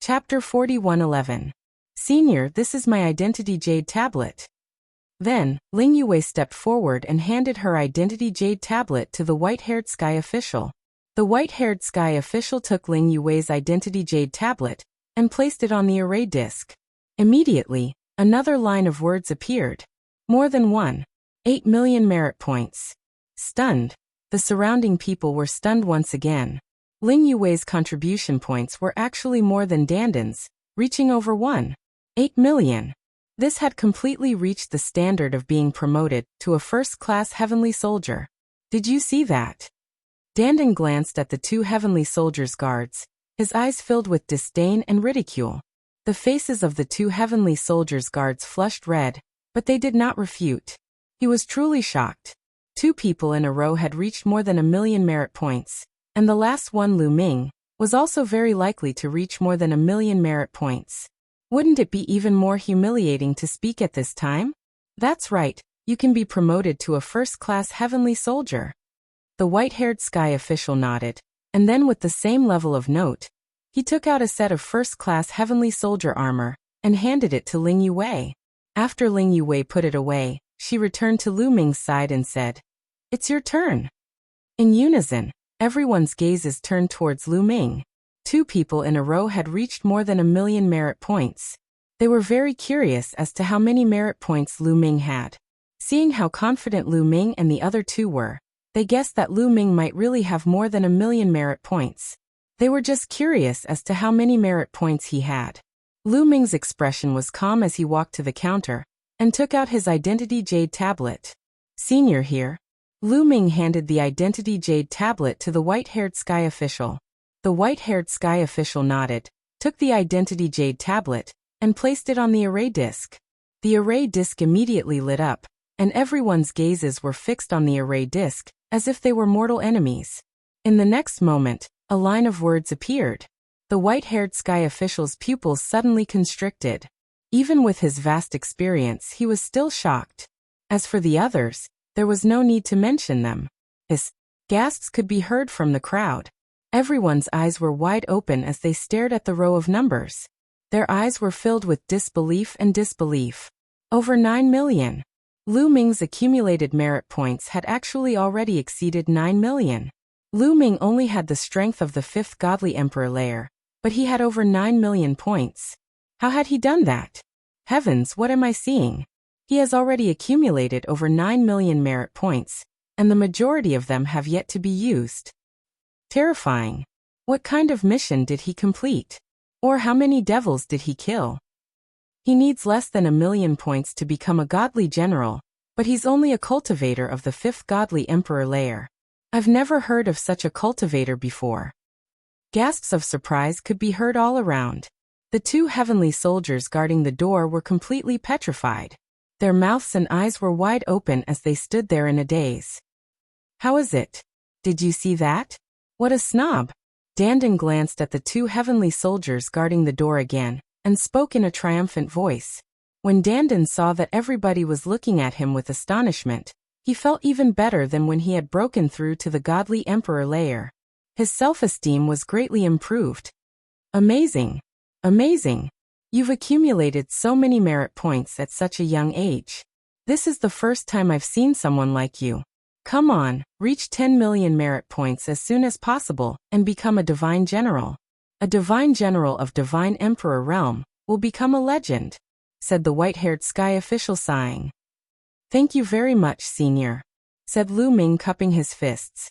Chapter 4111. Senior, this is my identity jade tablet. Then, Ling Yue stepped forward and handed her identity jade tablet to the white-haired sky official. The white-haired sky official took Ling Yue's identity jade tablet and placed it on the array disk. Immediately, another line of words appeared. More than one. 8 million merit points. Stunned. The surrounding people were stunned once again. Ling Yue's contribution points were actually more than Dandan's, reaching over 1.8 million. This had completely reached the standard of being promoted to a first-class heavenly soldier. Did you see that? Dandan glanced at the two heavenly soldiers' guards, his eyes filled with disdain and ridicule. The faces of the two heavenly soldiers' guards flushed red, but they did not refute. He was truly shocked. Two people in a row had reached more than 1 million merit points, and the last one, Lu Ming, was also very likely to reach more than 1 million merit points. Wouldn't it be even more humiliating to speak at this time? That's right, you can be promoted to a first-class heavenly soldier. The white-haired sky official nodded, and then with the same level of note, he took out a set of first-class heavenly soldier armor and handed it to Ling Yue. After Ling Yue put it away, she returned to Lu Ming's side and said, "It's your turn." In unison, everyone's gazes turned towards Lu Ming. Two people in a row had reached more than 1 million merit points. They were very curious as to how many merit points Lu Ming had. Seeing how confident Lu Ming and the other two were, they guessed that Lu Ming might really have more than 1 million merit points. They were just curious as to how many merit points he had. Lu Ming's expression was calm as he walked to the counter and took out his identity jade tablet. "Senior here." Lu Ming handed the identity jade tablet to the white-haired sky official. The white-haired sky official nodded, took the identity jade tablet, and placed it on the array disk. The array disk immediately lit up, and everyone's gazes were fixed on the array disk, as if they were mortal enemies. In the next moment, a line of words appeared. The white-haired sky official's pupils suddenly constricted. Even with his vast experience, he was still shocked. As for the others, there was no need to mention them. His gasps could be heard from the crowd. Everyone's eyes were wide open as they stared at the row of numbers. Their eyes were filled with disbelief and disbelief. Over 9 million. Lu Ming's accumulated merit points had actually already exceeded 9 million. Lu Ming only had the strength of the 5th godly emperor layer, but he had over 9 million points. How had he done that? Heavens, what am I seeing? He has already accumulated over 9 million merit points, and the majority of them have yet to be used. Terrifying. What kind of mission did he complete? Or how many devils did he kill? He needs less than 1 million points to become a godly general, but he's only a cultivator of the 5th godly emperor layer. I've never heard of such a cultivator before. Gasps of surprise could be heard all around. The two heavenly soldiers guarding the door were completely petrified. Their mouths and eyes were wide open as they stood there in a daze. How is it? Did you see that? What a snob! Dandan glanced at the two heavenly soldiers guarding the door again, and spoke in a triumphant voice. When Dandan saw that everybody was looking at him with astonishment, he felt even better than when he had broken through to the godly emperor layer. His self-esteem was greatly improved. Amazing! Amazing! You've accumulated so many merit points at such a young age. This is the first time I've seen someone like you. Come on, reach 10 million merit points as soon as possible and become a divine general. A divine general of divine emperor realm will become a legend, said the white-haired sky official sighing. Thank you very much, senior, said Lu Ming cupping his fists.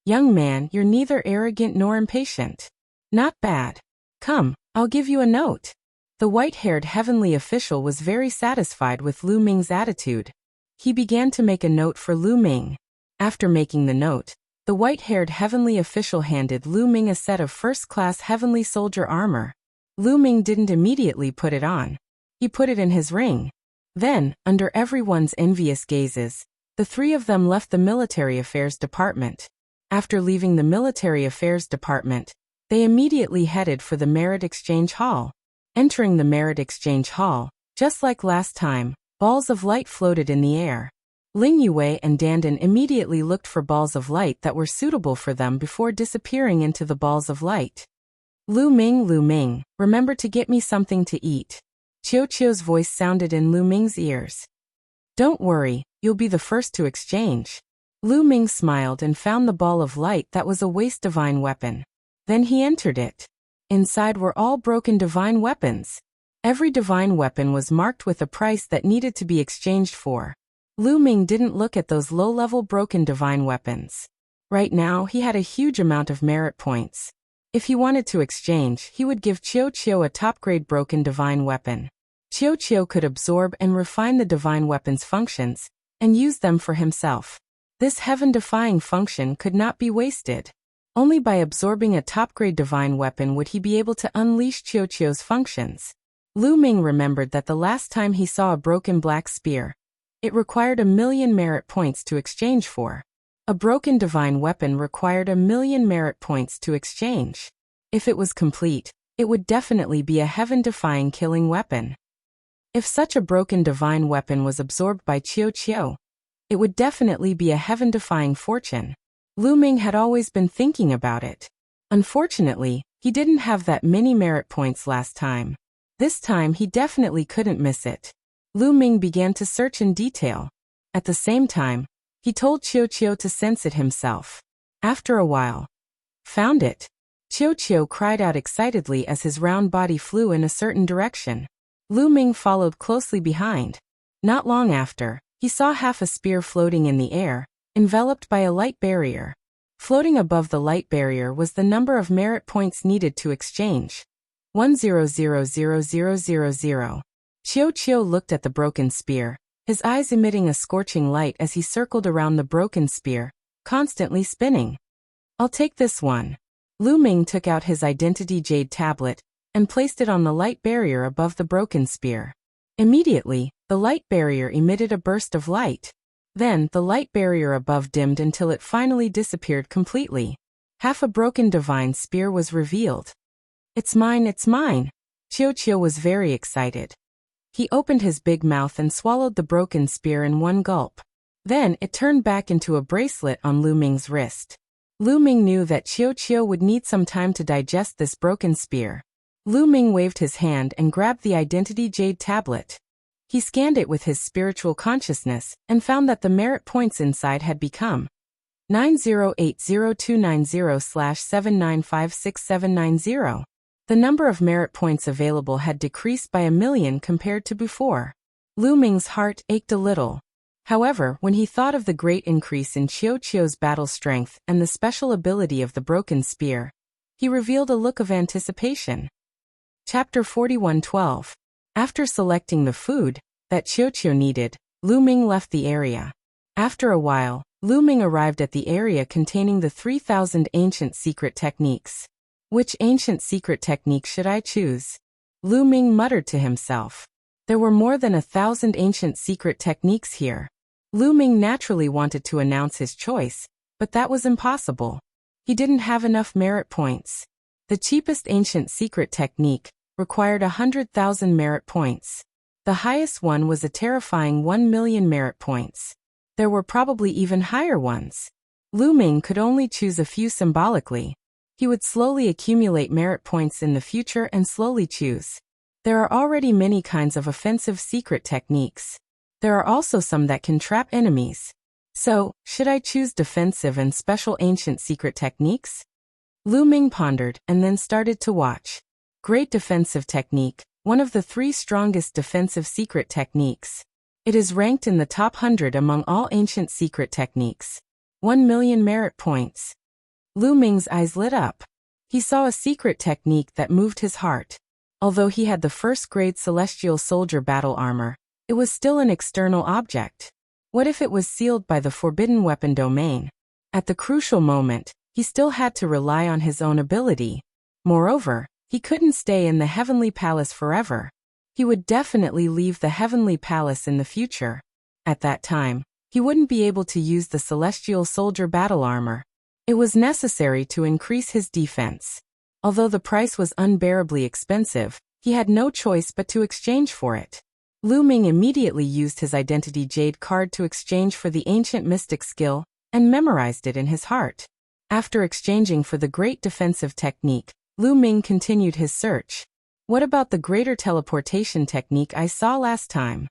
Young man, you're neither arrogant nor impatient. Not bad. Come, I'll give you a note. The white-haired heavenly official was very satisfied with Lu Ming's attitude. He began to make a note for Lu Ming. After making the note, the white-haired heavenly official handed Lu Ming a set of first-class heavenly soldier armor. Lu Ming didn't immediately put it on. He put it in his ring. Then, under everyone's envious gazes, the three of them left the military affairs department. After leaving the military affairs department, they immediately headed for the merit exchange hall. Entering the merit exchange hall, just like last time, balls of light floated in the air. Ling Yue and Dandan immediately looked for balls of light that were suitable for them before disappearing into the balls of light. Lu Ming, remember to get me something to eat. Qiu Qiu's voice sounded in Lu Ming's ears. Don't worry, you'll be the first to exchange. Lu Ming smiled and found the ball of light that was a waste divine weapon. Then he entered it. Inside were all broken divine weapons. Every divine weapon was marked with a price that needed to be exchanged for. Lu Ming didn't look at those low-level broken divine weapons. Right now, he had a huge amount of merit points. If he wanted to exchange, he would give Qiu Qiu a top-grade broken divine weapon. Qiu Qiu could absorb and refine the divine weapon's functions, and use them for himself. This heaven-defying function could not be wasted. Only by absorbing a top-grade divine weapon would he be able to unleash Qiu Qiu's functions. Lu Ming remembered that the last time he saw a broken black spear, it required 1,000,000 merit points to exchange for. A broken divine weapon required 1,000,000 merit points to exchange. If it was complete, it would definitely be a heaven-defying killing weapon. If such a broken divine weapon was absorbed by Qiu Qiu, it would definitely be a heaven-defying fortune. Lu Ming had always been thinking about it. Unfortunately, he didn't have that many merit points last time. This time he definitely couldn't miss it. Lu Ming began to search in detail. At the same time, he told Qiu Qiu to sense it himself. After a while, found it. Qiu Qiu cried out excitedly as his round body flew in a certain direction. Lu Ming followed closely behind. Not long after, he saw half a spear floating in the air, enveloped by a light barrier. Floating above the light barrier was the number of merit points needed to exchange. 1000000. Qiu Qiu looked at the broken spear, his eyes emitting a scorching light as he circled around the broken spear, constantly spinning. I'll take this one. Lu Ming took out his identity jade tablet and placed it on the light barrier above the broken spear. Immediately, the light barrier emitted a burst of light. Then, the light barrier above dimmed until it finally disappeared completely. Half a broken divine spear was revealed. It's mine, it's mine! Qiu Qiu was very excited. He opened his big mouth and swallowed the broken spear in one gulp. Then, it turned back into a bracelet on Lu Ming's wrist. Lu Ming knew that Qiu Qiu would need some time to digest this broken spear. Lu Ming waved his hand and grabbed the identity jade tablet. He scanned it with his spiritual consciousness and found that the merit points inside had become 9080290/7956790. The number of merit points available had decreased by 1,000,000 compared to before. Lu Ming's heart ached a little. However, when he thought of the great increase in Qiu Qiu's battle strength and the special ability of the broken spear, he revealed a look of anticipation. Chapter 41:12. After selecting the food that Qiu Qiu needed, Lu Ming left the area. After a while, Lu Ming arrived at the area containing the 3,000 ancient secret techniques. Which ancient secret technique should I choose? Lu Ming muttered to himself. There were more than 1,000 ancient secret techniques here. Lu Ming naturally wanted to announce his choice, but that was impossible. He didn't have enough merit points. The cheapest ancient secret technique required 100,000 merit points. The highest one was a terrifying 1,000,000 merit points. There were probably even higher ones. Lu Ming could only choose a few symbolically. He would slowly accumulate merit points in the future and slowly choose. There are already many kinds of offensive secret techniques. There are also some that can trap enemies. So, should I choose defensive and special ancient secret techniques? Lu Ming pondered and then started to watch. Great defensive technique, one of the 3 strongest defensive secret techniques. It is ranked in the top 100 among all ancient secret techniques. 1,000,000 merit points. Lu Ming's eyes lit up. He saw a secret technique that moved his heart. Although he had the first-grade celestial soldier battle armor, it was still an external object. What if it was sealed by the forbidden weapon domain? At the crucial moment, he still had to rely on his own ability. Moreover, he couldn't stay in the heavenly palace forever. He would definitely leave the heavenly palace in the future. At that time, he wouldn't be able to use the celestial soldier battle armor. It was necessary to increase his defense. Although the price was unbearably expensive, he had no choice but to exchange for it. Lu Ming immediately used his identity jade card to exchange for the ancient mystic skill, and memorized it in his heart. After exchanging for the great defensive technique, Lu Ming continued his search. What about the greater teleportation technique I saw last time?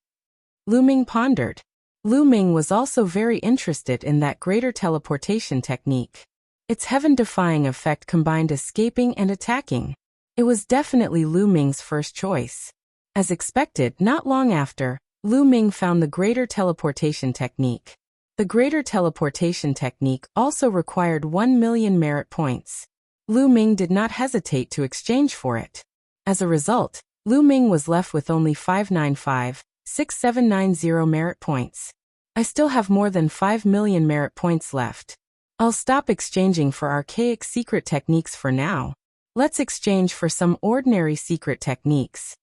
Lu Ming pondered. Lu Ming was also very interested in that greater teleportation technique. Its heaven-defying effect combined escaping and attacking. It was definitely Lu Ming's first choice. As expected, not long after, Lu Ming found the greater teleportation technique. The greater teleportation technique also required 1 million merit points. Lu Ming did not hesitate to exchange for it. As a result, Lu Ming was left with only 595,6790 merit points. I still have more than 5 million merit points left. I'll stop exchanging for archaic secret techniques for now. Let's exchange for some ordinary secret techniques.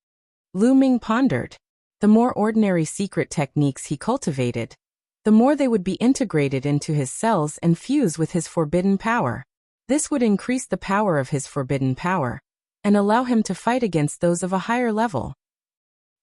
Lu Ming pondered. The more ordinary secret techniques he cultivated, the more they would be integrated into his cells and fuse with his forbidden power. This would increase the power of his forbidden power and allow him to fight against those of a higher level.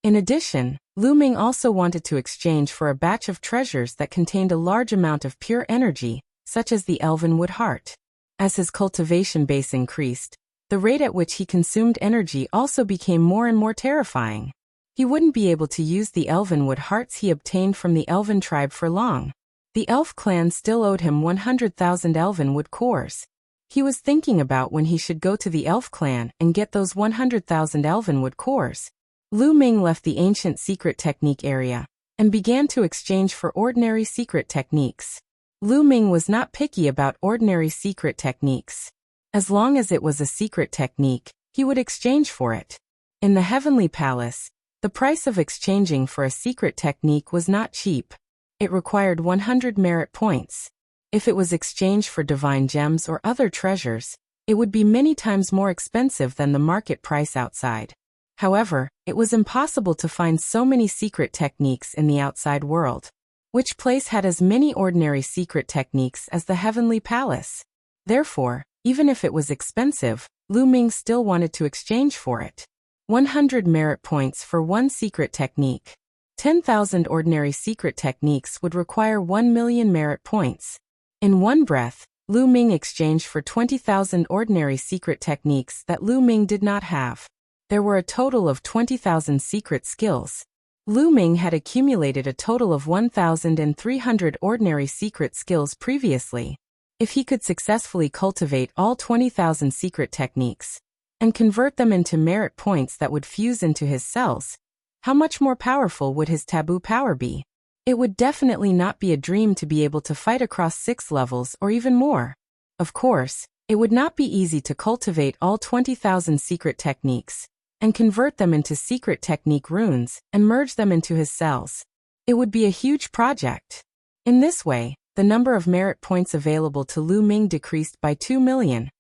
In addition, Lu Ming also wanted to exchange for a batch of treasures that contained a large amount of pure energy, such as the Elvenwood Heart. As his cultivation base increased, the rate at which he consumed energy also became more and more terrifying. He wouldn't be able to use the Elvenwood Hearts he obtained from the Elven tribe for long. The Elf clan still owed him 100,000 Elvenwood cores. He was thinking about when he should go to the Elf clan and get those 100,000 Elvenwood cores. Lu Ming left the ancient secret technique area and began to exchange for ordinary secret techniques. Lu Ming was not picky about ordinary secret techniques. As long as it was a secret technique, he would exchange for it. In the Heavenly Palace, the price of exchanging for a secret technique was not cheap. It required 100 merit points. If it was exchanged for divine gems or other treasures, it would be many times more expensive than the market price outside. However, it was impossible to find so many secret techniques in the outside world. Which place had as many ordinary secret techniques as the Heavenly Palace? Therefore, even if it was expensive, Lu Ming still wanted to exchange for it. 100 merit points for one secret technique. 10,000 ordinary secret techniques would require 1 million merit points. In one breath, Lu Ming exchanged for 20,000 ordinary secret techniques that Lu Ming did not have. There were a total of 20,000 secret skills. Lu Ming had accumulated a total of 1,300 ordinary secret skills previously. If he could successfully cultivate all 20,000 secret techniques and convert them into merit points that would fuse into his cells, how much more powerful would his taboo power be? It would definitely not be a dream to be able to fight across 6 levels or even more. Of course, it would not be easy to cultivate all 20,000 secret techniques and convert them into secret technique runes and merge them into his cells. It would be a huge project. In this way, the number of merit points available to Lu Ming decreased by 2 million,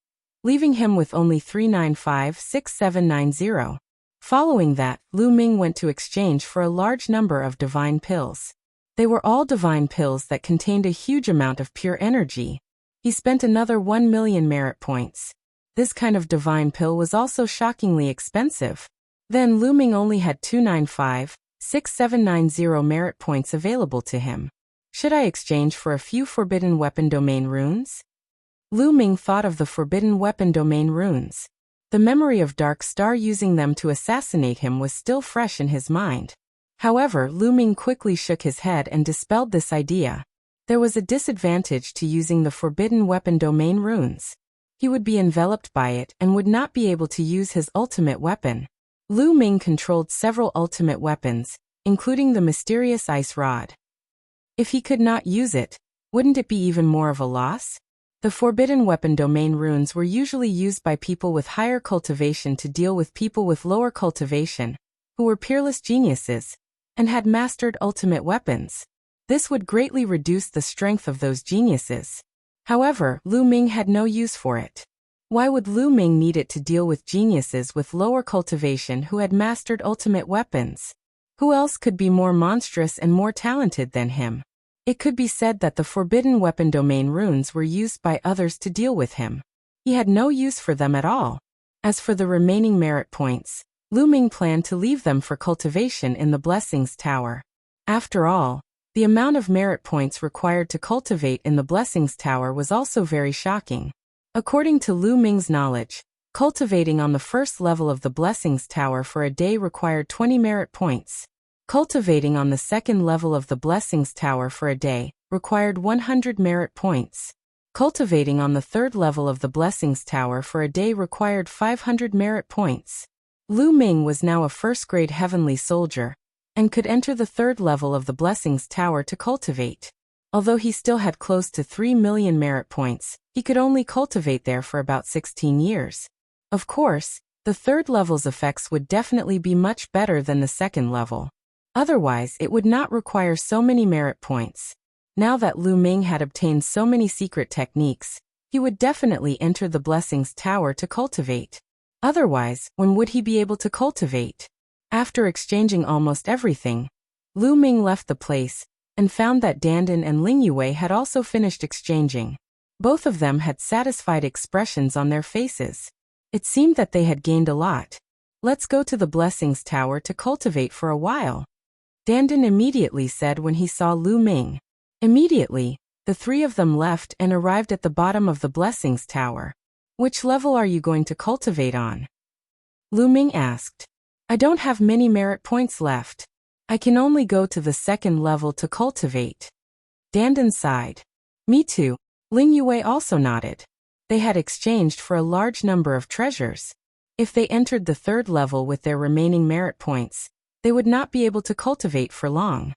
leaving him with only 395,6790. Following that, Lu Ming went to exchange for a large number of divine pills. They were all divine pills that contained a huge amount of pure energy. He spent another 1 million merit points. This kind of divine pill was also shockingly expensive. Then Lu Ming only had 295,6790 merit points available to him. Should I exchange for a few forbidden weapon domain runes? Lu Ming thought of the forbidden weapon domain runes. The memory of Dark Star using them to assassinate him was still fresh in his mind. However, Lu Ming quickly shook his head and dispelled this idea. There was a disadvantage to using the forbidden weapon domain runes. He would be enveloped by it and would not be able to use his ultimate weapon. Lu Ming controlled several ultimate weapons, including the mysterious ice rod. If he could not use it, wouldn't it be even more of a loss? The forbidden weapon domain runes were usually used by people with higher cultivation to deal with people with lower cultivation, who were peerless geniuses, and had mastered ultimate weapons. This would greatly reduce the strength of those geniuses. However, Lu Ming had no use for it. Why would Lu Ming need it to deal with geniuses with lower cultivation who had mastered ultimate weapons? Who else could be more monstrous and more talented than him? It could be said that the forbidden weapon domain runes were used by others to deal with him. He had no use for them at all. As for the remaining merit points, Lu Ming planned to leave them for cultivation in the Blessings Tower. After all, the amount of merit points required to cultivate in the Blessings Tower was also very shocking. According to Lu Ming's knowledge, Cultivating on the first level of the Blessings Tower for a day required 20 merit points. Cultivating on the second level of the Blessings Tower for a day required 100 merit points. Cultivating on the third level of the Blessings Tower for a day required 500 merit points. Lu Ming was now a first-grade heavenly soldier, and could enter the third level of the Blessings Tower to cultivate. Although he still had close to 3 million merit points, he could only cultivate there for about 16 years. Of course, the third level's effects would definitely be much better than the second level. Otherwise, it would not require so many merit points. Now that Lu Ming had obtained so many secret techniques, he would definitely enter the Blessings Tower to cultivate. Otherwise, when would he be able to cultivate? After exchanging almost everything, Lu Ming left the place and found that Dandan and Ling Yue had also finished exchanging. Both of them had satisfied expressions on their faces. It seemed that they had gained a lot. Let's go to the Blessings Tower to cultivate for a while, Dandan immediately said when he saw Lu Ming. Immediately, the three of them left and arrived at the bottom of the Blessings Tower. Which level are you going to cultivate on? Lu Ming asked. I don't have many merit points left. I can only go to the second level to cultivate. Dandan sighed. Me too. Ling Yue also nodded. They had exchanged for a large number of treasures. If they entered the third level with their remaining merit points, they would not be able to cultivate for long.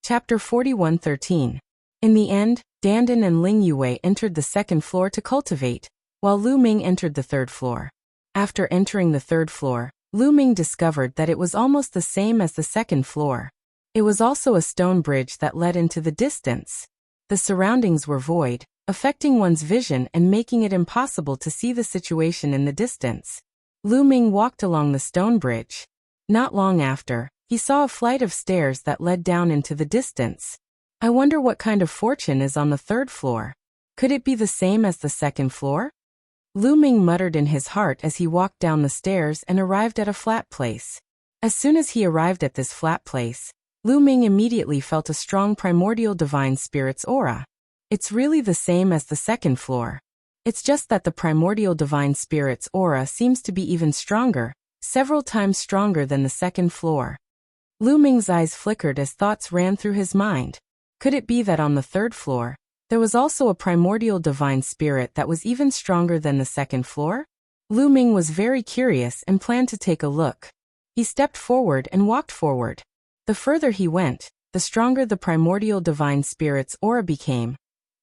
Chapter 41:13. In the end, Dandan and Ling Yue entered the second floor to cultivate, while Lu Ming entered the third floor. After entering the third floor, Lu Ming discovered that it was almost the same as the second floor. It was also a stone bridge that led into the distance. The surroundings were void, affecting one's vision and making it impossible to see the situation in the distance. Lu Ming walked along the stone bridge. Not long after, he saw a flight of stairs that led down into the distance. I wonder what kind of fortune is on the third floor. Could it be the same as the second floor? Lu Ming muttered in his heart as he walked down the stairs and arrived at a flat place. As soon as he arrived at this flat place, Lu Ming immediately felt a strong primordial divine spirit's aura. It's really the same as the second floor. It's just that the primordial divine spirit's aura seems to be even stronger, several times stronger than the second floor. Lu Ming's eyes flickered as thoughts ran through his mind. Could it be that on the third floor, there was also a primordial divine spirit that was even stronger than the second floor? Lu Ming was very curious and planned to take a look. He stepped forward and walked forward. The further he went, the stronger the primordial divine spirit's aura became,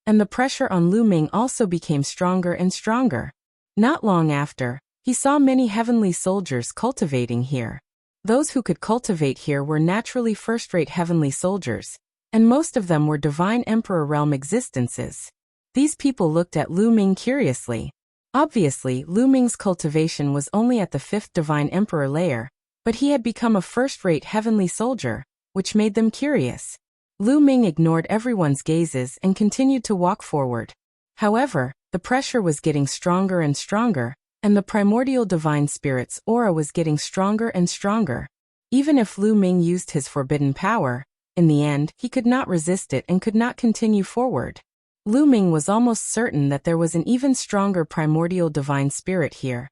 and the pressure on Lu Ming also became stronger and stronger. Not long after, he saw many heavenly soldiers cultivating here. Those who could cultivate here were naturally first-rate heavenly soldiers, and most of them were divine emperor realm existences. These people looked at Lu Ming curiously. Obviously, Lu Ming's cultivation was only at the 5th divine emperor layer, but he had become a first-rate heavenly soldier, which made them curious. Lu Ming ignored everyone's gazes and continued to walk forward. However, the pressure was getting stronger and stronger, and the primordial divine spirit's aura was getting stronger and stronger. Even if Lu Ming used his forbidden power, in the end, he could not resist it and could not continue forward. Lu Ming was almost certain that there was an even stronger primordial divine spirit here.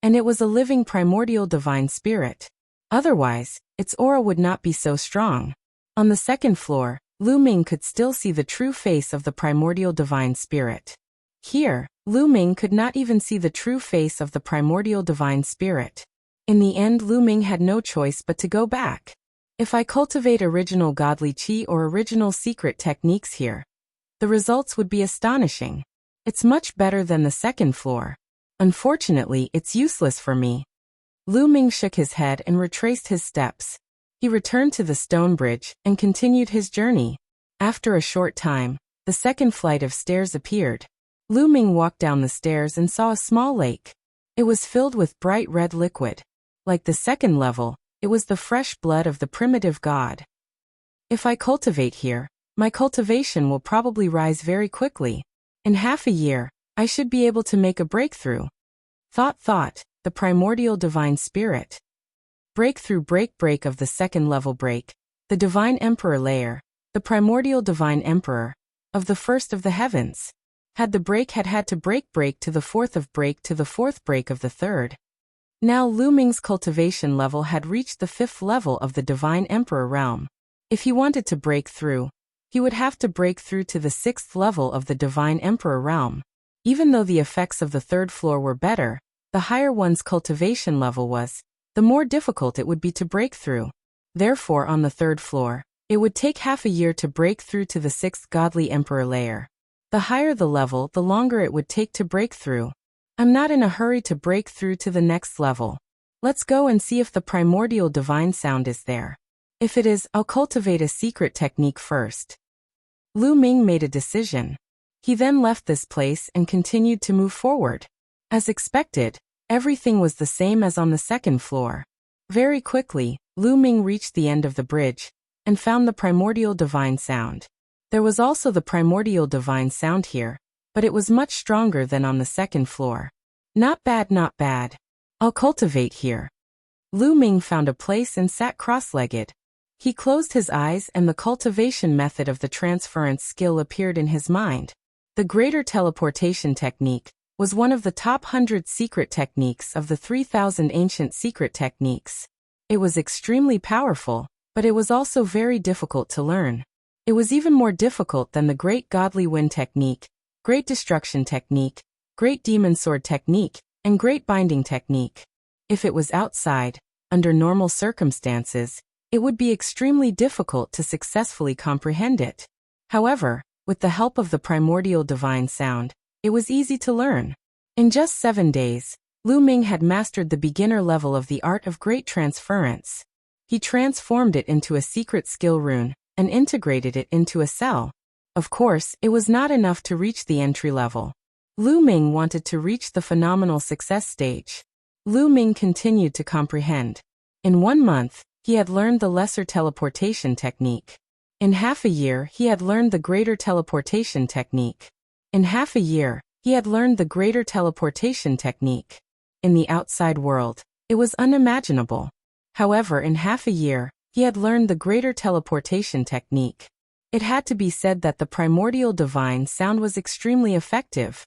And it was a living primordial divine spirit. Otherwise, its aura would not be so strong. On the second floor, Lu Ming could still see the true face of the primordial divine spirit. Here, Lu Ming could not even see the true face of the primordial divine spirit. In the end, Lu Ming had no choice but to go back. If I cultivate original godly chi or original secret techniques here, the results would be astonishing. It's much better than the second floor. Unfortunately, it's useless for me. Lu Ming shook his head and retraced his steps. He returned to the stone bridge and continued his journey. After a short time, the second flight of stairs appeared. Lu Ming walked down the stairs and saw a small lake. It was filled with bright red liquid. Like the second level, it was the fresh blood of the primitive god. If I cultivate here, my cultivation will probably rise very quickly. In half a year, I should be able to make a breakthrough. Thought, the primordial divine spirit. Breakthrough break of the second level break, the divine emperor layer, the primordial divine emperor, of the first of the heavens. Had the break had to break to the fourth of break to the fourth break of the third. Now Lu Ming's cultivation level had reached the fifth level of the Divine Emperor realm. If he wanted to break through, he would have to break through to the sixth level of the Divine Emperor realm. Even though the effects of the third floor were better, the higher one's cultivation level was, the more difficult it would be to break through. Therefore, on the third floor, it would take half a year to break through to the sixth godly emperor layer. The higher the level, the longer it would take to break through. I'm not in a hurry to break through to the next level. Let's go and see if the primordial divine sound is there. If it is, I'll cultivate a secret technique first. Lu Ming made a decision. He then left this place and continued to move forward. As expected, everything was the same as on the second floor. Very quickly, Lu Ming reached the end of the bridge and found the primordial divine sound. There was also the primordial divine sound here, but it was much stronger than on the second floor. Not bad, not bad. I'll cultivate here. Lu Ming found a place and sat cross-legged. He closed his eyes and the cultivation method of the transference skill appeared in his mind. The greater teleportation technique was one of the top 100 secret techniques of the 3,000 ancient secret techniques. It was extremely powerful, but it was also very difficult to learn. It was even more difficult than the Great Godly Wind technique, Great Destruction technique, Great Demon Sword technique, and Great Binding technique. If it was outside, under normal circumstances, it would be extremely difficult to successfully comprehend it. However, with the help of the primordial divine sound, it was easy to learn. In just 7 days, Lu Ming had mastered the beginner level of the art of great transference. He transformed it into a secret skill rune and integrated it into a cell. Of course, it was not enough to reach the entry level. Lu Ming wanted to reach the phenomenal success stage. Lu Ming continued to comprehend. In 1 month, he had learned the lesser teleportation technique. In half a year, he had learned the greater teleportation technique. In half a year, he had learned the greater teleportation technique. In the outside world, it was unimaginable. However, in half a year, he had learned the greater teleportation technique. It had to be said that the primordial divine sound was extremely effective.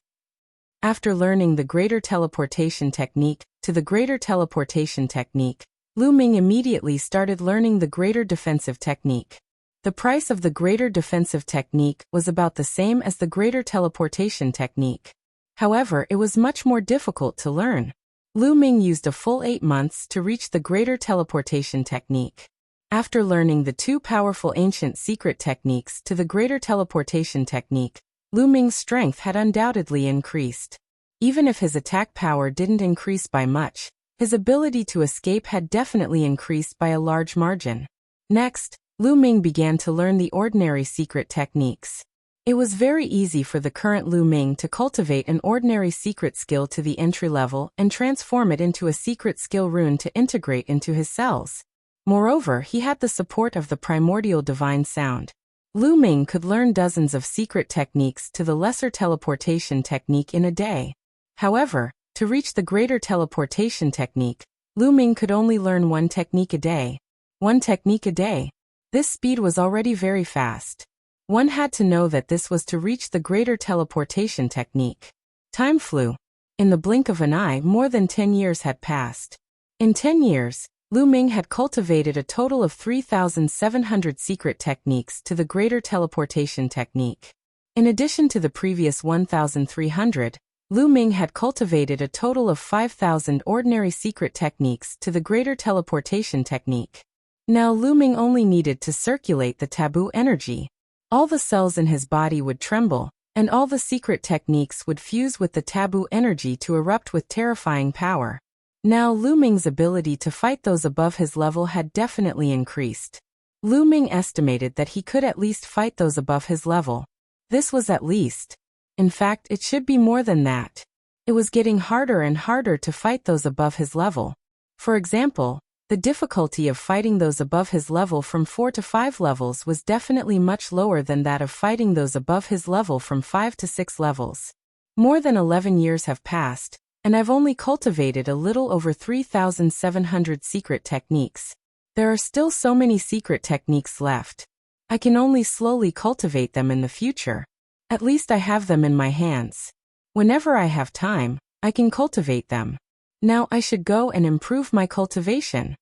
After learning the greater teleportation technique to the greater teleportation technique, Lu Ming immediately started learning the greater defensive technique. The price of the greater defensive technique was about the same as the greater teleportation technique. However, it was much more difficult to learn. Lu Ming used a full 8 months to reach the greater teleportation technique. After learning the 2 powerful ancient secret techniques to the greater teleportation technique, Lu Ming's strength had undoubtedly increased. Even if his attack power didn't increase by much, his ability to escape had definitely increased by a large margin. Next, Lu Ming began to learn the ordinary secret techniques. It was very easy for the current Lu Ming to cultivate an ordinary secret skill to the entry level and transform it into a secret skill rune to integrate into his cells. Moreover, he had the support of the primordial divine sound. Lu Ming could learn dozens of secret techniques to the lesser teleportation technique in a day. However, to reach the greater teleportation technique, Lu Ming could only learn 1 technique a day. 1 technique a day. This speed was already very fast. One had to know that this was to reach the greater teleportation technique. Time flew. In the blink of an eye, more than 10 years had passed. In 10 years, Lu Ming had cultivated a total of 3,700 secret techniques to the greater teleportation technique. In addition to the previous 1,300, Lu Ming had cultivated a total of 5,000 ordinary secret techniques to the greater teleportation technique. Now Lu Ming only needed to circulate the taboo energy. All the cells in his body would tremble, and all the secret techniques would fuse with the taboo energy to erupt with terrifying power. Now Lu Ming's ability to fight those above his level had definitely increased. Lu Ming estimated that he could at least fight those above his level. This was at least. In fact, it should be more than that. It was getting harder and harder to fight those above his level. For example, the difficulty of fighting those above his level from 4 to 5 levels was definitely much lower than that of fighting those above his level from 5 to 6 levels. More than 11 years have passed, and I've only cultivated a little over 3,700 secret techniques. There are still so many secret techniques left. I can only slowly cultivate them in the future. At least I have them in my hands. Whenever I have time, I can cultivate them. Now I should go and improve my cultivation.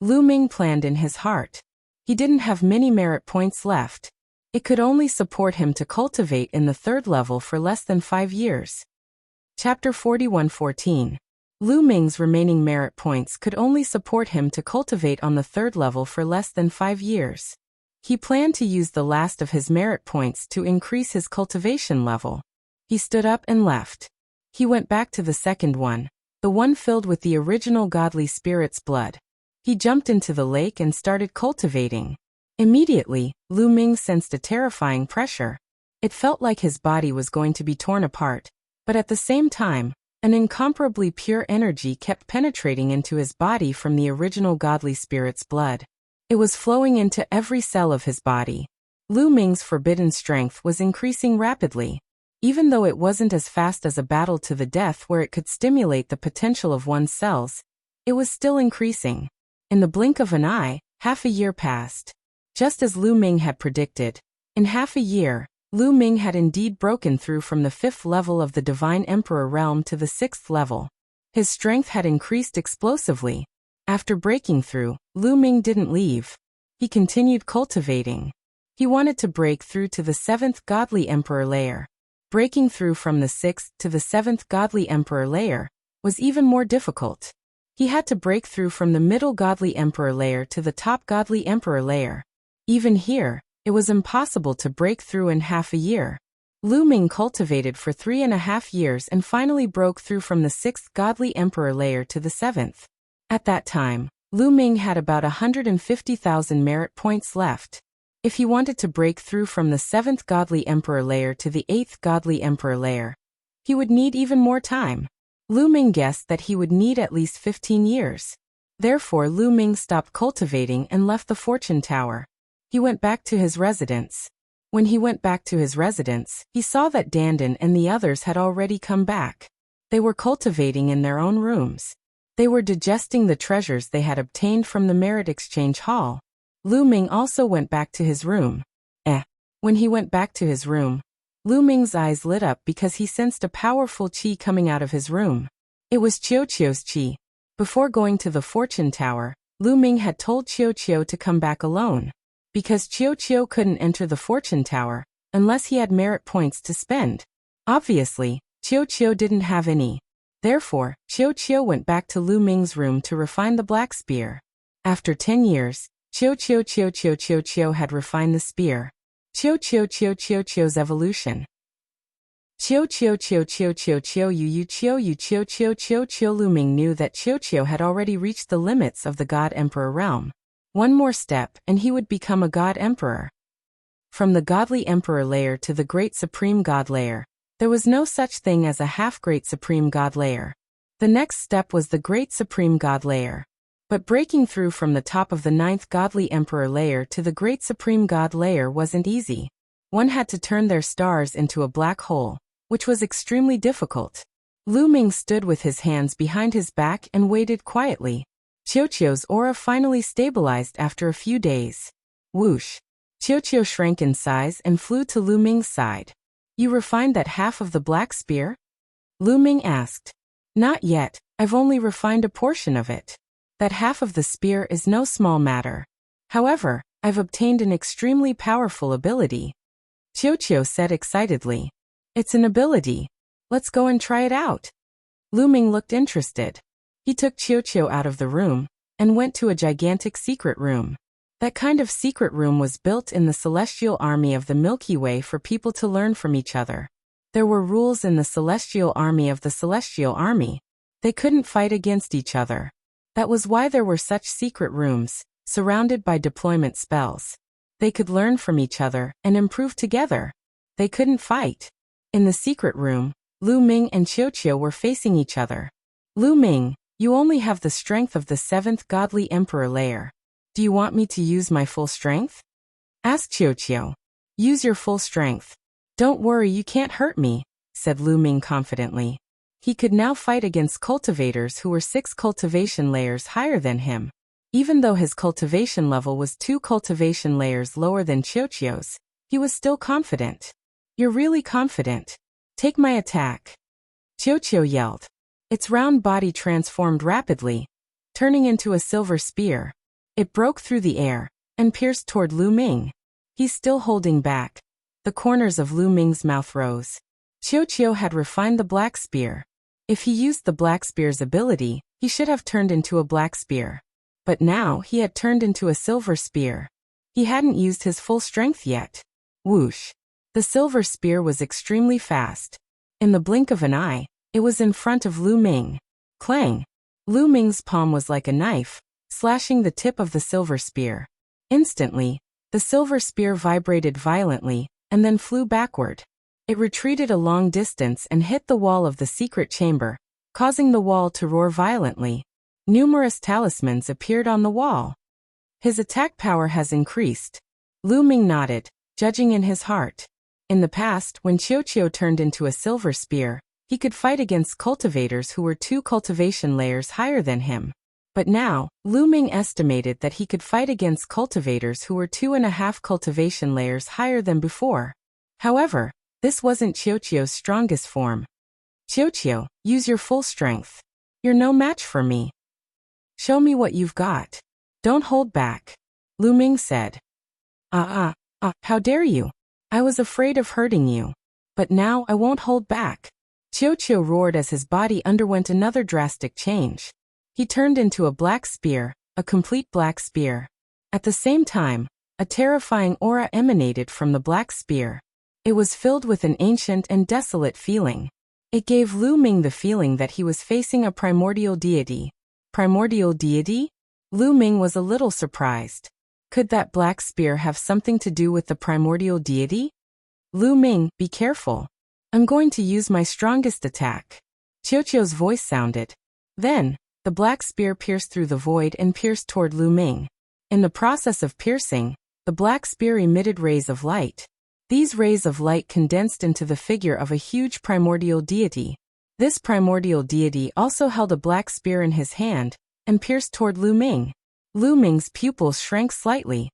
Lu Ming planned in his heart. He didn't have many merit points left. It could only support him to cultivate in the 3rd level for less than 5 years. Chapter 41:14. Lu Ming's remaining merit points could only support him to cultivate on the 3rd level for less than 5 years. He planned to use the last of his merit points to increase his cultivation level. He stood up and left. He went back to the 2nd one, the one filled with the original godly spirit's blood. He jumped into the lake and started cultivating. Immediately, Lu Ming sensed a terrifying pressure. It felt like his body was going to be torn apart, but at the same time, an incomparably pure energy kept penetrating into his body from the original godly spirit's blood. It was flowing into every cell of his body. Lu Ming's forbidden strength was increasing rapidly. Even though it wasn't as fast as a battle to the death where it could stimulate the potential of one's cells, it was still increasing. In the blink of an eye, half a year passed. Just as Lu Ming had predicted, in half a year, Lu Ming had indeed broken through from the 5th level of the Divine Emperor realm to the 6th level. His strength had increased explosively. After breaking through, Lu Ming didn't leave. He continued cultivating. He wanted to break through to the 7th Godly Emperor layer. Breaking through from the 6th to the 7th Godly Emperor layer was even more difficult. He had to break through from the middle Godly Emperor layer to the top Godly Emperor layer. Even here, it was impossible to break through in half a year. Lu Ming cultivated for 3.5 years and finally broke through from the 6th Godly Emperor layer to the 7th. At that time, Lu Ming had about 150,000 merit points left. If he wanted to break through from the 7th Godly Emperor layer to the 8th Godly Emperor layer, he would need even more time. Lu Ming guessed that he would need at least 15 years. Therefore, Lu Ming stopped cultivating and left the fortune tower. He went back to his residence. When he went back to his residence, he saw that Dandan and the others had already come back. They were cultivating in their own rooms. They were digesting the treasures they had obtained from the Merit Exchange Hall. Lu Ming also went back to his room. When he went back to his room, Lu Ming's eyes lit up because he sensed a powerful qi coming out of his room. It was Qiu Qiu's qi. Before going to the fortune tower, Lu Ming had told Qiu Qiu to come back alone. Because Qiu Qiu couldn't enter the fortune tower unless he had merit points to spend. Obviously, Qiu Qiu didn't have any. Therefore, Qiu Qiu went back to Lu Ming's room to refine the black spear. After 10 years, Qiu Qiu had refined the spear. Qiu Qiu's evolution. Qiu Lu Ming knew that Qiu Qiu had already reached the limits of the God Emperor realm. One more step and he would become a God Emperor. From the Godly Emperor layer to the Great Supreme God layer, there was no such thing as a half-Great Supreme God layer. The next step was the Great Supreme God layer. But breaking through from the top of the 9th Godly Emperor layer to the Great Supreme God layer wasn't easy. One had to turn their stars into a black hole, which was extremely difficult. Lu Ming stood with his hands behind his back and waited quietly. Qiu Qiu's aura finally stabilized after a few days. Whoosh! Qiu Qiu shrank in size and flew to Lu Ming's side. You refined that half of the black spear? Lu Ming asked. Not yet, I've only refined a portion of it. That half of the spear is no small matter. However, I've obtained an extremely powerful ability. Qiu Qiu said excitedly. It's an ability. Let's go and try it out. Lu Ming looked interested. He took Qiu Qiu out of the room and went to a gigantic secret room. That kind of secret room was built in the celestial army of the Milky Way for people to learn from each other. There were rules in the celestial army of the celestial army. They couldn't fight against each other. That was why there were such secret rooms, surrounded by deployment spells. They could learn from each other and improve together. They couldn't fight. In the secret room, Lu Ming and Qiu Qiu were facing each other. Lu Ming, you only have the strength of the 7th Godly Emperor layer. Do you want me to use my full strength? Asked Qiu Qiu. Use your full strength. Don't worry, you can't hurt me, said Lu Ming confidently. He could now fight against cultivators who were 6 cultivation layers higher than him. Even though his cultivation level was 2 cultivation layers lower than Qiu Qiu's, he was still confident. You're really confident. Take my attack. Qiu yelled. Its round body transformed rapidly, turning into a silver spear. It broke through the air and pierced toward Lu Ming. He's still holding back. The corners of Lu Ming's mouth rose. Qiu had refined the black spear. If he used the black spear's ability, he should have turned into a black spear. But now he had turned into a silver spear. He hadn't used his full strength yet. Whoosh! The silver spear was extremely fast. In the blink of an eye, it was in front of Lu Ming. Clang! Lu Ming's palm was like a knife, slashing the tip of the silver spear. Instantly, the silver spear vibrated violently, and then flew backward. It retreated a long distance and hit the wall of the secret chamber, causing the wall to roar violently. Numerous talismans appeared on the wall. His attack power has increased. Lu Ming nodded, judging in his heart. In the past, when Qiu turned into a silver spear, he could fight against cultivators who were 2 cultivation layers higher than him. But now, Lu Ming estimated that he could fight against cultivators who were 2.5 cultivation layers higher than before. However, this wasn't Qiu's strongest form. Qiu, use your full strength. You're no match for me. Show me what you've got. Don't hold back. Lu Ming said. How dare you? I was afraid of hurting you. But now I won't hold back. Qiu roared as his body underwent another drastic change. He turned into a black spear, a complete black spear. At the same time, a terrifying aura emanated from the black spear. It was filled with an ancient and desolate feeling. It gave Lu Ming the feeling that he was facing a primordial deity. Primordial deity? Lu Ming was a little surprised. Could that black spear have something to do with the primordial deity? Lu Ming, be careful. I'm going to use my strongest attack. Qiu's voice sounded. Then, the black spear pierced through the void and pierced toward Lu Ming. In the process of piercing, the black spear emitted rays of light. These rays of light condensed into the figure of a huge primordial deity. This primordial deity also held a black spear in his hand and pierced toward Lu Ming. Lu Ming's pupils shrank slightly.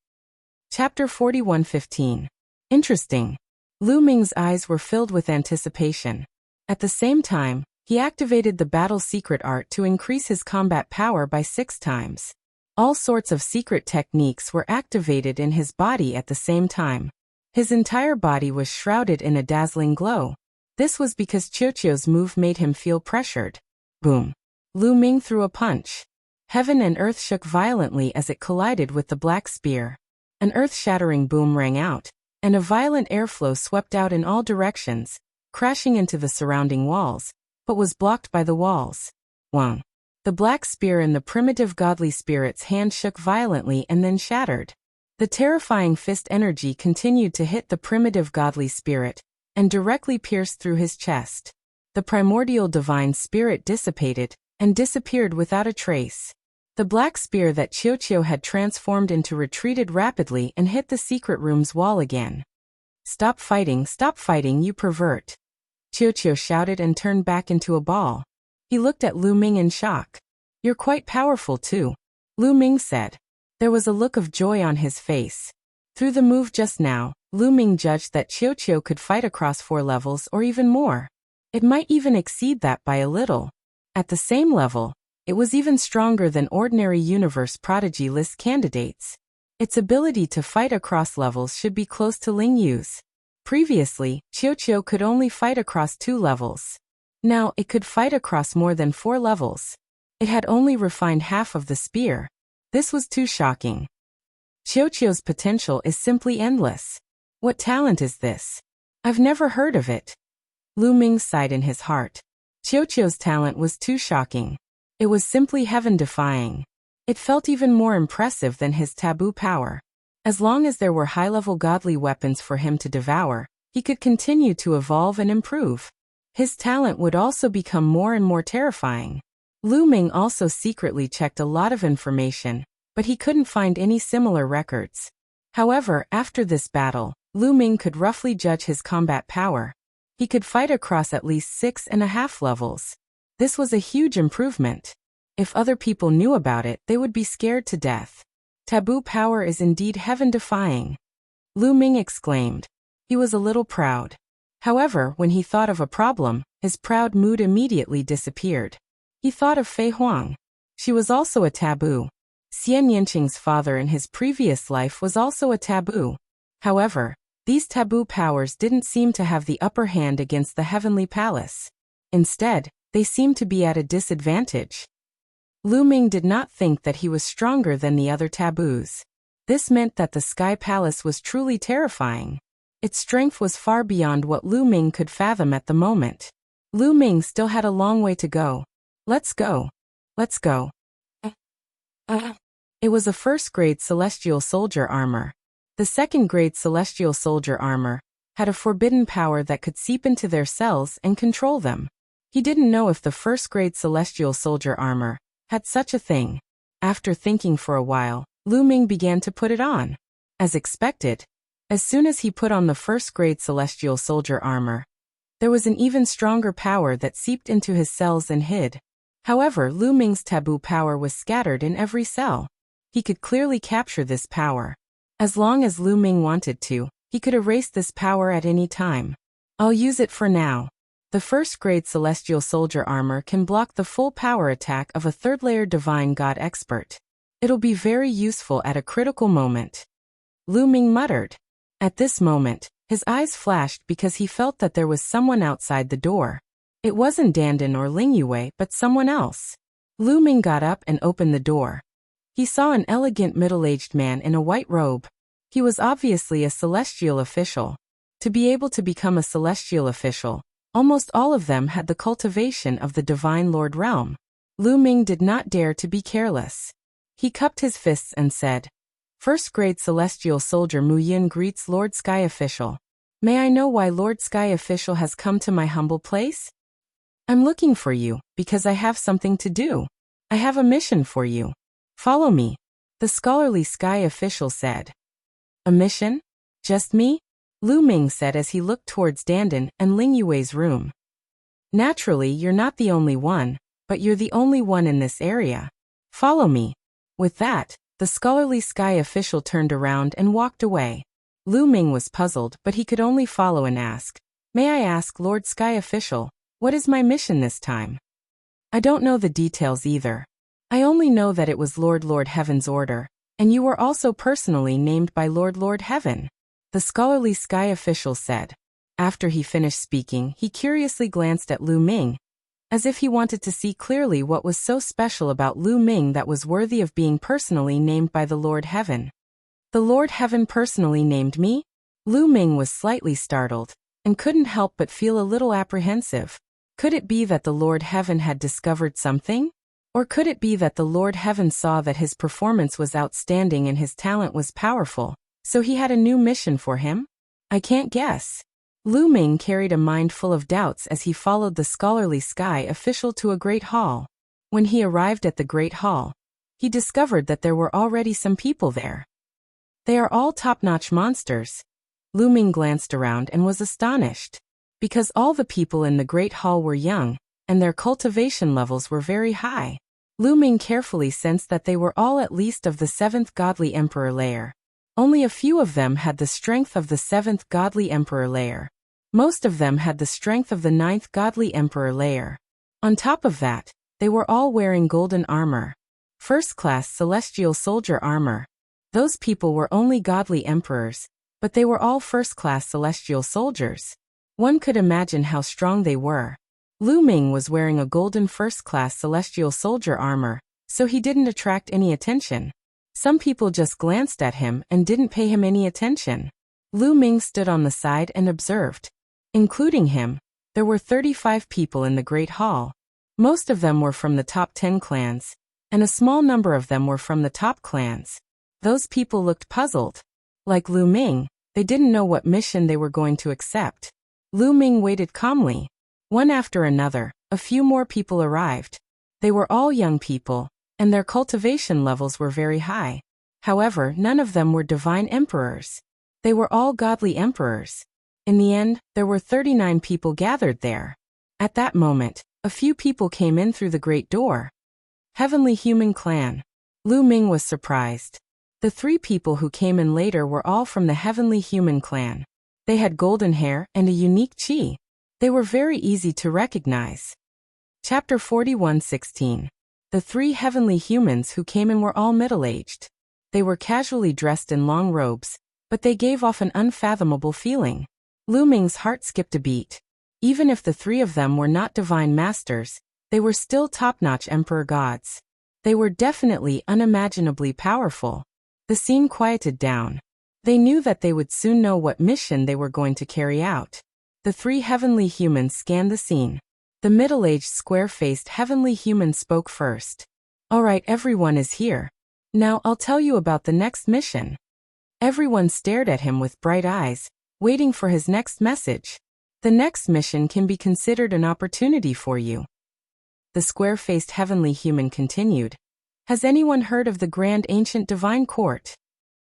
Chapter 41:15. Interesting. Lu Ming's eyes were filled with anticipation. At the same time, he activated the battle secret art to increase his combat power by 6 times. All sorts of secret techniques were activated in his body at the same time. His entire body was shrouded in a dazzling glow. This was because Qiu's move made him feel pressured. Boom. Lu Ming threw a punch. Heaven and earth shook violently as it collided with the black spear. An earth-shattering boom rang out, and a violent airflow swept out in all directions, crashing into the surrounding walls, but was blocked by the walls. Wang. The black spear in the primitive godly spirit's hand shook violently and then shattered. The terrifying fist energy continued to hit the primitive godly spirit, and directly pierced through his chest. The primordial divine spirit dissipated, and disappeared without a trace. The black spear that Qiu had transformed into retreated rapidly and hit the secret room's wall again. Stop fighting, you pervert. Qiu shouted and turned back into a ball. He looked at Lu Ming in shock. You're quite powerful too, Lu Ming said. There was a look of joy on his face. Through the move just now, Lu Ming judged that Qiu could fight across 4 levels or even more. It might even exceed that by a little. At the same level, it was even stronger than ordinary universe prodigy list candidates. Its ability to fight across levels should be close to Ling Yu's. Previously, Qiu could only fight across 2 levels. Now it could fight across more than 4 levels. It had only refined half of the spear. This was too shocking. Qiu's potential is simply endless. What talent is this? I've never heard of it. Lu Ming sighed in his heart. Qiu's talent was too shocking. It was simply heaven-defying. It felt even more impressive than his taboo power. As long as there were high-level godly weapons for him to devour, he could continue to evolve and improve. His talent would also become more and more terrifying. Lu Ming also secretly checked a lot of information, but he couldn't find any similar records. However, after this battle, Lu Ming could roughly judge his combat power. He could fight across at least 6.5 levels. This was a huge improvement. If other people knew about it, they would be scared to death. Taboo power is indeed heaven-defying. Lu Ming exclaimed. He was a little proud. However, when he thought of a problem, his proud mood immediately disappeared. He thought of Fei Huang. She was also a taboo. Xian Yanqing's father in his previous life was also a taboo. However, these taboo powers didn't seem to have the upper hand against the Heavenly Palace. Instead, they seemed to be at a disadvantage. Lu Ming did not think that he was stronger than the other taboos. This meant that the Sky Palace was truly terrifying. Its strength was far beyond what Lu Ming could fathom at the moment. Lu Ming still had a long way to go. Let's go. Let's go. It was a first-grade celestial soldier armor. The second-grade celestial soldier armor had a forbidden power that could seep into their cells and control them. He didn't know if the first-grade celestial soldier armor had such a thing. After thinking for a while, Lu Ming began to put it on. As expected, as soon as he put on the first-grade celestial soldier armor, there was an even stronger power that seeped into his cells and hid. However, Lu Ming's taboo power was scattered in every cell. He could clearly capture this power. As long as Lu Ming wanted to, he could erase this power at any time. I'll use it for now. The first-grade celestial soldier armor can block the full power attack of a third-layer divine god expert. It'll be very useful at a critical moment. Lu Ming muttered. At this moment, his eyes flashed because he felt that there was someone outside the door. It wasn't Dandan or Ling Yue but someone else. Lu Ming got up and opened the door. He saw an elegant middle-aged man in a white robe. He was obviously a celestial official. To be able to become a celestial official, almost all of them had the cultivation of the Divine Lord realm. Lu Ming did not dare to be careless. He cupped his fists and said, "First-grade celestial soldier Mu Yin greets Lord Sky Official. May I know why Lord Sky Official has come to my humble place? I'm looking for you, because I have something to do. I have a mission for you. Follow me," the scholarly Sky Official said. "A mission? Just me?" Lu Ming said as he looked towards Dandan and Ling Yue's room. "Naturally, you're not the only one, but you're the only one in this area. Follow me." With that, the scholarly Sky Official turned around and walked away. Lu Ming was puzzled, but he could only follow and ask, "May I ask, Lord Sky Official, what is my mission this time?" "I don't know the details either. I only know that it was Lord Heaven's order, and you were also personally named by Lord Heaven," the scholarly Sky Official said. After he finished speaking, he curiously glanced at Lu Ming, as if he wanted to see clearly what was so special about Lu Ming that was worthy of being personally named by the Lord Heaven. "The Lord Heaven personally named me?" Lu Ming was slightly startled, and couldn't help but feel a little apprehensive. Could it be that the Lord Heaven had discovered something? Or could it be that the Lord Heaven saw that his performance was outstanding and his talent was powerful, so he had a new mission for him? I can't guess. Lu Ming carried a mind full of doubts as he followed the scholarly Sky Official to a great hall. When he arrived at the great hall, he discovered that there were already some people there. They are all top-notch monsters. Lu Ming glanced around and was astonished, because all the people in the great hall were young, and their cultivation levels were very high. Lu Ming carefully sensed that they were all at least of the 7th Godly Emperor layer. Only a few of them had the strength of the 7th Godly Emperor layer. Most of them had the strength of the 9th Godly Emperor layer. On top of that, they were all wearing golden armor. First-class celestial soldier armor. Those people were only godly emperors, but they were all first-class celestial soldiers. One could imagine how strong they were. Lu Ming was wearing a golden first-class celestial soldier armor, so he didn't attract any attention. Some people just glanced at him and didn't pay him any attention. Lu Ming stood on the side and observed. Including him, there were 35 people in the Great Hall. Most of them were from the top 10 clans, and a small number of them were from the top clans. Those people looked puzzled. Like Lu Ming, they didn't know what mission they were going to accept. Lu Ming waited calmly. One after another, a few more people arrived. They were all young people, and their cultivation levels were very high. However, none of them were divine emperors. They were all godly emperors. In the end, there were 39 people gathered there. At that moment, a few people came in through the great door. Heavenly Human Clan. Lu Ming was surprised. The 3 people who came in later were all from the Heavenly Human Clan. They had golden hair and a unique chi. They were very easy to recognize. Chapter 41:16. The three heavenly humans who came in were all middle-aged. They were casually dressed in long robes, but they gave off an unfathomable feeling. Lu Ming's heart skipped a beat. Even if the three of them were not divine masters, they were still top-notch emperor gods. They were definitely unimaginably powerful. The scene quieted down. They knew that they would soon know what mission they were going to carry out. The three heavenly humans scanned the scene. The middle-aged, square-faced heavenly human spoke first. "All right, everyone is here. Now I'll tell you about the next mission." Everyone stared at him with bright eyes, waiting for his next message. "The next mission can be considered an opportunity for you." The square-faced heavenly human continued. "Has anyone heard of the Grand Ancient Divine Court?"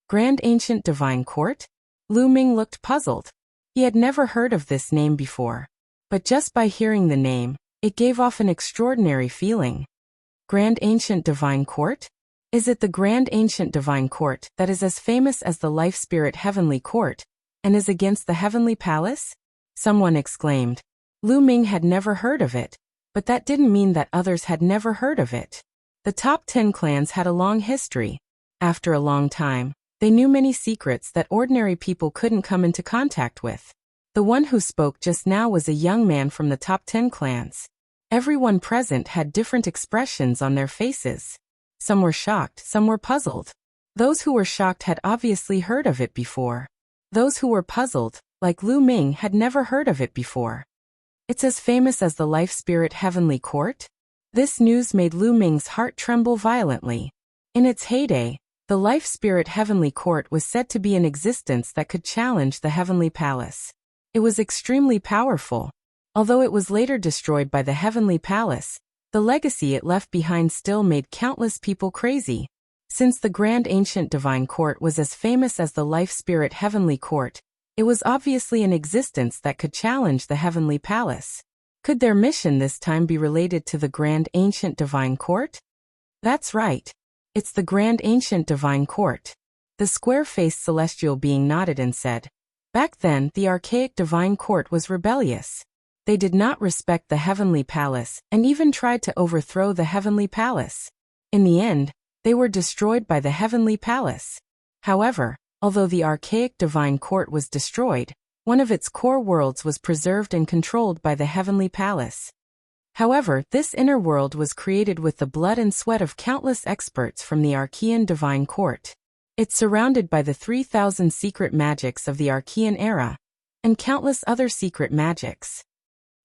Grand Ancient Divine Court? Lu Ming looked puzzled. He had never heard of this name before. But just by hearing the name, it gave off an extraordinary feeling. Grand Ancient Divine Court? Is it the Grand Ancient Divine Court that is as famous as the Life Spirit Heavenly Court, and is against the Heavenly Palace? Someone exclaimed. Lu Ming had never heard of it, but that didn't mean that others had never heard of it. The top 10 clans had a long history. After a long time, they knew many secrets that ordinary people couldn't come into contact with. The one who spoke just now was a young man from the top 10 clans. Everyone present had different expressions on their faces. Some were shocked, some were puzzled. Those who were shocked had obviously heard of it before. Those who were puzzled, like Lu Ming, had never heard of it before. It's as famous as the Life Spirit Heavenly Court? This news made Lu Ming's heart tremble violently. In its heyday, the Life Spirit Heavenly Court was said to be in existence that could challenge the Heavenly Palace. It was extremely powerful. Although it was later destroyed by the Heavenly Palace, the legacy it left behind still made countless people crazy. Since the Grand Ancient Divine Court was as famous as the Life Spirit Heavenly Court, it was obviously in existence that could challenge the Heavenly Palace. Could their mission this time be related to the Grand Ancient Divine Court? That's right. It's the Grand Ancient Divine Court. The square-faced celestial being nodded and said, "Back then, the archaic Divine Court was rebellious. They did not respect the Heavenly Palace and even tried to overthrow the Heavenly Palace. In the end, they were destroyed by the Heavenly Palace. However, although the archaic Divine Court was destroyed, one of its core worlds was preserved and controlled by the Heavenly Palace. However, this inner world was created with the blood and sweat of countless experts from the Archean Divine Court. It's surrounded by the 3,000 secret magics of the Archean era, and countless other secret magics.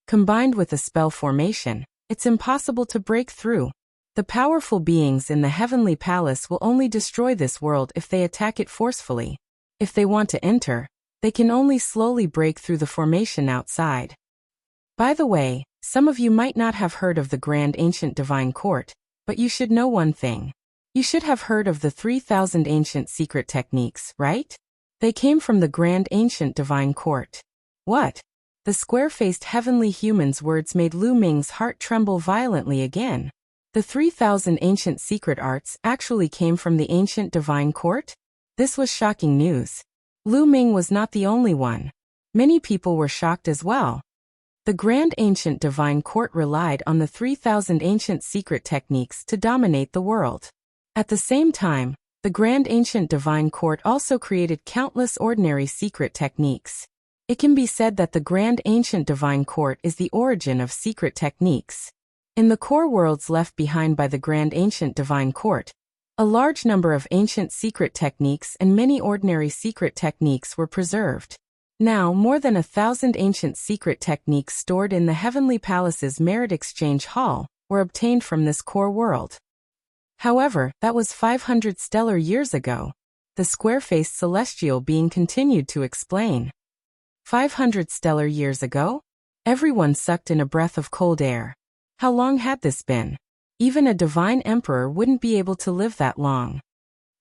Combined with the spell formation, it's impossible to break through. The powerful beings in the Heavenly Palace will only destroy this world if they attack it forcefully. If they want to enter, they can only slowly break through the formation outside. By the way, some of you might not have heard of the Grand Ancient Divine Court, but you should know one thing. You should have heard of the 3,000 ancient secret techniques, right? They came from the Grand Ancient Divine Court. What? The square-faced heavenly human's words made Lu Ming's heart tremble violently again. The 3,000 ancient secret arts actually came from the Ancient Divine Court? This was shocking news. Lu Ming was not the only one. Many people were shocked as well. The Grand Ancient Divine Court relied on the 3,000 ancient secret techniques to dominate the world. At the same time, the Grand Ancient Divine Court also created countless ordinary secret techniques. It can be said that the Grand Ancient Divine Court is the origin of secret techniques. In the core worlds left behind by the Grand Ancient Divine Court, a large number of ancient secret techniques and many ordinary secret techniques were preserved. Now, more than 1,000 ancient secret techniques stored in the Heavenly Palace's Merit Exchange Hall were obtained from this core world. However, that was 500 stellar years ago. The square-faced celestial being continued to explain. 500 stellar years ago? Everyone sucked in a breath of cold air. How long had this been? Even a divine emperor wouldn't be able to live that long.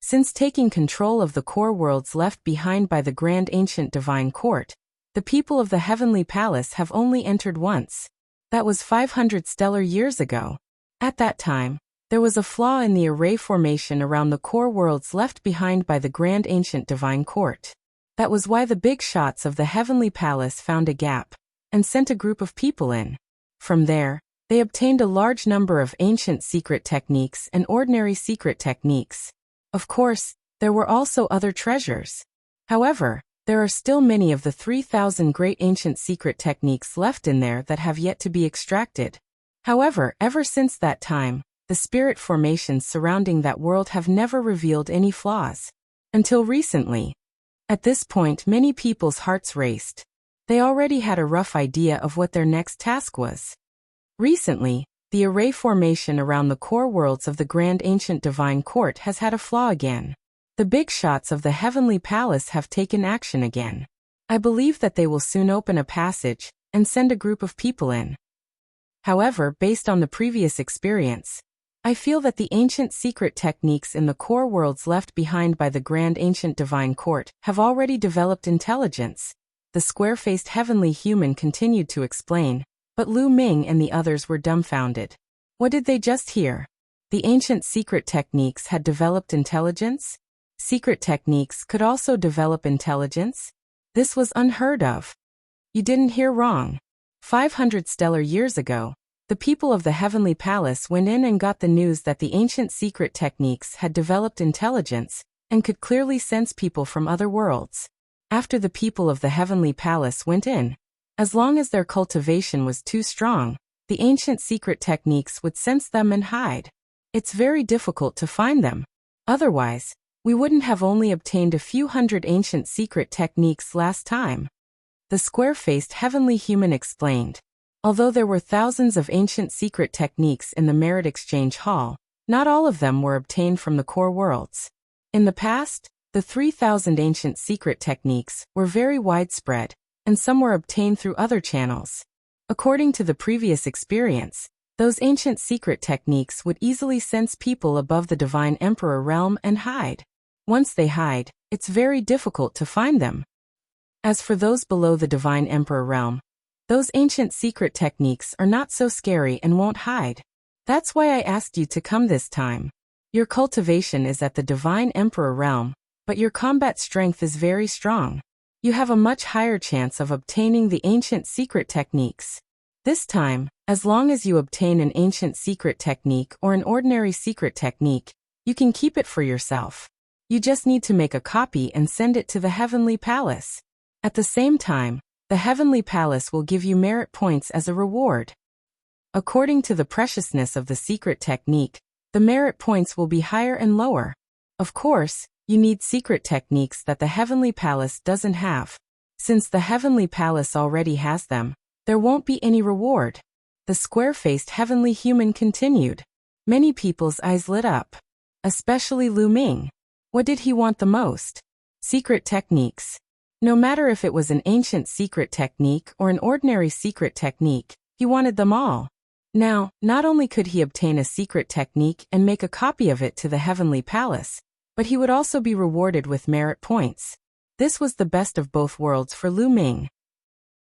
Since taking control of the core worlds left behind by the Grand Ancient Divine Court, the people of the Heavenly Palace have only entered once. That was 500 stellar years ago. At that time, there was a flaw in the array formation around the core worlds left behind by the Grand Ancient Divine Court. That was why the big shots of the heavenly palace found a gap and sent a group of people in. From there, they obtained a large number of ancient secret techniques and ordinary secret techniques. Of course, there were also other treasures. However, there are still many of the 3,000 great ancient secret techniques left in there that have yet to be extracted. However, ever since that time, the spirit formations surrounding that world have never revealed any flaws. Until recently. At this point, many people's hearts raced. They already had a rough idea of what their next task was. Recently, the array formation around the core worlds of the Grand Ancient Divine Court has had a flaw again. The big shots of the Heavenly Palace have taken action again. I believe that they will soon open a passage and send a group of people in. However, based on the previous experience, I feel that the ancient secret techniques in the core worlds left behind by the Grand Ancient Divine Court have already developed intelligence. The square-faced heavenly human continued to explain, but Lu Ming and the others were dumbfounded. What did they just hear? The ancient secret techniques had developed intelligence? Secret techniques could also develop intelligence? This was unheard of. You didn't hear wrong. 500 stellar years ago, the people of the Heavenly Palace went in and got the news that the ancient secret techniques had developed intelligence and could clearly sense people from other worlds. After the people of the Heavenly Palace went in, as long as their cultivation was too strong, the ancient secret techniques would sense them and hide. It's very difficult to find them. Otherwise, we wouldn't have only obtained a few hundred ancient secret techniques last time. The square-faced heavenly human explained. Although there were thousands of ancient secret techniques in the Merit Exchange Hall, not all of them were obtained from the core worlds. In the past, the 3,000 ancient secret techniques were very widespread, and some were obtained through other channels. According to the previous experience, those ancient secret techniques would easily sense people above the Divine Emperor realm and hide. Once they hide, it's very difficult to find them. As for those below the Divine Emperor realm, those ancient secret techniques are not so scary and won't hide. That's why I asked you to come this time. Your cultivation is at the Divine Emperor realm, but your combat strength is very strong. You have a much higher chance of obtaining the ancient secret techniques. This time, as long as you obtain an ancient secret technique or an ordinary secret technique, you can keep it for yourself. You just need to make a copy and send it to the Heavenly Palace. At the same time, the Heavenly Palace will give you merit points as a reward. According to the preciousness of the secret technique, the merit points will be higher and lower. Of course, you need secret techniques that the Heavenly Palace doesn't have. Since the Heavenly Palace already has them, there won't be any reward. The square-faced heavenly human continued. Many people's eyes lit up. Especially Lu Ming. What did he want the most? Secret techniques. No matter if it was an ancient secret technique or an ordinary secret technique, he wanted them all. Now, not only could he obtain a secret technique and make a copy of it to the Heavenly Palace, but he would also be rewarded with merit points. This was the best of both worlds for Lu Ming.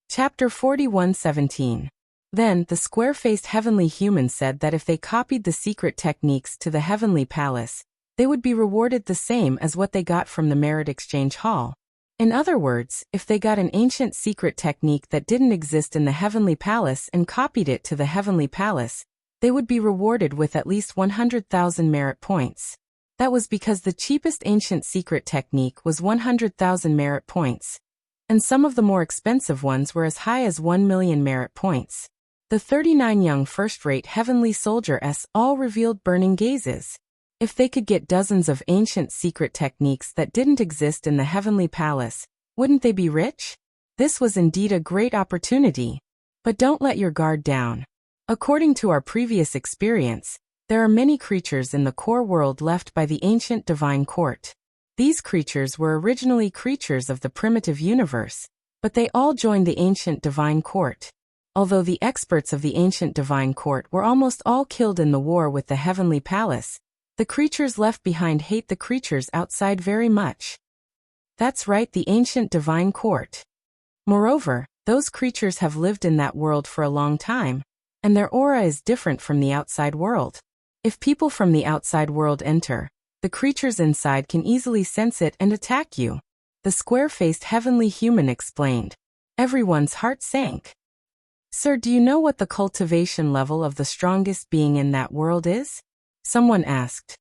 Chapter 41:17. Then, the square-faced heavenly human said that if they copied the secret techniques to the Heavenly Palace, they would be rewarded the same as what they got from the Merit Exchange Hall. In other words, if they got an ancient secret technique that didn't exist in the Heavenly Palace and copied it to the Heavenly Palace, they would be rewarded with at least 100,000 merit points. That was because the cheapest ancient secret technique was 100,000 merit points, and some of the more expensive ones were as high as 1 million merit points. The 39 young first-rate heavenly soldiers all revealed burning gazes. If they could get dozens of ancient secret techniques that didn't exist in the Heavenly Palace, wouldn't they be rich? This was indeed a great opportunity. But don't let your guard down. According to our previous experience, there are many creatures in the core world left by the ancient divine court. These creatures were originally creatures of the primitive universe, but they all joined the ancient divine court. Although the experts of the ancient divine court were almost all killed in the war with the Heavenly Palace, the creatures left behind hate the creatures outside very much. That's right, the ancient divine court. Moreover, those creatures have lived in that world for a long time, and their aura is different from the outside world. If people from the outside world enter, the creatures inside can easily sense it and attack you. The square-faced heavenly human explained. Everyone's heart sank. Sir, do you know what the cultivation level of the strongest being in that world is? Someone asked.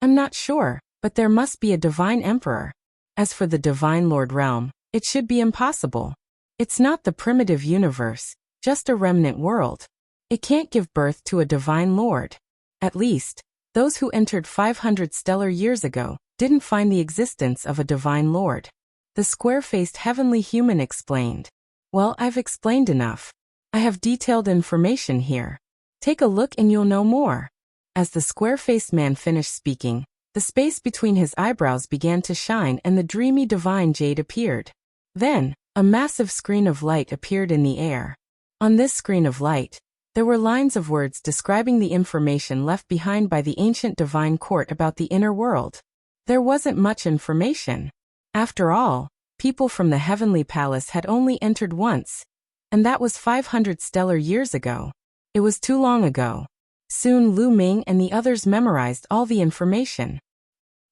I'm not sure, but there must be a divine emperor. As for the divine lord realm, it should be impossible. It's not the primitive universe, just a remnant world. It can't give birth to a divine lord. At least, those who entered 500 stellar years ago didn't find the existence of a divine lord. The square-faced heavenly human explained. Well, I've explained enough. I have detailed information here. Take a look and you'll know more. As the square-faced man finished speaking, the space between his eyebrows began to shine and the dreamy divine jade appeared. Then, a massive screen of light appeared in the air. On this screen of light, there were lines of words describing the information left behind by the ancient divine court about the inner world. There wasn't much information. After all, people from the heavenly palace had only entered once, and that was 500 stellar years ago. It was too long ago. Soon Lu Ming and the others memorized all the information.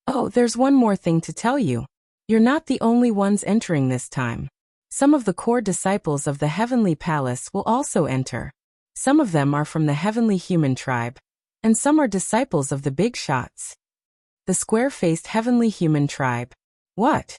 Oh, there's one more thing to tell you. You're not the only ones entering this time. Some of the core disciples of the heavenly palace will also enter. Some of them are from the heavenly human tribe, and some are disciples of the big shots. The square-faced heavenly human tribe. What?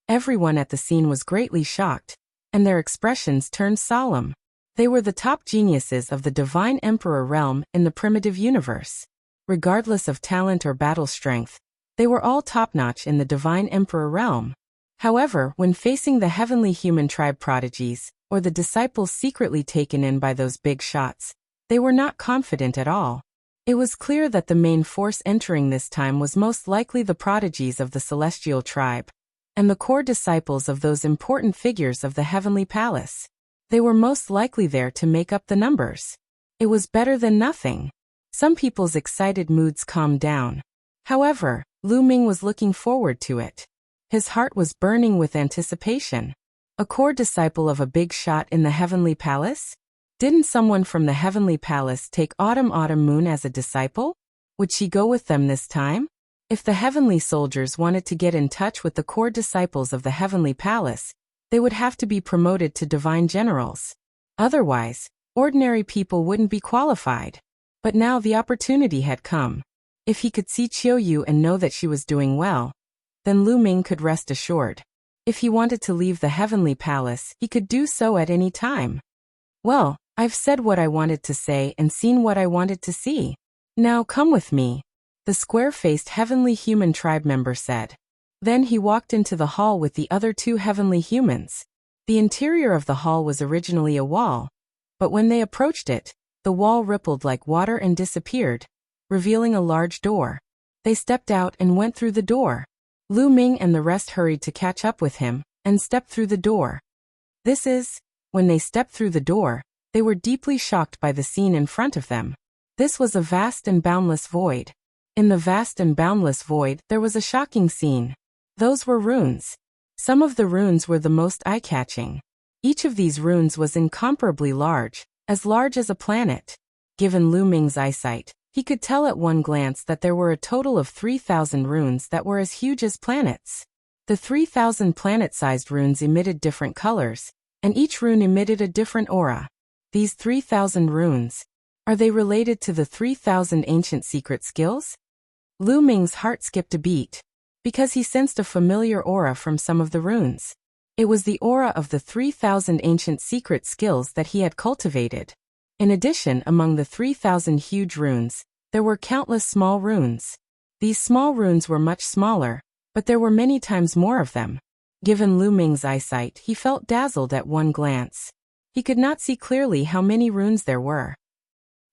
Everyone at the scene was greatly shocked, and their expressions turned solemn. They were the top geniuses of the divine emperor realm in the primitive universe. Regardless of talent or battle strength, they were all top-notch in the divine emperor realm. However, when facing the heavenly human tribe prodigies, or the disciples secretly taken in by those big shots, they were not confident at all. It was clear that the main force entering this time was most likely the prodigies of the celestial tribe, and the core disciples of those important figures of the heavenly palace. They were most likely there to make up the numbers. It was better than nothing. Some people's excited moods calmed down. However, Lu Ming was looking forward to it. His heart was burning with anticipation. A core disciple of a big shot in the heavenly palace? Didn't someone from the heavenly palace take Autumn Moon as a disciple? Would she go with them this time? If the heavenly soldiers wanted to get in touch with the core disciples of the heavenly palace, they would have to be promoted to divine generals. Otherwise, ordinary people wouldn't be qualified. But now the opportunity had come. If he could see Chiu Yu and know that she was doing well, then Lu Ming could rest assured. If he wanted to leave the heavenly palace, he could do so at any time. Well, I've said what I wanted to say and seen what I wanted to see. Now come with me, the square-faced heavenly human tribe member said. Then he walked into the hall with the other two heavenly humans. The interior of the hall was originally a wall, but when they approached it, the wall rippled like water and disappeared, revealing a large door. They stepped out and went through the door. Lu Ming and the rest hurried to catch up with him, and stepped through the door. When they stepped through the door, they were deeply shocked by the scene in front of them. This was a vast and boundless void. In the vast and boundless void, there was a shocking scene. Those were runes. Some of the runes were the most eye-catching. Each of these runes was incomparably large as a planet. Given Lu Ming's eyesight, he could tell at one glance that there were a total of 3,000 runes that were as huge as planets. The 3,000 planet-sized runes emitted different colors, and each rune emitted a different aura. These 3,000 runes, are they related to the 3,000 ancient secret skills? Lu Ming's heart skipped a beat, because he sensed a familiar aura from some of the runes. It was the aura of the 3,000 ancient secret skills that he had cultivated. In addition, among the 3,000 huge runes, there were countless small runes. These small runes were much smaller, but there were many times more of them. Given Lu Ming's eyesight, he felt dazzled at one glance. He could not see clearly how many runes there were.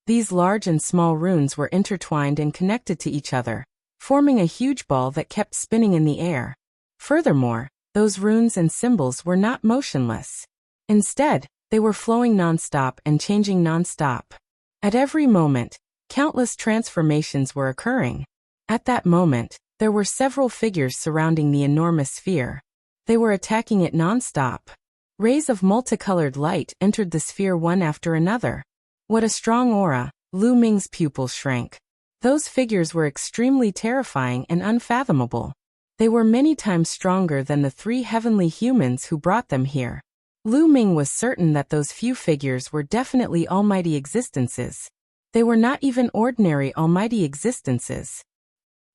These large and small runes were intertwined and connected to each other, forming a huge ball that kept spinning in the air. Furthermore, those runes and symbols were not motionless. Instead, they were flowing non-stop and changing non-stop. At every moment, countless transformations were occurring. At that moment, there were several figures surrounding the enormous sphere. They were attacking it non-stop. Rays of multicolored light entered the sphere one after another. What a strong aura! Lu Ming's pupils shrank. Those figures were extremely terrifying and unfathomable. They were many times stronger than the 3 heavenly humans who brought them here. Lu Ming was certain that those few figures were definitely almighty existences. They were not even ordinary almighty existences.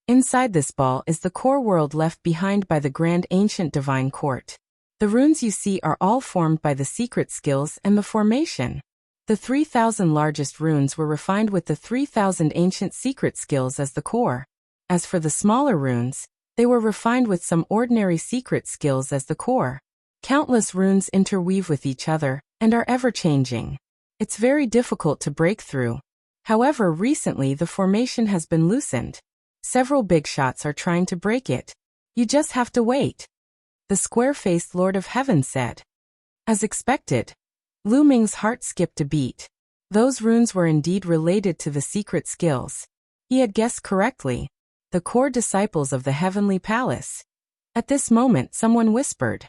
Inside this ball is the core world left behind by the grand ancient divine court. The runes you see are all formed by the secret skills and the formation. The 3,000 largest runes were refined with the 3,000 ancient secret skills as the core. As for the smaller runes, they were refined with some ordinary secret skills as the core. Countless runes interweave with each other and are ever-changing. It's very difficult to break through. However, recently the formation has been loosened. Several big shots are trying to break it. You just have to wait. The square-faced Lord of Heaven said. As expected, Lu Ming's heart skipped a beat. Those runes were indeed related to the secret skills. He had guessed correctly. The core disciples of the Heavenly Palace. At this moment someone whispered.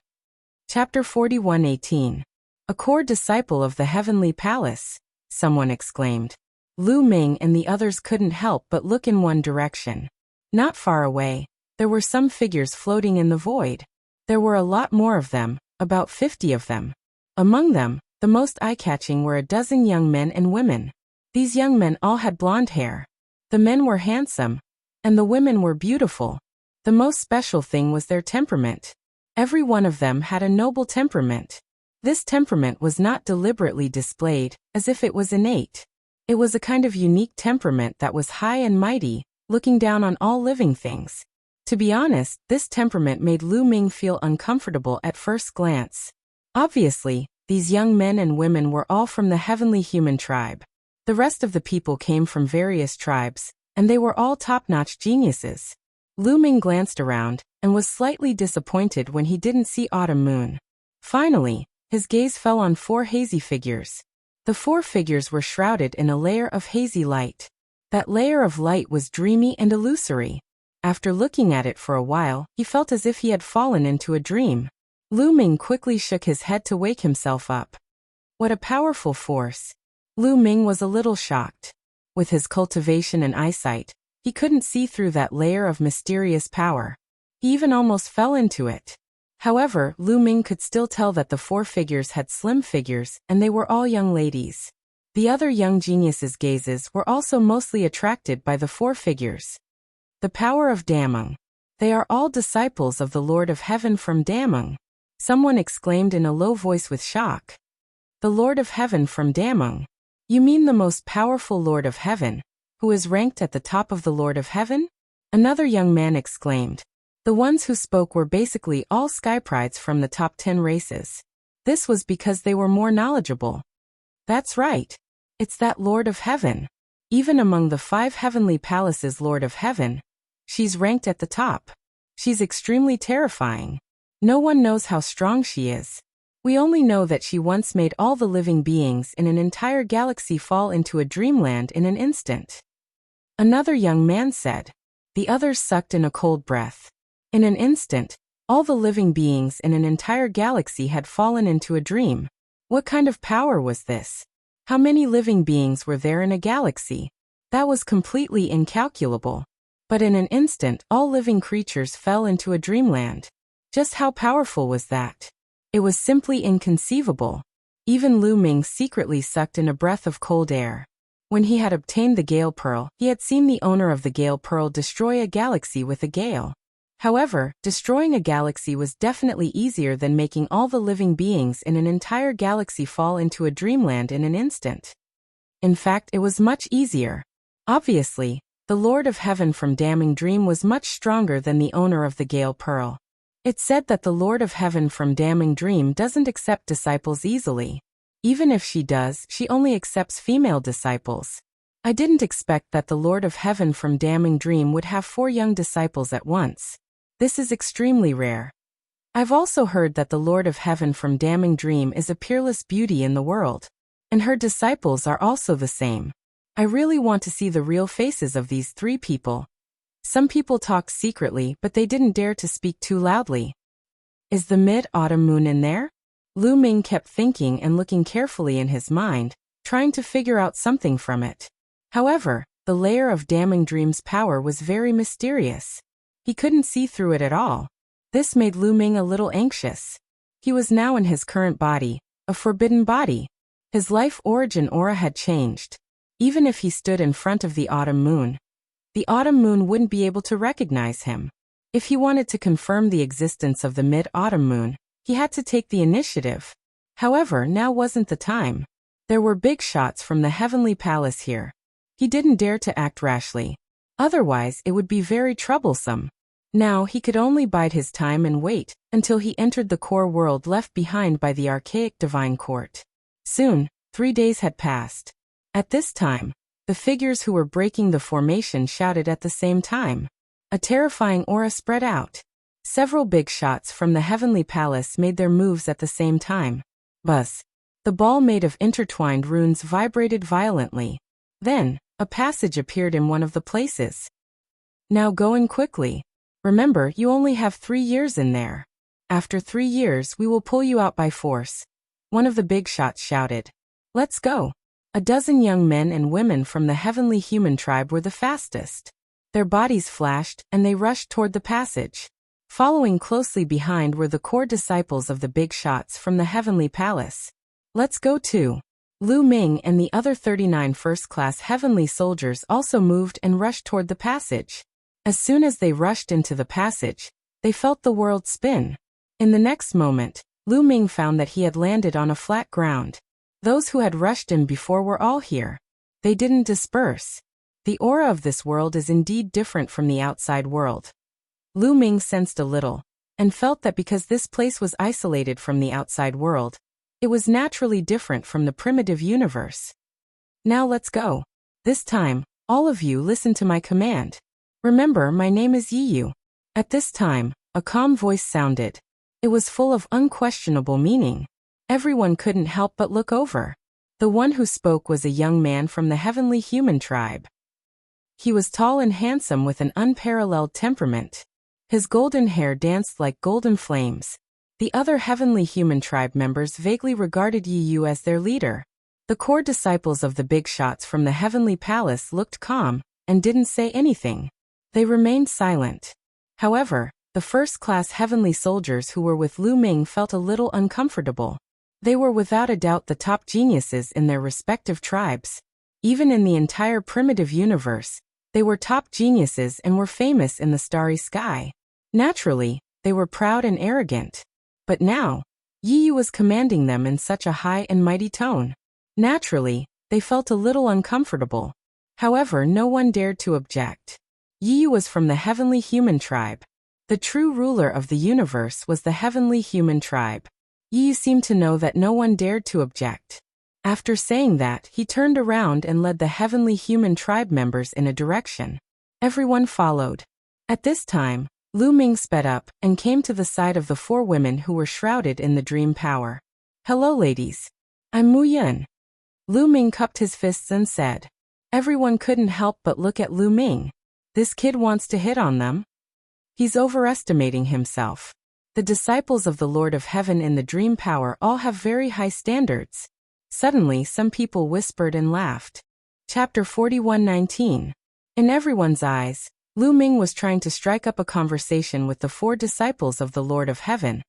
Chapter 41:18. A core disciple of the Heavenly Palace, someone exclaimed. Lu Ming and the others couldn't help but look in one direction. Not far away, there were some figures floating in the void. There were a lot more of them, about 50 of them. Among them, the most eye-catching were a dozen young men and women. These young men all had blonde hair. The men were handsome, and the women were beautiful. The most special thing was their temperament. Every one of them had a noble temperament. This temperament was not deliberately displayed, as if it was innate. It was a kind of unique temperament that was high and mighty, looking down on all living things. To be honest, this temperament made Lu Ming feel uncomfortable at first glance. Obviously, these young men and women were all from the heavenly human tribe. The rest of the people came from various tribes, and they were all top-notch geniuses. Lu Ming glanced around, and was slightly disappointed when he didn't see Autumn Moon. Finally, his gaze fell on 4 hazy figures. The 4 figures were shrouded in a layer of hazy light. That layer of light was dreamy and illusory. After looking at it for a while, he felt as if he had fallen into a dream. Lu Ming quickly shook his head to wake himself up. What a powerful force. Lu Ming was a little shocked. With his cultivation and eyesight, he couldn't see through that layer of mysterious power. He even almost fell into it. However, Lu Ming could still tell that the 4 figures had slim figures, and they were all young ladies. The other young geniuses' gazes were also mostly attracted by the 4 figures. The power of Dameng. They are all disciples of the Lord of Heaven from Dameng. Someone exclaimed in a low voice with shock. The Lord of Heaven from Dameng? You mean the most powerful Lord of Heaven, who is ranked at the top of the Lord of Heaven? Another young man exclaimed. The ones who spoke were basically all sky prides from the top 10 races. This was because they were more knowledgeable. That's right. It's that Lord of Heaven. Even among the 5 heavenly palaces Lord of Heaven, she's ranked at the top. She's extremely terrifying. No one knows how strong she is. We only know that she once made all the living beings in an entire galaxy fall into a dreamland in an instant. Another young man said. The others sucked in a cold breath. In an instant, all the living beings in an entire galaxy had fallen into a dream. What kind of power was this? How many living beings were there in a galaxy? That was completely incalculable. But in an instant, all living creatures fell into a dreamland. Just how powerful was that? It was simply inconceivable. Even Lu Ming secretly sucked in a breath of cold air. When he had obtained the Gale Pearl, he had seen the owner of the Gale Pearl destroy a galaxy with a gale. However, destroying a galaxy was definitely easier than making all the living beings in an entire galaxy fall into a dreamland in an instant. In fact, it was much easier. Obviously, the Lord of Heaven from Damning Dream was much stronger than the owner of the Gale Pearl. It's said that the Lord of Heaven from Damning Dream doesn't accept disciples easily. Even if she does, she only accepts female disciples. I didn't expect that the Lord of Heaven from Damning Dream would have 4 young disciples at once. This is extremely rare. I've also heard that the Lord of Heaven from Damning Dream is a peerless beauty in the world. And her disciples are also the same. I really want to see the real faces of these 3 people. Some people talked secretly, but they didn't dare to speak too loudly. Is the mid-autumn moon in there? Lu Ming kept thinking and looking carefully in his mind, trying to figure out something from it. However, the layer of Damning Dream's power was very mysterious. He couldn't see through it at all. This made Lu Ming a little anxious. He was now in his current body, a forbidden body. His life origin aura had changed. Even if he stood in front of the autumn moon, the autumn moon wouldn't be able to recognize him. If he wanted to confirm the existence of the mid-autumn moon, he had to take the initiative. However, now wasn't the time. There were big shots from the heavenly palace here. He didn't dare to act rashly. Otherwise, it would be very troublesome. Now he could only bide his time and wait until he entered the core world left behind by the archaic divine court. Soon, 3 days had passed. At this time, the figures who were breaking the formation shouted at the same time. A terrifying aura spread out. Several big shots from the heavenly palace made their moves at the same time. Buzz. The ball made of intertwined runes vibrated violently. Then, a passage appeared in one of the places. Now go in quickly. Remember, you only have 3 years in there. After 3 years, we will pull you out by force. One of the big shots shouted. Let's go. A dozen young men and women from the heavenly human tribe were the fastest. Their bodies flashed, and they rushed toward the passage. Following closely behind were the core disciples of the big shots from the heavenly palace. Let's go too. Lu Ming and the other 39 first-class heavenly soldiers also moved and rushed toward the passage. As soon as they rushed into the passage, they felt the world spin. In the next moment, Lu Ming found that he had landed on a flat ground. Those who had rushed him before were all here. They didn't disperse. The aura of this world is indeed different from the outside world. Lu Ming sensed a little, and felt that because this place was isolated from the outside world, it was naturally different from the primitive universe. Now let's go. This time, all of you listen to my command. Remember, my name is Yiyu. At this time, a calm voice sounded. It was full of unquestionable meaning. Everyone couldn't help but look over. The one who spoke was a young man from the heavenly human tribe. He was tall and handsome with an unparalleled temperament. His golden hair danced like golden flames. The other heavenly human tribe members vaguely regarded Yiyu as their leader. The core disciples of the big shots from the heavenly palace looked calm and didn't say anything. They remained silent. However, the first-class heavenly soldiers who were with Lu Ming felt a little uncomfortable. They were without a doubt the top geniuses in their respective tribes. Even in the entire primitive universe, they were top geniuses and were famous in the starry sky. Naturally, they were proud and arrogant. But now, Yiyu was commanding them in such a high and mighty tone. Naturally, they felt a little uncomfortable. However, no one dared to object. Yiyu was from the heavenly human tribe. The true ruler of the universe was the heavenly human tribe. Yiyu seemed to know that no one dared to object. After saying that, he turned around and led the heavenly human tribe members in a direction. Everyone followed. At this time, Lu Ming sped up and came to the side of the 4 women who were shrouded in the dream power. Hello ladies. I'm Mu Yun. Lu Ming cupped his fists and said. Everyone couldn't help but look at Lu Ming. This kid wants to hit on them? He's overestimating himself. The disciples of the Lord of Heaven in the dream power all have very high standards. Suddenly, some people whispered and laughed. Chapter 41:19. In everyone's eyes, Lu Ming was trying to strike up a conversation with the 4 disciples of the Lord of Heaven.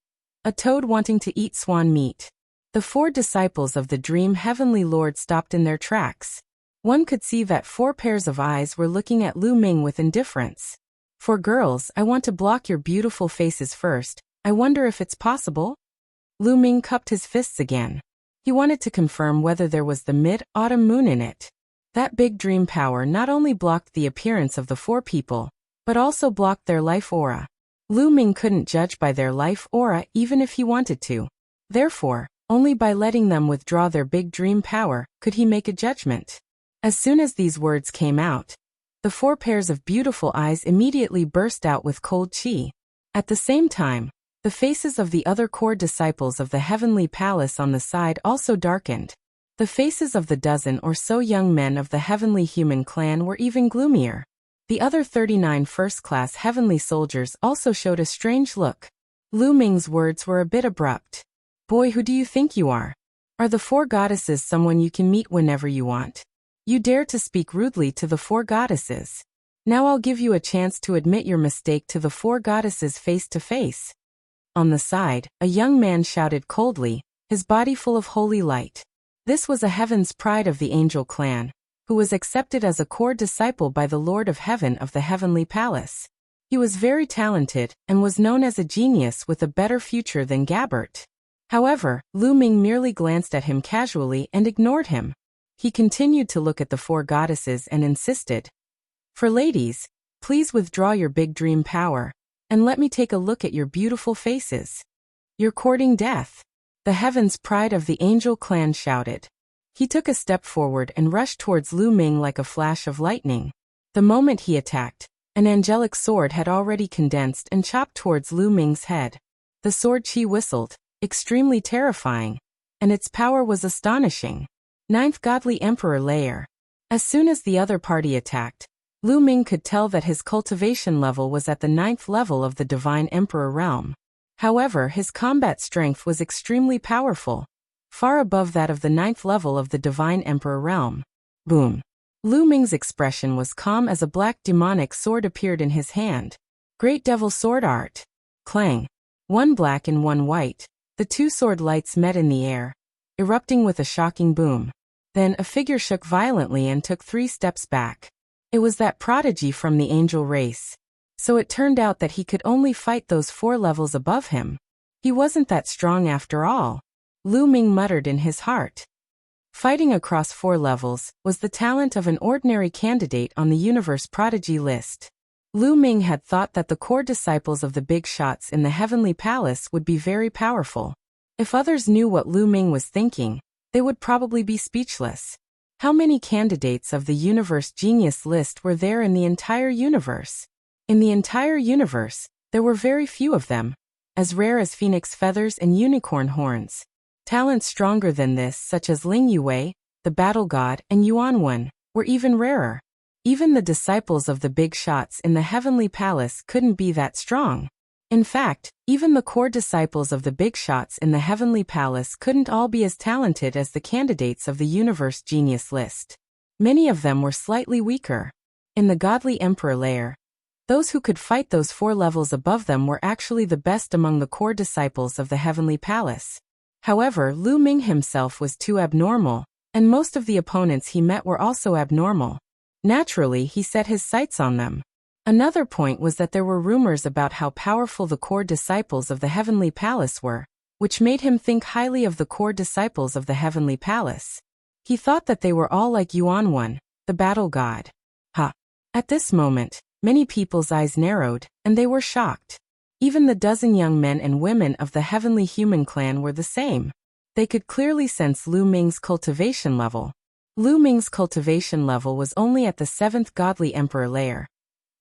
A toad wanting to eat swan meat. The 4 disciples of the dream heavenly Lord stopped in their tracks. One could see that 4 pairs of eyes were looking at Lu Ming with indifference. For girls, I want to block your beautiful faces first. I wonder if it's possible? Lu Ming cupped his fists again. He wanted to confirm whether there was the mid-autumn moon in it. That big dream power not only blocked the appearance of the 4 people, but also blocked their life aura. Lu Ming couldn't judge by their life aura even if he wanted to. Therefore, only by letting them withdraw their big dream power could he make a judgment. As soon as these words came out, the 4 pairs of beautiful eyes immediately burst out with cold chi. At the same time, the faces of the other core disciples of the heavenly palace on the side also darkened. The faces of the dozen or so young men of the heavenly human clan were even gloomier. The other 39 first-class heavenly soldiers also showed a strange look. Lu Ming's words were a bit abrupt. Boy, who do you think you are? Are the 4 goddesses someone you can meet whenever you want? You dare to speak rudely to the 4 goddesses. Now I'll give you a chance to admit your mistake to the four goddesses face to face. On the side, a young man shouted coldly, his body full of holy light. This was a heaven's pride of the angel clan, who was accepted as a core disciple by the Lord of Heaven of the Heavenly Palace. He was very talented, and was known as a genius with a better future than Gabbert. However, Lu Ming merely glanced at him casually and ignored him. He continued to look at the four goddesses and insisted, "For ladies, please withdraw your big dream power, and let me take a look at your beautiful faces. You're courting death." The heaven's pride of the angel clan shouted. He took a step forward and rushed towards Lu Ming like a flash of lightning. The moment he attacked, an angelic sword had already condensed and chopped towards Lu Ming's head. The sword chi whistled, extremely terrifying, and its power was astonishing. Ninth Godly Emperor Layer. As soon as the other party attacked, Lu Ming could tell that his cultivation level was at the 9th level of the Divine Emperor realm. However, his combat strength was extremely powerful, far above that of the 9th level of the Divine Emperor realm. Boom. Lu Ming's expression was calm as a black demonic sword appeared in his hand. Great Devil Sword Art. Clang. One black and one white. The two sword lights met in the air, erupting with a shocking boom. Then a figure shook violently and took 3 steps back. It was that prodigy from the angel race. So it turned out that he could only fight those 4 levels above him. He wasn't that strong after all. Lu Ming muttered in his heart. Fighting across 4 levels was the talent of an ordinary candidate on the universe prodigy list. Lu Ming had thought that the core disciples of the big shots in the Heavenly Palace would be very powerful. If others knew what Lu Ming was thinking, they would probably be speechless. How many candidates of the universe genius list were there in the entire universe? In the entire universe, there were very few of them, as rare as phoenix feathers and unicorn horns. Talents stronger than this, such as Ling Yue, the battle god, and Yuanwen, were even rarer. Even the disciples of the big shots in the Heavenly Palace couldn't be that strong. In fact, even the core disciples of the big shots in the Heavenly Palace couldn't all be as talented as the candidates of the universe genius list. Many of them were slightly weaker. In the Godly Emperor layer, those who could fight those 4 levels above them were actually the best among the core disciples of the Heavenly Palace. However, Lu Ming himself was too abnormal, and most of the opponents he met were also abnormal. Naturally, he set his sights on them. Another point was that there were rumors about how powerful the core disciples of the Heavenly Palace were, which made him think highly of the core disciples of the Heavenly Palace. He thought that they were all like Yuanwen, the battle god. At this moment, many people's eyes narrowed, and they were shocked. Even the dozen young men and women of the Heavenly Human clan were the same. They could clearly sense Lu Ming's cultivation level. Lu Ming's cultivation level was only at the 7th Godly Emperor layer.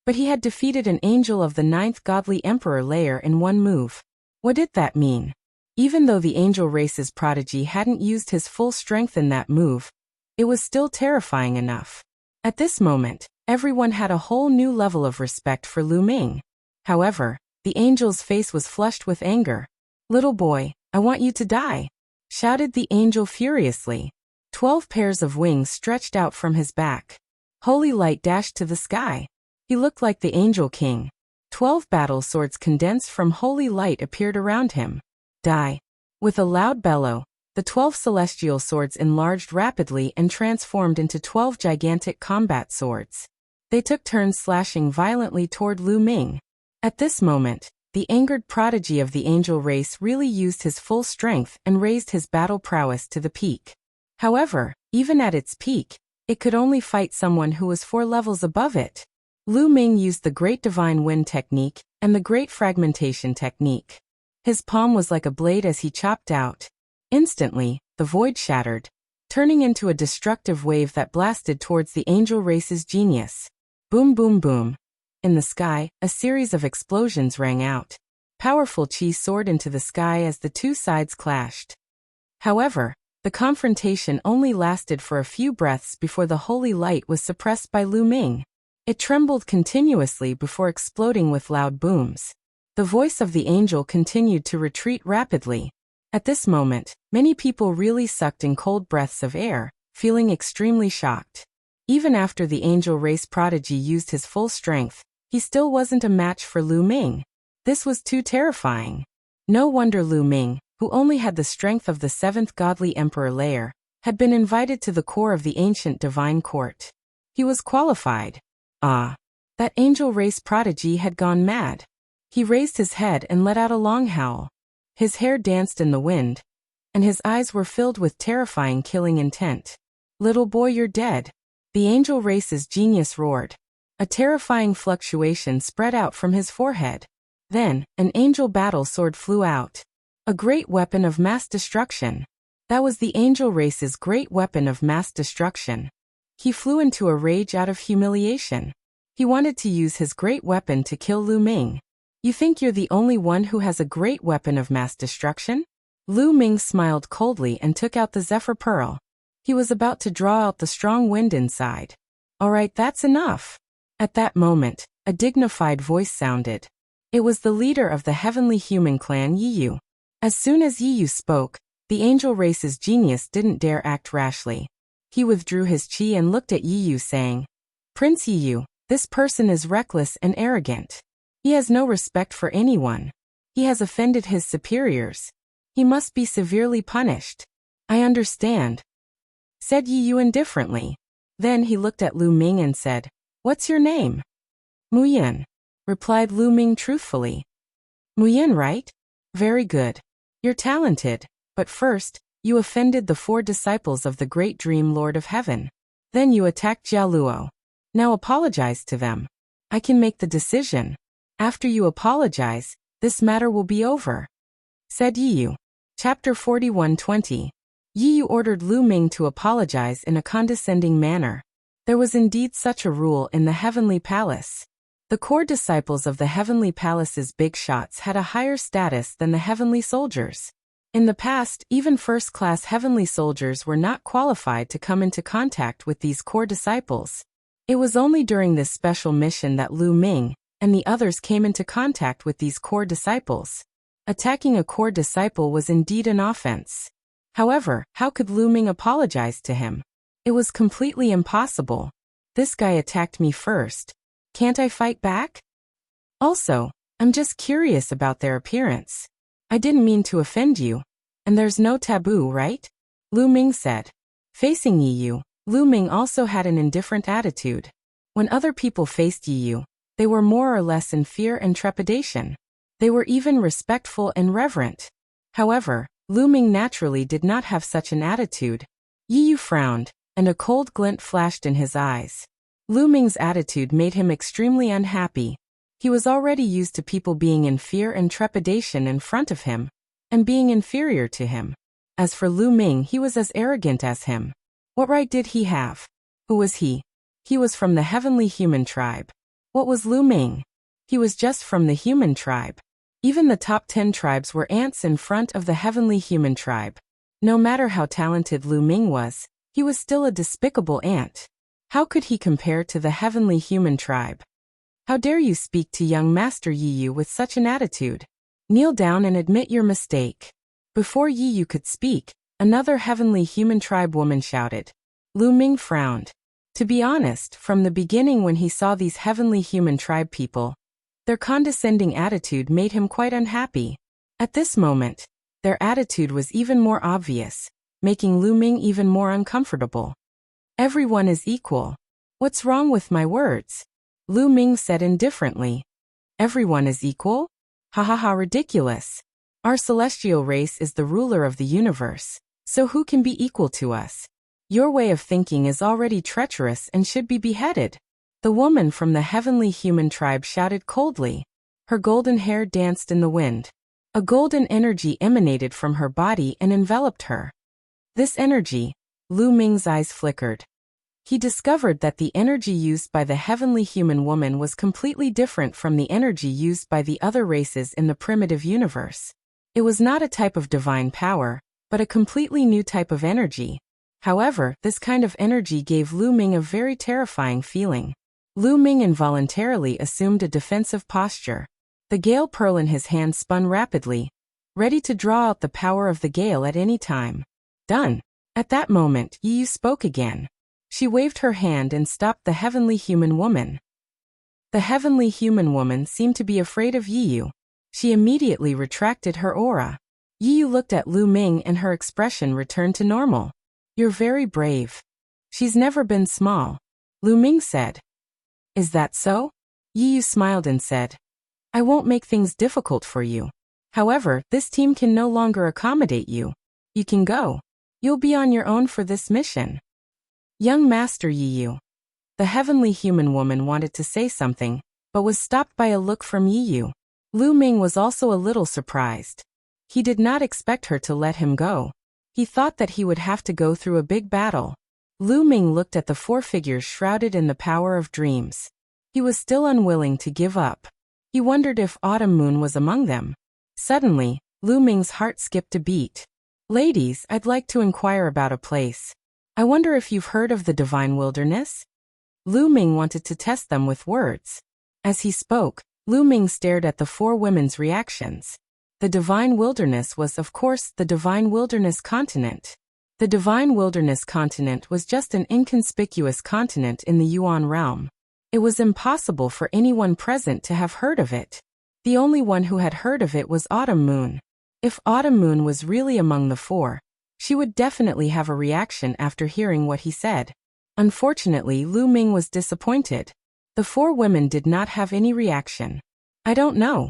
But he had defeated an angel of the 9th Godly Emperor layer in one move. What did that mean? Even though the angel race's prodigy hadn't used his full strength in that move, it was still terrifying enough. At this moment, everyone had a whole new level of respect for Lu Ming. However, the angel's face was flushed with anger. "Little boy, I want you to die," shouted the angel furiously. 12 pairs of wings stretched out from his back. Holy light dashed to the sky. He looked like the Angel King. 12 battle swords condensed from holy light appeared around him. Die. With a loud bellow, the 12 celestial swords enlarged rapidly and transformed into 12 gigantic combat swords. They took turns slashing violently toward Lu Ming. At this moment, the angered prodigy of the angel race really used his full strength and raised his battle prowess to the peak. However, even at its peak, it could only fight someone who was 4 levels above it. Lu Ming used the Great Divine Wind technique and the Great Fragmentation technique. His palm was like a blade as he chopped out. Instantly, the void shattered, turning into a destructive wave that blasted towards the angel race's genius. Boom boom boom. In the sky, a series of explosions rang out. Powerful chi soared into the sky as the two sides clashed. However, the confrontation only lasted for a few breaths before the holy light was suppressed by Lu Ming. It trembled continuously before exploding with loud booms. The voice of the angel continued to retreat rapidly. At this moment, many people really sucked in cold breaths of air, feeling extremely shocked. Even after the angel race prodigy used his full strength, he still wasn't a match for Lu Ming. This was too terrifying. No wonder Lu Ming, who only had the strength of the seventh godly emperor layer, had been invited to the core of the ancient divine court. He was qualified. Ah! That angel race prodigy had gone mad. He raised his head and let out a long howl. His hair danced in the wind, and his eyes were filled with terrifying killing intent. "Little boy, you're dead." The angel race's genius roared. A terrifying fluctuation spread out from his forehead. Then, an angel battle sword flew out. A great weapon of mass destruction. That was the angel race's great weapon of mass destruction. He flew into a rage out of humiliation. He wanted to use his great weapon to kill Lu Ming. "You think you're the only one who has a great weapon of mass destruction?" Lu Ming smiled coldly and took out the Zephyr Pearl. He was about to draw out the strong wind inside. "All right, that's enough." At that moment, a dignified voice sounded. It was the leader of the heavenly human clan, Yiyu. As soon as Yiyu spoke, the angel race's genius didn't dare act rashly. He withdrew his chi and looked at Yiyu saying, "Prince Yiyu, this person is reckless and arrogant. He has no respect for anyone. He has offended his superiors. He must be severely punished." "I understand," said Yiyu indifferently. Then he looked at Lu Ming and said, "What's your name?" "Muyin," replied Lu Ming truthfully. "Muyin, right? Very good. You're talented, but first, you offended the 4 disciples of the great dream Lord of Heaven. Then you attacked Jialuo. Now apologize to them. I can make the decision. After you apologize, this matter will be over," said Yiyu. Chapter 41:20. Yiyu ordered Lu Ming to apologize in a condescending manner. There was indeed such a rule in the Heavenly Palace. The core disciples of the Heavenly Palace's big shots had a higher status than the Heavenly Soldiers. In the past, even first-class Heavenly Soldiers were not qualified to come into contact with these core disciples. It was only during this special mission that Lu Ming and the others came into contact with these core disciples. Attacking a core disciple was indeed an offense. However, how could Lu Ming apologize to him? It was completely impossible. "This guy attacked me first. Can't I fight back? Also, I'm just curious about their appearance. I didn't mean to offend you. And there's no taboo, right?" Lu Ming said. Facing Yiyu, Lu Ming also had an indifferent attitude. When other people faced Yiyu, they were more or less in fear and trepidation. They were even respectful and reverent. However, Lu Ming naturally did not have such an attitude. Yiyu frowned, and a cold glint flashed in his eyes. Lu Ming's attitude made him extremely unhappy. He was already used to people being in fear and trepidation in front of him, and being inferior to him. As for Lu Ming, he was as arrogant as him. What right did he have? Who was he? He was from the heavenly human tribe. What was Lu Ming? He was just from the human tribe. Even the top 10 tribes were ants in front of the heavenly human tribe. No matter how talented Lu Ming was, he was still a despicable ant. How could he compare to the heavenly human tribe? "How dare you speak to young Master Yiyu with such an attitude? Kneel down and admit your mistake." Before Yiyu could speak, another heavenly human tribe woman shouted. Lu Ming frowned. To be honest, from the beginning when he saw these heavenly human tribe people, their condescending attitude made him quite unhappy. At this moment, their attitude was even more obvious, making Lu Ming even more uncomfortable. "Everyone is equal. What's wrong with my words?" Lu Ming said indifferently. "Everyone is equal? Ha ha ha, ridiculous. Our celestial race is the ruler of the universe, so who can be equal to us? Your way of thinking is already treacherous and should be beheaded." The woman from the heavenly human tribe shouted coldly. Her golden hair danced in the wind. A golden energy emanated from her body and enveloped her. This energy, Lu Ming's eyes flickered. He discovered that the energy used by the heavenly human woman was completely different from the energy used by the other races in the primitive universe. It was not a type of divine power, but a completely new type of energy. However, this kind of energy gave Lu Ming a very terrifying feeling. Lu Ming involuntarily assumed a defensive posture. The gale pearl in his hand spun rapidly, ready to draw out the power of the gale at any time. Done. At that moment, Yiyu spoke again. She waved her hand and stopped the heavenly human woman. The heavenly human woman seemed to be afraid of Yiyu. She immediately retracted her aura. Yiyu looked at Lu Ming and her expression returned to normal. You're very brave. She's never been small, Lu Ming said. Is that so? Yiyu smiled and said, I won't make things difficult for you. However, this team can no longer accommodate you. You can go. You'll be on your own for this mission. Young Master Yiyu. The heavenly human woman wanted to say something, but was stopped by a look from Yiyu. Lu Ming was also a little surprised. He did not expect her to let him go. He thought that he would have to go through a big battle. Lu Ming looked at the four figures shrouded in the power of dreams. He was still unwilling to give up. He wondered if Autumn Moon was among them. Suddenly, Lu Ming's heart skipped a beat. Ladies, I'd like to inquire about a place. I wonder if you've heard of the Divine Wilderness? Lu Ming wanted to test them with words. As he spoke, Lu Ming stared at the four women's reactions. The Divine Wilderness was, of course, the Divine Wilderness continent. The Divine Wilderness continent was just an inconspicuous continent in the Yuan realm. It was impossible for anyone present to have heard of it. The only one who had heard of it was Autumn Moon. If Autumn Moon was really among the four, she would definitely have a reaction after hearing what he said. Unfortunately, Lu Ming was disappointed. The four women did not have any reaction. I don't know.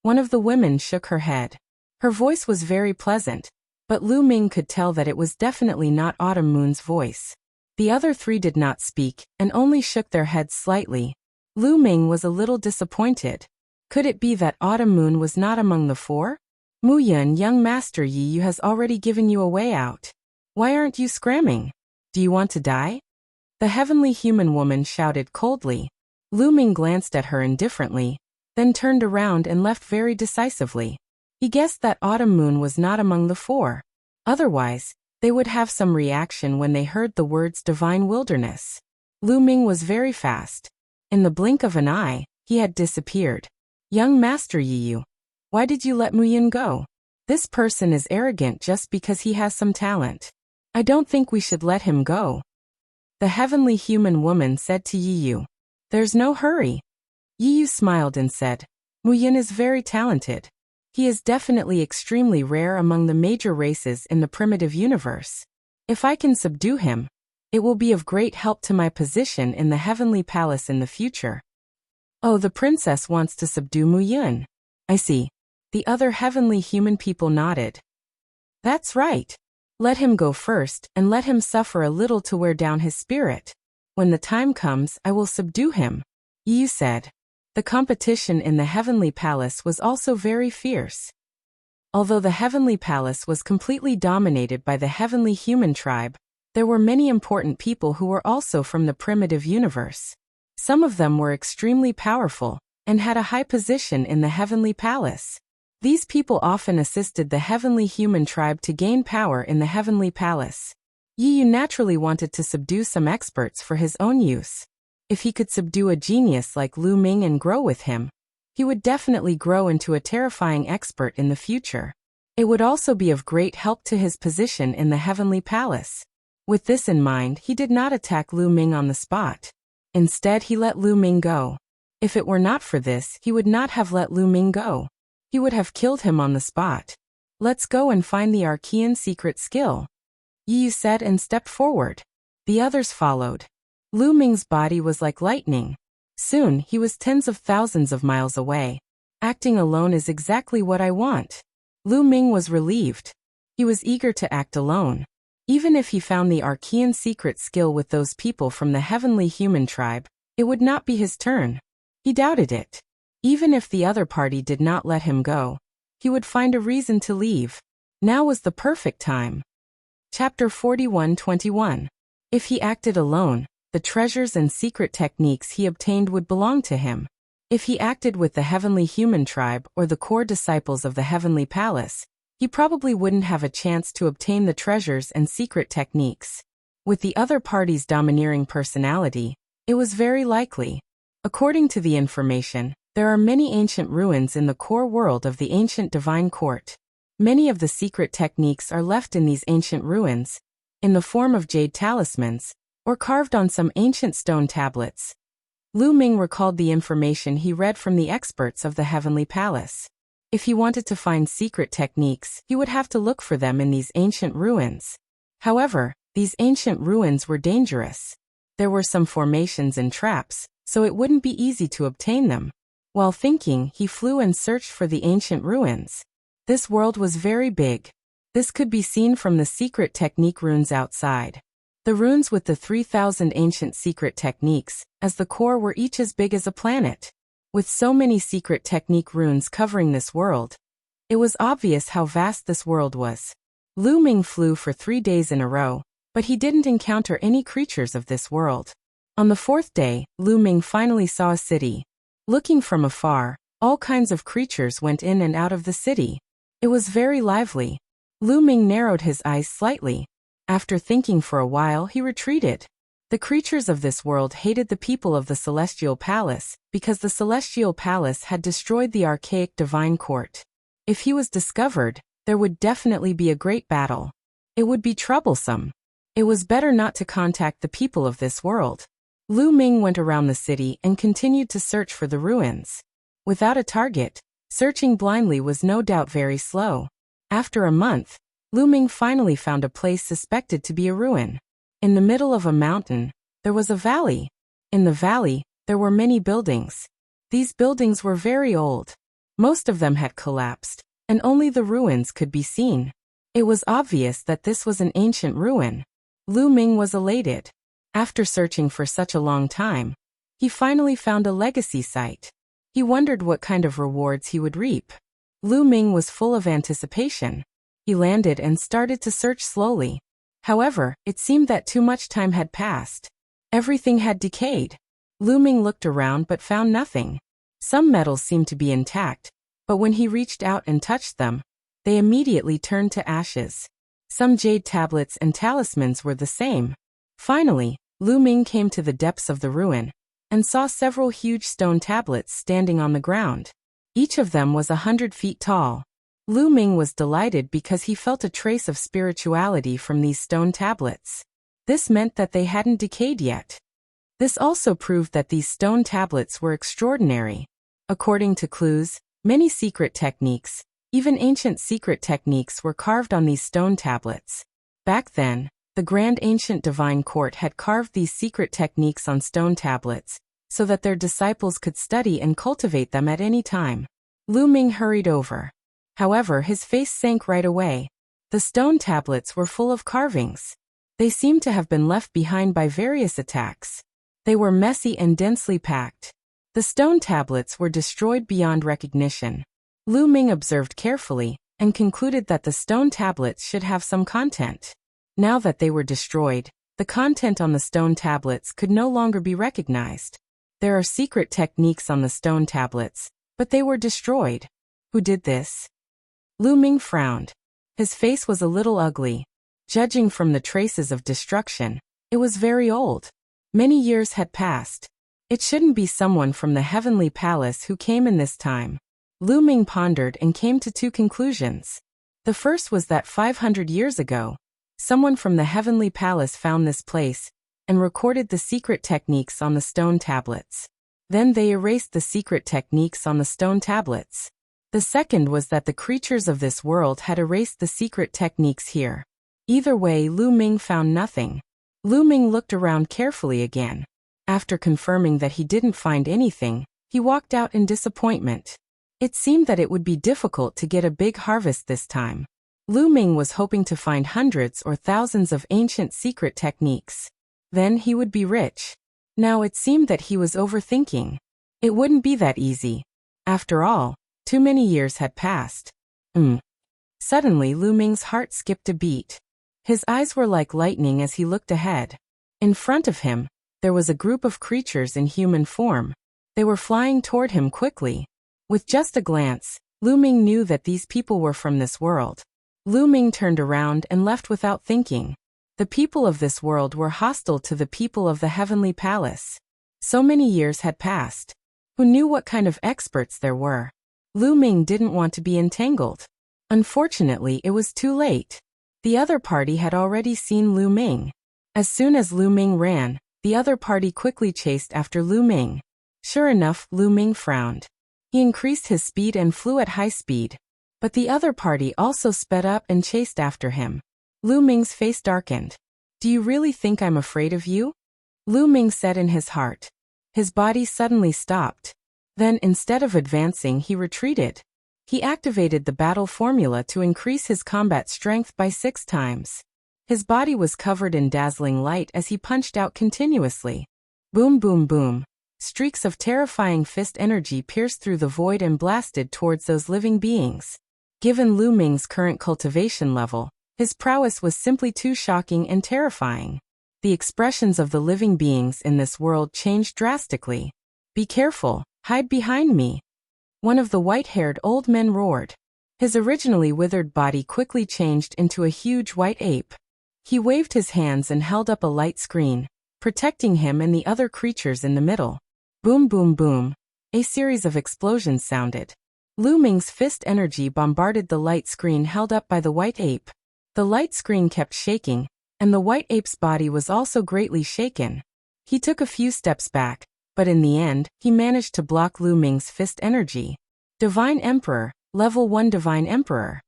One of the women shook her head. Her voice was very pleasant, but Lu Ming could tell that it was definitely not Autumn Moon's voice. The other three did not speak, and only shook their heads slightly. Lu Ming was a little disappointed. Could it be that Autumn Moon was not among the four? Mu Yun, young Master Yiyu has already given you a way out. Why aren't you scramming? Do you want to die? The heavenly human woman shouted coldly. Lu Ming glanced at her indifferently, then turned around and left very decisively. He guessed that Autumn Moon was not among the four. Otherwise, they would have some reaction when they heard the words Divine Wilderness. Lu Ming was very fast. In the blink of an eye, he had disappeared. Young Master Yiyu, why did you let Mu Yun go? This person is arrogant just because he has some talent. I don't think we should let him go. The heavenly human woman said to Yiyu. There's no hurry. Yiyu smiled and said, Mu Yun is very talented. He is definitely extremely rare among the major races in the primitive universe. If I can subdue him, it will be of great help to my position in the heavenly palace in the future. Oh, the princess wants to subdue Mu Yun. I see. The other heavenly human people nodded. That's right. Let him go first and let him suffer a little to wear down his spirit. When the time comes, I will subdue him, Yiyu said. The competition in the heavenly palace was also very fierce. Although the heavenly palace was completely dominated by the heavenly human tribe, there were many important people who were also from the primitive universe. Some of them were extremely powerful and had a high position in the heavenly palace. These people often assisted the heavenly human tribe to gain power in the heavenly palace. Yiyu naturally wanted to subdue some experts for his own use. If he could subdue a genius like Lu Ming and grow with him, he would definitely grow into a terrifying expert in the future. It would also be of great help to his position in the heavenly palace. With this in mind, he did not attack Lu Ming on the spot. Instead, he let Lu Ming go. If it were not for this, he would not have let Lu Ming go. He would have killed him on the spot. Let's go and find the Archean secret skill, Yiyu said and stepped forward. The others followed. Lu Ming's body was like lightning. Soon, he was tens of thousands of miles away. Acting alone is exactly what I want. Lu Ming was relieved. He was eager to act alone. Even if he found the Archean secret skill with those people from the heavenly human tribe, it would not be his turn. He doubted it. Even if the other party did not let him go, he would find a reason to leave. Now was the perfect time. Chapter 41:21. If he acted alone, the treasures and secret techniques he obtained would belong to him. If he acted with the heavenly human tribe or the core disciples of the heavenly palace, he probably wouldn't have a chance to obtain the treasures and secret techniques. With the other party's domineering personality, it was very likely. According to the information, there are many ancient ruins in the core world of the ancient divine court. Many of the secret techniques are left in these ancient ruins, in the form of jade talismans, or carved on some ancient stone tablets. Lu Ming recalled the information he read from the experts of the Heavenly Palace. If he wanted to find secret techniques, he would have to look for them in these ancient ruins. However, these ancient ruins were dangerous. There were some formations and traps, so it wouldn't be easy to obtain them. While thinking, he flew and searched for the ancient ruins. This world was very big. This could be seen from the secret technique runes outside. The runes with the 3,000 ancient secret techniques, as the core, were each as big as a planet. With so many secret technique runes covering this world, it was obvious how vast this world was. Lu Ming flew for 3 days in a row, but he didn't encounter any creatures of this world. On the 4th day, Lu Ming finally saw a city. Looking from afar, all kinds of creatures went in and out of the city. It was very lively. Lu Ming narrowed his eyes slightly. After thinking for a while, he retreated. The creatures of this world hated the people of the Celestial Palace, because the Celestial Palace had destroyed the archaic divine court. If he was discovered, there would definitely be a great battle. It would be troublesome. It was better not to contact the people of this world. Lu Ming went around the city and continued to search for the ruins. Without a target, searching blindly was no doubt very slow. After a month, Lu Ming finally found a place suspected to be a ruin. In the middle of a mountain, there was a valley. In the valley, there were many buildings. These buildings were very old. Most of them had collapsed, and only the ruins could be seen. It was obvious that this was an ancient ruin. Lu Ming was elated. After searching for such a long time, he finally found a legacy site. He wondered what kind of rewards he would reap. Lu Ming was full of anticipation. He landed and started to search slowly. However, it seemed that too much time had passed. Everything had decayed. Lu Ming looked around but found nothing. Some metals seemed to be intact, but when he reached out and touched them, they immediately turned to ashes. Some jade tablets and talismans were the same. Finally, Lu Ming came to the depths of the ruin and saw several huge stone tablets standing on the ground. Each of them was 100 feet tall. Lu Ming was delighted because he felt a trace of spirituality from these stone tablets. This meant that they hadn't decayed yet. This also proved that these stone tablets were extraordinary. According to clues, many secret techniques, even ancient secret techniques, were carved on these stone tablets. Back then, the Grand Ancient Divine Court had carved these secret techniques on stone tablets, so that their disciples could study and cultivate them at any time. Lu Ming hurried over. However, his face sank right away. The stone tablets were full of carvings. They seemed to have been left behind by various attacks. They were messy and densely packed. The stone tablets were destroyed beyond recognition. Lu Ming observed carefully and concluded that the stone tablets should have some content. Now that they were destroyed, the content on the stone tablets could no longer be recognized. There are secret techniques on the stone tablets, but they were destroyed. Who did this? Lu Ming frowned. His face was a little ugly. Judging from the traces of destruction, it was very old. Many years had passed. It shouldn't be someone from the Heavenly Palace who came in this time. Lu Ming pondered and came to 2 conclusions. The first was that 500 years ago, someone from the Heavenly Palace found this place and recorded the secret techniques on the stone tablets. Then they erased the secret techniques on the stone tablets. The second was that the creatures of this world had erased the secret techniques here. Either way, Lu Ming found nothing. Lu Ming looked around carefully again. After confirming that he didn't find anything, he walked out in disappointment. It seemed that it would be difficult to get a big harvest this time. Lu Ming was hoping to find hundreds or thousands of ancient secret techniques. Then he would be rich. Now it seemed that he was overthinking. It wouldn't be that easy. After all, too many years had passed. Suddenly Lu Ming's heart skipped a beat. His eyes were like lightning as he looked ahead. In front of him, there was a group of creatures in human form. They were flying toward him quickly. With just a glance, Lu Ming knew that these people were from this world. Lu Ming turned around and left without thinking. The people of this world were hostile to the people of the Heavenly Palace. So many years had passed. Who knew what kind of experts there were? Lu Ming didn't want to be entangled. Unfortunately, it was too late. The other party had already seen Lu Ming. As soon as Lu Ming ran, the other party quickly chased after Lu Ming. Sure enough, Lu Ming frowned. He increased his speed and flew at high speed. But the other party also sped up and chased after him. Lu Ming's face darkened. "Do you really think I'm afraid of you?" Lu Ming said in his heart. His body suddenly stopped. Then, instead of advancing, he retreated. He activated the battle formula to increase his combat strength by 6 times. His body was covered in dazzling light as he punched out continuously. Boom, boom, boom. Streaks of terrifying fist energy pierced through the void and blasted towards those living beings. Given Lu Ming's current cultivation level, his prowess was simply too shocking and terrifying. The expressions of the living beings in this world changed drastically. "Be careful, hide behind me," one of the white-haired old men roared. His originally withered body quickly changed into a huge white ape. He waved his hands and held up a light screen, protecting him and the other creatures in the middle. Boom, boom, boom. A series of explosions sounded. Lu Ming's fist energy bombarded the light screen held up by the white ape. The light screen kept shaking, and the white ape's body was also greatly shaken. He took a few steps back, but in the end, he managed to block Lu Ming's fist energy. Divine Emperor, Level 1 Divine Emperor.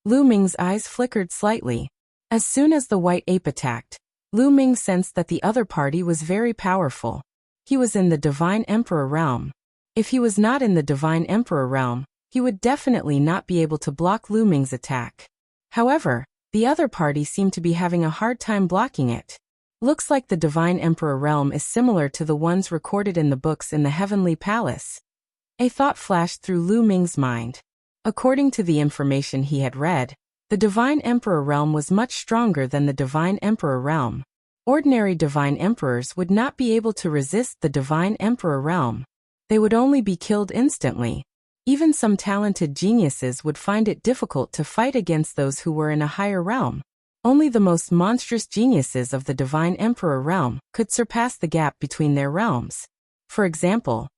Lu Ming's eyes flickered slightly. As soon as the white ape attacked, Lu Ming sensed that the other party was very powerful. He was in the Divine Emperor realm. If he was not in the Divine Emperor realm, he would definitely not be able to block Lu Ming's attack. However, the other party seemed to be having a hard time blocking it. Looks like the Divine Emperor realm is similar to the ones recorded in the books in the Heavenly Palace. A thought flashed through Lu Ming's mind. According to the information he had read, the Divine Emperor realm was much stronger than the Divine Emperor realm. Ordinary Divine Emperors would not be able to resist the Divine Emperor realm. They would only be killed instantly. Even some talented geniuses would find it difficult to fight against those who were in a higher realm. Only the most monstrous geniuses of the Divine Emperor realm could surpass the gap between their realms. For example,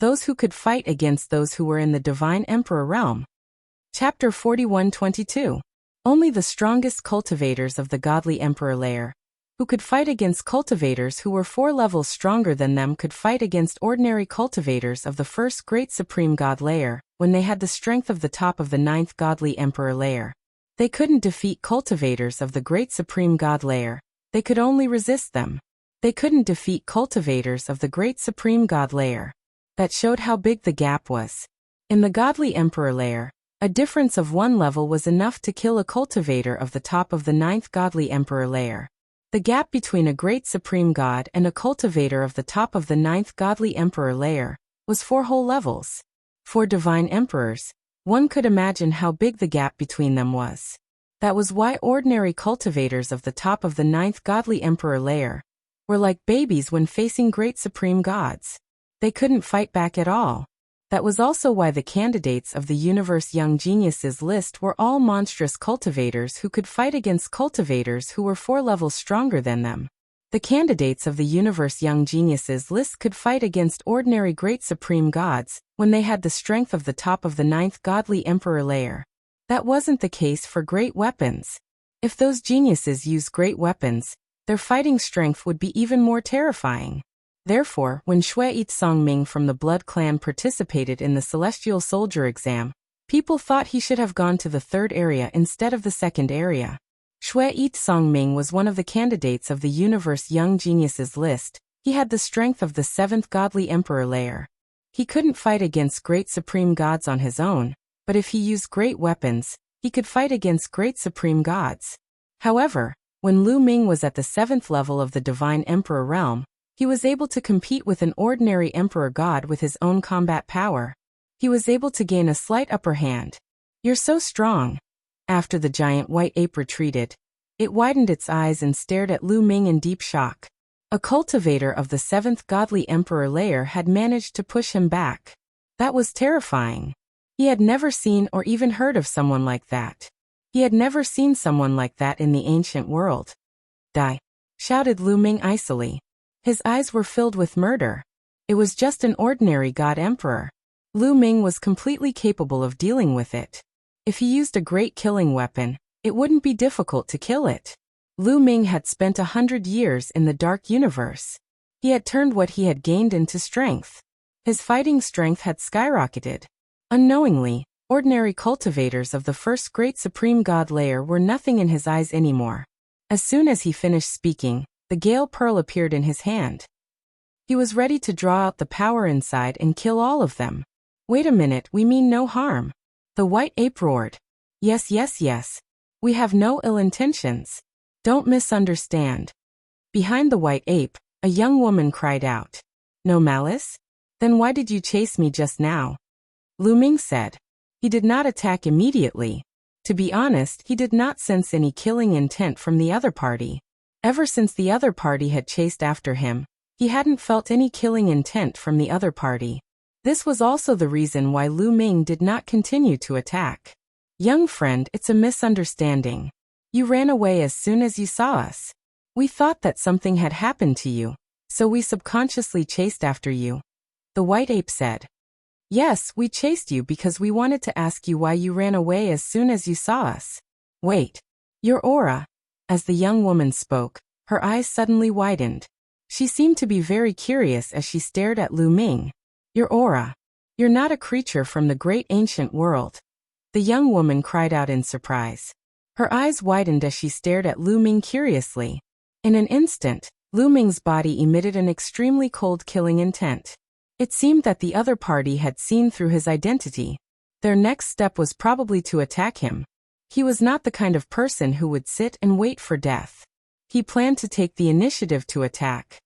those who could fight against those who were in the Divine Emperor realm. Chapter 41-22. Only the strongest cultivators of the Godly Emperor layer, who could fight against cultivators who were 4 levels stronger than them, could fight against ordinary cultivators of the first Great Supreme God layer, when they had the strength of the top of the 9th Godly Emperor layer. They couldn't defeat cultivators of the Great Supreme God layer, they could only resist them. They couldn't defeat cultivators of the Great Supreme God layer. That showed how big the gap was. In the Godly Emperor layer, a difference of 1 level was enough to kill a cultivator of the top of the 9th Godly Emperor layer. The gap between a Great Supreme God and a cultivator of the top of the 9th Godly Emperor layer was 4 whole levels. For Divine Emperors, one could imagine how big the gap between them was. That was why ordinary cultivators of the top of the 9th Godly Emperor layer were like babies when facing Great Supreme Gods. They couldn't fight back at all. That was also why the candidates of the Universe Young Geniuses list were all monstrous cultivators who could fight against cultivators who were 4 levels stronger than them. The candidates of the Universe Young Geniuses list could fight against ordinary Great Supreme Gods when they had the strength of the top of the 9th Godly Emperor layer. That wasn't the case for great weapons. If those geniuses used great weapons, their fighting strength would be even more terrifying. Therefore, when Xue Yitsongming from the Blood Clan participated in the Celestial Soldier exam, people thought he should have gone to the 3rd area instead of the 2nd area. Xue Yitsongming was one of the candidates of the Universe Young Geniuses list. He had the strength of the 7th Godly Emperor layer. He couldn't fight against Great Supreme Gods on his own, but if he used great weapons, he could fight against Great Supreme Gods. However, when Lu Ming was at the 7th level of the Divine Emperor realm, he was able to compete with an ordinary Emperor God with his own combat power. He was able to gain a slight upper hand. "You're so strong." After the giant white ape retreated, it widened its eyes and stared at Lu Ming in deep shock. A cultivator of the 7th Godly Emperor layer had managed to push him back. That was terrifying. He had never seen or even heard of someone like that. He had never seen someone like that in the ancient world. "Die!" shouted Lu Ming icily. His eyes were filled with murder. It was just an ordinary God Emperor. Lu Ming was completely capable of dealing with it. If he used a great killing weapon, it wouldn't be difficult to kill it. Lu Ming had spent 100 years in the dark universe. He had turned what he had gained into strength. His fighting strength had skyrocketed. Unknowingly, ordinary cultivators of the first great supreme god layer were nothing in his eyes anymore. As soon as he finished speaking, the Gale Pearl appeared in his hand. He was ready to draw out the power inside and kill all of them. Wait a minute, we mean no harm. The white ape roared. Yes, yes, yes. We have no ill intentions. Don't misunderstand. Behind the white ape, a young woman cried out. No malice? Then why did you chase me just now? Lu Ming said. He did not attack immediately. To be honest, he did not sense any killing intent from the other party. Ever since the other party had chased after him, he hadn't felt any killing intent from the other party. This was also the reason why Lu Ming did not continue to attack. Young friend, it's a misunderstanding. You ran away as soon as you saw us. We thought that something had happened to you, so we subconsciously chased after you. The white ape said. Yes, we chased you because we wanted to ask you why you ran away as soon as you saw us. Wait. Your aura. As the young woman spoke, her eyes suddenly widened. She seemed to be very curious as she stared at Lu Ming. Your aura. You're not a creature from the great ancient world. The young woman cried out in surprise. Her eyes widened as she stared at Lu Ming curiously. In an instant, Lu Ming's body emitted an extremely cold killing intent. It seemed that the other party had seen through his identity. Their next step was probably to attack him. He was not the kind of person who would sit and wait for death. He planned to take the initiative to attack.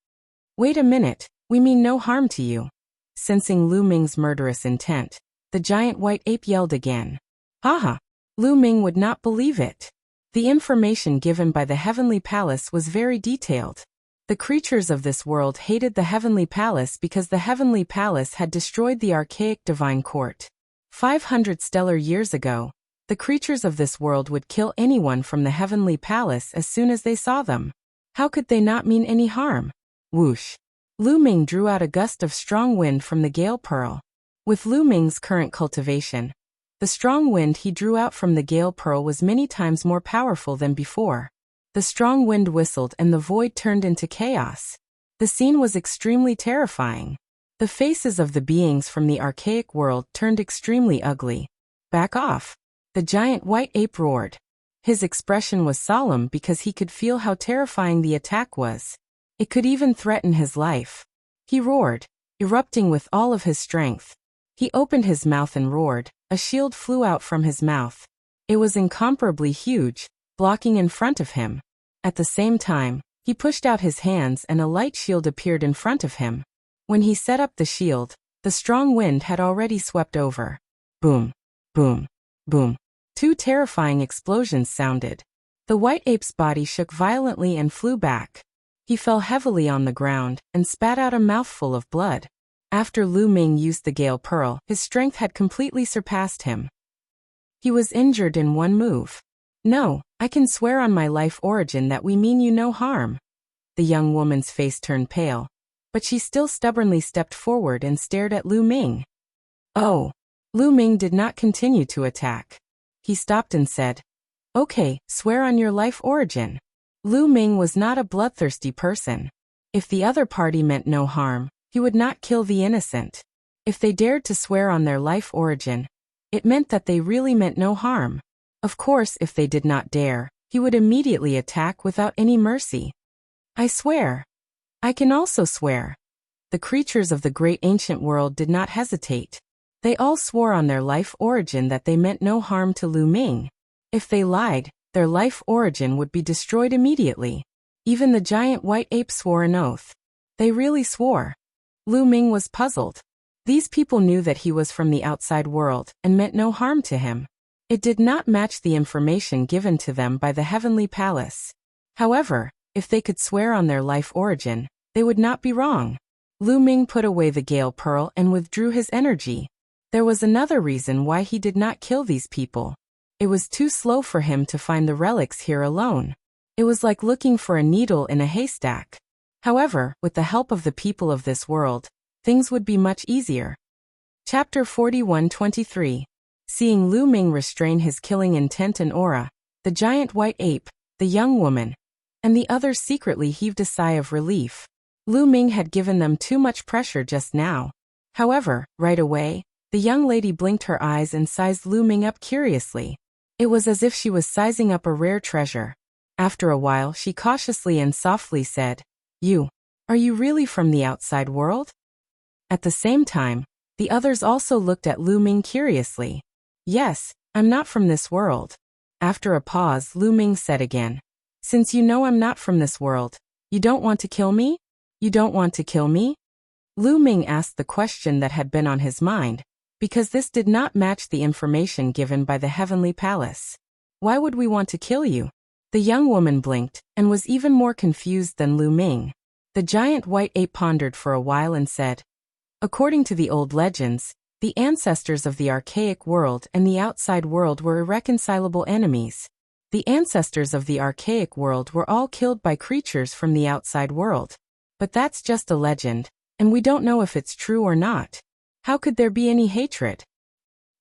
Wait a minute, we mean no harm to you. Sensing Lu Ming's murderous intent, the giant white ape yelled again. Haha! Lu Ming would not believe it. The information given by the Heavenly Palace was very detailed. The creatures of this world hated the Heavenly Palace because the Heavenly Palace had destroyed the archaic Divine Court. 500 stellar years ago, the creatures of this world would kill anyone from the Heavenly Palace as soon as they saw them. How could they not mean any harm? Whoosh! Lu Ming drew out a gust of strong wind from the Gale Pearl. With Lu Ming's current cultivation, the strong wind he drew out from the Gale Pearl was many times more powerful than before. The strong wind whistled and the void turned into chaos. The scene was extremely terrifying. The faces of the beings from the archaic world turned extremely ugly. Back off! The giant white ape roared. His expression was solemn because he could feel how terrifying the attack was. It could even threaten his life. He roared, erupting with all of his strength. He opened his mouth and roared. A shield flew out from his mouth. It was incomparably huge, blocking in front of him. At the same time, he pushed out his hands and a light shield appeared in front of him. When he set up the shield, the strong wind had already swept over. Boom, boom, boom. Two terrifying explosions sounded. The white ape's body shook violently and flew back. He fell heavily on the ground and spat out a mouthful of blood. After Lu Ming used the Gale Pearl, his strength had completely surpassed him. He was injured in one move. No, I can swear on my life origin that we mean you no harm. The young woman's face turned pale, but she still stubbornly stepped forward and stared at Lu Ming. Oh! Lu Ming did not continue to attack. He stopped and said, Okay, swear on your life origin. Lu Ming was not a bloodthirsty person. If the other party meant no harm, he would not kill the innocent. If they dared to swear on their life origin, it meant that they really meant no harm. Of course, if they did not dare, he would immediately attack without any mercy. I swear. I can also swear. The creatures of the great ancient world did not hesitate. They all swore on their life origin that they meant no harm to Lu Ming. If they lied, their life origin would be destroyed immediately. Even the giant white ape swore an oath. They really swore. Lu Ming was puzzled. These people knew that he was from the outside world and meant no harm to him. It did not match the information given to them by the Heavenly Palace. However, if they could swear on their life origin, they would not be wrong. Lu Ming put away the Gale Pearl and withdrew his energy. There was another reason why he did not kill these people. It was too slow for him to find the relics here alone. It was like looking for a needle in a haystack. However, with the help of the people of this world, things would be much easier. Chapter 41-23. Seeing Lu Ming restrain his killing intent and aura, the giant white ape, the young woman, and the others secretly heaved a sigh of relief. Lu Ming had given them too much pressure just now. However, right away, the young lady blinked her eyes and sized Lu Ming up curiously. It was as if she was sizing up a rare treasure. After a while, she cautiously and softly said, Are you really from the outside world? At the same time, the others also looked at Lu Ming curiously. Yes, I'm not from this world. After a pause, Lu Ming said again, Since you know I'm not from this world, you don't want to kill me? You don't want to kill me? Lu Ming asked the question that had been on his mind, because this did not match the information given by the Heavenly Palace. Why would we want to kill you? The young woman blinked, and was even more confused than Lu Ming. The giant white ape pondered for a while and said, According to the old legends, the ancestors of the archaic world and the outside world were irreconcilable enemies. The ancestors of the archaic world were all killed by creatures from the outside world. But that's just a legend, and we don't know if it's true or not. How could there be any hatred?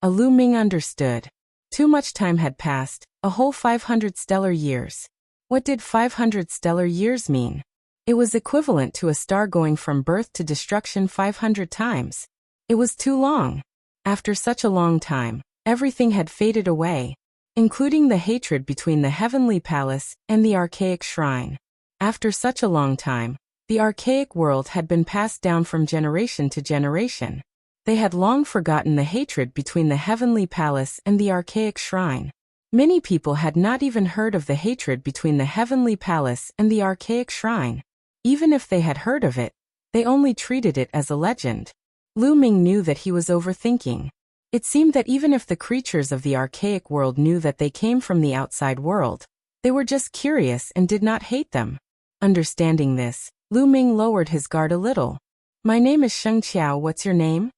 Lu Ming understood. Too much time had passed, a whole 500 stellar years. What did 500 stellar years mean? It was equivalent to a star going from birth to destruction 500 times. It was too long. After such a long time, everything had faded away, including the hatred between the Heavenly Palace and the archaic shrine. After such a long time, the archaic world had been passed down from generation to generation. They had long forgotten the hatred between the Heavenly Palace and the archaic shrine. Many people had not even heard of the hatred between the Heavenly Palace and the archaic shrine. Even if they had heard of it, they only treated it as a legend. Lu Ming knew that he was overthinking. It seemed that even if the creatures of the archaic world knew that they came from the outside world, they were just curious and did not hate them. Understanding this, Lu Ming lowered his guard a little. My name is Sheng Qiao, what's your name?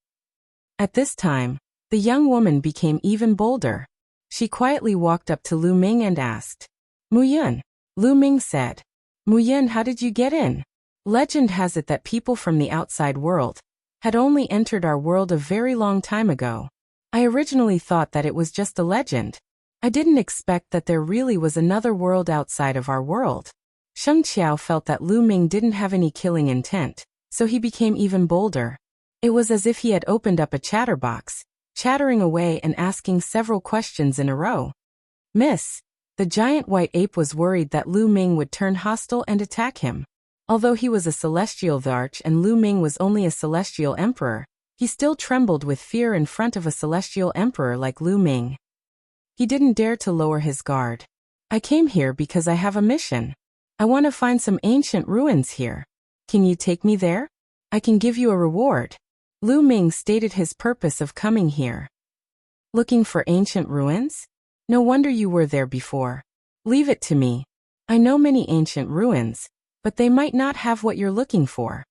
At this time, the young woman became even bolder. She quietly walked up to Lu Ming and asked, Mu Yun. Lu Ming said, Mu Yun, how did you get in? Legend has it that people from the outside world had only entered our world a very long time ago. I originally thought that it was just a legend. I didn't expect that there really was another world outside of our world. Sheng Qiao felt that Lu Ming didn't have any killing intent, so he became even bolder. It was as if he had opened up a chatterbox, chattering away and asking several questions in a row. Miss, the giant white ape was worried that Lu Ming would turn hostile and attack him. Although he was a celestial Dharch and Lu Ming was only a celestial emperor, he still trembled with fear in front of a celestial emperor like Lu Ming. He didn't dare to lower his guard. I came here because I have a mission. I want to find some ancient ruins here. Can you take me there? I can give you a reward. Lu Ming stated his purpose of coming here. Looking for ancient ruins? No wonder you were there before. Leave it to me. I know many ancient ruins, but they might not have what you're looking for.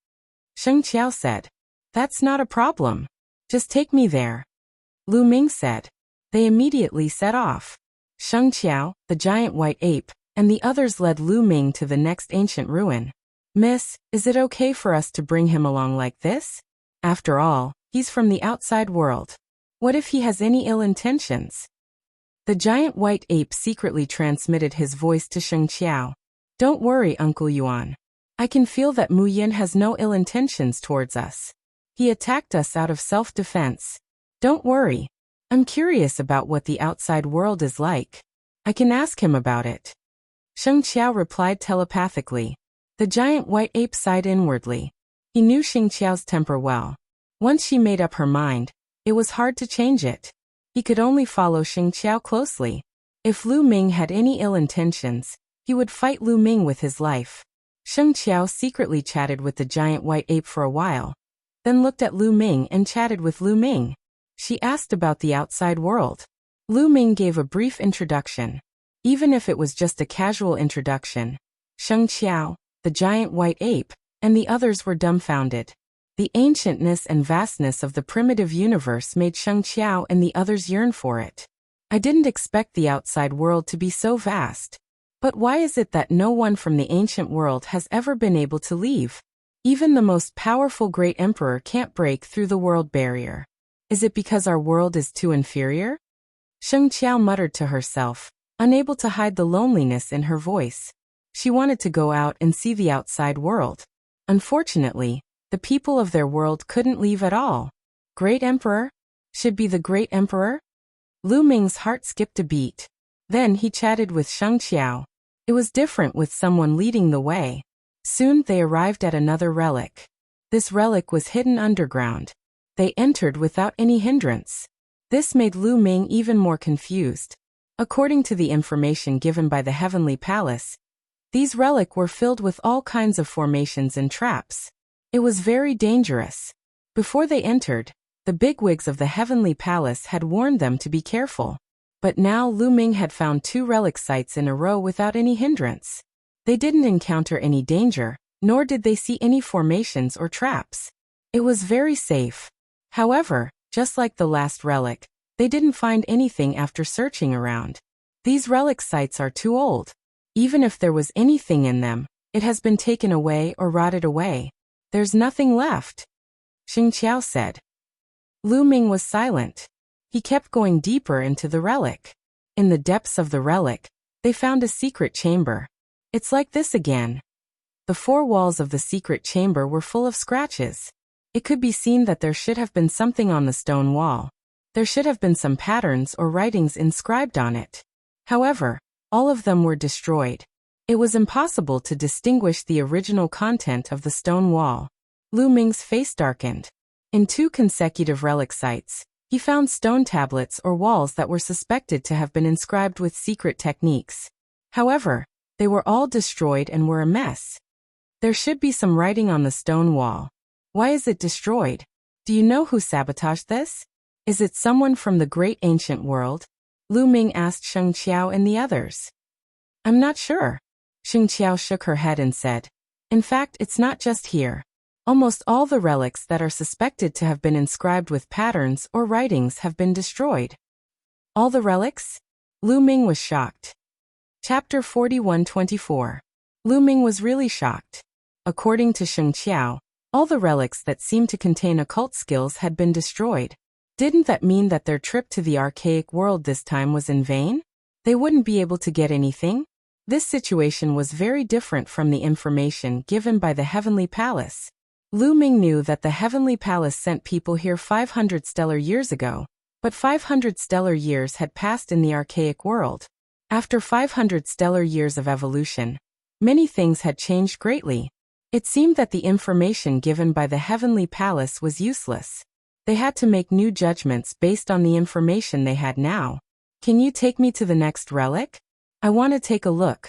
Sheng Qiao said, That's not a problem. Just take me there. Lu Ming said. They immediately set off. Sheng Qiao, the giant white ape, and the others led Lu Ming to the next ancient ruin. Miss, is it okay for us to bring him along like this? After all, he's from the outside world. What if he has any ill intentions? The giant white ape secretly transmitted his voice to Sheng Qiao. Don't worry, Uncle Yuan. I can feel that Mu Yin has no ill intentions towards us. He attacked us out of self-defense. Don't worry. I'm curious about what the outside world is like. I can ask him about it. Sheng Qiao replied telepathically. The giant white ape sighed inwardly. He knew Sheng Qiao's temper well. Once she made up her mind, it was hard to change it. He could only follow Sheng Qiao closely. If Lu Ming had any ill intentions, he would fight Lu Ming with his life. Sheng Qiao secretly chatted with the giant white ape for a while, then looked at Lu Ming and chatted with Lu Ming. She asked about the outside world. Lu Ming gave a brief introduction. Even if it was just a casual introduction, Sheng Qiao, the giant white ape, and the others were dumbfounded. The ancientness and vastness of the primitive universe made Sheng Qiao and the others yearn for it. I didn't expect the outside world to be so vast. But why is it that no one from the ancient world has ever been able to leave? Even the most powerful great emperor can't break through the world barrier. Is it because our world is too inferior? Sheng Qiao muttered to herself, unable to hide the loneliness in her voice. She wanted to go out and see the outside world. Unfortunately, the people of their world couldn't leave at all. Great Emperor? Should be the Great Emperor? Lu Ming's heart skipped a beat. Then he chatted with Sheng Qiao. It was different with someone leading the way. Soon they arrived at another relic. This relic was hidden underground. They entered without any hindrance. This made Lu Ming even more confused. According to the information given by the Heavenly Palace, these relics were filled with all kinds of formations and traps. It was very dangerous. Before they entered, the bigwigs of the Heavenly Palace had warned them to be careful. But now Lu Ming had found 2 relic sites in a row without any hindrance. They didn't encounter any danger, nor did they see any formations or traps. It was very safe. However, just like the last relic, they didn't find anything after searching around. These relic sites are too old. Even if there was anything in them, it has been taken away or rotted away. There's nothing left, Xing Qiao said. Lu Ming was silent. He kept going deeper into the relic. In the depths of the relic, they found a secret chamber. It's like this again. The 4 walls of the secret chamber were full of scratches. It could be seen that there should have been something on the stone wall. There should have been some patterns or writings inscribed on it. However, all of them were destroyed. It was impossible to distinguish the original content of the stone wall. Lu Ming's face darkened. In 2 consecutive relic sites, he found stone tablets or walls that were suspected to have been inscribed with secret techniques. However, they were all destroyed and were a mess. There should be some writing on the stone wall. Why is it destroyed? Do you know who sabotaged this? Is it someone from the great ancient world? Lu Ming asked Sheng Qiao and the others. I'm not sure. Sheng Qiao shook her head and said, in fact, it's not just here. Almost all the relics that are suspected to have been inscribed with patterns or writings have been destroyed. All the relics? Lu Ming was shocked. Chapter 41-24. Lu Ming was really shocked. According to Sheng Qiao, all the relics that seemed to contain occult skills had been destroyed. Didn't that mean that their trip to the archaic world this time was in vain? They wouldn't be able to get anything? This situation was very different from the information given by the Heavenly Palace. Lu Ming knew that the Heavenly Palace sent people here 500 stellar years ago, but 500 stellar years had passed in the archaic world. After 500 stellar years of evolution, many things had changed greatly. It seemed that the information given by the Heavenly Palace was useless. They had to make new judgments based on the information they had now. Can you take me to the next relic? I want to take a look,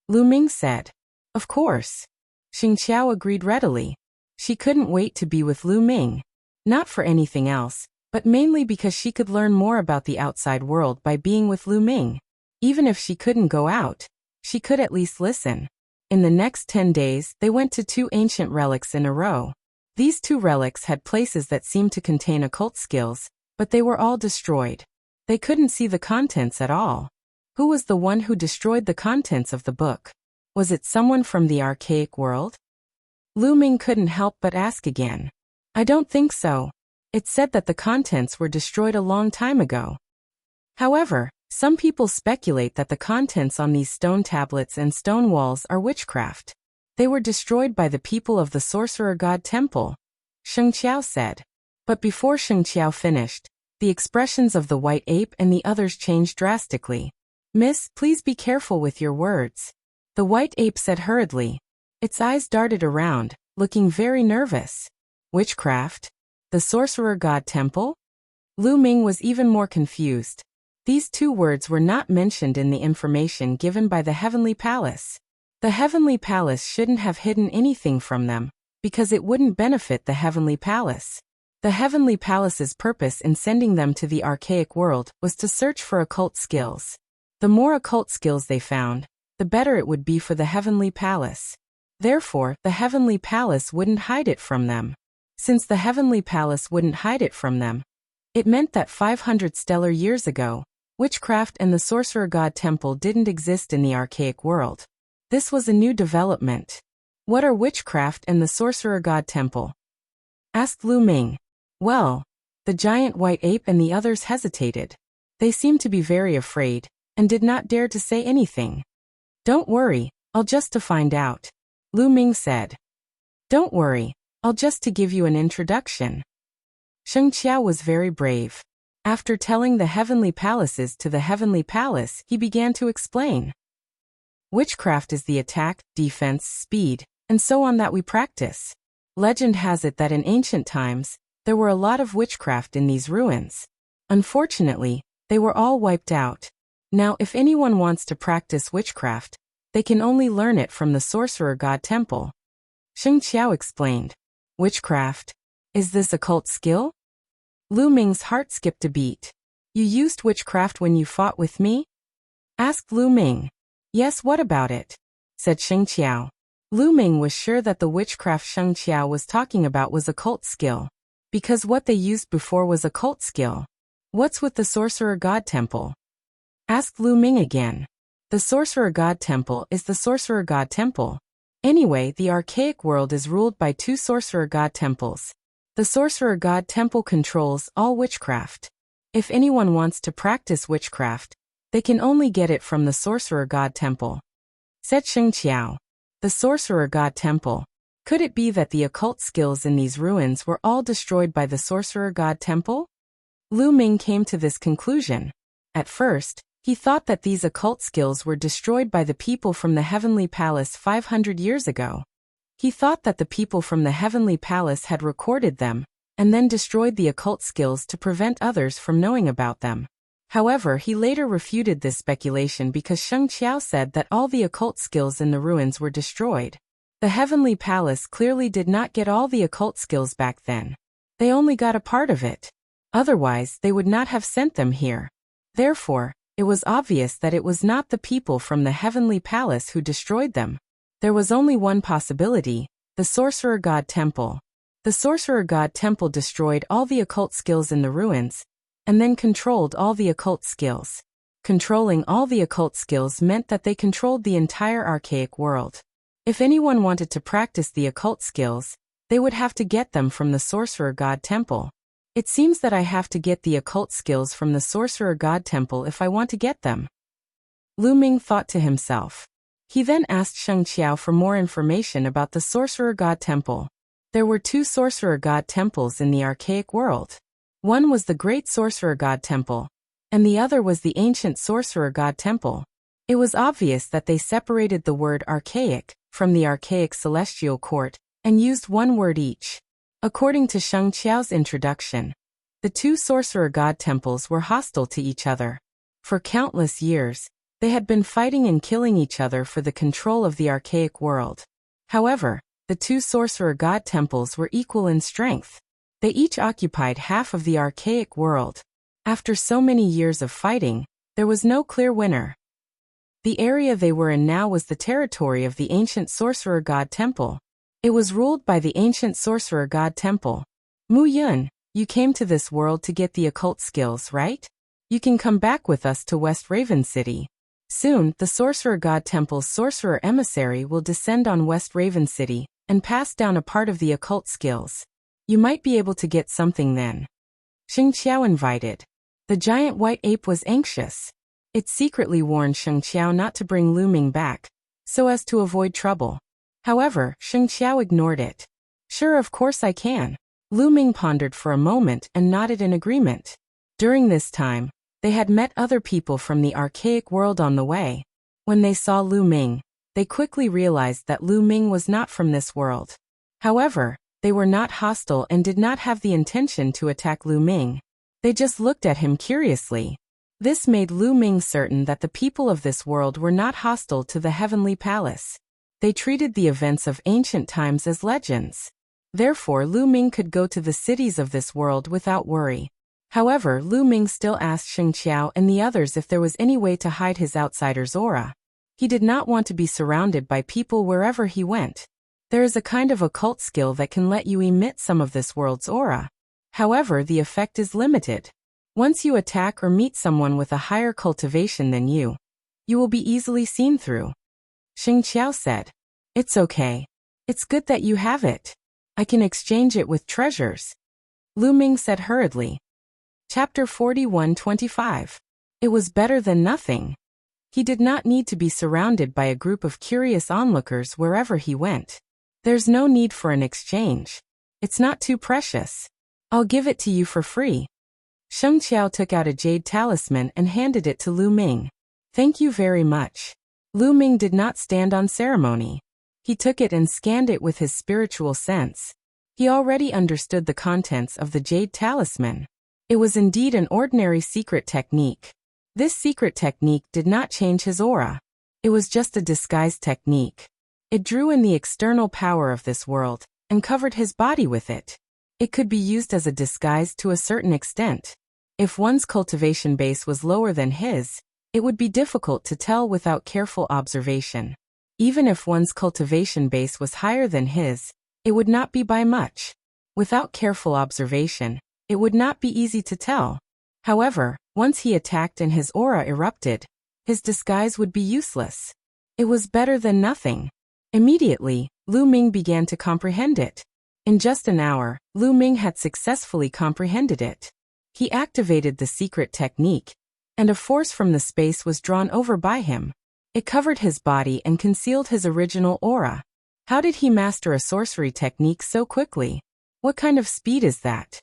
Lu Ming said. Of course. Xing Qiao agreed readily. She couldn't wait to be with Lu Ming. Not for anything else, but mainly because she could learn more about the outside world by being with Lu Ming. Even if she couldn't go out, she could at least listen. In the next 10 days, they went to 2 ancient relics in a row. These 2 relics had places that seemed to contain occult skills, but they were all destroyed. They couldn't see the contents at all. Who was the one who destroyed the contents of the book? Was it someone from the archaic world? Lu Ming couldn't help but ask again. I don't think so. It said that the contents were destroyed a long time ago. However, some people speculate that the contents on these stone tablets and stone walls are witchcraft. They were destroyed by the people of the Sorcerer God Temple, Sheng Qiao said. But before Sheng Qiao finished, the expressions of the white ape and the others changed drastically. Miss, please be careful with your words, the white ape said hurriedly. Its eyes darted around, looking very nervous. Witchcraft? The Sorcerer God Temple? Lu Ming was even more confused. These 2 words were not mentioned in the information given by the Heavenly Palace. The Heavenly Palace shouldn't have hidden anything from them, because it wouldn't benefit the Heavenly Palace. The Heavenly Palace's purpose in sending them to the archaic world was to search for occult skills. The more occult skills they found, the better it would be for the Heavenly Palace. Therefore, the Heavenly Palace wouldn't hide it from them. Since the Heavenly Palace wouldn't hide it from them, it meant that 500 stellar years ago, witchcraft and the Sorcerer God Temple didn't exist in the archaic world. This was a new development. What are witchcraft and the Sorcerer God Temple? Asked Lu Ming. Well, the giant white ape and the others hesitated. They seemed to be very afraid, and did not dare to say anything. Don't worry, I'll just to find out. Lu Ming said. Don't worry, I'll just to give you an introduction. Sheng Qiao was very brave. After telling the heavenly palaces to the heavenly palace, he began to explain. Witchcraft is the attack, defense, speed, and so on that we practice. Legend has it that in ancient times, there were a lot of witchcraft in these ruins. Unfortunately, they were all wiped out. Now if anyone wants to practice witchcraft, they can only learn it from the Sorcerer God Temple. Sheng Qiao explained. Witchcraft? Is this occult skill? Lu Ming's heart skipped a beat. You used witchcraft when you fought with me? Asked Lu Ming. Yes, what about it? Said Sheng Qiao. Lu Ming was sure that the witchcraft Sheng Qiao was talking about was occult skill. Because what they used before was occult skill. What's with the Sorcerer God Temple? Asked Lu Ming again. The Sorcerer God Temple is the Sorcerer God Temple. Anyway, the archaic world is ruled by two Sorcerer God Temples. The Sorcerer God Temple controls all witchcraft. If anyone wants to practice witchcraft, they can only get it from the Sorcerer God Temple. Said Sheng Qiao. The Sorcerer God Temple. Could it be that the occult skills in these ruins were all destroyed by the Sorcerer God Temple? Lu Ming came to this conclusion. At first, he thought that these occult skills were destroyed by the people from the Heavenly Palace 500 years ago. He thought that the people from the Heavenly Palace had recorded them, and then destroyed the occult skills to prevent others from knowing about them. However, he later refuted this speculation because Sheng Qiao said that all the occult skills in the ruins were destroyed. The Heavenly Palace clearly did not get all the occult skills back then. They only got a part of it. Otherwise, they would not have sent them here. Therefore, it was obvious that it was not the people from the Heavenly Palace who destroyed them. There was only one possibility, the Sorcerer God Temple. The Sorcerer God Temple destroyed all the occult skills in the ruins, and then controlled all the occult skills. Controlling all the occult skills meant that they controlled the entire archaic world. If anyone wanted to practice the occult skills, they would have to get them from the Sorcerer God Temple. It seems that I have to get the occult skills from the Sorcerer God Temple if I want to get them. Lu Ming thought to himself. He then asked Sheng Qiao for more information about the Sorcerer God Temple. There were two Sorcerer God Temples in the archaic world. One was the Great Sorcerer God Temple, and the other was the Ancient Sorcerer God Temple. It was obvious that they separated the word archaic from the archaic celestial court and used one word each. According to Sheng Qiao's introduction, the two Sorcerer God Temples were hostile to each other. For countless years, they had been fighting and killing each other for the control of the archaic world. However, the two Sorcerer God Temples were equal in strength. They each occupied half of the archaic world. After so many years of fighting, there was no clear winner. The area they were in now was the territory of the Ancient Sorcerer God Temple. It was ruled by the Ancient Sorcerer God Temple. Mu Yun, you came to this world to get the occult skills, right? You can come back with us to West Raven City. Soon, the Sorcerer God Temple's sorcerer emissary will descend on West Raven City and pass down a part of the occult skills. You might be able to get something then. Sheng Qiao invited. The giant white ape was anxious. It secretly warned Sheng Qiao not to bring Lu Ming back, so as to avoid trouble. However, Sheng Qiao ignored it. Sure, of course I can. Lu Ming pondered for a moment and nodded in agreement. During this time, they had met other people from the archaic world on the way. When they saw Lu Ming, they quickly realized that Lu Ming was not from this world. However, they were not hostile and did not have the intention to attack Lu Ming. They just looked at him curiously. This made Lu Ming certain that the people of this world were not hostile to the Heavenly Palace. They treated the events of ancient times as legends. Therefore, Lu Ming could go to the cities of this world without worry. However, Lu Ming still asked Sheng Qiao and the others if there was any way to hide his outsider's aura. He did not want to be surrounded by people wherever he went. There is a kind of occult skill that can let you emit some of this world's aura. However, the effect is limited. Once you attack or meet someone with a higher cultivation than you will be easily seen through. Sheng Qiao said, "It's okay. It's good that you have it. I can exchange it with treasures." Lu Ming said hurriedly. Chapter 41:25. It was better than nothing. He did not need to be surrounded by a group of curious onlookers wherever he went. There's no need for an exchange. It's not too precious. I'll give it to you for free. Sheng Qiao took out a jade talisman and handed it to Lu Ming. Thank you very much. Lu Ming did not stand on ceremony. He took it and scanned it with his spiritual sense. He already understood the contents of the jade talisman. It was indeed an ordinary secret technique. This secret technique did not change his aura. It was just a disguise technique. It drew in the external power of this world and covered his body with it. It could be used as a disguise to a certain extent. If one's cultivation base was lower than his, it would be difficult to tell without careful observation. Even if one's cultivation base was higher than his, it would not be by much. Without careful observation, it would not be easy to tell. However, once he attacked and his aura erupted, his disguise would be useless. It was better than nothing. Immediately, Lu Ming began to comprehend it. In just an hour, Lu Ming had successfully comprehended it. He activated the secret technique, and a force from the space was drawn over by him. It covered his body and concealed his original aura. How did he master a sorcery technique so quickly? What kind of speed is that?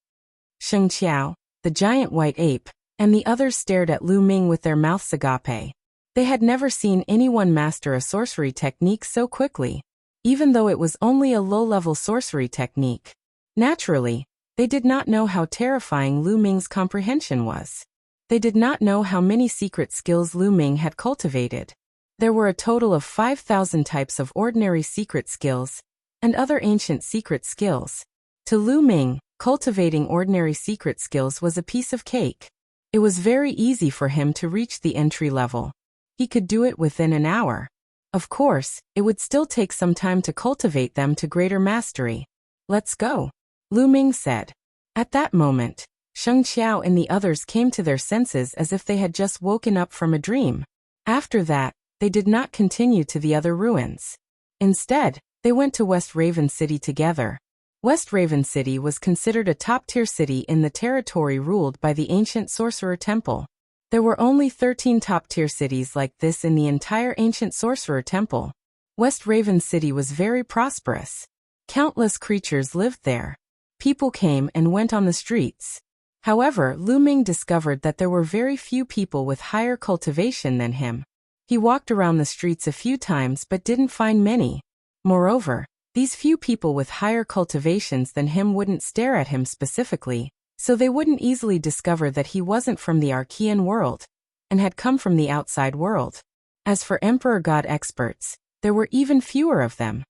Sheng Qiao, the giant white ape, and the others stared at Lu Ming with their mouths agape. They had never seen anyone master a sorcery technique so quickly, even though it was only a low-level sorcery technique. Naturally, they did not know how terrifying Lu Ming's comprehension was. They did not know how many secret skills Lu Ming had cultivated. There were a total of 5,000 types of ordinary secret skills and other ancient secret skills. To Lu Ming, cultivating ordinary secret skills was a piece of cake. It was very easy for him to reach the entry level. He could do it within an hour. Of course, it would still take some time to cultivate them to greater mastery. Let's go, Lu Ming said. At that moment, Sheng Qiao and the others came to their senses as if they had just woken up from a dream. After that, they did not continue to the other ruins. Instead, they went to West Raven City together. West Raven City was considered a top-tier city in the territory ruled by the ancient Sorcerer Temple. There were only 13 top-tier cities like this in the entire ancient Sorcerer Temple. West Raven City was very prosperous. Countless creatures lived there. People came and went on the streets. However, Lu Ming discovered that there were very few people with higher cultivation than him. He walked around the streets a few times but didn't find many. Moreover, these few people with higher cultivations than him wouldn't stare at him specifically, so they wouldn't easily discover that he wasn't from the Archean world and had come from the outside world. As for Emperor God experts, there were even fewer of them.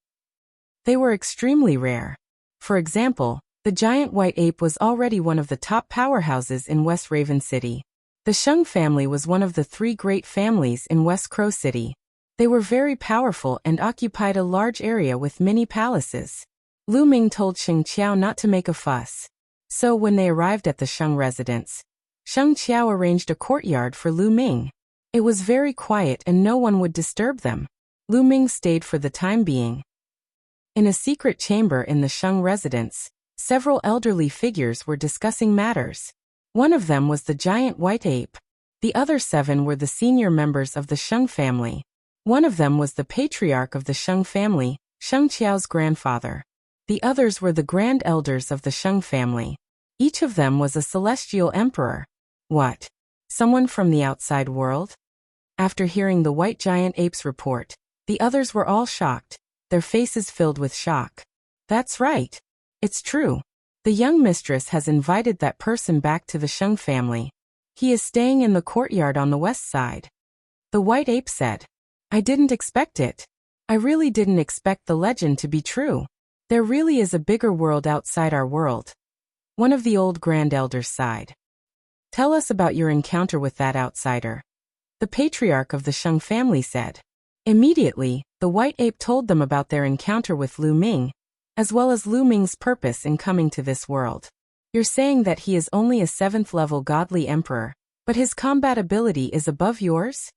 They were extremely rare. For example, the giant white ape was already one of the top powerhouses in West Raven City. The Sheng family was one of the 3 great families in West Crow City. They were very powerful and occupied a large area with many palaces. Lu Ming told Sheng Qiao not to make a fuss. So when they arrived at the Sheng residence, Sheng Qiao arranged a courtyard for Lu Ming. It was very quiet and no one would disturb them. Lu Ming stayed for the time being. In a secret chamber in the Sheng residence, several elderly figures were discussing matters. One of them was the giant white ape. The other 7 were the senior members of the Sheng family. One of them was the patriarch of the Sheng family, Sheng Qiao's grandfather. The others were the grand elders of the Sheng family. Each of them was a celestial emperor. What? Someone from the outside world? After hearing the white giant ape's report, the others were all shocked, their faces filled with shock. That's right. It's true. The young mistress has invited that person back to the Sheng family. He is staying in the courtyard on the west side. The white ape said. I didn't expect it. I really didn't expect the legend to be true. There really is a bigger world outside our world. One of the old grand elders sighed. Tell us about your encounter with that outsider. The patriarch of the Sheng family said. Immediately, the white ape told them about their encounter with Lu Ming, as well as Lu Ming's purpose in coming to this world. You're saying that he is only a 7th-level godly emperor, but his combat ability is above yours?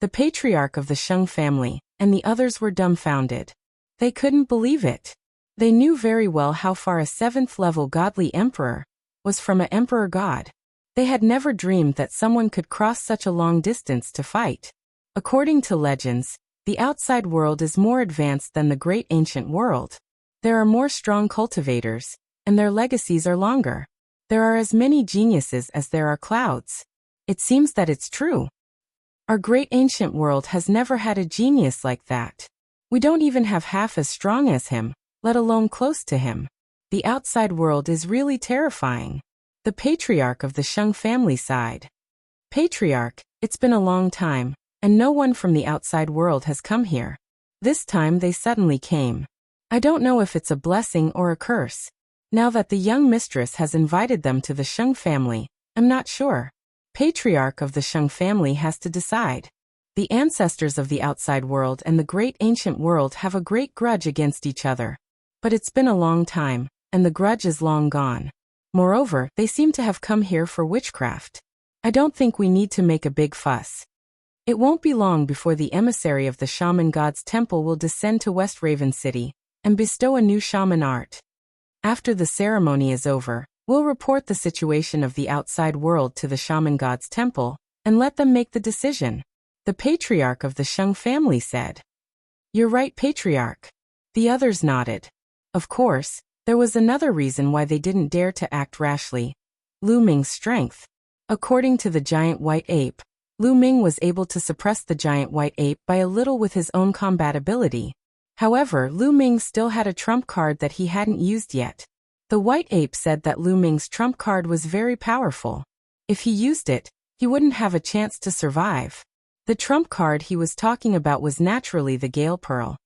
The patriarch of the Sheng family and the others were dumbfounded. They couldn't believe it. They knew very well how far a 7th-level godly emperor was from an emperor god. They had never dreamed that someone could cross such a long distance to fight. According to legends, the outside world is more advanced than the great ancient world. There are more strong cultivators, and their legacies are longer. There are as many geniuses as there are clouds. It seems that it's true. Our great ancient world has never had a genius like that. We don't even have half as strong as him, let alone close to him. The outside world is really terrifying. The patriarch of the Sheng family sighed. Patriarch, it's been a long time, and no one from the outside world has come here. This time they suddenly came. I don't know if it's a blessing or a curse. Now that the young mistress has invited them to the Sheng family, I'm not sure. Patriarch of the Sheng family has to decide. The ancestors of the outside world and the great ancient world have a great grudge against each other. But it's been a long time, and the grudge is long gone. Moreover, they seem to have come here for witchcraft. I don't think we need to make a big fuss. It won't be long before the emissary of the shaman god's temple will descend to West Raven City and bestow a new shaman art. After the ceremony is over, we'll report the situation of the outside world to the shaman god's temple and let them make the decision. The patriarch of the Sheng family said. You're right, patriarch. The others nodded. Of course, there was another reason why they didn't dare to act rashly. Lu Ming's strength. According to the giant white ape, Lu Ming was able to suppress the giant white ape by a little with his own combat ability. However, Lu Ming still had a trump card that he hadn't used yet. The white ape said that Lu Ming's trump card was very powerful. If he used it, he wouldn't have a chance to survive. The trump card he was talking about was naturally the Gale Pearl.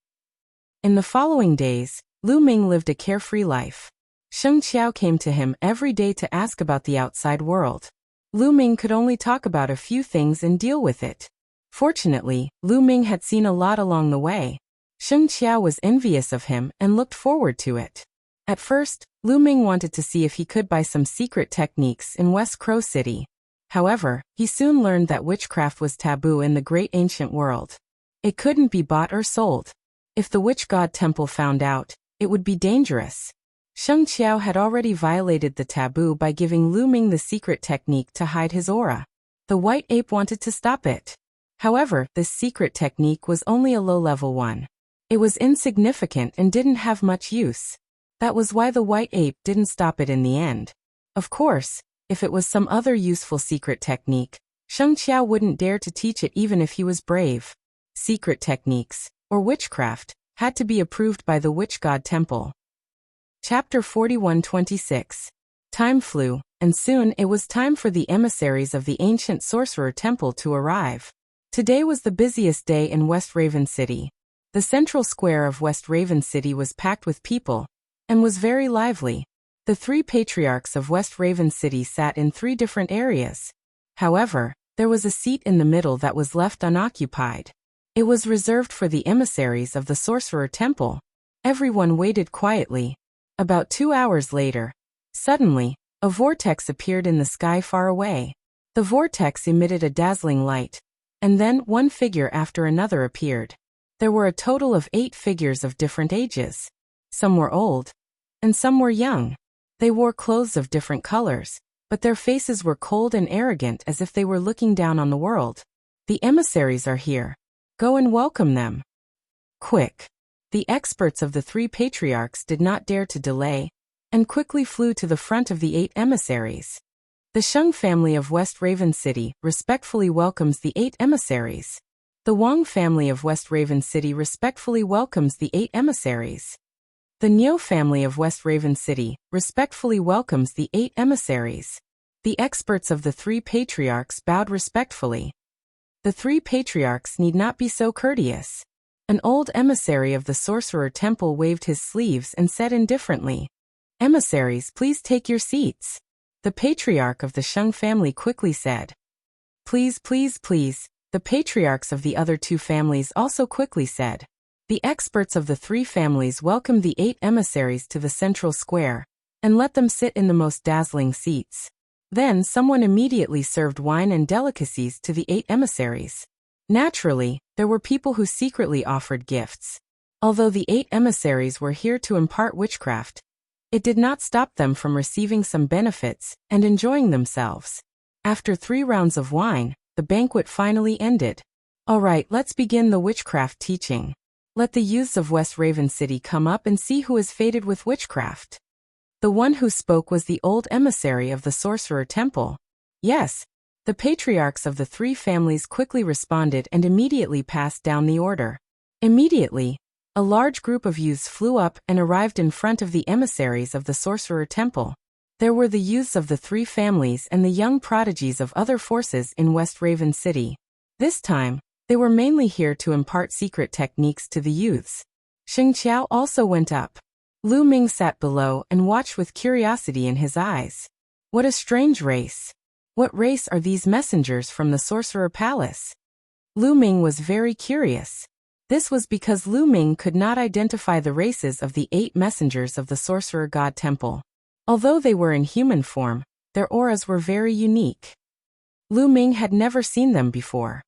In the following days, Lu Ming lived a carefree life. Sheng Qiao came to him every day to ask about the outside world. Lu Ming could only talk about a few things and deal with it. Fortunately, Lu Ming had seen a lot along the way. Sheng Qiao was envious of him and looked forward to it. At first, Lu Ming wanted to see if he could buy some secret techniques in West Crow City. However, he soon learned that witchcraft was taboo in the great ancient world. It couldn't be bought or sold. If the witch god temple found out, it would be dangerous. Sheng Qiao had already violated the taboo by giving Lu Ming the secret technique to hide his aura. The white ape wanted to stop it. However, this secret technique was only a low-level one. It was insignificant and didn't have much use. That was why the white ape didn't stop it in the end. Of course, if it was some other useful secret technique, Sheng Qiao wouldn't dare to teach it even if he was brave. Secret techniques, or witchcraft, had to be approved by the witch god temple. Chapter 41-26. Time flew, and soon it was time for the emissaries of the ancient sorcerer temple to arrive. Today was the busiest day in West Raven City. The central square of West Raven City was packed with people, and was very lively. The three patriarchs of West Raven City sat in 3 different areas. However, there was a seat in the middle that was left unoccupied. It was reserved for the emissaries of the sorcerer temple. Everyone waited quietly. About 2 hours later, suddenly, a vortex appeared in the sky far away. The vortex emitted a dazzling light, and then one figure after another appeared. There were a total of 8 figures of different ages. Some were old, and some were young. They wore clothes of different colors, but their faces were cold and arrogant as if they were looking down on the world. The emissaries are here. Go and welcome them. Quick. The experts of the 3 patriarchs did not dare to delay, and quickly flew to the front of the 8 emissaries. The Sheng family of West Raven City respectfully welcomes the 8 emissaries. The Wang family of West Raven City respectfully welcomes the 8 emissaries. The Niu family of West Raven City respectfully welcomes the 8 emissaries. The experts of the 3 patriarchs bowed respectfully. The 3 patriarchs need not be so courteous. An old emissary of the sorcerer temple waved his sleeves and said indifferently, "Emissaries, please take your seats." The patriarch of the Sheng family quickly said, "Please, please, please." The patriarchs of the other 2 families also quickly said. The experts of the 3 families welcomed the 8 emissaries to the central square, and let them sit in the most dazzling seats. Then someone immediately served wine and delicacies to the 8 emissaries. Naturally, there were people who secretly offered gifts. Although the 8 emissaries were here to impart witchcraft, it did not stop them from receiving some benefits and enjoying themselves. After 3 rounds of wine, the banquet finally ended. Alright, let's begin the witchcraft teaching. Let the youths of West Raven City come up and see who is fated with witchcraft. The one who spoke was the old emissary of the Sorcerer Temple. Yes, the patriarchs of the three families quickly responded and immediately passed down the order. Immediately, a large group of youths flew up and arrived in front of the emissaries of the Sorcerer Temple. There were the youths of the three families and the young prodigies of other forces in West Raven City. This time, they were mainly here to impart secret techniques to the youths. Sheng Qiao also went up. Lu Ming sat below and watched with curiosity in his eyes. What a strange race. What race are these messengers from the Sorcerer Palace? Lu Ming was very curious. This was because Lu Ming could not identify the races of the 8 messengers of the Sorcerer God Temple. Although they were in human form, their auras were very unique. Lu Ming had never seen them before.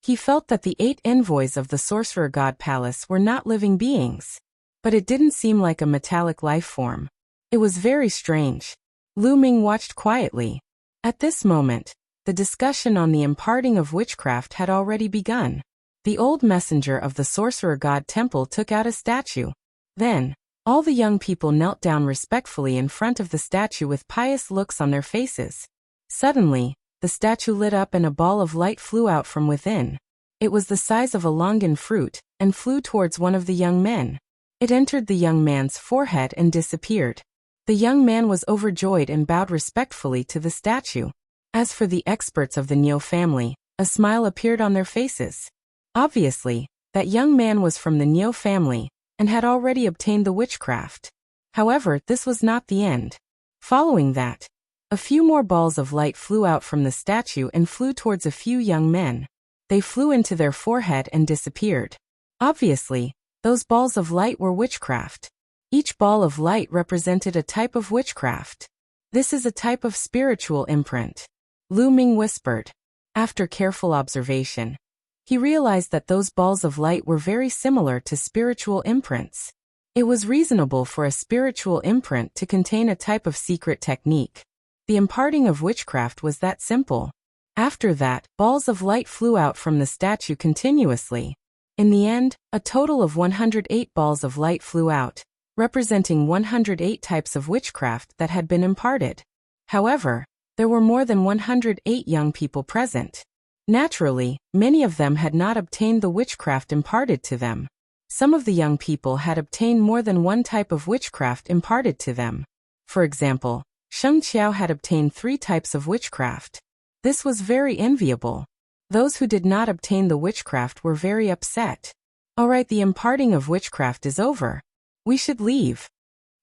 He felt that the 8 envoys of the Sorcerer God Palace were not living beings. But it didn't seem like a metallic life form. It was very strange. Lu Ming watched quietly. At this moment, the discussion on the imparting of witchcraft had already begun. The old messenger of the Sorcerer God Temple took out a statue. Then, all the young people knelt down respectfully in front of the statue with pious looks on their faces. Suddenly, the statue lit up and a ball of light flew out from within. It was the size of a longan fruit, and flew towards one of the young men. It entered the young man's forehead and disappeared. The young man was overjoyed and bowed respectfully to the statue. As for the experts of the Niu family, a smile appeared on their faces. Obviously, that young man was from the Niu family, and had already obtained the witchcraft. However, this was not the end. Following that, a few more balls of light flew out from the statue and flew towards a few young men. They flew into their forehead and disappeared. Obviously, those balls of light were witchcraft. Each ball of light represented a type of witchcraft. This is a type of spiritual imprint. Lu Ming whispered. After careful observation, he realized that those balls of light were very similar to spiritual imprints. It was reasonable for a spiritual imprint to contain a type of secret technique. The imparting of witchcraft was that simple. After that, balls of light flew out from the statue continuously. In the end, a total of 108 balls of light flew out, representing 108 types of witchcraft that had been imparted. However, there were more than 108 young people present. Naturally, many of them had not obtained the witchcraft imparted to them. Some of the young people had obtained more than one type of witchcraft imparted to them. For example, Sheng Qiao had obtained 3 types of witchcraft. This was very enviable. Those who did not obtain the witchcraft were very upset. Alright, the imparting of witchcraft is over. We should leave.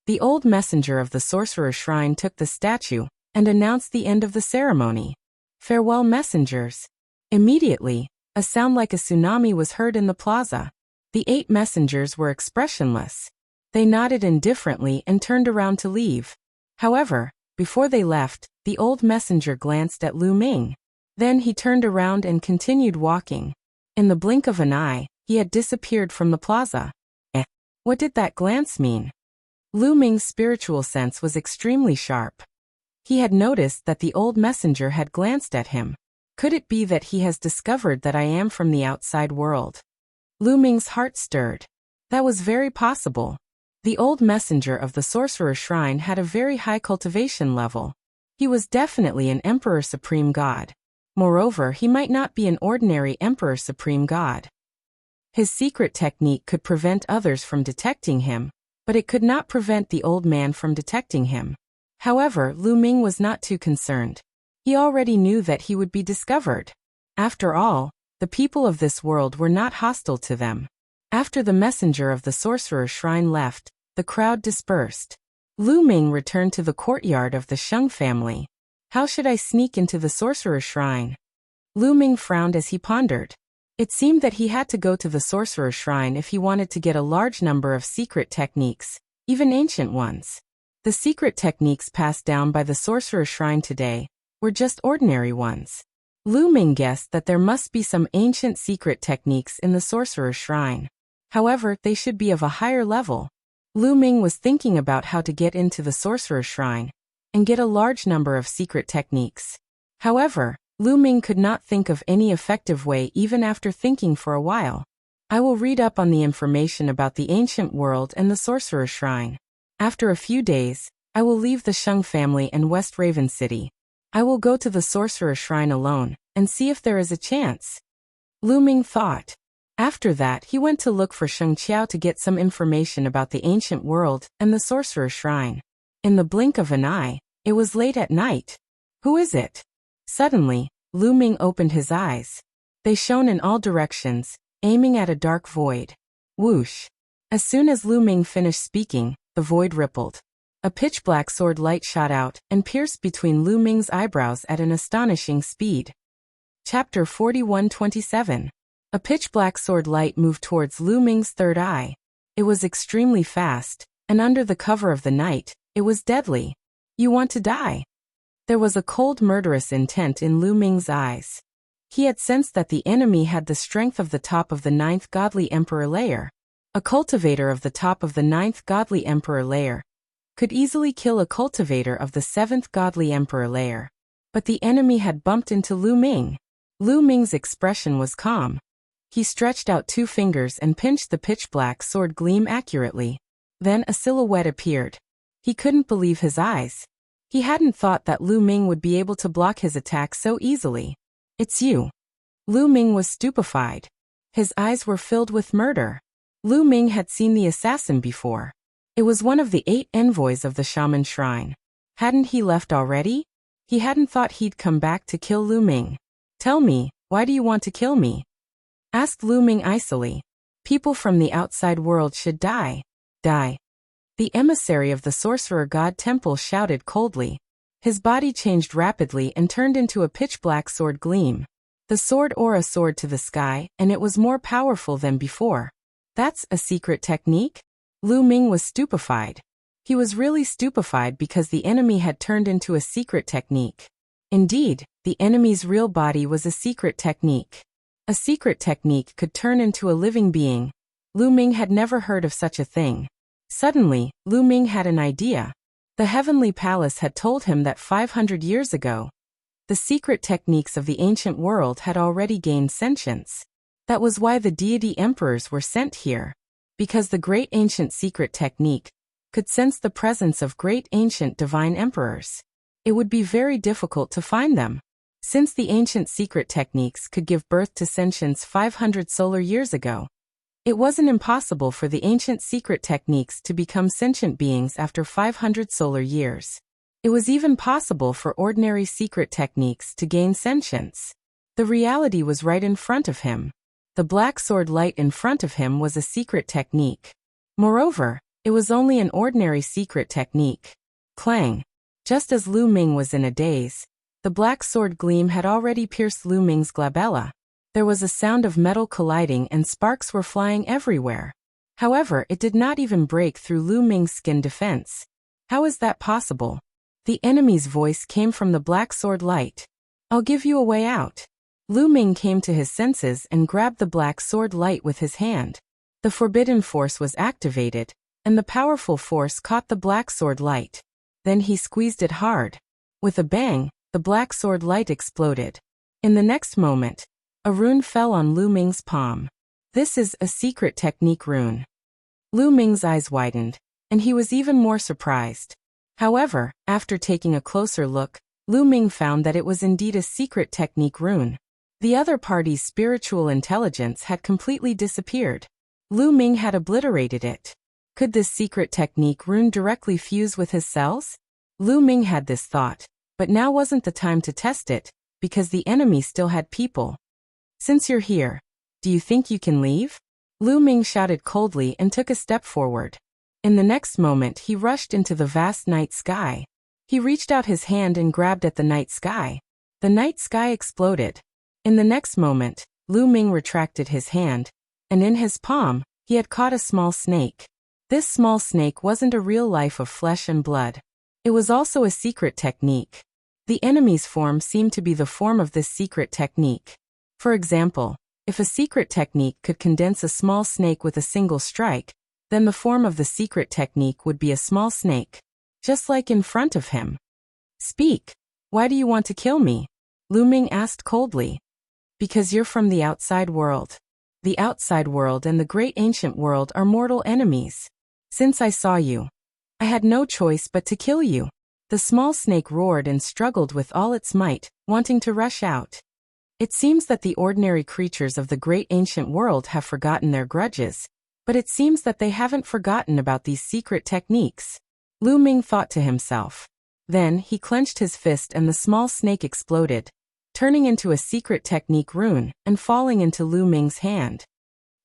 The old messenger of the Sorcerer Shrine took the statue and announced the end of the ceremony. Farewell, messengers. Immediately, a sound like a tsunami was heard in the plaza. The 8 messengers were expressionless. They nodded indifferently and turned around to leave. However, before they left, the old messenger glanced at Lu Ming. Then he turned around and continued walking. In the blink of an eye, he had disappeared from the plaza. What did that glance mean? Lu Ming's spiritual sense was extremely sharp. He had noticed that the old messenger had glanced at him. Could it be that he has discovered that I am from the outside world? Lu Ming's heart stirred. That was very possible. The old messenger of the Sorcerer Shrine had a very high cultivation level. He was definitely an Emperor Supreme God. Moreover, he might not be an ordinary Emperor Supreme God. His secret technique could prevent others from detecting him, but it could not prevent the old man from detecting him. However, Lu Ming was not too concerned. He already knew that he would be discovered. After all, the people of this world were not hostile to them. After the messenger of the Sorcerer Shrine left, the crowd dispersed. Lu Ming returned to the courtyard of the Sheng family. How should I sneak into the Sorcerer Shrine? Lu Ming frowned as he pondered. It seemed that he had to go to the Sorcerer Shrine if he wanted to get a large number of secret techniques, even ancient ones. The secret techniques passed down by the Sorcerer Shrine today were just ordinary ones. Lu Ming guessed that there must be some ancient secret techniques in the Sorcerer Shrine. However, they should be of a higher level. Lu Ming was thinking about how to get into the Sorcerer Shrine and get a large number of secret techniques. However, Lu Ming could not think of any effective way even after thinking for a while. I will read up on the information about the ancient world and the sorcerer shrine. After a few days, I will leave the Sheng family and West Raven City. I will go to the sorcerer shrine alone and see if there is a chance. Lu Ming thought. After that, he went to look for Sheng Qiao to get some information about the ancient world and the sorcerer shrine. In the blink of an eye, it was late at night. Who is it? Suddenly, Lu Ming opened his eyes. They shone in all directions, aiming at a dark void. Whoosh! As soon as Lu Ming finished speaking, the void rippled. A pitch-black sword light shot out and pierced between Lu Ming's eyebrows at an astonishing speed. Chapter 41-27. A pitch-black sword light moved towards Lu Ming's third eye. It was extremely fast, and under the cover of the night, it was deadly. You want to die? There was a cold murderous intent in Lu Ming's eyes. He had sensed that the enemy had the strength of the top of the 9th godly emperor layer. A cultivator of the top of the 9th godly emperor layer could easily kill a cultivator of the 7th godly emperor layer. But the enemy had bumped into Lu Ming. Lu Ming's expression was calm. He stretched out 2 fingers and pinched the pitch-black sword gleam accurately. Then a silhouette appeared. He couldn't believe his eyes. He hadn't thought that Lu Ming would be able to block his attack so easily. It's you. Lu Ming was stupefied. His eyes were filled with murder. Lu Ming had seen the assassin before. It was one of the 8 envoys of the shaman shrine. Hadn't he left already? He hadn't thought he'd come back to kill Lu Ming. Tell me, why do you want to kill me? Asked Lu Ming icily. People from the outside world should die. Die. The emissary of the sorcerer god temple shouted coldly. His body changed rapidly and turned into a pitch-black sword gleam. The sword aura soared to the sky, and it was more powerful than before. That's a secret technique? Lu Ming was stupefied. He was really stupefied because the enemy had turned into a secret technique. Indeed, the enemy's real body was a secret technique. A secret technique could turn into a living being. Lu Ming had never heard of such a thing. Suddenly, Lu Ming had an idea. The Heavenly Palace had told him that 500 years ago, the secret techniques of the ancient world had already gained sentience. That was why the deity emperors were sent here. Because the great ancient secret technique could sense the presence of great ancient divine emperors. It would be very difficult to find them. Since the ancient secret techniques could give birth to sentience 500 solar years ago, it wasn't impossible for the ancient secret techniques to become sentient beings after 500 solar years. It was even possible for ordinary secret techniques to gain sentience. The reality was right in front of him. The black sword light in front of him was a secret technique. Moreover, it was only an ordinary secret technique. Clang! Just as Lu Ming was in a daze, the black sword gleam had already pierced Lu Ming's glabella. There was a sound of metal colliding and sparks were flying everywhere. However, it did not even break through Lu Ming's skin defense. How is that possible? The enemy's voice came from the black sword light. I'll give you a way out. Lu Ming came to his senses and grabbed the black sword light with his hand. The forbidden force was activated, and the powerful force caught the black sword light. Then he squeezed it hard. With a bang, the black sword light exploded. In the next moment, a rune fell on Lu Ming's palm. This is a secret technique rune. Lu Ming's eyes widened, and he was even more surprised. However, after taking a closer look, Lu Ming found that it was indeed a secret technique rune. The other party's spiritual intelligence had completely disappeared. Lu Ming had obliterated it. Could this secret technique rune directly fuse with his cells? Lu Ming had this thought, but now wasn't the time to test it, because the enemy still had people. Since you're here, do you think you can leave? Lu Ming shouted coldly and took a step forward. In the next moment he rushed into the vast night sky. He reached out his hand and grabbed at the night sky. The night sky exploded. In the next moment, Lu Ming retracted his hand, and in his palm, he had caught a small snake. This small snake wasn't a real life of flesh and blood. It was also a secret technique. The enemy's form seemed to be the form of this secret technique. For example, if a secret technique could condense a small snake with a single strike, then the form of the secret technique would be a small snake, just like in front of him. Speak. Why do you want to kill me? Lu Ming asked coldly. Because you're from the outside world. The outside world and the great ancient world are mortal enemies. Since I saw you, I had no choice but to kill you. The small snake roared and struggled with all its might, wanting to rush out. It seems that the ordinary creatures of the great ancient world have forgotten their grudges, but it seems that they haven't forgotten about these secret techniques. Lu Ming thought to himself. Then he clenched his fist and the small snake exploded, turning into a secret technique rune and falling into Lu Ming's hand.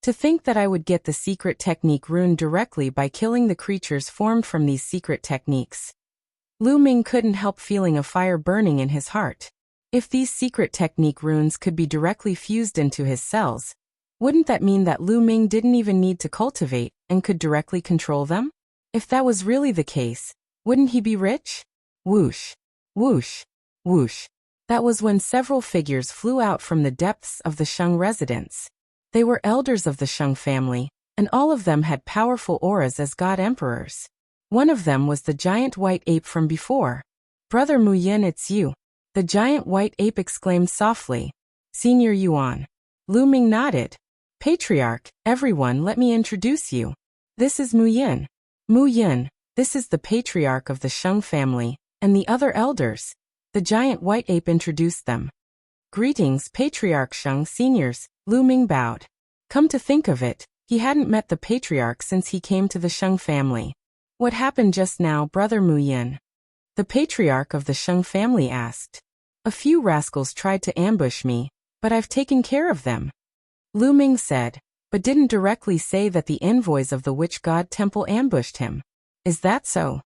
To think that I would get the secret technique rune directly by killing the creatures formed from these secret techniques. Lu Ming couldn't help feeling a fire burning in his heart. If these secret technique runes could be directly fused into his cells, wouldn't that mean that Lu Ming didn't even need to cultivate and could directly control them? If that was really the case, wouldn't he be rich? Whoosh, whoosh, whoosh. That was when several figures flew out from the depths of the Sheng residence. They were elders of the Sheng family, and all of them had powerful auras as god emperors. One of them was the giant white ape from before. Brother Mu Yin, it's you. The giant white ape exclaimed softly. Senior Yuan. Lu Ming nodded. Patriarch, everyone, let me introduce you. This is Mu Yin. Mu Yin, this is the patriarch of the Sheng family, and the other elders. The giant white ape introduced them. Greetings, Patriarch Sheng seniors, Lu Ming bowed. Come to think of it, he hadn't met the patriarch since he came to the Sheng family. What happened just now, Brother Mu Yin? The patriarch of the Sheng family asked. A few rascals tried to ambush me, but I've taken care of them. Lu Ming said, but didn't directly say that the envoys of the witch god temple ambushed him. Is that so?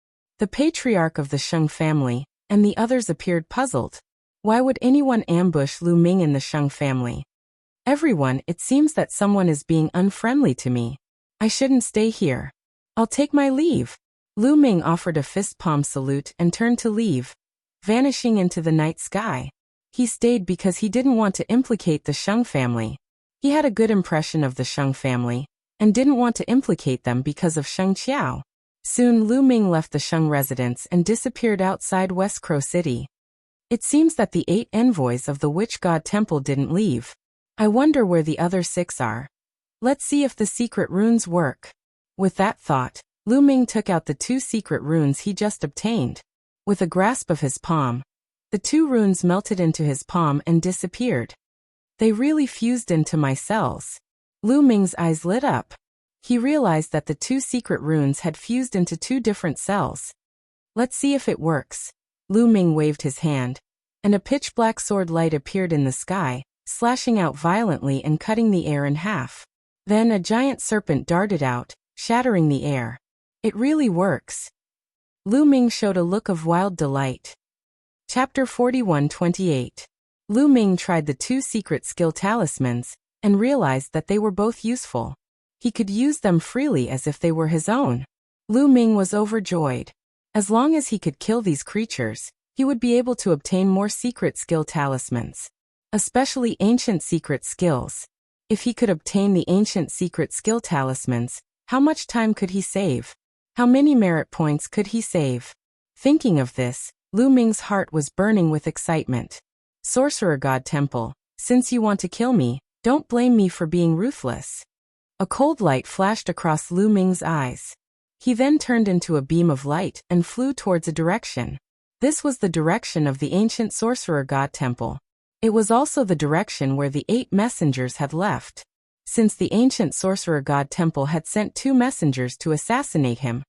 The patriarch of the Sheng family and the others appeared puzzled. Why would anyone ambush Lu Ming in the Sheng family? Everyone, it seems that someone is being unfriendly to me. I shouldn't stay here. I'll take my leave. Lu Ming offered a fist palm salute and turned to leave, vanishing into the night sky. He stayed because he didn't want to implicate the Sheng family. He had a good impression of the Sheng family, and didn't want to implicate them because of Sheng Qiao. Soon Lu Ming left the Sheng residence and disappeared outside West Crow City. It seems that the 8 envoys of the witch god temple didn't leave. I wonder where the other 6 are. Let's see if the secret runes work. With that thought, Lu Ming took out the 2 secret runes he just obtained. With a grasp of his palm, the 2 runes melted into his palm and disappeared. They really fused into my cells. Lu Ming's eyes lit up. He realized that the 2 secret runes had fused into 2 different cells. Let's see if it works. Lu Ming waved his hand, and a pitch-black sword light appeared in the sky, slashing out violently and cutting the air in half. Then a giant serpent darted out, shattering the air. It really works. Lu Ming showed a look of wild delight. Chapter 41-28. Lu Ming tried the 2 secret skill talismans, and realized that they were both useful. He could use them freely as if they were his own. Lu Ming was overjoyed. As long as he could kill these creatures, he would be able to obtain more secret skill talismans, especially ancient secret skills. If he could obtain the ancient secret skill talismans, how much time could he save? How many merit points could he save? Thinking of this, Lu Ming's heart was burning with excitement. Sorcerer God Temple, since you want to kill me, don't blame me for being ruthless. A cold light flashed across Lu Ming's eyes. He then turned into a beam of light and flew towards a direction. This was the direction of the ancient Sorcerer God Temple. It was also the direction where the 8 messengers had left. Since the ancient Sorcerer God Temple had sent 2 messengers to assassinate him,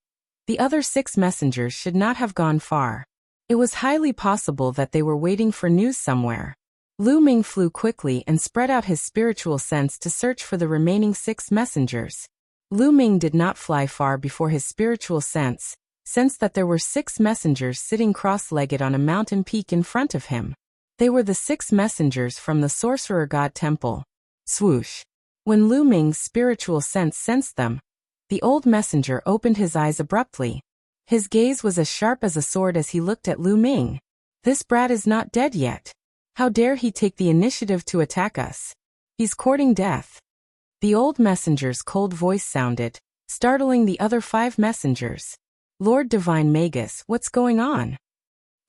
the other 6 messengers should not have gone far. It was highly possible that they were waiting for news somewhere. Lu Ming flew quickly and spread out his spiritual sense to search for the remaining 6 messengers. Lu Ming did not fly far before his spiritual sense sensed that there were 6 messengers sitting cross-legged on a mountain peak in front of him. They were the 6 messengers from the Sorcerer God Temple. Swoosh! When Lu Ming's spiritual sense sensed them, the old messenger opened his eyes abruptly. His gaze was as sharp as a sword as he looked at Lu Ming. This brat is not dead yet. How dare he take the initiative to attack us? He's courting death. The old messenger's cold voice sounded, startling the other 5 messengers. Lord Divine Magus, what's going on?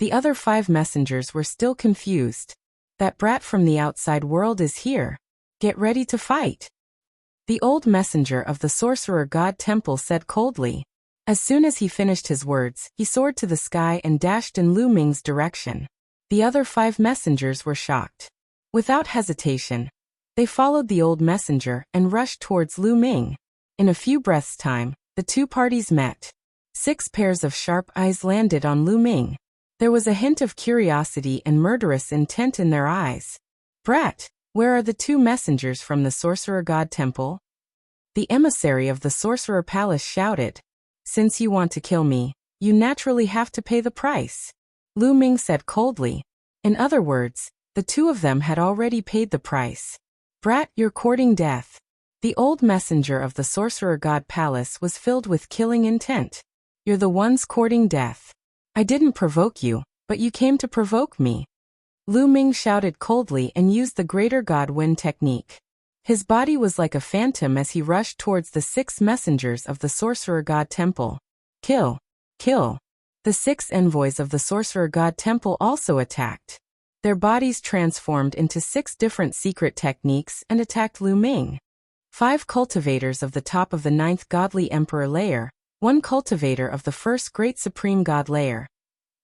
The other 5 messengers were still confused. That brat from the outside world is here. Get ready to fight. The old messenger of the sorcerer god temple said coldly. As soon as he finished his words, he soared to the sky and dashed in Lu Ming's direction. The other 5 messengers were shocked. Without hesitation, they followed the old messenger and rushed towards Lu Ming. In a few breaths' time, the 2 parties met. 6 pairs of sharp eyes landed on Lu Ming. There was a hint of curiosity and murderous intent in their eyes. Brat, where are the 2 messengers from the sorcerer god temple? The emissary of the sorcerer palace shouted. Since you want to kill me, you naturally have to pay the price. Lu Ming said coldly. In other words, the 2 of them had already paid the price. Brat, you're courting death. The old messenger of the sorcerer god palace was filled with killing intent. You're the ones courting death. I didn't provoke you, but you came to provoke me. Lu Ming shouted coldly and used the greater god wind technique. His body was like a phantom as he rushed towards the 6 messengers of the sorcerer god temple. Kill! Kill! The 6 envoys of the sorcerer god temple also attacked. Their bodies transformed into 6 different secret techniques and attacked Lu Ming. 5 cultivators of the top of the 9th godly emperor layer, 1 cultivator of the 1st great supreme god layer.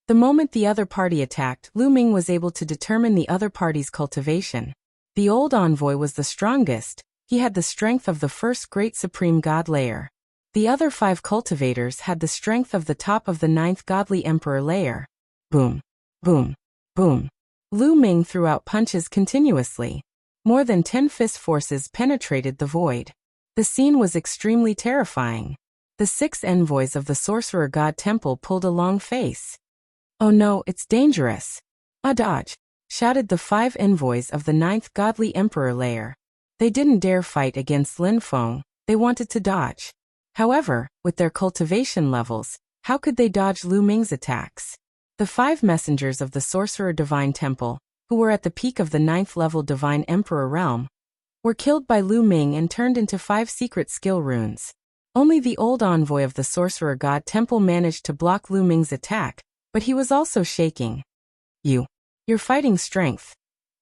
The moment the other party attacked, Lu Ming was able to determine the other party's cultivation. The old envoy was the strongest. He had the strength of the 1st great supreme god layer. The other 5 cultivators had the strength of the top of the 9th godly emperor layer. Boom! Boom! Boom! Lu Ming threw out punches continuously. More than 10 fist forces penetrated the void. The scene was extremely terrifying. The 6 envoys of the sorcerer god temple pulled a long face. Oh no, it's dangerous. Dodge! Shouted the 5 envoys of the 9th godly emperor layer. They didn't dare fight against Lin Feng, they wanted to dodge. However, with their cultivation levels, how could they dodge Lu Ming's attacks? The 5 messengers of the sorcerer divine temple, who were at the peak of the 9th level divine emperor realm, were killed by Lu Ming and turned into 5 secret skill runes. Only the old envoy of the sorcerer god temple managed to block Lu Ming's attack, but he was also shaking. Your fighting strength.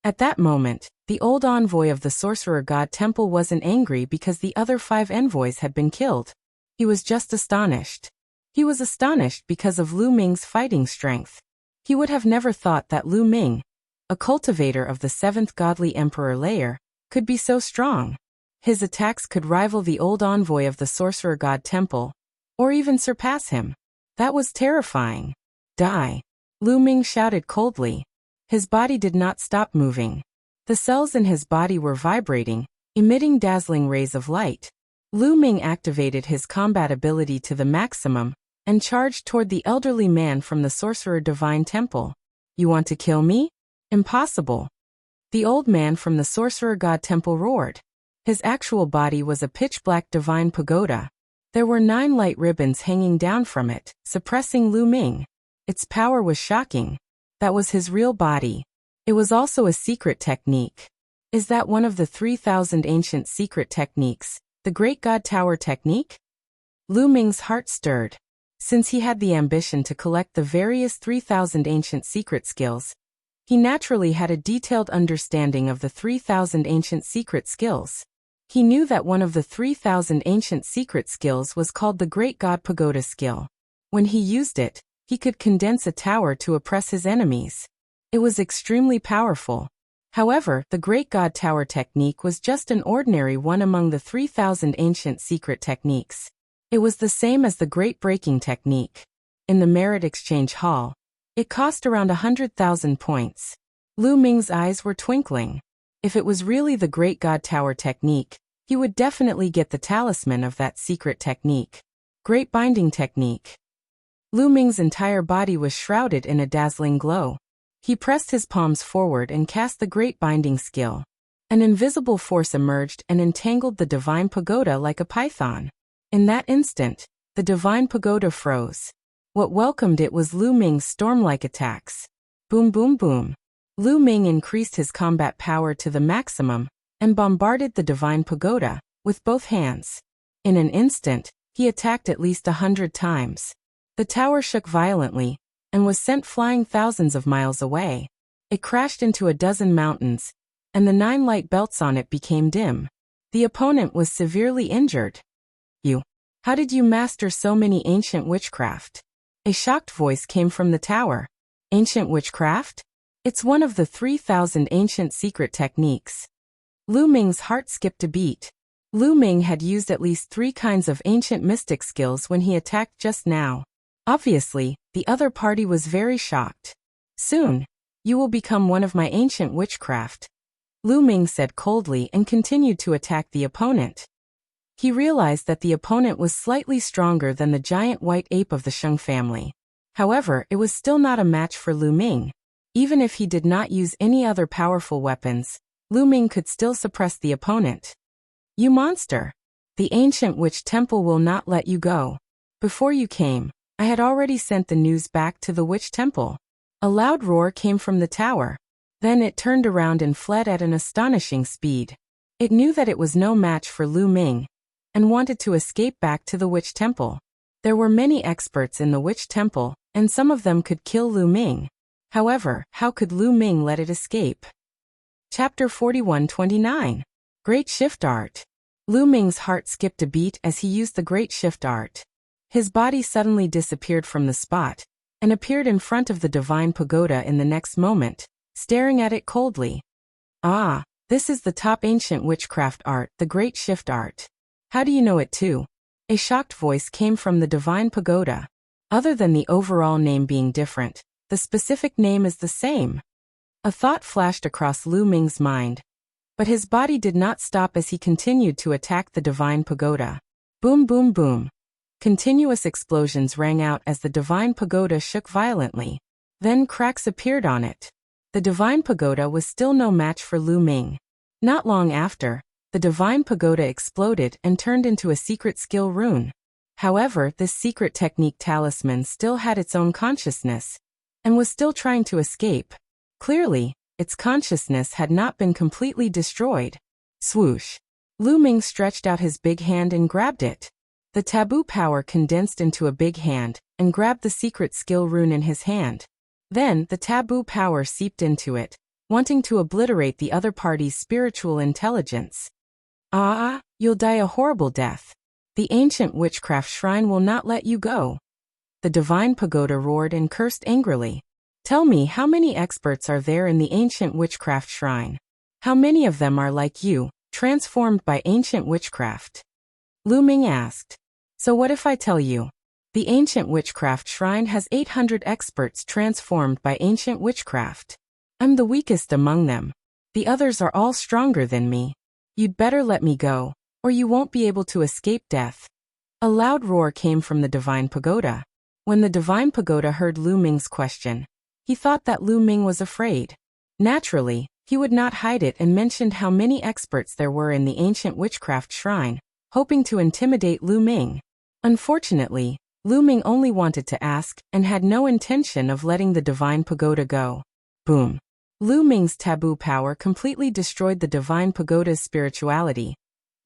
At that moment, the old envoy of the sorcerer god temple wasn't angry because the other 5 envoys had been killed. He was just astonished. He was astonished because of Lu Ming's fighting strength. He would have never thought that Lu Ming, a cultivator of the 7th godly emperor layer, could be so strong. His attacks could rival the old envoy of the sorcerer god temple, or even surpass him. That was terrifying. Die! Lu Ming shouted coldly. His body did not stop moving. The cells in his body were vibrating, emitting dazzling rays of light. Lu Ming activated his combat ability to the maximum and charged toward the elderly man from the sorcerer divine temple. You want to kill me? Impossible! The old man from the sorcerer god temple roared. His actual body was a pitch-black divine pagoda. There were 9 light ribbons hanging down from it, suppressing Lu Ming. Its power was shocking. That was his real body. It was also a secret technique. Is that one of the 3,000 ancient secret techniques, the Great God Tower technique? Lu Ming's heart stirred. Since he had the ambition to collect the various 3,000 ancient secret skills, he naturally had a detailed understanding of the 3,000 ancient secret skills. He knew that one of the 3,000 ancient secret skills was called the Great God Pagoda skill. When he used it, he could condense a tower to oppress his enemies. It was extremely powerful. However, the Great God Tower technique was just an ordinary one among the 3,000 ancient secret techniques. It was the same as the Great Breaking technique. In the Merit Exchange Hall, it cost around 100,000 points. Lu Ming's eyes were twinkling. If it was really the Great God Tower technique, he would definitely get the talisman of that secret technique. Great Binding technique. Lu Ming's entire body was shrouded in a dazzling glow. He pressed his palms forward and cast the Great Binding skill. An invisible force emerged and entangled the divine pagoda like a python. In that instant, the divine pagoda froze. What welcomed it was Lu Ming's storm-like attacks. Boom boom boom. Lu Ming increased his combat power to the maximum and bombarded the divine pagoda with both hands. In an instant, he attacked at least 100 times. The tower shook violently and was sent flying thousands of miles away. It crashed into a dozen mountains, and the 9 light belts on it became dim. The opponent was severely injured. How did you master so many ancient witchcraft? A shocked voice came from the tower. Ancient witchcraft? It's one of the 3,000 ancient secret techniques. Lu Ming's heart skipped a beat. Lu Ming had used at least 3 kinds of ancient mystic skills when he attacked just now. Obviously, the other party was very shocked. Soon, you will become one of my ancient witchcraft, Lu Ming said coldly and continued to attack the opponent. He realized that the opponent was slightly stronger than the giant white ape of the Sheng family. However, it was still not a match for Lu Ming. Even if he did not use any other powerful weapons, Lu Ming could still suppress the opponent. You monster! The ancient witch temple will not let you go. Before you came, I had already sent the news back to the witch temple. A loud roar came from the tower. Then it turned around and fled at an astonishing speed. It knew that it was no match for Lu Ming, and wanted to escape back to the witch temple. There were many experts in the witch temple, and some of them could kill Lu Ming. However, how could Lu Ming let it escape? Chapter 41-29. Great Shift Art. Lu Ming's heart skipped a beat as he used the Great Shift Art. His body suddenly disappeared from the spot, and appeared in front of the Divine Pagoda in the next moment, staring at it coldly. Ah, this is the top ancient witchcraft art, the Great Shift Art. How do you know it too? A shocked voice came from the Divine Pagoda. Other than the overall name being different, the specific name is the same. A thought flashed across Lu Ming's mind. But his body did not stop as he continued to attack the Divine Pagoda. Boom boom boom. Continuous explosions rang out as the Divine Pagoda shook violently. Then cracks appeared on it. The Divine Pagoda was still no match for Lu Ming. Not long after, the Divine Pagoda exploded and turned into a secret skill rune. However, this secret technique talisman still had its own consciousness, and was still trying to escape. Clearly, its consciousness had not been completely destroyed. Swoosh! Lu Ming stretched out his big hand and grabbed it. The taboo power condensed into a big hand, and grabbed the secret skill rune in his hand. Then, the taboo power seeped into it, wanting to obliterate the other party's spiritual intelligence. Ah, you'll die a horrible death. The ancient witchcraft shrine will not let you go. The Divine Pagoda roared and cursed angrily. Tell me, how many experts are there in the ancient witchcraft shrine? How many of them are like you, transformed by ancient witchcraft? Lu Ming asked. So what if I tell you? The ancient witchcraft shrine has 800 experts transformed by ancient witchcraft. I'm the weakest among them. The others are all stronger than me. You'd better let me go, or you won't be able to escape death. A loud roar came from the Divine Pagoda. When the Divine Pagoda heard Lu Ming's question, he thought that Lu Ming was afraid. Naturally, he would not hide it and mentioned how many experts there were in the ancient witchcraft shrine, hoping to intimidate Lu Ming. Unfortunately, Lu Ming only wanted to ask and had no intention of letting the Divine Pagoda go. Boom! Lu Ming's taboo power completely destroyed the Divine Pagoda's spirituality,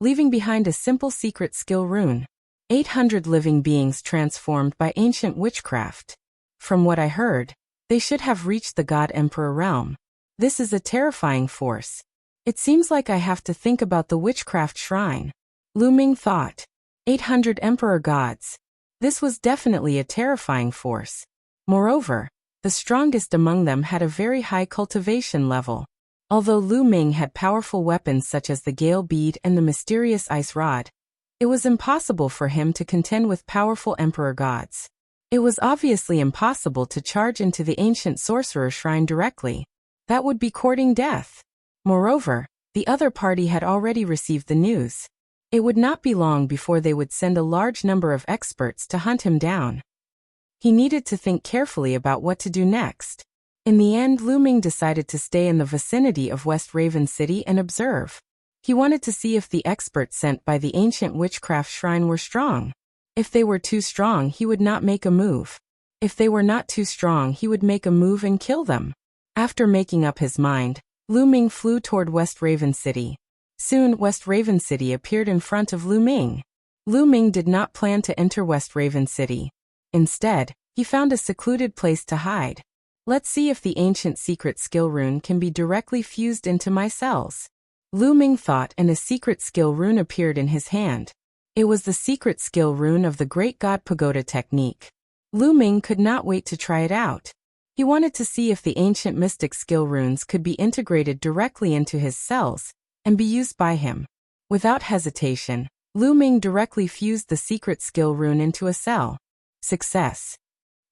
leaving behind a simple secret skill rune. 800 living beings transformed by ancient witchcraft. From what I heard, they should have reached the God Emperor realm. This is a terrifying force. It seems like I have to think about the witchcraft shrine. Lu Ming thought. 800 Emperor gods. This was definitely a terrifying force. Moreover, the strongest among them had a very high cultivation level. Although Lu Ming had powerful weapons such as the Gale Bead and the mysterious Ice Rod, it was impossible for him to contend with powerful Emperor gods. It was obviously impossible to charge into the ancient sorcerer shrine directly. That would be courting death. Moreover, the other party had already received the news. It would not be long before they would send a large number of experts to hunt him down. He needed to think carefully about what to do next. In the end, Lu Ming decided to stay in the vicinity of West Raven City and observe. He wanted to see if the experts sent by the ancient witchcraft shrine were strong. If they were too strong, he would not make a move. If they were not too strong, he would make a move and kill them. After making up his mind, Lu Ming flew toward West Raven City. Soon, West Raven City appeared in front of Lu Ming. Lu Ming did not plan to enter West Raven City. Instead, he found a secluded place to hide. Let's see if the ancient secret skill rune can be directly fused into my cells. Lu Ming thought, and a secret skill rune appeared in his hand. It was the secret skill rune of the Great God Pagoda technique. Lu Ming could not wait to try it out. He wanted to see if the ancient mystic skill runes could be integrated directly into his cells and be used by him. Without hesitation, Lu Ming directly fused the secret skill rune into a cell. Success!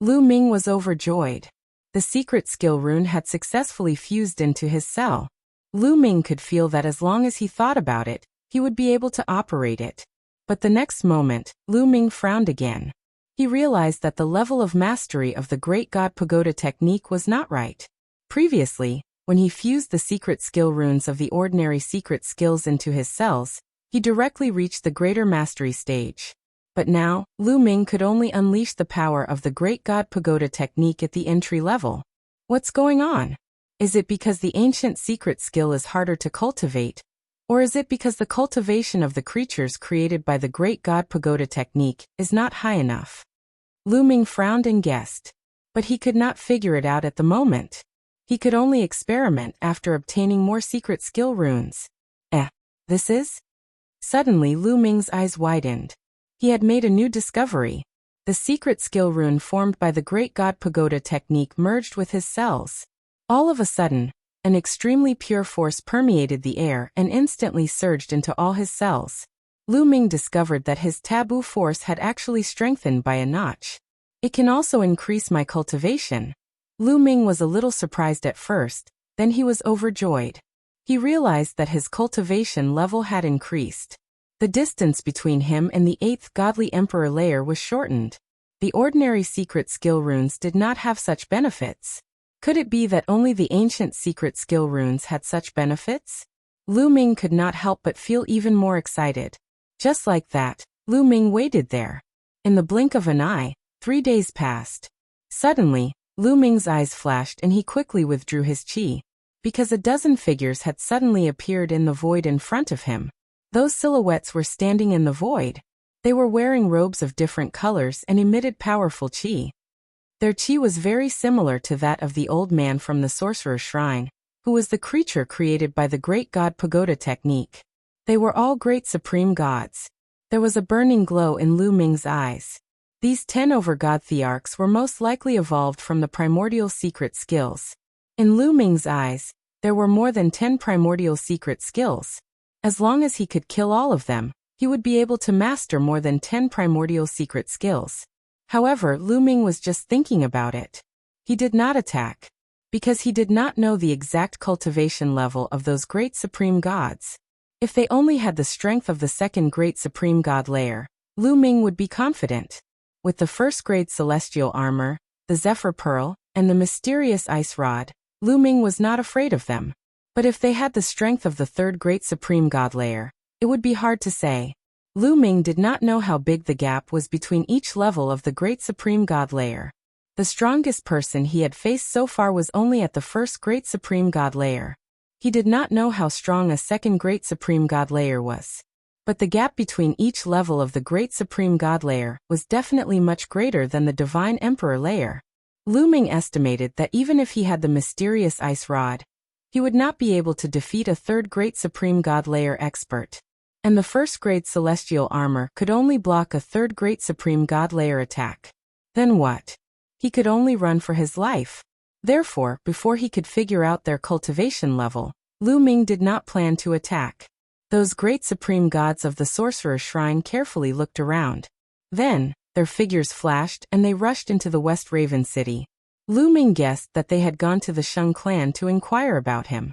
Lu Ming was overjoyed. The secret skill rune had successfully fused into his cell. Lu Ming could feel that as long as he thought about it, he would be able to operate it. But the next moment, Lu Ming frowned again. He realized that the level of mastery of the Great God Pagoda technique was not right. Previously, when he fused the secret skill runes of the ordinary secret skills into his cells, he directly reached the greater mastery stage. But now, Lu Ming could only unleash the power of the Great God Pagoda technique at the entry level. What's going on? Is it because the ancient secret skill is harder to cultivate? Or is it because the cultivation of the creatures created by the Great God Pagoda technique is not high enough? Lu Ming frowned and guessed. But he could not figure it out at the moment. He could only experiment after obtaining more secret skill runes. This is? Suddenly Lu Ming's eyes widened. He had made a new discovery. The secret skill rune formed by the Great God Pagoda technique merged with his cells. All of a sudden, an extremely pure force permeated the air and instantly surged into all his cells. Lu Ming discovered that his taboo force had actually strengthened by a notch. It can also increase my cultivation. Lu Ming was a little surprised at first, then he was overjoyed. He realized that his cultivation level had increased. The distance between him and the 8th Godly Emperor layer was shortened. The ordinary secret skill runes did not have such benefits. Could it be that only the ancient secret skill runes had such benefits? Lu Ming could not help but feel even more excited. Just like that, Lu Ming waited there. In the blink of an eye, 3 days passed. Suddenly, Lu Ming's eyes flashed and he quickly withdrew his qi. Because a dozen figures had suddenly appeared in the void in front of him. Those silhouettes were standing in the void. They were wearing robes of different colors and emitted powerful qi. Their qi was very similar to that of the old man from the sorcerer's shrine, who was the creature created by the Great God Pagoda technique. They were all great supreme gods. There was a burning glow in Lu Ming's eyes. These 10 over-god thearchs were most likely evolved from the primordial secret skills. In Lu Ming's eyes, there were more than 10 primordial secret skills. As long as he could kill all of them, he would be able to master more than 10 primordial secret skills. However, Lu Ming was just thinking about it. He did not attack. Because he did not know the exact cultivation level of those great supreme gods. If they only had the strength of the second great supreme god layer, Lu Ming would be confident. With the first grade celestial armor, the Zephyr Pearl, and the mysterious ice rod, Lu Ming was not afraid of them. But if they had the strength of the third great supreme god layer, it would be hard to say. Lu Ming did not know how big the gap was between each level of the great supreme god layer. The strongest person he had faced so far was only at the first great supreme god layer. He did not know how strong a second great supreme god layer was. But the gap between each level of the great supreme god layer was definitely much greater than the divine emperor layer. Lu Ming estimated that even if he had the mysterious ice rod, he would not be able to defeat a third great supreme god layer expert. And the first grade celestial armor could only block a third great supreme god layer attack. Then what? He could only run for his life. Therefore, before he could figure out their cultivation level, Lu Ming did not plan to attack. Those great supreme gods of the sorcerer's shrine carefully looked around. Then, their figures flashed and they rushed into the West Raven City. Lu Ming guessed that they had gone to the Sheng clan to inquire about him.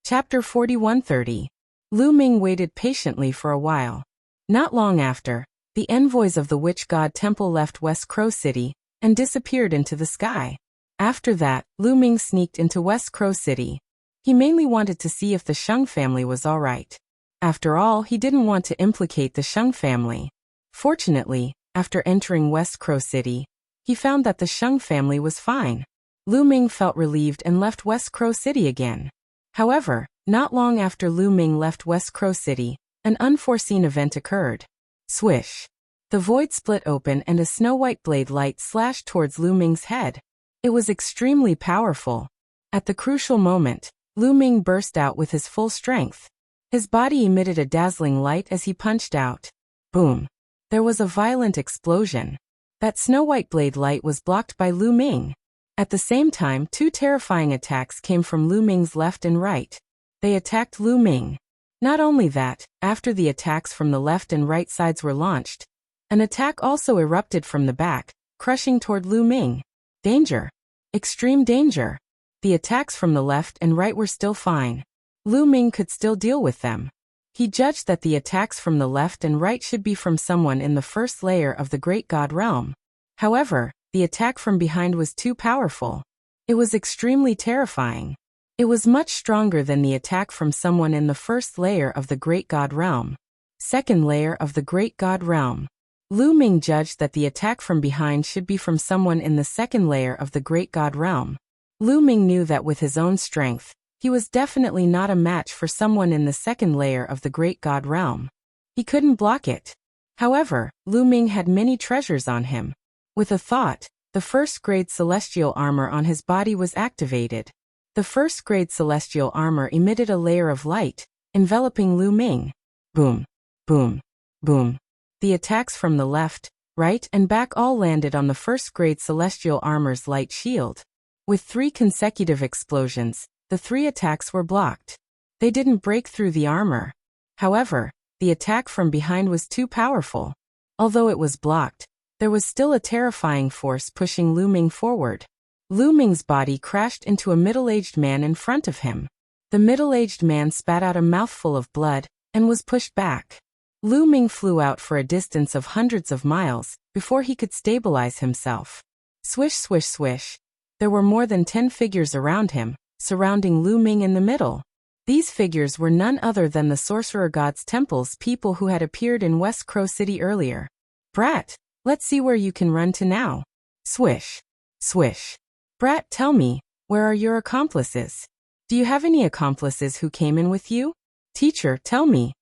Chapter 4130. Lu Ming waited patiently for a while. Not long after, the envoys of the Witch God Temple left West Crow City and disappeared into the sky. After that, Lu Ming sneaked into West Crow City. He mainly wanted to see if the Sheng family was alright. After all, he didn't want to implicate the Sheng family. Fortunately, after entering West Crow City, he found that the Sheng family was fine. Lu Ming felt relieved and left West Crow City again. However, not long after Lu Ming left West Crow City, an unforeseen event occurred. Swish! The void split open and a snow-white blade light slashed towards Lu Ming's head. It was extremely powerful. At the crucial moment, Lu Ming burst out with his full strength. His body emitted a dazzling light as he punched out. Boom! There was a violent explosion. That snow-white blade light was blocked by Lu Ming. At the same time, two terrifying attacks came from Lu Ming's left and right. They attacked Lu Ming. Not only that, after the attacks from the left and right sides were launched, an attack also erupted from the back, crushing toward Lu Ming. Danger! Extreme danger! The attacks from the left and right were still fine. Lu Ming could still deal with them. He judged that the attacks from the left and right should be from someone in the first layer of the Great God Realm. However, the attack from behind was too powerful. It was extremely terrifying. It was much stronger than the attack from someone in the first layer of the Great God Realm. Second layer of the Great God Realm. Lu Ming judged that the attack from behind should be from someone in the second layer of the Great God Realm. Lu Ming knew that with his own strength, he was definitely not a match for someone in the second layer of the Great God Realm. He couldn't block it. However, Lu Ming had many treasures on him. With a thought, the first-grade celestial armor on his body was activated. The first-grade celestial armor emitted a layer of light, enveloping Lu Ming. Boom, boom, boom. The attacks from the left, right, and back all landed on the first-grade celestial armor's light shield. With 3 consecutive explosions, the 3 attacks were blocked. They didn't break through the armor. However, the attack from behind was too powerful. Although it was blocked, there was still a terrifying force pushing Lu Ming forward. Lu Ming's body crashed into a middle-aged man in front of him. The middle-aged man spat out a mouthful of blood and was pushed back. Lu Ming flew out for a distance of hundreds of miles before he could stabilize himself. Swish, swish, swish. There were more than 10 figures around him, surrounding Lu Ming in the middle. These figures were none other than the Sorcerer God's Temple's people who had appeared in West Crow City earlier. Brat, let's see where you can run to now. Swish. Swish. Brat, tell me, where are your accomplices? Do you have any accomplices who came in with you? Teacher, tell me.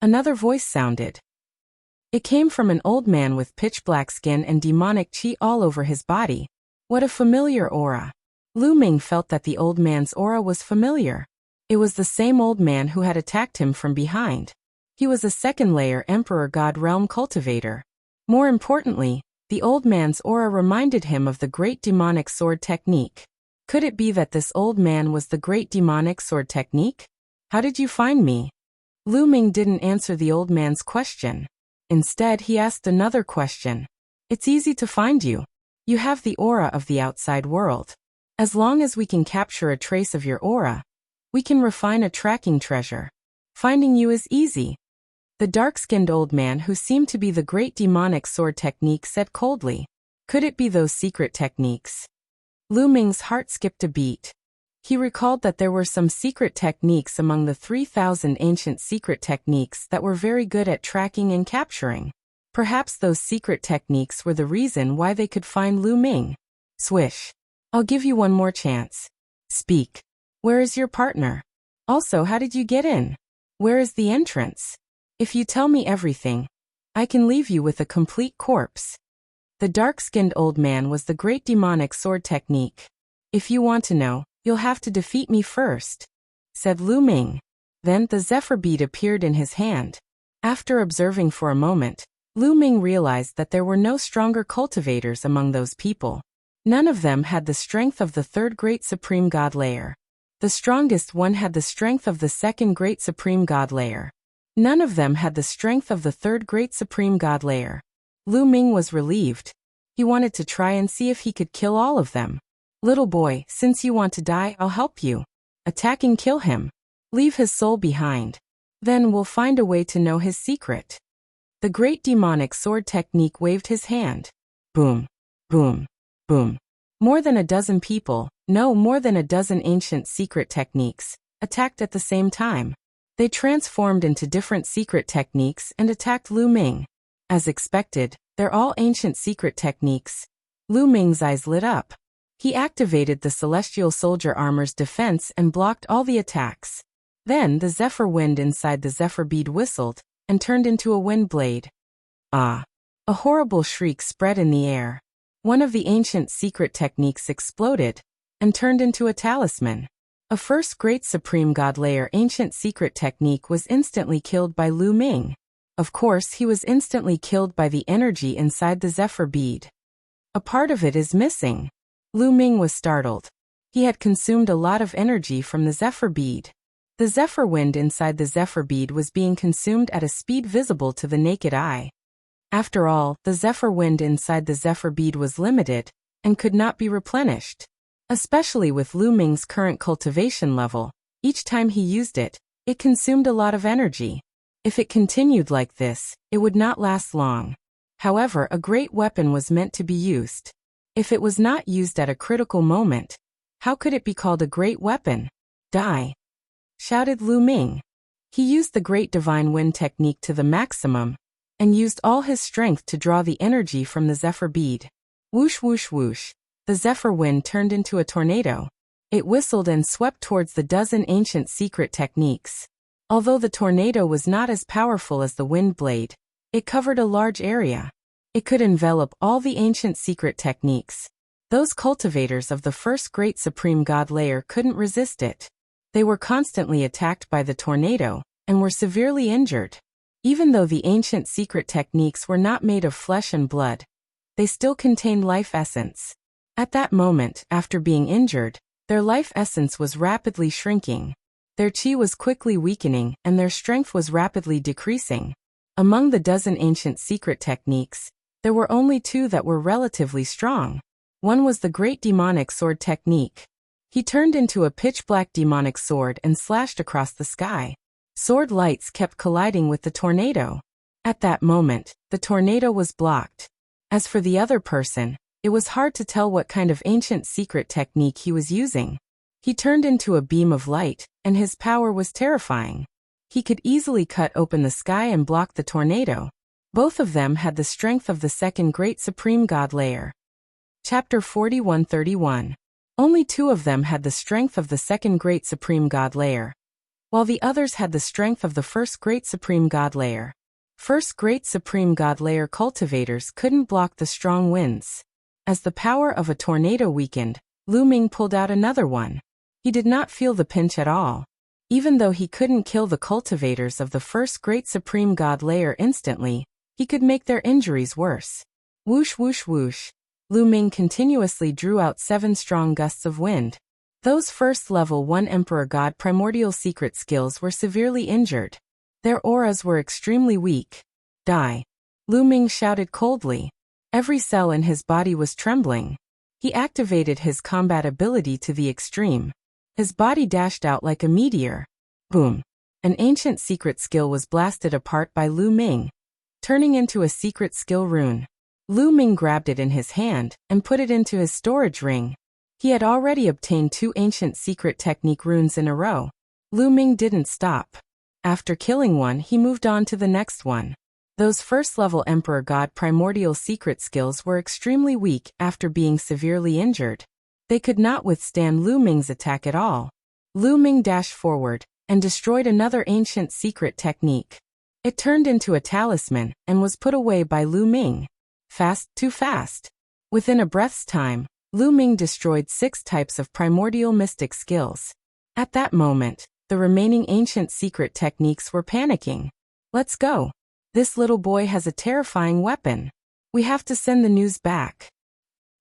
Another voice sounded. It came from an old man with pitch-black skin and demonic chi all over his body. What a familiar aura. Lu Ming felt that the old man's aura was familiar. It was the same old man who had attacked him from behind. He was a second-layer Emperor God Realm cultivator. More importantly, the old man's aura reminded him of the Great Demonic Sword Technique. Could it be that this old man was the Great Demonic Sword Technique? How did you find me? Lu Ming didn't answer the old man's question. Instead, he asked another question. It's easy to find you. You have the aura of the outside world. As long as we can capture a trace of your aura, we can refine a tracking treasure. Finding you is easy. The dark-skinned old man who seemed to be the Great Demonic Sword Technique said coldly. Could it be those secret techniques? Lu Ming's heart skipped a beat. He recalled that there were some secret techniques among the 3,000 ancient secret techniques that were very good at tracking and capturing. Perhaps those secret techniques were the reason why they could find Lu Ming. Swish. I'll give you one more chance. Speak. Where is your partner? Also, how did you get in? Where is the entrance? If you tell me everything, I can leave you with a complete corpse. The dark-skinned old man was the Great Demonic Sword Technique. If you want to know, you'll have to defeat me first, said Lu Ming. Then the Zephyr bead appeared in his hand. After observing for a moment, Lu Ming realized that there were no stronger cultivators among those people. None of them had the strength of the third Great Supreme God Layer. The strongest one had the strength of the second Great Supreme God Layer. None of them had the strength of the third Great Supreme God Layer. Lu Ming was relieved. He wanted to try and see if he could kill all of them. Little boy, since you want to die, I'll help you. Attack and kill him. Leave his soul behind. Then we'll find a way to know his secret. The Great Demonic Sword Technique waved his hand. Boom, boom, boom. More than a dozen people, no, more than a dozen ancient secret techniques, attacked at the same time. They transformed into different secret techniques and attacked Lu Ming. As expected, they're all ancient secret techniques. Lu Ming's eyes lit up. He activated the Celestial Soldier Armor's defense and blocked all the attacks. Then the Zephyr wind inside the Zephyr bead whistled and turned into a wind blade. Ah! A horrible shriek spread in the air. One of the ancient secret techniques exploded and turned into a talisman. A first great supreme god layer ancient secret technique was instantly killed by Lu Ming. Of course, he was instantly killed by the energy inside the Zephyr bead. A part of it is missing. Lu Ming was startled. He had consumed a lot of energy from the Zephyr bead. The Zephyr wind inside the Zephyr bead was being consumed at a speed visible to the naked eye. After all, the Zephyr wind inside the Zephyr bead was limited and could not be replenished. Especially with Lu Ming's current cultivation level, each time he used it, it consumed a lot of energy. If it continued like this, it would not last long. However, a great weapon was meant to be used. If it was not used at a critical moment, how could it be called a great weapon? Die! Shouted Lu Ming. He used the Great Divine Wind technique to the maximum, and used all his strength to draw the energy from the Zephyr bead. Whoosh whoosh whoosh. The Zephyr wind turned into a tornado. It whistled and swept towards the dozen ancient secret techniques. Although the tornado was not as powerful as the wind blade, it covered a large area. It could envelop all the ancient secret techniques. Those cultivators of the first great supreme god layer couldn't resist it. They were constantly attacked by the tornado, and were severely injured. Even though the ancient secret techniques were not made of flesh and blood, they still contained life essence. At that moment, after being injured, their life essence was rapidly shrinking. Their chi was quickly weakening, and their strength was rapidly decreasing. Among the dozen ancient secret techniques, there were only two that were relatively strong. One was the Great Demonic Sword technique. He turned into a pitch-black demonic sword and slashed across the sky. Sword lights kept colliding with the tornado. At that moment, the tornado was blocked. As for the other person, it was hard to tell what kind of ancient secret technique he was using. He turned into a beam of light, and his power was terrifying. He could easily cut open the sky and block the tornado. Both of them had the strength of the second great supreme god layer. Chapter 41:31. Only two of them had the strength of the second great supreme god layer, while the others had the strength of the first great supreme god layer. First great supreme god layer cultivators couldn't block the strong winds. As the power of a tornado weakened, Lu Ming pulled out another one. He did not feel the pinch at all. Even though he couldn't kill the cultivators of the first great supreme god layer instantly, he could make their injuries worse. Whoosh whoosh whoosh. Lu Ming continuously drew out 7 strong gusts of wind. Those first level 1 Emperor God primordial secret skills were severely injured. Their auras were extremely weak. Die! Lu Ming shouted coldly. Every cell in his body was trembling. He activated his combat ability to the extreme. His body dashed out like a meteor. Boom! An ancient secret skill was blasted apart by Lu Ming, turning into a secret skill rune. Lu Ming grabbed it in his hand and put it into his storage ring. He had already obtained 2 ancient secret technique runes in a row. Lu Ming didn't stop. After killing one, he moved on to the next one. Those first-level Emperor God primordial secret skills were extremely weak after being severely injured. They could not withstand Lu Ming's attack at all. Lu Ming dashed forward and destroyed another ancient secret technique. It turned into a talisman and was put away by Lu Ming. Fast, too fast. Within a breath's time, Lu Ming destroyed 6 types of primordial mystic skills. At that moment, the remaining ancient secret techniques were panicking. Let's go. This little boy has a terrifying weapon. We have to send the news back.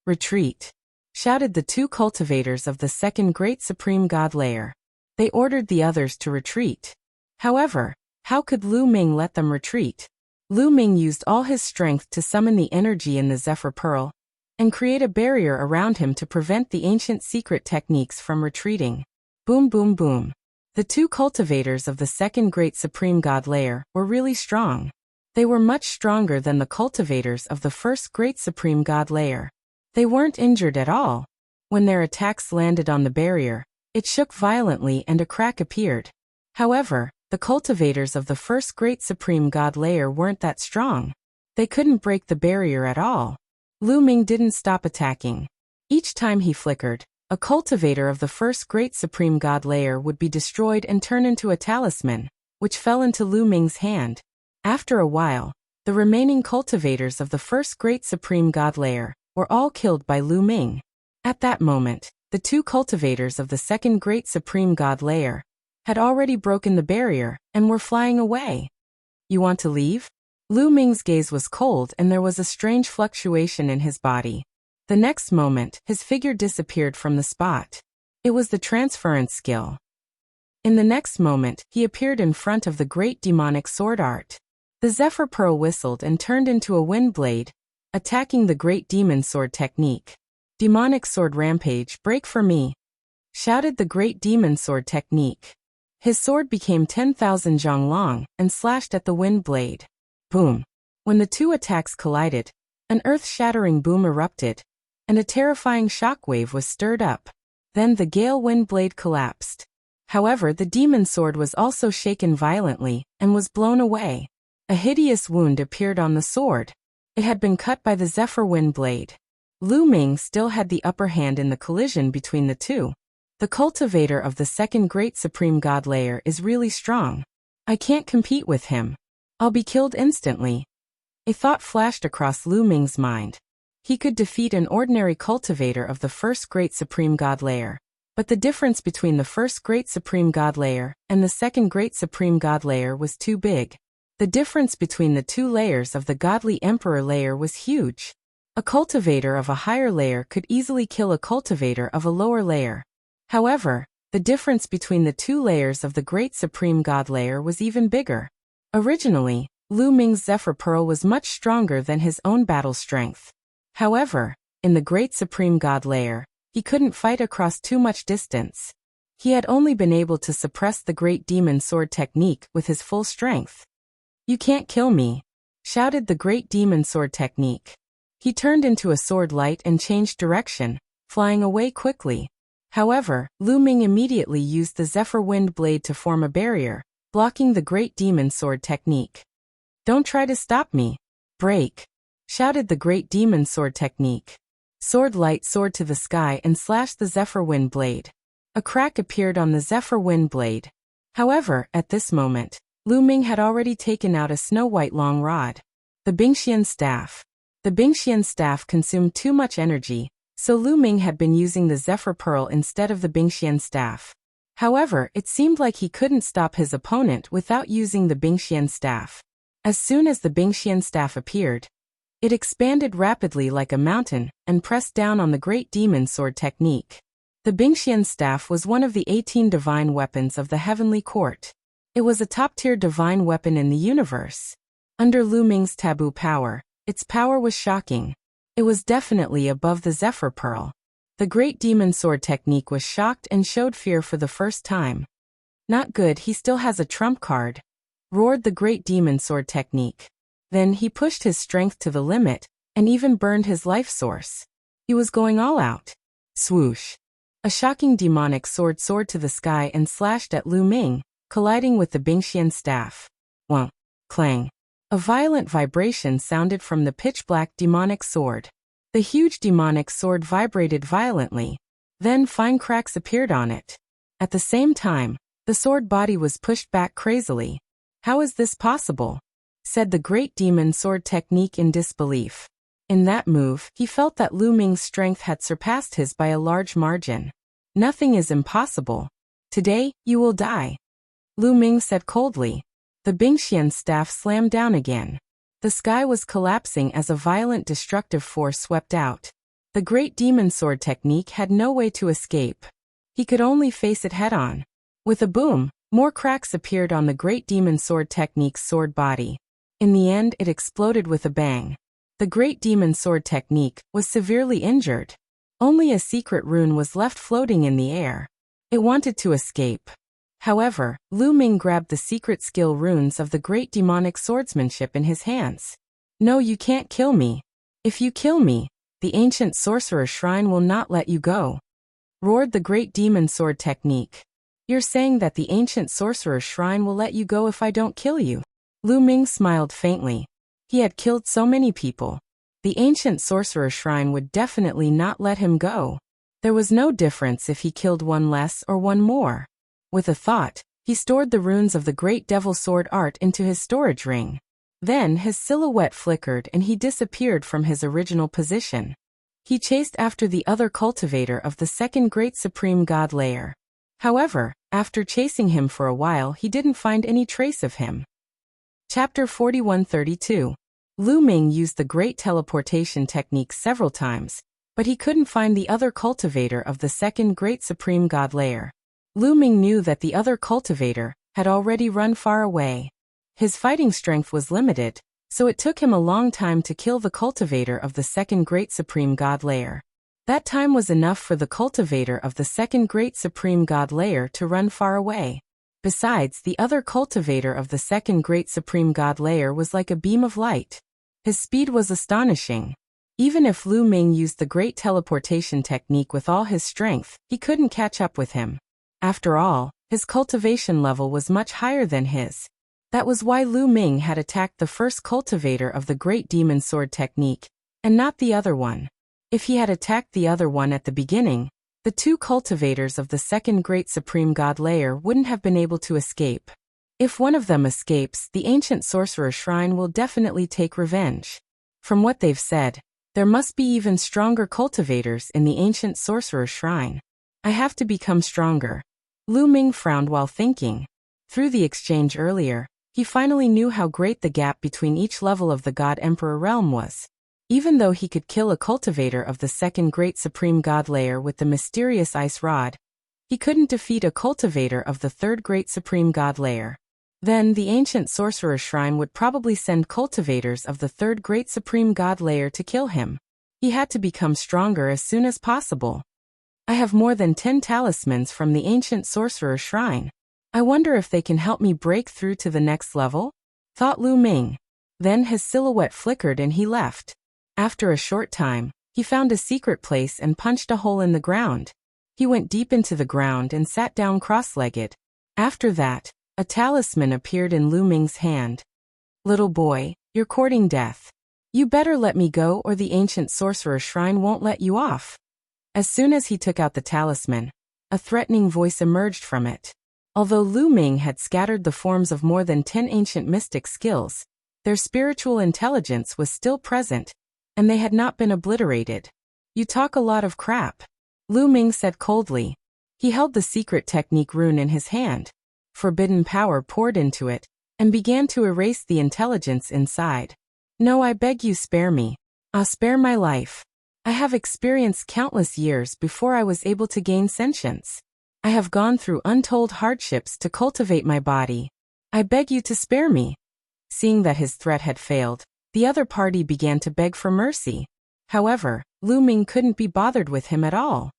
Retreat! Shouted the 2 cultivators of the second great supreme god layer. They ordered the others to retreat. However, how could Lu Ming let them retreat? Lu Ming used all his strength to summon the energy in the Zephyr Pearl, and create a barrier around him to prevent the ancient secret techniques from retreating. Boom boom boom. The 2 cultivators of the second great supreme god layer were really strong. They were much stronger than the cultivators of the first great supreme god layer. They weren't injured at all. When their attacks landed on the barrier, it shook violently and a crack appeared. However, the cultivators of the first great supreme god layer weren't that strong. They couldn't break the barrier at all. Lu Ming didn't stop attacking. Each time he flickered, a cultivator of the first great supreme god layer would be destroyed and turn into a talisman, which fell into Lu Ming's hand. After a while, the remaining cultivators of the first great supreme god layer were all killed by Lu Ming. At that moment, the two cultivators of the second great supreme god layer had already broken the barrier and were flying away. You want to leave? Lu Ming's gaze was cold and there was a strange fluctuation in his body. The next moment, his figure disappeared from the spot. It was the transference skill. In the next moment, he appeared in front of the great demonic sword art. The Zephyr Pearl whistled and turned into a wind blade, attacking the great demon sword technique. Demonic sword rampage, break for me, shouted the great demon sword technique. His sword became 10,000 zhang long and slashed at the wind blade. Boom. When the two attacks collided, an earth-shattering boom erupted, and a terrifying shockwave was stirred up. Then the gale wind blade collapsed. However, the demon sword was also shaken violently and was blown away. A hideous wound appeared on the sword. It had been cut by the Zephyr wind blade. Lu Ming still had the upper hand in the collision between the two. The cultivator of the second great supreme god layer is really strong. I can't compete with him. I'll be killed instantly. A thought flashed across Lu Ming's mind. He could defeat an ordinary cultivator of the first great supreme god layer. But the difference between the first great supreme god layer and the second great supreme god layer was too big. The difference between the two layers of the godly emperor layer was huge. A cultivator of a higher layer could easily kill a cultivator of a lower layer. However, the difference between the two layers of the great supreme god layer was even bigger. Originally, Lu Ming's Zephyr Pearl was much stronger than his own battle strength. However, in the great supreme god layer, he couldn't fight across too much distance. He had only been able to suppress the great demon sword technique with his full strength. You can't kill me, shouted the great demon sword technique. He turned into a sword light and changed direction, flying away quickly. However, Lu Ming immediately used the Zephyr wind blade to form a barrier, blocking the great demon sword technique. Don't try to stop me. Break, shouted the great demon sword technique. Sword light soared to the sky and slashed the Zephyr wind blade. A crack appeared on the Zephyr wind blade. However, at this moment, Lu Ming had already taken out a snow-white long rod. The Bingxian staff. The Bingxian staff consumed too much energy, so Lu Ming had been using the Zephyr Pearl instead of the Bingxian staff. However, it seemed like he couldn't stop his opponent without using the Bingxian staff. As soon as the Bingxian staff appeared, it expanded rapidly like a mountain and pressed down on the great demon sword technique. The Bingxian staff was one of the 18 divine weapons of the Heavenly Court. It was a top-tier divine weapon in the universe. Under Lu Ming's taboo power, its power was shocking. It was definitely above the Zephyr Pearl. The great demon sword technique was shocked and showed fear for the first time. Not good, he still has a trump card, roared the great demon sword technique. Then he pushed his strength to the limit and even burned his life source. He was going all out. Swoosh. A shocking demonic sword soared to the sky and slashed at Lu Ming, colliding with the Bingxian staff. Wah! Clang. A violent vibration sounded from the pitch-black demonic sword. The huge demonic sword vibrated violently. Then fine cracks appeared on it. At the same time, the sword body was pushed back crazily. How is this possible? Said the great demon sword technique in disbelief. In that move, he felt that Lu Ming's strength had surpassed his by a large margin. Nothing is impossible. Today, you will die, Lu Ming said coldly. The Bingxian staff slammed down again. The sky was collapsing as a violent destructive force swept out. The great demon sword technique had no way to escape. He could only face it head-on. With a boom, more cracks appeared on the great demon sword technique's sword body. In the end, it exploded with a bang. The great demon sword technique was severely injured. Only a secret rune was left floating in the air. It wanted to escape. However, Lu Ming grabbed the secret skill runes of the great demonic swordsmanship in his hands. No, you can't kill me. If you kill me, the ancient sorcerer shrine will not let you go, roared the great demon sword technique. You're saying that the ancient sorcerer shrine will let you go if I don't kill you? Lu Ming smiled faintly. He had killed so many people. The ancient sorcerer shrine would definitely not let him go. There was no difference if he killed one less or one more. With a thought, he stored the runes of the great devil sword art into his storage ring. Then his silhouette flickered and he disappeared from his original position. He chased after the other cultivator of the second great supreme god layer. However, after chasing him for a while, he didn't find any trace of him. Chapter 4132. Lu Ming used the great teleportation technique several times, but he couldn't find the other cultivator of the second great supreme god layer. Lu Ming knew that the other cultivator had already run far away. His fighting strength was limited, so it took him a long time to kill the cultivator of the second great supreme god layer. That time was enough for the cultivator of the second great supreme god layer to run far away. Besides, the other cultivator of the second great supreme god layer was like a beam of light. His speed was astonishing. Even if Lu Ming used the great teleportation technique with all his strength, he couldn't catch up with him. After all, his cultivation level was much higher than his. That was why Lu Ming had attacked the first cultivator of the great demon sword technique, and not the other one. If he had attacked the other one at the beginning, the two cultivators of the second great supreme god layer wouldn't have been able to escape. If one of them escapes, the ancient sorcerer shrine will definitely take revenge. From what they've said, there must be even stronger cultivators in the ancient sorcerer shrine. I have to become stronger. Lu Ming frowned while thinking. Through the exchange earlier, he finally knew how great the gap between each level of the God Emperor realm was. Even though he could kill a cultivator of the second great supreme god layer with the mysterious ice rod, he couldn't defeat a cultivator of the third great supreme god layer. Then the ancient sorcerer shrine would probably send cultivators of the third great supreme god layer to kill him. He had to become stronger as soon as possible. I have more than 10 talismans from the ancient sorcerer shrine. I wonder if they can help me break through to the next level? Thought Lu Ming. Then his silhouette flickered and he left. After a short time, he found a secret place and punched a hole in the ground. He went deep into the ground and sat down cross-legged. After that, a talisman appeared in Lu Ming's hand. Little boy, you're courting death. You better let me go or the ancient sorcerer shrine won't let you off. As soon as he took out the talisman, a threatening voice emerged from it. Although Lu Ming had scattered the forms of more than 10 ancient mystic skills, their spiritual intelligence was still present, and they had not been obliterated. You talk a lot of crap, Lu Ming said coldly. He held the secret technique rune in his hand. Forbidden power poured into it, and began to erase the intelligence inside. No, I beg you, spare me. Spare my life. I have experienced countless years before I was able to gain sentience. I have gone through untold hardships to cultivate my body. I beg you to spare me. Seeing that his threat had failed, the other party began to beg for mercy. However, Lu Ming couldn't be bothered with him at all.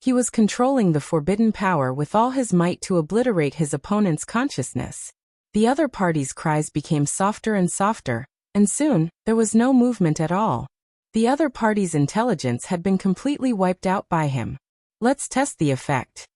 He was controlling the forbidden power with all his might to obliterate his opponent's consciousness. The other party's cries became softer and softer, and soon, there was no movement at all. The other party's intelligence had been completely wiped out by him. Let's test the effect.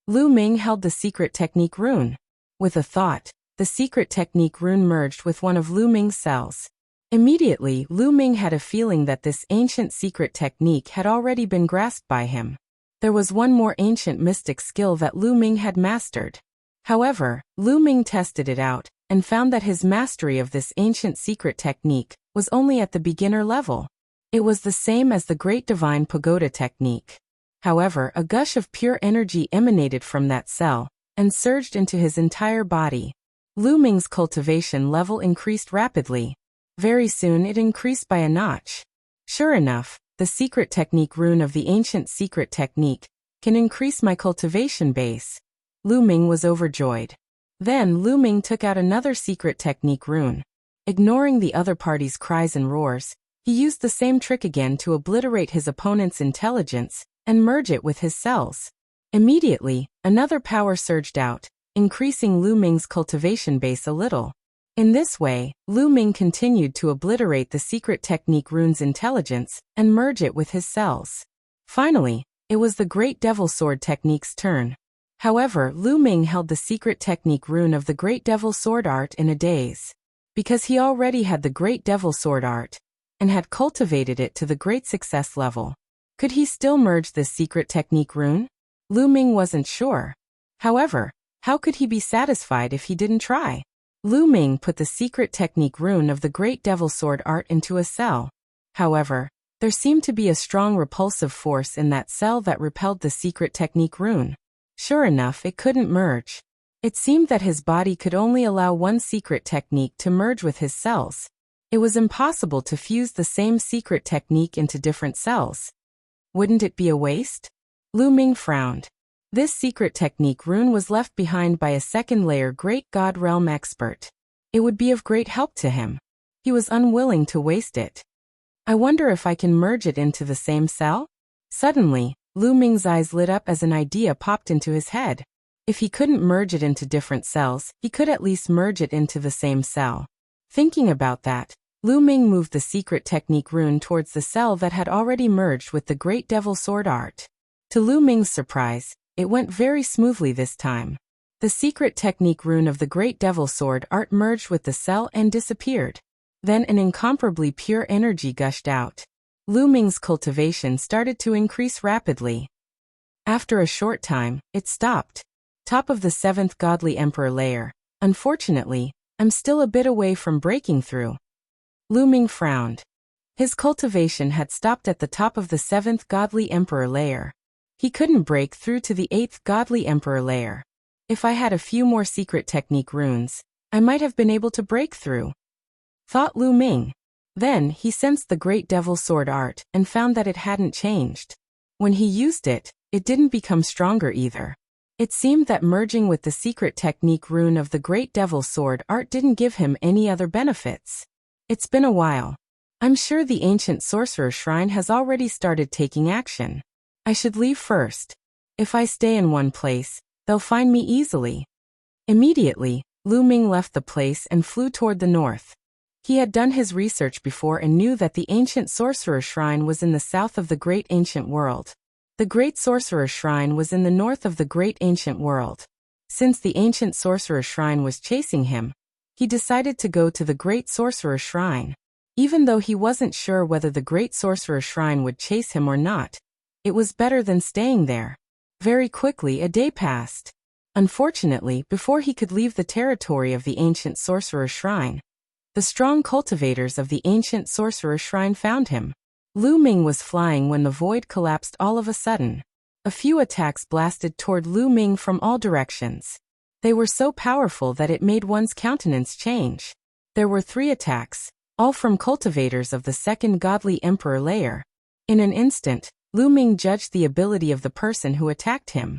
Lu Ming held the secret technique rune. With a thought, the secret technique rune merged with one of Lu Ming's cells. Immediately, Lu Ming had a feeling that this ancient secret technique had already been grasped by him. There was one more ancient mystic skill that Lu Ming had mastered. However, Lu Ming tested it out, and found that his mastery of this ancient secret technique was only at the beginner level. It was the same as the Great Divine Pagoda technique. However, a gush of pure energy emanated from that cell, and surged into his entire body. Lu Ming's cultivation level increased rapidly. Very soon it increased by a notch. Sure enough, the secret technique rune of the ancient secret technique can increase my cultivation base. Lu Ming was overjoyed. Then Lu Ming took out another secret technique rune. Ignoring the other party's cries and roars, he used the same trick again to obliterate his opponent's intelligence and merge it with his cells. Immediately, another power surged out, increasing Lu Ming's cultivation base a little. In this way, Lu Ming continued to obliterate the secret technique rune's intelligence and merge it with his cells. Finally, it was the Great Devil Sword technique's turn. However, Lu Ming held the secret technique rune of the Great Devil Sword art in a daze. Because he already had the Great Devil Sword art, and had cultivated it to the great success level. Could he still merge this secret technique rune? Lu Ming wasn't sure. However, how could he be satisfied if he didn't try? Lu Ming put the secret technique rune of the Great Devil Sword art into a cell. However, There seemed to be a strong repulsive force in that cell that repelled the secret technique rune. Sure enough, it couldn't merge. It seemed that his body could only allow one secret technique to merge with his cells. It was impossible to fuse the same secret technique into different cells. Wouldn't it be a waste? Lu Ming frowned. This secret technique rune was left behind by a second-layer Great God Realm expert. It would be of great help to him. He was unwilling to waste it. I wonder if I can merge it into the same cell? Suddenly, Lu Ming's eyes lit up as an idea popped into his head. If he couldn't merge it into different cells, he could at least merge it into the same cell. Thinking about that, Lu Ming moved the secret technique rune towards the cell that had already merged with the Great Devil Sword art. To Lu Ming's surprise, it went very smoothly this time. The secret technique rune of the Great Devil Sword art merged with the cell and disappeared. Then an incomparably pure energy gushed out. Lu Ming's cultivation started to increase rapidly. After a short time, it stopped. Top of the 7th Godly Emperor layer. Unfortunately, I'm still a bit away from breaking through. Lu Ming frowned. His cultivation had stopped at the top of the 7th Godly Emperor layer. He couldn't break through to the 8th Godly Emperor layer. If I had a few more secret technique runes, I might have been able to break through, thought Lu Ming. Then he sensed the Great Devil Sword art and found that it hadn't changed. When he used it, it didn't become stronger either. It seemed that merging with the secret technique rune of the Great Devil Sword art didn't give him any other benefits. It's been a while. I'm sure the ancient sorcerer shrine has already started taking action. I should leave first. If I stay in one place, they'll find me easily. Immediately, Lu Ming left the place and flew toward the north. He had done his research before and knew that the ancient sorcerer shrine was in the south of the great ancient world. The great sorcerer shrine was in the north of the great ancient world. Since the ancient sorcerer shrine was chasing him, he decided to go to the great sorcerer shrine. Even though he wasn't sure whether the great sorcerer shrine would chase him or not, it was better than staying there. Very quickly a day passed. Unfortunately, before he could leave the territory of the ancient sorcerer shrine, the strong cultivators of the ancient sorcerer shrine found him. Lu Ming was flying when the void collapsed all of a sudden. A few attacks blasted toward Lu Ming from all directions. They were so powerful that it made one's countenance change. There were 3 attacks, all from cultivators of the 2nd Godly Emperor layer. In an instant, Lu Ming judged the ability of the person who attacked him.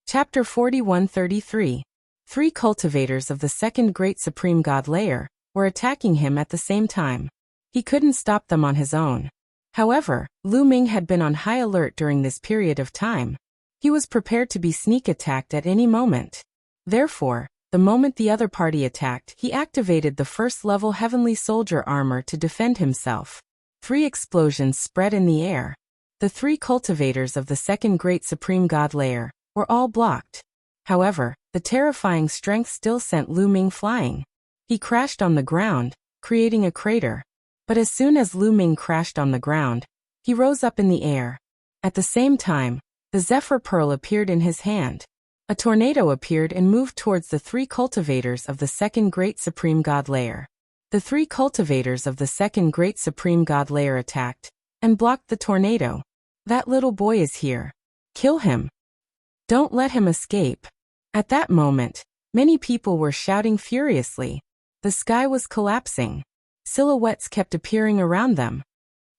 Chapter 4133. 3 cultivators of the 2nd Great Supreme God layer were attacking him at the same time. He couldn't stop them on his own. However, Lu Ming had been on high alert during this period of time. He was prepared to be sneak attacked at any moment. Therefore, the moment the other party attacked, he activated the 1st level Heavenly Soldier armor to defend himself. 3 explosions spread in the air. The 3 cultivators of the 2nd Great Supreme God layer were all blocked. However, the terrifying strength still sent Lu Ming flying. He crashed on the ground, creating a crater. But as soon as Lu Ming crashed on the ground, he rose up in the air. At the same time, the Zephyr Pearl appeared in his hand. A tornado appeared and moved towards the 3 cultivators of the 2nd Great Supreme God layer. The 3 cultivators of the 2nd Great Supreme God layer attacked and blocked the tornado. That little boy is here. Kill him. Don't let him escape. At that moment, many people were shouting furiously. The sky was collapsing. Silhouettes kept appearing around them.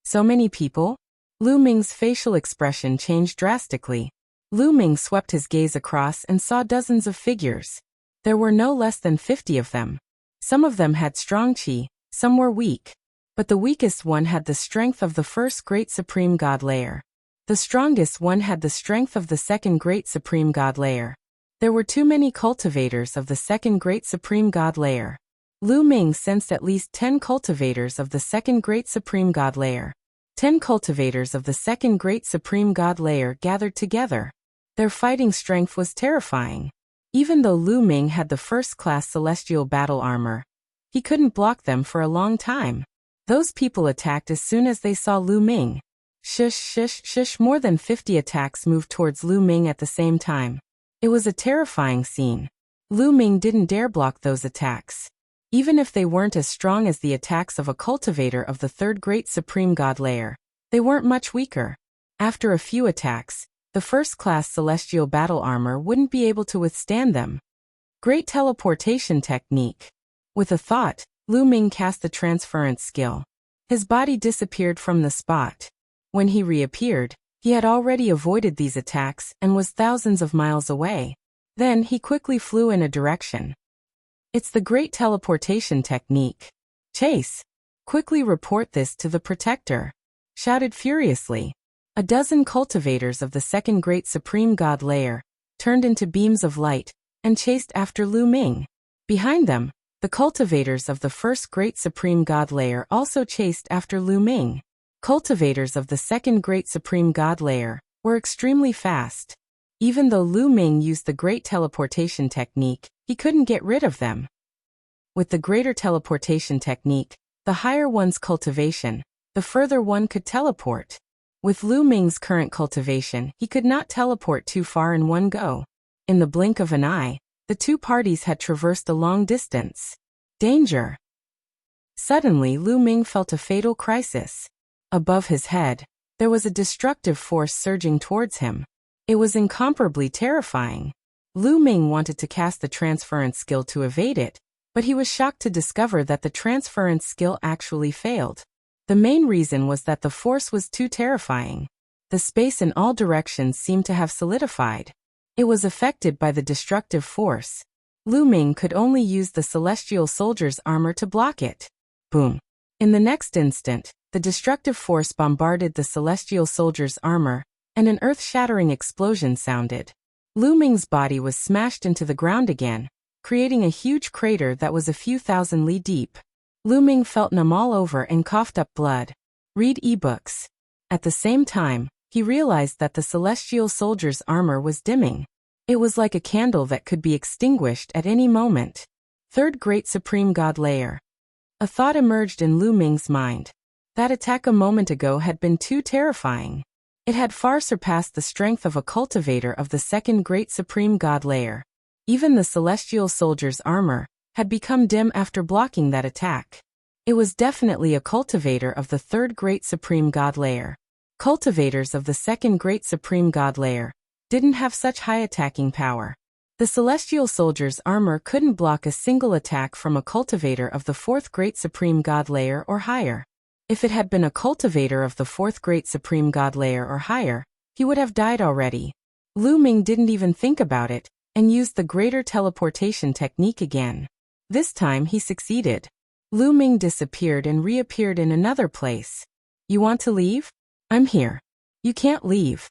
So many people? Lu Ming's facial expression changed drastically. Lu Ming swept his gaze across and saw dozens of figures. There were no less than 50 of them. Some of them had strong qi, some were weak. But the weakest one had the strength of the 1st Great Supreme God layer. The strongest one had the strength of the 2nd Great Supreme God layer. There were too many cultivators of the 2nd Great Supreme God layer. Lu Ming sensed at least 10 cultivators of the 2nd Great Supreme God layer. 10 cultivators of the 2nd Great Supreme God layer gathered together. Their fighting strength was terrifying. Even though Lu Ming had the 1st-class celestial battle armor, he couldn't block them for a long time. Those people attacked as soon as they saw Lu Ming. Shush, shush, shush. More than 50 attacks moved towards Lu Ming at the same time. It was a terrifying scene. Lu Ming didn't dare block those attacks. Even if they weren't as strong as the attacks of a cultivator of the 3rd Great Supreme God layer, They weren't much weaker. After a few attacks, the first-class celestial battle armor wouldn't be able to withstand them. Great teleportation technique. With a thought, Lu Ming cast the transference skill. His body disappeared from the spot. When he reappeared, he had already avoided these attacks and was thousands of miles away. Then he quickly flew in a direction. It's the great teleportation technique. Chase! Quickly report this to the Protector! Shouted furiously. A dozen cultivators of the second great supreme god layer turned into beams of light and chased after Lu Ming. Behind them, the cultivators of the first great supreme god layer also chased after Lu Ming. Cultivators of the second great supreme god layer were extremely fast. Even though Lu Ming used the great teleportation technique, he couldn't get rid of them. With the greater teleportation technique, the higher one's cultivation, the further one could teleport. With Lu Ming's current cultivation, he could not teleport too far in one go. In the blink of an eye, the two parties had traversed a long distance. Danger! Suddenly Lu Ming felt a fatal crisis. Above his head, there was a destructive force surging towards him. It was incomparably terrifying. Lu Ming wanted to cast the transference skill to evade it, but he was shocked to discover that the transference skill actually failed. The main reason was that the force was too terrifying. The space in all directions seemed to have solidified. It was affected by the destructive force. Lu Ming could only use the celestial soldier's armor to block it. Boom! In the next instant, the destructive force bombarded the celestial soldier's armor, and an earth-shattering explosion sounded. Lu Ming's body was smashed into the ground again, creating a huge crater that was a few thousand li deep. Lu Ming felt numb all over and coughed up blood. Read ebooks. At the same time, he realized that the celestial soldier's armor was dimming. It was like a candle that could be extinguished at any moment. Third Great Supreme God Layer. A thought emerged in Lu Ming's mind. That attack a moment ago had been too terrifying. It had far surpassed the strength of a cultivator of the second Great Supreme God Layer. Even the celestial soldier's armor had become dim after blocking that attack. It was definitely a cultivator of the third Great Supreme God Layer. Cultivators of the second Great Supreme God Layer didn't have such high attacking power. The celestial soldier's armor couldn't block a single attack from a cultivator of the fourth Great Supreme God Layer or higher. If it had been a cultivator of the fourth Great Supreme God Layer or higher, he would have died already. Lu Ming didn't even think about it, and used the greater teleportation technique again. This time he succeeded. Lu Ming disappeared and reappeared in another place. You want to leave? I'm here. You can't leave,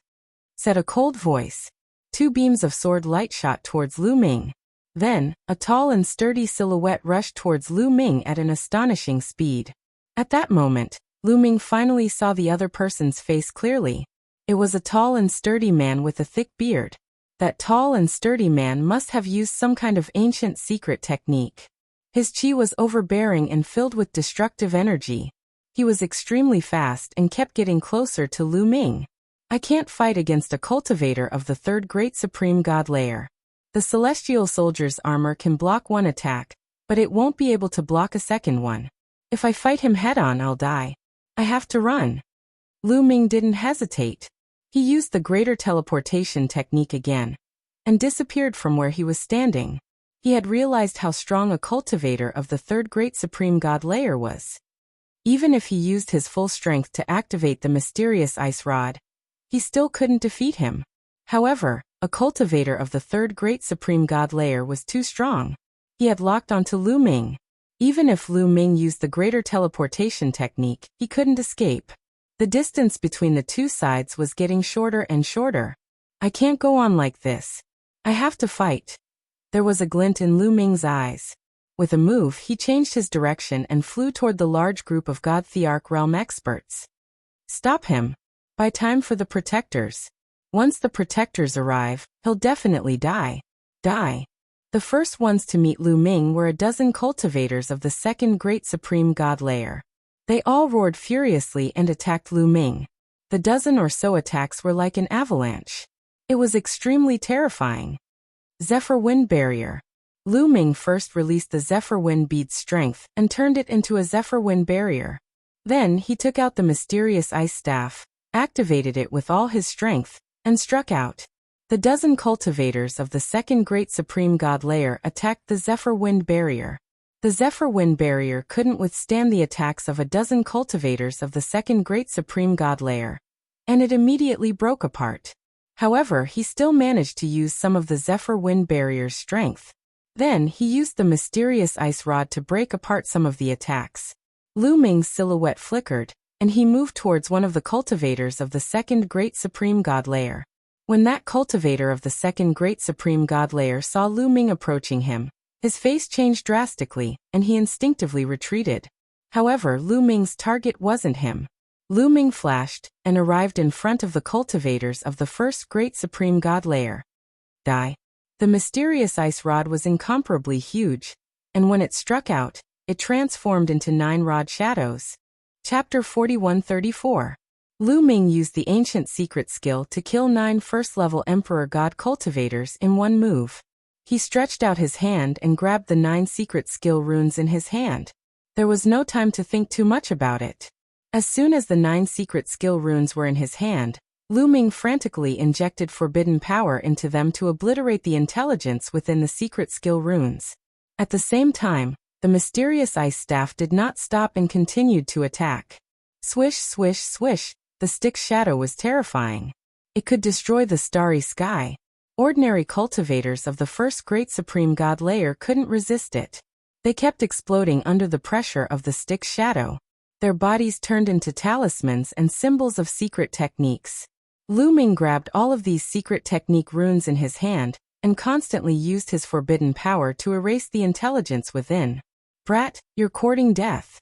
said a cold voice. Two beams of sword light shot towards Lu Ming. Then, a tall and sturdy silhouette rushed towards Lu Ming at an astonishing speed. At that moment, Lu Ming finally saw the other person's face clearly. It was a tall and sturdy man with a thick beard. That tall and sturdy man must have used some kind of ancient secret technique. His chi was overbearing and filled with destructive energy. He was extremely fast and kept getting closer to Lu Ming. I can't fight against a cultivator of the third Great Supreme God Layer. The celestial soldier's armor can block one attack, but it won't be able to block a second one. If I fight him head-on, I'll die. I have to run. Lu Ming didn't hesitate. He used the greater teleportation technique again, and disappeared from where he was standing. He had realized how strong a cultivator of the third Great Supreme God Layer was. Even if he used his full strength to activate the mysterious ice rod, he still couldn't defeat him. However, a cultivator of the third Great Supreme God Layer was too strong. He had locked onto Lu Ming. Even if Lu Ming used the greater teleportation technique, he couldn't escape. The distance between the two sides was getting shorter and shorter. I can't go on like this. I have to fight. There was a glint in Lu Ming's eyes. With a move, he changed his direction and flew toward the large group of God Thearch realm experts. Stop him. Buy time for the Protectors. Once the Protectors arrive, he'll definitely die. Die. The first ones to meet Lu Ming were a dozen cultivators of the second Great Supreme God Layer. They all roared furiously and attacked Lu Ming. The dozen or so attacks were like an avalanche. It was extremely terrifying. Zephyr Wind Barrier. Lu Ming first released the Zephyr Wind Bead's strength and turned it into a Zephyr Wind Barrier. Then he took out the mysterious ice staff, activated it with all his strength, and struck out. The dozen cultivators of the second great supreme god layer attacked the Zephyr Wind Barrier. The Zephyr Wind Barrier couldn't withstand the attacks of a dozen cultivators of the second great supreme god layer, and it immediately broke apart. However, he still managed to use some of the Zephyr Wind Barrier's strength. Then he used the mysterious ice rod to break apart some of the attacks. Lu Ming's silhouette flickered, and he moved towards one of the cultivators of the second great supreme god layer. When that cultivator of the second great supreme god layer saw Lu Ming approaching him, his face changed drastically, and he instinctively retreated. However, Lu Ming's target wasn't him. Lu Ming flashed, and arrived in front of the cultivators of the first great supreme god layer. Die. The mysterious ice rod was incomparably huge, and when it struck out, it transformed into 9 rod shadows. Chapter 41-34. Lu Ming used the ancient secret skill to kill 9 first-level Emperor God cultivators in one move. He stretched out his hand and grabbed the 9 secret skill runes in his hand. There was no time to think too much about it. As soon as the 9 secret skill runes were in his hand, Lu Ming frantically injected forbidden power into them to obliterate the intelligence within the secret skill runes. At the same time, the mysterious ice staff did not stop and continued to attack. Swish, swish, swish, the stick's shadow was terrifying. It could destroy the starry sky. Ordinary cultivators of the first great supreme god layer couldn't resist it. They kept exploding under the pressure of the stick's shadow. Their bodies turned into talismans and symbols of secret techniques. Lu Ming grabbed all of these secret technique runes in his hand, and constantly used his forbidden power to erase the intelligence within. "Brat, you're courting death,"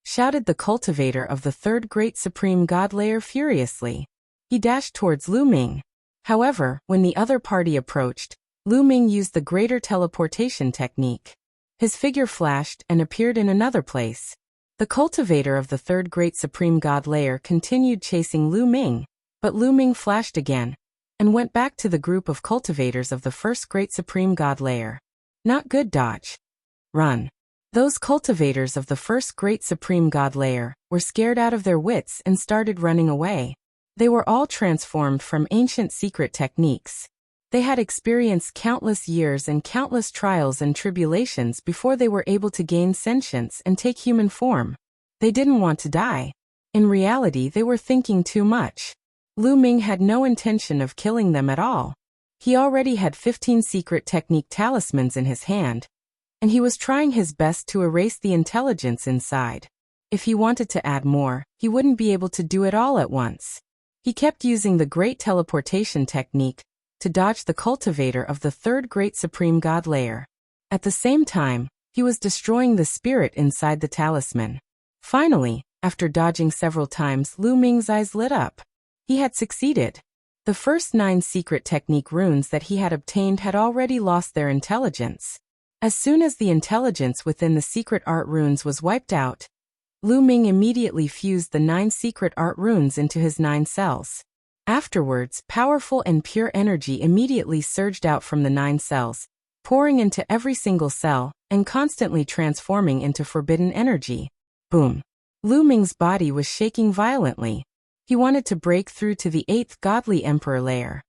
shouted the cultivator of the third great supreme god layer furiously. He dashed towards Lu Ming. However, when the other party approached, Lu Ming used the greater teleportation technique. His figure flashed and appeared in another place. The cultivator of the third great supreme god layer continued chasing Lu Ming, but Lu Ming flashed again, and went back to the group of cultivators of the first great supreme god layer. Not good dodge. Run. Those cultivators of the first great supreme god layer were scared out of their wits and started running away. They were all transformed from ancient secret techniques. They had experienced countless years and countless trials and tribulations before they were able to gain sentience and take human form. They didn't want to die. In reality, they were thinking too much. Lu Ming had no intention of killing them at all. He already had 15 secret technique talismans in his hand, and he was trying his best to erase the intelligence inside. If he wanted to add more, he wouldn't be able to do it all at once. He kept using the great teleportation technique to dodge the cultivator of the third great supreme god layer. At the same time, he was destroying the spirit inside the talisman. Finally, after dodging several times, Lu Ming's eyes lit up. He had succeeded. The first 9 secret technique runes that he had obtained had already lost their intelligence. As soon as the intelligence within the secret art runes was wiped out, Lu Ming immediately fused the 9 secret art runes into his 9 cells. Afterwards, powerful and pure energy immediately surged out from the 9 cells, pouring into every single cell, and constantly transforming into forbidden energy. Boom. Lu Ming's body was shaking violently. He wanted to break through to the 8th godly emperor layer.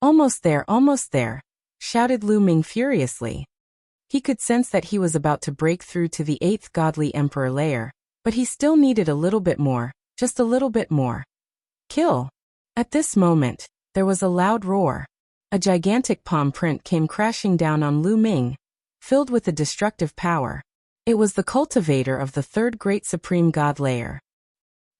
Almost there, shouted Lu Ming furiously. He could sense that he was about to break through to the 8th godly emperor layer, but he still needed a little bit more, just a little bit more. Kill! At this moment, there was a loud roar. A gigantic palm print came crashing down on Lu Ming, filled with a destructive power. It was the cultivator of the third great supreme god layer.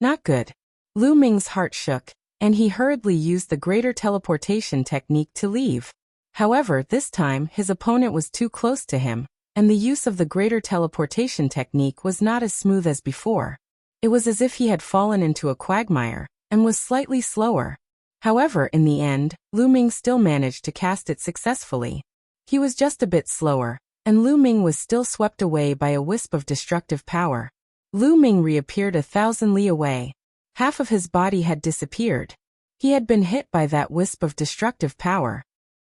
Not good. Lu Ming's heart shook, and he hurriedly used the greater teleportation technique to leave. However, this time his opponent was too close to him, and the use of the greater teleportation technique was not as smooth as before. It was as if he had fallen into a quagmire, and was slightly slower. However, in the end, Lu Ming still managed to cast it successfully. He was just a bit slower, and Lu Ming was still swept away by a wisp of destructive power. Lu Ming reappeared 1,000 li away. Half of his body had disappeared. He had been hit by that wisp of destructive power.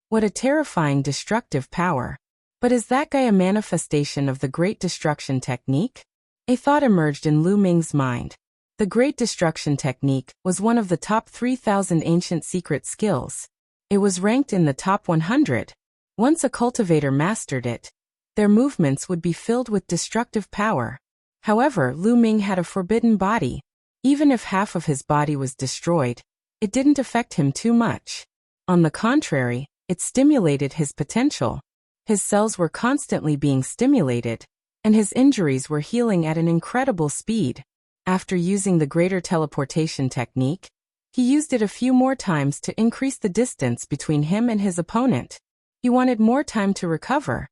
What a terrifying destructive power. But is that guy a manifestation of the Great Destruction technique? A thought emerged in Lu Ming's mind. The Great Destruction Technique was one of the top 3,000 ancient secret skills. It was ranked in the top 100. Once a cultivator mastered it, their movements would be filled with destructive power. However, Lu Ming had a forbidden body. Even if half of his body was destroyed, it didn't affect him too much. On the contrary, it stimulated his potential. His cells were constantly being stimulated, and his injuries were healing at an incredible speed. After using the greater teleportation technique, he used it a few more times to increase the distance between him and his opponent. He wanted more time to recover.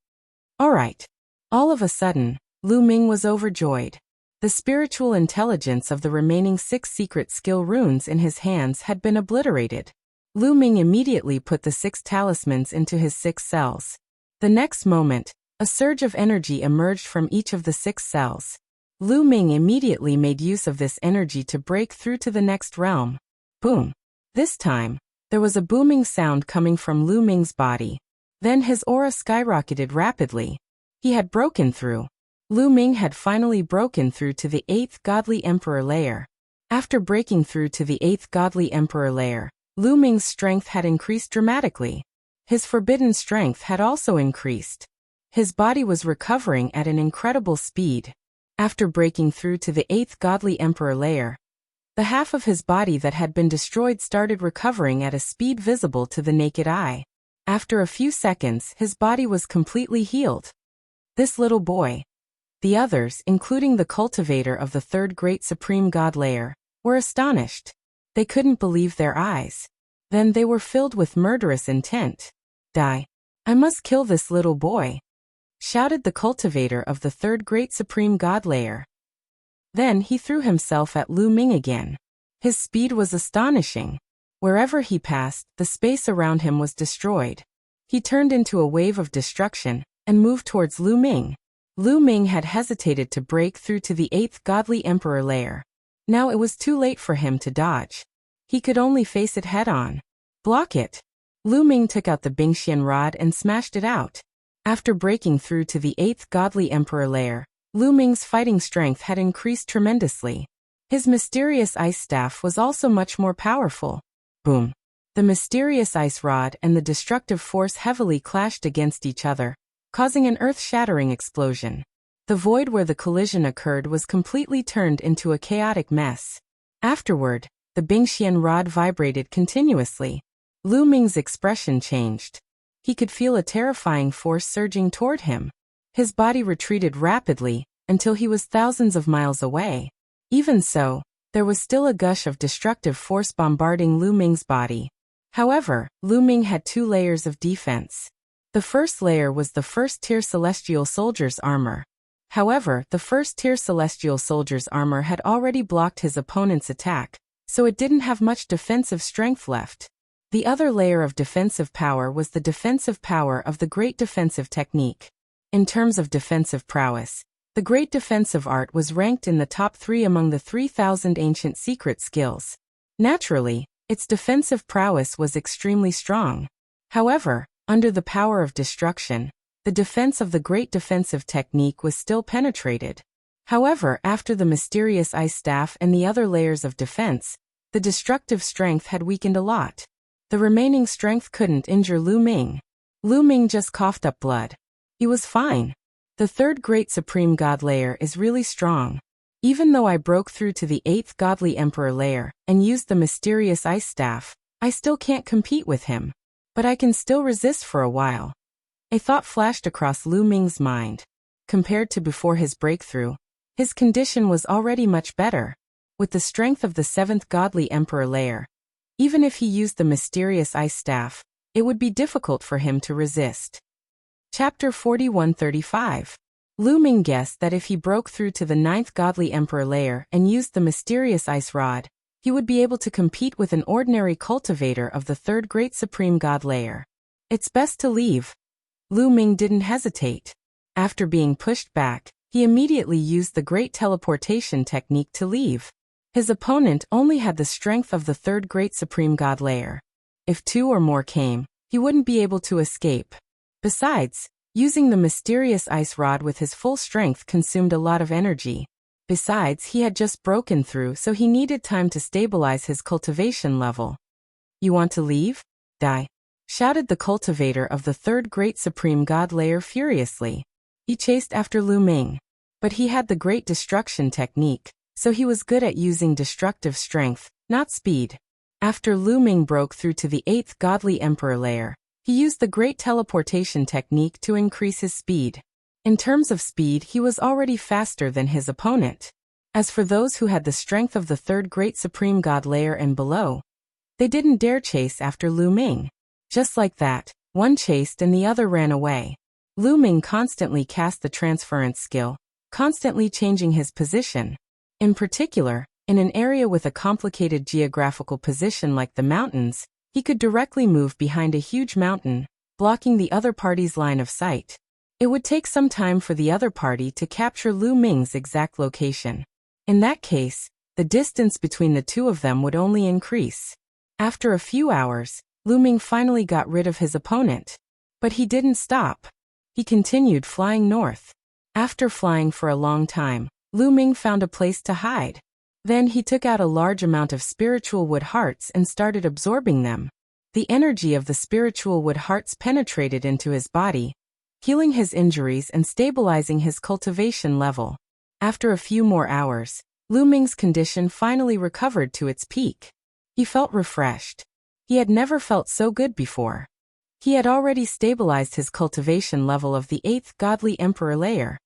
Alright. All of a sudden, Lu Ming was overjoyed. The spiritual intelligence of the remaining 6 secret skill runes in his hands had been obliterated. Lu Ming immediately put the 6 talismans into his 6 cells. The next moment, a surge of energy emerged from each of the 6 cells. Lu Ming immediately made use of this energy to break through to the next realm. Boom! This time, there was a booming sound coming from Lu Ming's body. Then his aura skyrocketed rapidly. He had broken through. Lu Ming had finally broken through to the 8th Godly Emperor layer. After breaking through to the 8th Godly Emperor layer, Lu Ming's strength had increased dramatically. His forbidden strength had also increased. His body was recovering at an incredible speed. After breaking through to the 8th Godly Emperor layer, the half of his body that had been destroyed started recovering at a speed visible to the naked eye. After a few seconds, his body was completely healed. This little boy. The others, including the cultivator of the 3rd Great Supreme God layer, were astonished. They couldn't believe their eyes. Then they were filled with murderous intent. Die. I must kill this little boy, shouted the cultivator of the 3rd Great Supreme God layer. Then he threw himself at Lu Ming again. His speed was astonishing. Wherever he passed, the space around him was destroyed. He turned into a wave of destruction and moved towards Lu Ming. Lu Ming had hesitated to break through to the 8th Godly Emperor layer. Now it was too late for him to dodge. He could only face it head-on. Block it. Lu Ming took out the Bingxian rod and smashed it out. After breaking through to the 8th Godly Emperor layer, Lu Ming's fighting strength had increased tremendously. His mysterious ice staff was also much more powerful. Boom! The mysterious ice rod and the destructive force heavily clashed against each other, causing an earth-shattering explosion. The void where the collision occurred was completely turned into a chaotic mess. Afterward, the Bingxian rod vibrated continuously. Lu Ming's expression changed. He could feel a terrifying force surging toward him. His body retreated rapidly until he was thousands of miles away. Even so, there was still a gush of destructive force bombarding Lu Ming's body. However, Lu Ming had 2 layers of defense. The first layer was the first-tier Celestial Soldier's armor. However, the first-tier Celestial Soldier's armor had already blocked his opponent's attack, so it didn't have much defensive strength left. The other layer of defensive power was the defensive power of the Great Defensive Technique. In terms of defensive prowess, the Great Defensive Art was ranked in the top 3 among the 3,000 ancient secret skills. Naturally, its defensive prowess was extremely strong. However, under the power of destruction, the defense of the Great Defensive Technique was still penetrated. However, after the mysterious ice staff and the other layers of defense, the destructive strength had weakened a lot. The remaining strength couldn't injure Lu Ming. Lu Ming just coughed up blood. He was fine. The 3rd Great Supreme God layer is really strong. Even though I broke through to the 8th Godly Emperor layer and used the mysterious ice staff, I still can't compete with him. But I can still resist for a while. A thought flashed across Lu Ming's mind. Compared to before his breakthrough, his condition was already much better. With the strength of the 7th Godly Emperor layer, even if he used the mysterious ice staff, it would be difficult for him to resist. Chapter 4135. Lu Ming guessed that if he broke through to the 9th Godly Emperor layer and used the mysterious ice rod, he would be able to compete with an ordinary cultivator of the 3rd Great Supreme God layer. It's best to leave. Lu Ming didn't hesitate. After being pushed back, he immediately used the Great Teleportation Technique to leave. His opponent only had the strength of the 3rd Great Supreme God layer. If 2 or more came, he wouldn't be able to escape. Besides, using the mysterious ice rod with his full strength consumed a lot of energy. Besides, he had just broken through, so he needed time to stabilize his cultivation level. "You want to leave? Die!" shouted the cultivator of the third great supreme god layer furiously. He chased after Lu Ming. But he had the great destruction technique, so he was good at using destructive strength, not speed. After Lu Ming broke through to the 8th godly emperor layer, he used the great teleportation technique to increase his speed. In terms of speed, he was already faster than his opponent. As for those who had the strength of the third great supreme god layer and below, they didn't dare chase after Lu Ming. Just like that, one chased and the other ran away. Lu Ming constantly cast the transference skill, constantly changing his position. In particular, in an area with a complicated geographical position like the mountains, he could directly move behind a huge mountain, blocking the other party's line of sight. It would take some time for the other party to capture Lu Ming's exact location. In that case, the distance between the two of them would only increase. After a few hours, Lu Ming finally got rid of his opponent. But he didn't stop. He continued flying north. After flying for a long time, Lu Ming found a place to hide. Then he took out a large amount of spiritual wood hearts and started absorbing them. The energy of the spiritual wood hearts penetrated into his body, healing his injuries and stabilizing his cultivation level. After a few more hours, Lu Ming's condition finally recovered to its peak. He felt refreshed. He had never felt so good before. He had already stabilized his cultivation level of the 8th godly emperor layer.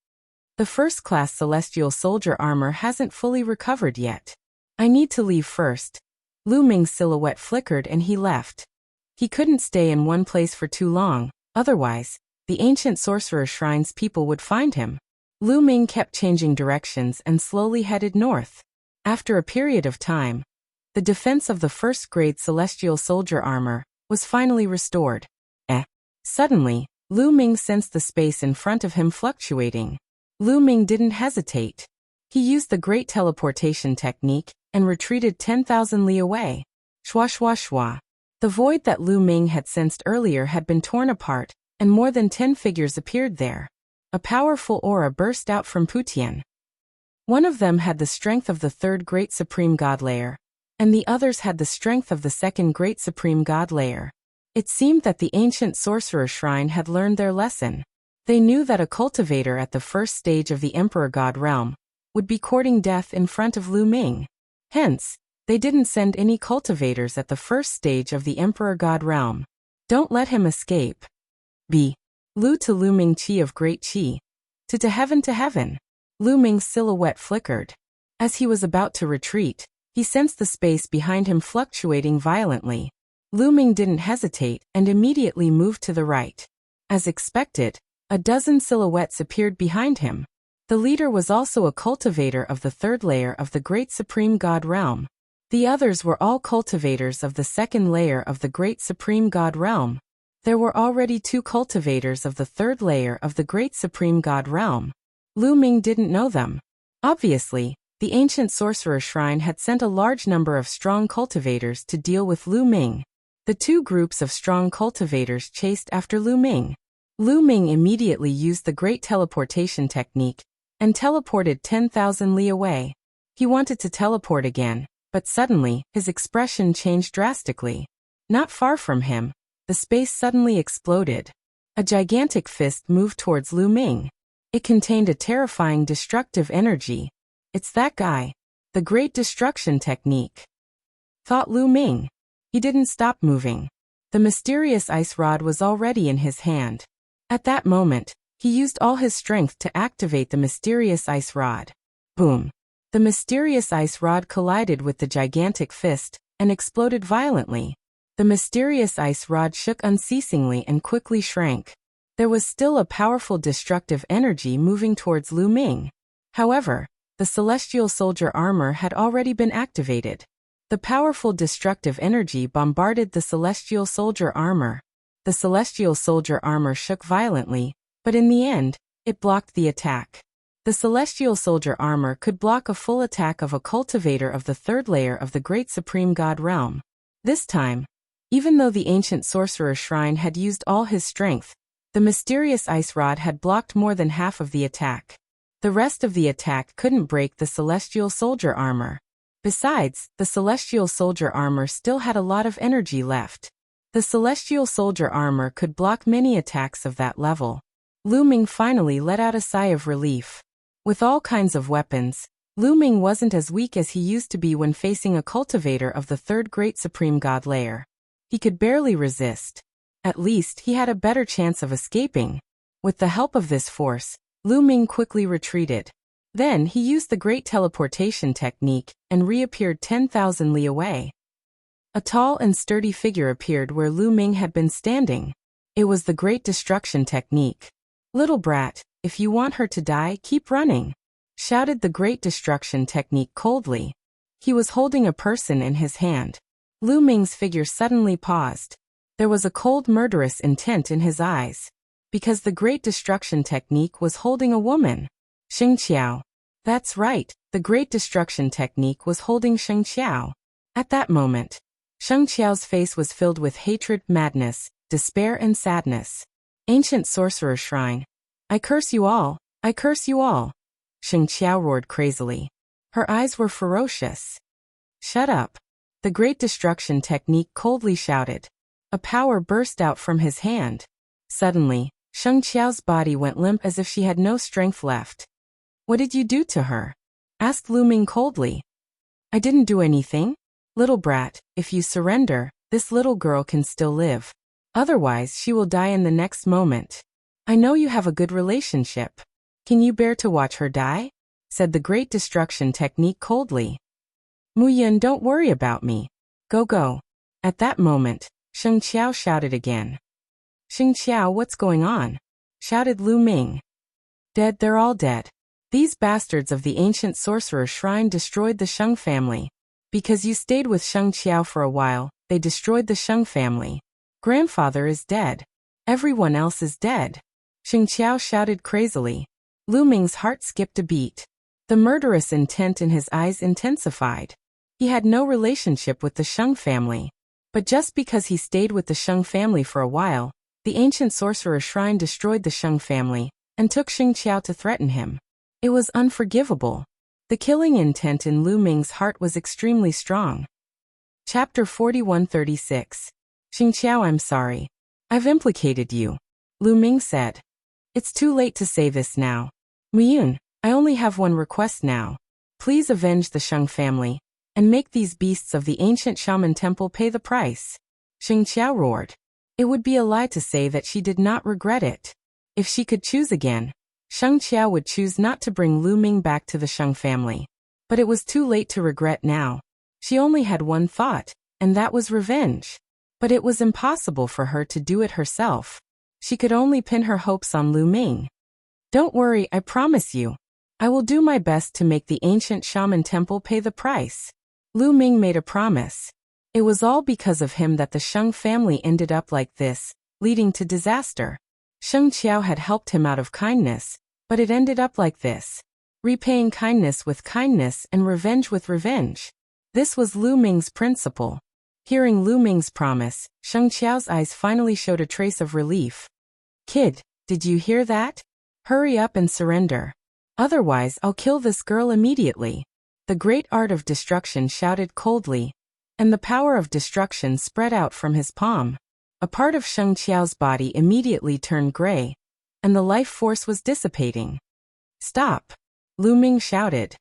The first-class celestial soldier armor hasn't fully recovered yet. "I need to leave first." Lu Ming's silhouette flickered and he left. He couldn't stay in one place for too long, otherwise, the ancient sorcerer shrine's people would find him. Lu Ming kept changing directions and slowly headed north. After a period of time, the defense of the first-grade celestial soldier armor was finally restored. Suddenly, Lu Ming sensed the space in front of him fluctuating. Lu Ming didn't hesitate. He used the great teleportation technique and retreated 10,000 li away. Shwa shwa shwa. The void that Lu Ming had sensed earlier had been torn apart, and more than 10 figures appeared there. A powerful aura burst out from Putian. One of them had the strength of the third great supreme god layer, and the others had the strength of the second great supreme god layer. It seemed that the ancient sorcerer shrine had learned their lesson. They knew that a cultivator at the first stage of the Emperor God realm would be courting death in front of Lu Ming. Hence, they didn't send any cultivators at the first stage of the Emperor God realm. Don't let him escape. B. Lu to Lu Ming Qi of Great Qi. To heaven to heaven. Lu Ming's silhouette flickered. As he was about to retreat, he sensed the space behind him fluctuating violently. Lu Ming didn't hesitate and immediately moved to the right. As expected, a dozen silhouettes appeared behind him. The leader was also a cultivator of the third layer of the Great Supreme God Realm. The others were all cultivators of the second layer of the Great Supreme God Realm. There were already 2 cultivators of the third layer of the Great Supreme God Realm. Lu Ming didn't know them. Obviously, the ancient sorcerer shrine had sent a large number of strong cultivators to deal with Lu Ming. The 2 groups of strong cultivators chased after Lu Ming. Lu Ming immediately used the great teleportation technique and teleported 10,000 li away. He wanted to teleport again, but suddenly, his expression changed drastically. Not far from him, the space suddenly exploded. A gigantic fist moved towards Lu Ming. It contained a terrifying destructive energy. "It's that guy. The great destruction technique," thought Lu Ming. He didn't stop moving. The mysterious ice rod was already in his hand. At that moment, he used all his strength to activate the mysterious ice rod. Boom! The mysterious ice rod collided with the gigantic fist and exploded violently. The mysterious ice rod shook unceasingly and quickly shrank. There was still a powerful destructive energy moving towards Lu Ming. However, the celestial soldier armor had already been activated. The powerful destructive energy bombarded the celestial soldier armor. The celestial soldier armor shook violently, but in the end, it blocked the attack. The celestial soldier armor could block a full attack of a cultivator of the third layer of the Great Supreme God Realm. This time, even though the ancient sorcerer shrine had used all his strength, the mysterious ice rod had blocked more than half of the attack. The rest of the attack couldn't break the celestial soldier armor. Besides, the celestial soldier armor still had a lot of energy left. The celestial soldier armor could block many attacks of that level. Lu Ming finally let out a sigh of relief. With all kinds of weapons, Lu Ming wasn't as weak as he used to be when facing a cultivator of the third great supreme god layer. He could barely resist. At least he had a better chance of escaping. With the help of this force, Lu Ming quickly retreated. Then he used the great teleportation technique and reappeared 10,000 li away. A tall and sturdy figure appeared where Lu Ming had been standing. It was the great destruction technique. "Little brat, if you want her to die, keep running," shouted the great destruction technique coldly. He was holding a person in his hand. Lu Ming's figure suddenly paused. There was a cold murderous intent in his eyes. Because the great destruction technique was holding a woman. Sheng Qiao. That's right, the great destruction technique was holding Sheng Qiao. At that moment, Sheng Qiao's face was filled with hatred, madness, despair and sadness. "Ancient sorcerer shrine. I curse you all, I curse you all," Sheng Qiao roared crazily. Her eyes were ferocious. "Shut up," the great destruction technique coldly shouted. A power burst out from his hand. Suddenly, Sheng Qiao's body went limp as if she had no strength left. "What did you do to her?" asked Lu Ming coldly. "I didn't do anything. Little brat, if you surrender, this little girl can still live. Otherwise she will die in the next moment. I know you have a good relationship. Can you bear to watch her die?" said the great destruction technique coldly. "Mu Yun, don't worry about me. Go go." At that moment, Sheng Qiao shouted again. "Sheng Qiao, what's going on?" shouted Lu Ming. "Dead, they're all dead. These bastards of the ancient sorcerer shrine destroyed the Sheng family. Because you stayed with Sheng Qiao for a while, they destroyed the Sheng family. Grandfather is dead. Everyone else is dead," Sheng Qiao shouted crazily. Lu Ming's heart skipped a beat. The murderous intent in his eyes intensified. He had no relationship with the Sheng family. But just because he stayed with the Sheng family for a while, the ancient sorcerer shrine destroyed the Sheng family and took Sheng Qiao to threaten him. It was unforgivable. The killing intent in Lu Ming's heart was extremely strong. Chapter 4136. "Sheng Qiao, I'm sorry. I've implicated you," Lu Ming said. "It's too late to say this now. Muyun, I only have one request now. Please avenge the Sheng family and make these beasts of the ancient shaman temple pay the price." Sheng Qiao roared. It would be a lie to say that she did not regret it. If she could choose again, Sheng Qiao would choose not to bring Lu Ming back to the Sheng family. But it was too late to regret now. She only had one thought, and that was revenge. But it was impossible for her to do it herself. She could only pin her hopes on Lu Ming. "Don't worry, I promise you. I will do my best to make the ancient shaman temple pay the price." Lu Ming made a promise. It was all because of him that the Sheng family ended up like this, leading to disaster. Sheng Qiao had helped him out of kindness, but it ended up like this. Repaying kindness with kindness and revenge with revenge. This was Lu Ming's principle. Hearing Lu Ming's promise, Sheng Qiao's eyes finally showed a trace of relief. "Kid, did you hear that? Hurry up and surrender. Otherwise I'll kill this girl immediately," the great art of destruction shouted coldly, and the power of destruction spread out from his palm. A part of Sheng Qiao's body immediately turned gray, and the life force was dissipating. "Stop!" Lu Ming shouted.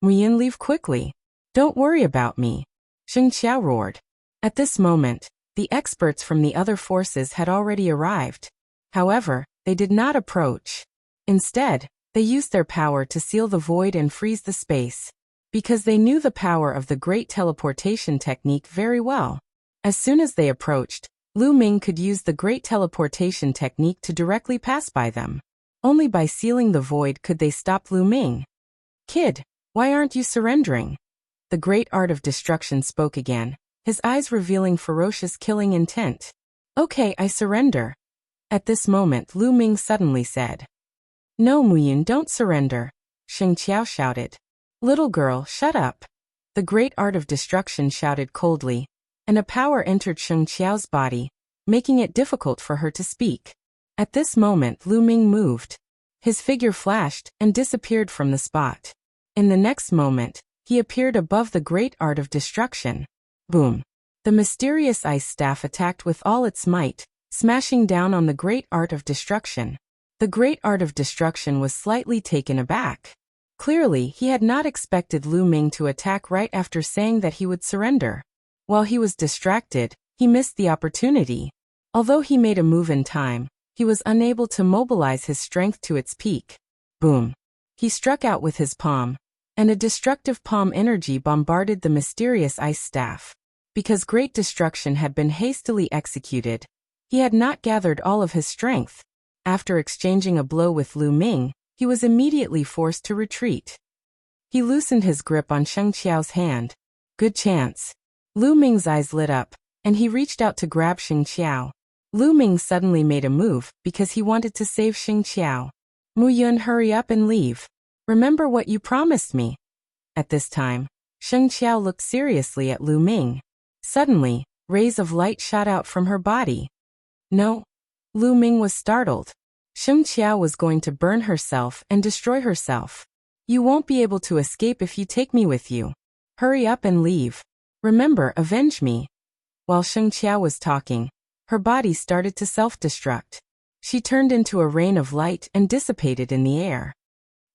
"Muyin, leave quickly. Don't worry about me," Sheng Qiao roared. At this moment, the experts from the other forces had already arrived. However, they did not approach. Instead, they used their power to seal the void and freeze the space. Because they knew the power of the great teleportation technique very well. As soon as they approached, Lu Ming could use the great teleportation technique to directly pass by them. Only by sealing the void could they stop Lu Ming. "Kid, why aren't you surrendering?" The great art of destruction spoke again, his eyes revealing ferocious killing intent. "Okay, I surrender." At this moment Lu Ming suddenly said. "No, Muyun, don't surrender," Sheng Qiao shouted. "Little girl, shut up." The great art of destruction shouted coldly, and a power entered Sheng Qiao's body, making it difficult for her to speak. At this moment Lu Ming moved. His figure flashed and disappeared from the spot. In the next moment, he appeared above the great art of destruction. Boom! The mysterious ice staff attacked with all its might, smashing down on the great art of destruction. The great art of destruction was slightly taken aback. Clearly, he had not expected Lu Ming to attack right after saying that he would surrender. While he was distracted, he missed the opportunity. Although he made a move in time, he was unable to mobilize his strength to its peak. Boom! He struck out with his palm, and a destructive palm energy bombarded the mysterious ice staff. Because great destruction had been hastily executed, he had not gathered all of his strength. After exchanging a blow with Lu Ming, he was immediately forced to retreat. He loosened his grip on Sheng Qiao's hand. Good chance. Lu Ming's eyes lit up, and he reached out to grab Sheng Qiao. Lu Ming suddenly made a move because he wanted to save Sheng Qiao. Mu Yun, hurry up and leave. Remember what you promised me. At this time, Sheng Qiao looked seriously at Lu Ming. Suddenly, rays of light shot out from her body. No. Lu Ming was startled. Sheng Qiao was going to burn herself and destroy herself. You won't be able to escape if you take me with you. Hurry up and leave. Remember, avenge me. While Sheng Qiao was talking, her body started to self-destruct. She turned into a rain of light and dissipated in the air.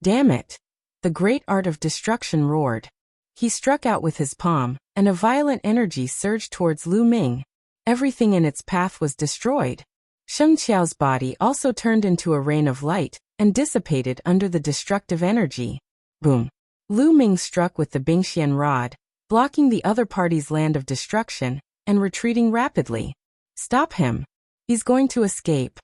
Damn it! The great art of destruction roared. He struck out with his palm, and a violent energy surged towards Lu Ming. Everything in its path was destroyed. Sheng Qiao's body also turned into a rain of light and dissipated under the destructive energy. Boom! Lu Ming struck with the Bingxian rod, blocking the other party's land of destruction, and retreating rapidly. Stop him! He's going to escape.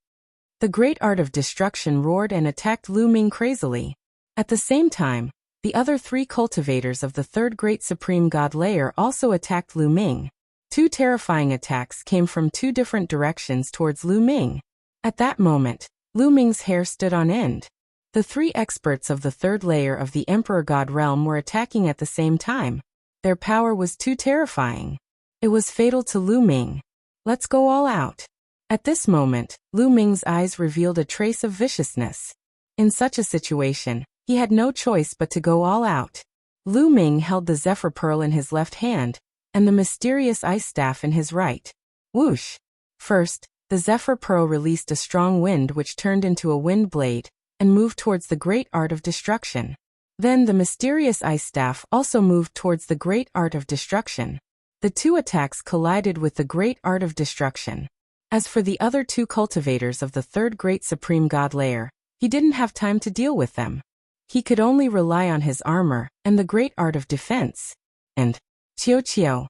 The great art of destruction roared and attacked Lu Ming crazily. At the same time, the other three cultivators of the third great supreme god layer also attacked Lu Ming. Two terrifying attacks came from two different directions towards Lu Ming. At that moment, Lu Ming's hair stood on end. The three experts of the third layer of the Emperor God realm were attacking at the same time. Their power was too terrifying. It was fatal to Lu Ming. Let's go all out. At this moment, Lu Ming's eyes revealed a trace of viciousness. In such a situation, he had no choice but to go all out. Lu Ming held the Zephyr Pearl in his left hand, and the mysterious ice staff in his right. Whoosh! First, the Zephyr Pearl released a strong wind which turned into a wind blade, and moved towards the great art of destruction. Then the mysterious ice staff also moved towards the great art of destruction. The two attacks collided with the great art of destruction. As for the other two cultivators of the third great supreme god layer, he didn't have time to deal with them. He could only rely on his armor and the great art of defense. And Qiao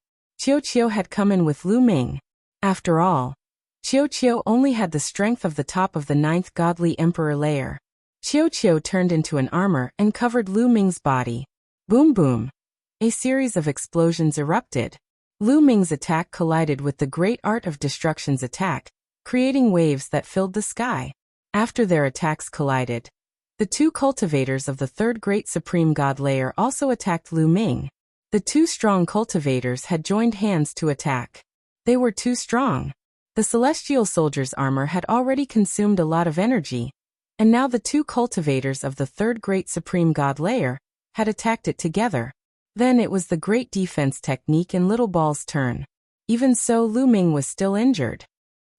had come in with Lu Ming. After all, Qiao only had the strength of the top of the ninth godly emperor layer. Qiao turned into an armor and covered Lu Ming's body. Boom boom! A series of explosions erupted. Lu Ming's attack collided with the great art of destruction's attack, creating waves that filled the sky. After their attacks collided, the two cultivators of the third great supreme god layer also attacked Lu Ming. The two strong cultivators had joined hands to attack. They were too strong. The celestial soldier's armor had already consumed a lot of energy, and now the two cultivators of the third great supreme god layer had attacked it together. Then it was the great defense technique in Little Ball's turn. Even so, Lu Ming was still injured.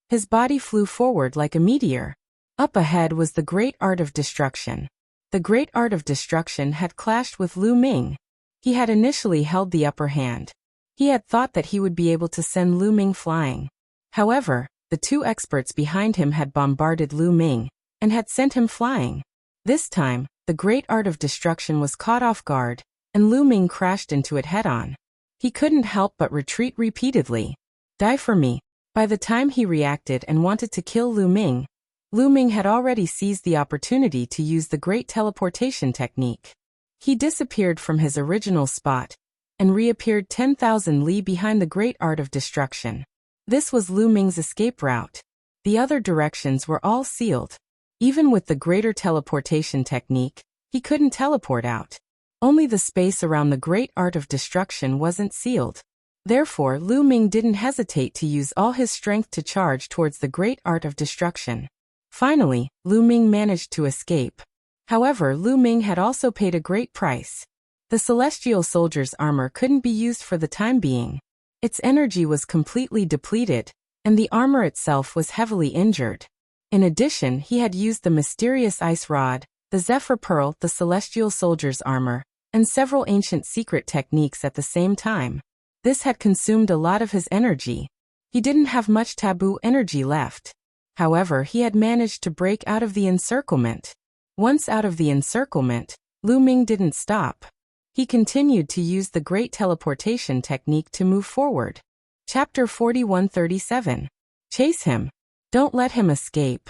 His body flew forward like a meteor. Up ahead was the great art of destruction. The great art of destruction had clashed with Lu Ming. He had initially held the upper hand. He had thought that he would be able to send Lu Ming flying. However, the two experts behind him had bombarded Lu Ming and had sent him flying. This time, the great art of destruction was caught off guard, and Lu Ming crashed into it head-on. He couldn't help but retreat repeatedly. Die for me. By the time he reacted and wanted to kill Lu Ming had already seized the opportunity to use the great teleportation technique. He disappeared from his original spot and reappeared 10,000 li behind the great art of destruction. This was Lu Ming's escape route. The other directions were all sealed. Even with the greater teleportation technique, he couldn't teleport out. Only the space around the great art of destruction wasn't sealed. Therefore, Lu Ming didn't hesitate to use all his strength to charge towards the great art of destruction. Finally, Lu Ming managed to escape. However, Lu Ming had also paid a great price. The celestial soldier's armor couldn't be used for the time being. Its energy was completely depleted, and the armor itself was heavily injured. In addition, he had used the mysterious ice rod, the Zephyr Pearl, the celestial soldier's armor, and several ancient secret techniques at the same time. This had consumed a lot of his energy. He didn't have much taboo energy left. However, he had managed to break out of the encirclement. Once out of the encirclement, Lu Ming didn't stop. He continued to use the great teleportation technique to move forward. Chapter 4137. Chase him. Don't let him escape.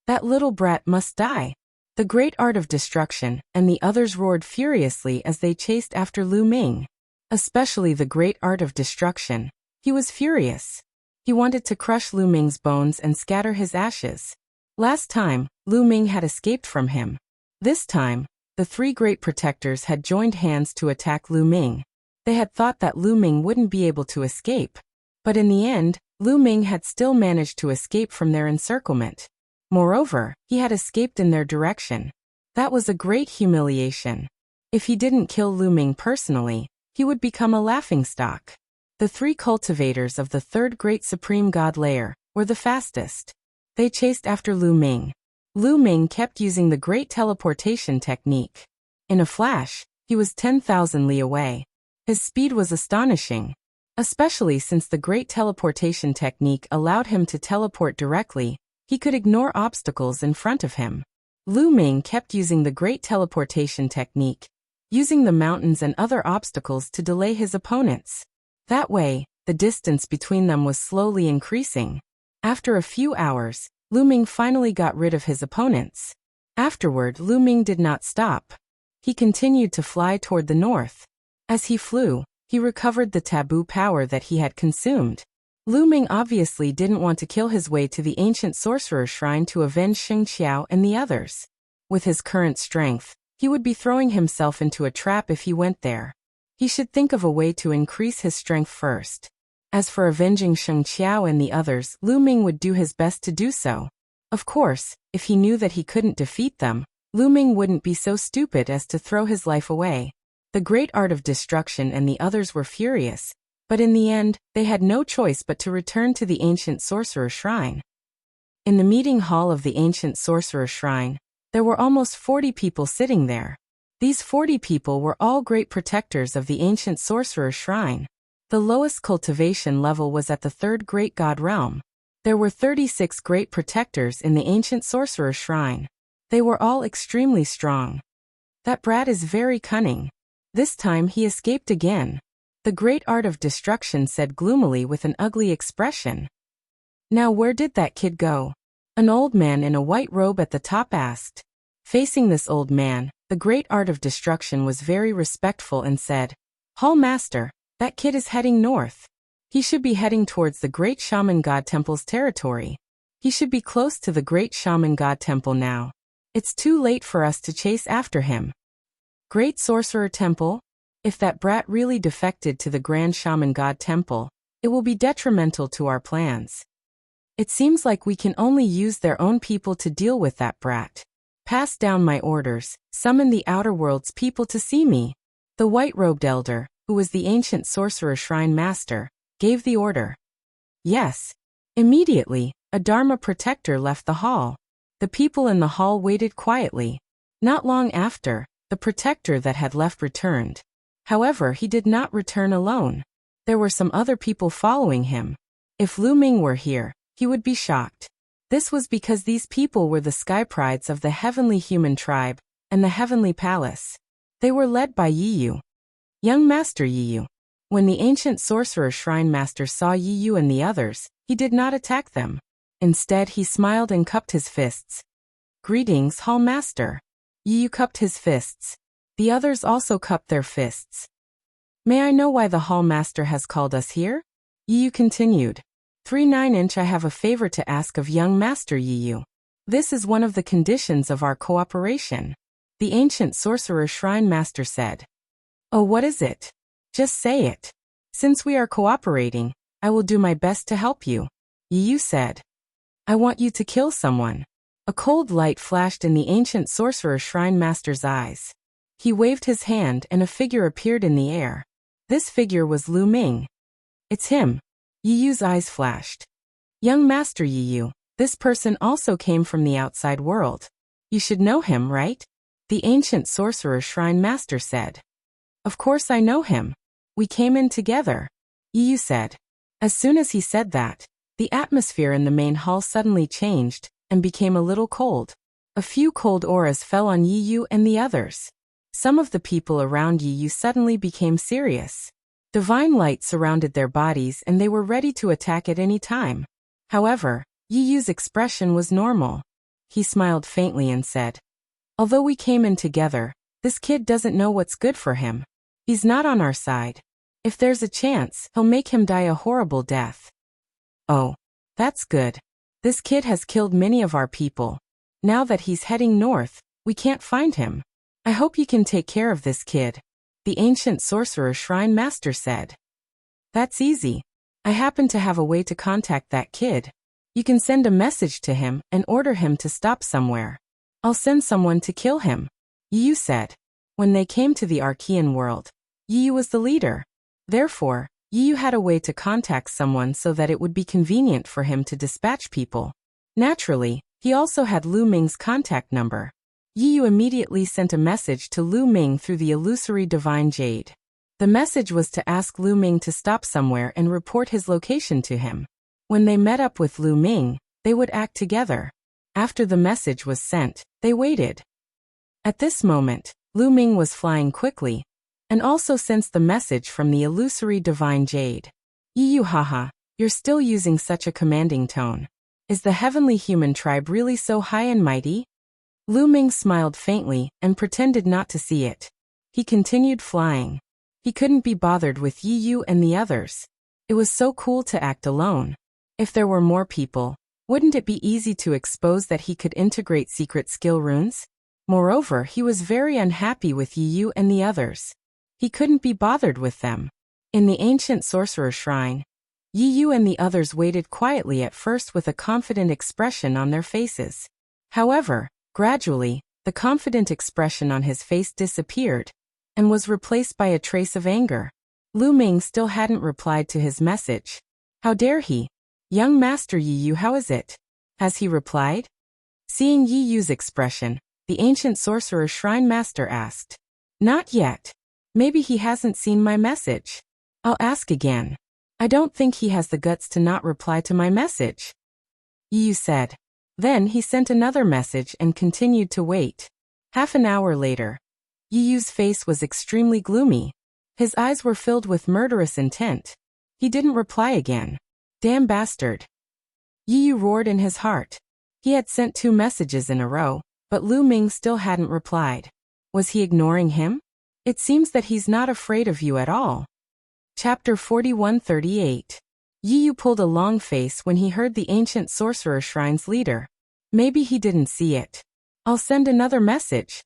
That little brat must die. The great art of destruction, and the others roared furiously as they chased after Lu Ming. Especially the great art of destruction. He was furious. He wanted to crush Lu Ming's bones and scatter his ashes. Last time, Lu Ming had escaped from him. This time, the three great protectors had joined hands to attack Lu Ming. They had thought that Lu Ming wouldn't be able to escape. But in the end, Lu Ming had still managed to escape from their encirclement. Moreover, he had escaped in their direction. That was a great humiliation. If he didn't kill Lu Ming personally, he would become a laughingstock. The three cultivators of the third great supreme god layer were the fastest. They chased after Lu Ming. Lu Ming kept using the great teleportation technique. In a flash, he was 10,000 li away. His speed was astonishing, especially since the great teleportation technique allowed him to teleport directly. He could ignore obstacles in front of him. Lu Ming kept using the great teleportation technique, using the mountains and other obstacles to delay his opponents. That way, the distance between them was slowly increasing. After a few hours, Lu Ming finally got rid of his opponents. Afterward, Lu Ming did not stop. He continued to fly toward the north. As he flew, he recovered the taboo power that he had consumed. Lu Ming obviously didn't want to kill his way to the ancient sorcerer shrine to avenge Sheng Qiao and the others. With his current strength, he would be throwing himself into a trap if he went there. He should think of a way to increase his strength first. As for avenging Sheng Qiao and the others, Lu Ming would do his best to do so. Of course, if he knew that he couldn't defeat them, Lu Ming wouldn't be so stupid as to throw his life away. The great art of destruction and the others were furious, but in the end, they had no choice but to return to the ancient sorcerer shrine. In the meeting hall of the ancient sorcerer shrine, there were almost 40 people sitting there. These 40 people were all great protectors of the ancient sorcerer shrine. The lowest cultivation level was at the third great god realm. There were 36 great protectors in the ancient sorcerer shrine. They were all extremely strong. That brat is very cunning. This time he escaped again. The great art of destruction said gloomily with an ugly expression. Now where did that kid go? An old man in a white robe at the top asked. Facing this old man, the great art of destruction was very respectful and said, Hall Master, that kid is heading north. He should be heading towards the great shaman god temple's territory. He should be close to the great shaman god temple now. It's too late for us to chase after him. Great sorcerer temple? If that brat really defected to the grand shaman god temple, it will be detrimental to our plans. It seems like we can only use their own people to deal with that brat. Pass down my orders, summon the outer world's people to see me. The white-robed elder, who was the ancient sorcerer shrine master, gave the order. Yes. Immediately, a Dharma protector left the hall. The people in the hall waited quietly. Not long after, the protector that had left returned. However, he did not return alone. There were some other people following him. If Lu Ming were here, he would be shocked. This was because these people were the sky prides of the heavenly human tribe and the heavenly palace. They were led by Yiyu. Young Master Yiyu. When the ancient sorcerer shrine master saw Yiyu and the others, he did not attack them. Instead, he smiled and cupped his fists. Greetings, Hall Master. Yiyu cupped his fists. The others also cupped their fists. May I know why the Hall Master has called us here? Yiyu continued. 39-inch, I have a favor to ask of young Master Yiyu. This is one of the conditions of our cooperation. The ancient sorcerer shrine master said. Oh, what is it? Just say it. Since we are cooperating, I will do my best to help you. Yiyu said. I want you to kill someone. A cold light flashed in the ancient sorcerer shrine master's eyes. He waved his hand and a figure appeared in the air. This figure was Lu Ming. It's him. Yi Yu's eyes flashed. Young Master Yi Yu, this person also came from the outside world. You should know him, right? The ancient sorcerer shrine master said. Of course I know him. We came in together, Yi Yu said. As soon as he said that, the atmosphere in the main hall suddenly changed and became a little cold. A few cold auras fell on Yi Yu and the others. Some of the people around Yi Yu suddenly became serious. Divine light surrounded their bodies and they were ready to attack at any time. However, Yi Yu's expression was normal. He smiled faintly and said, although we came in together, this kid doesn't know what's good for him. He's not on our side. If there's a chance, he'll make him die a horrible death. Oh, that's good. This kid has killed many of our people. Now that he's heading north, we can't find him. I hope you can take care of this kid, the ancient sorcerer shrine master said. That's easy. I happen to have a way to contact that kid. You can send a message to him and order him to stop somewhere. I'll send someone to kill him, Yi Yu said. When they came to the Archean world, Yi Yu was the leader. Therefore, Yi Yu had a way to contact someone so that it would be convenient for him to dispatch people. Naturally, he also had Lu Ming's contact number. Yi Yu immediately sent a message to Lu Ming through the illusory divine jade. The message was to ask Lu Ming to stop somewhere and report his location to him. When they met up with Lu Ming, they would act together. After the message was sent, they waited. At this moment, Lu Ming was flying quickly, and also sensed the message from the illusory divine jade. Yi Yu, haha, you're still using such a commanding tone. Is the heavenly human tribe really so high and mighty? Lu Ming smiled faintly and pretended not to see it. He continued flying. He couldn't be bothered with Yi Yu and the others. It was so cool to act alone. If there were more people, wouldn't it be easy to expose that he could integrate secret skill runes? Moreover, he was very unhappy with Yi Yu and the others. He couldn't be bothered with them. In the ancient sorcerer shrine, Yi Yu and the others waited quietly at first with a confident expression on their faces. However, gradually, the confident expression on his face disappeared and was replaced by a trace of anger. Lu Ming still hadn't replied to his message. How dare he? Young Master Yi Yu, how is it? Has he replied? Seeing Yi Yu's expression, the ancient sorcerer shrine master asked. Not yet. Maybe he hasn't seen my message. I'll ask again. I don't think he has the guts to not reply to my message, Yi Yu said. Then he sent another message and continued to wait. Half an hour later, Yi Yu's face was extremely gloomy. His eyes were filled with murderous intent. He didn't reply again. Damn bastard. Yi Yu roared in his heart. He had sent 2 messages in a row, but Lu Ming still hadn't replied. Was he ignoring him? It seems that he's not afraid of you at all. Chapter 4138. Yi Yu pulled a long face when he heard the ancient sorcerer shrine's leader. Maybe he didn't see it. I'll send another message.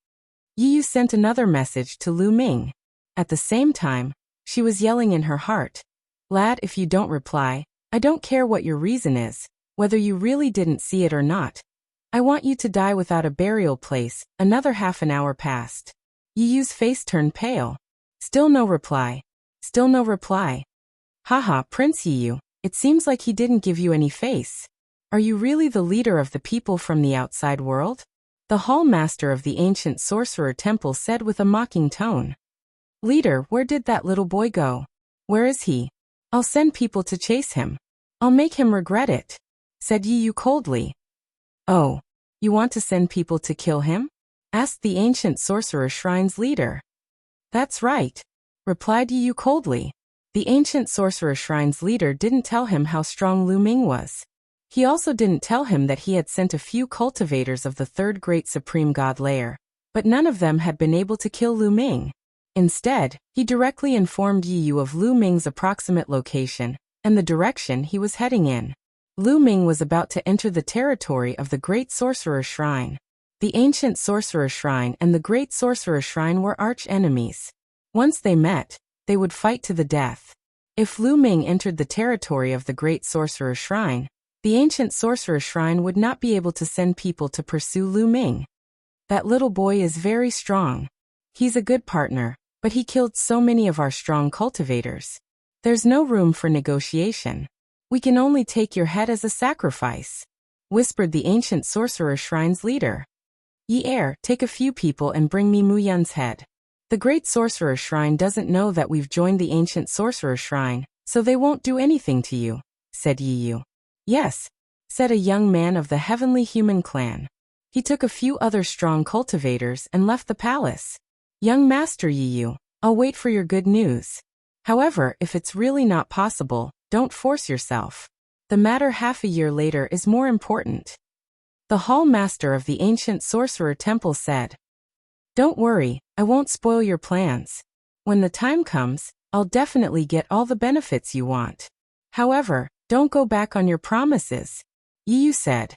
Yi Yu sent another message to Lu Ming. At the same time, she was yelling in her heart. Lad, if you don't reply, I don't care what your reason is, whether you really didn't see it or not. I want you to die without a burial place. Another half an hour passed. Yi Yu's face turned pale. Still no reply. Still no reply. Haha, Prince Yi Yu, it seems like he didn't give you any face. Are you really the leader of the people from the outside world? The hall master of the ancient sorcerer temple said with a mocking tone. Leader, where did that little boy go? Where is he? I'll send people to chase him. I'll make him regret it, said Yi Yu coldly. Oh, you want to send people to kill him? Asked the ancient sorcerer shrine's leader. That's right, replied Yi Yu coldly. The ancient sorcerer shrine's leader didn't tell him how strong Lu Ming was. He also didn't tell him that he had sent a few cultivators of the third great supreme god layer, but none of them had been able to kill Lu Ming. Instead, he directly informed Yi Yu of Lu Ming's approximate location and the direction he was heading in. Lu Ming was about to enter the territory of the Great Sorcerer Shrine. The ancient Sorcerer Shrine and the Great Sorcerer Shrine were arch-enemies. Once they met, they would fight to the death. If Lu Ming entered the territory of the Great Sorcerer Shrine, The ancient sorcerer shrine would not be able to send people to pursue Lu Ming. That little boy is very strong. He's a good partner, but he killed so many of our strong cultivators. There's no room for negotiation. We can only take your head as a sacrifice, whispered the ancient sorcerer shrine's leader. Ye heir, take a few people and bring me Mu Yun's head. The great sorcerer shrine doesn't know that we've joined the ancient sorcerer shrine, so they won't do anything to you, said Yi Yu. Yes, said a young man of the heavenly human clan. He took a few other strong cultivators and left the palace. Young Master Yi Yu, I'll wait for your good news. However, if it's really not possible, don't force yourself. The matter half a year later is more important. The hall master of the ancient sorcerer temple said, Don't worry, I won't spoil your plans. When the time comes, I'll definitely get all the benefits you want. However, don't go back on your promises, Yi Yu said.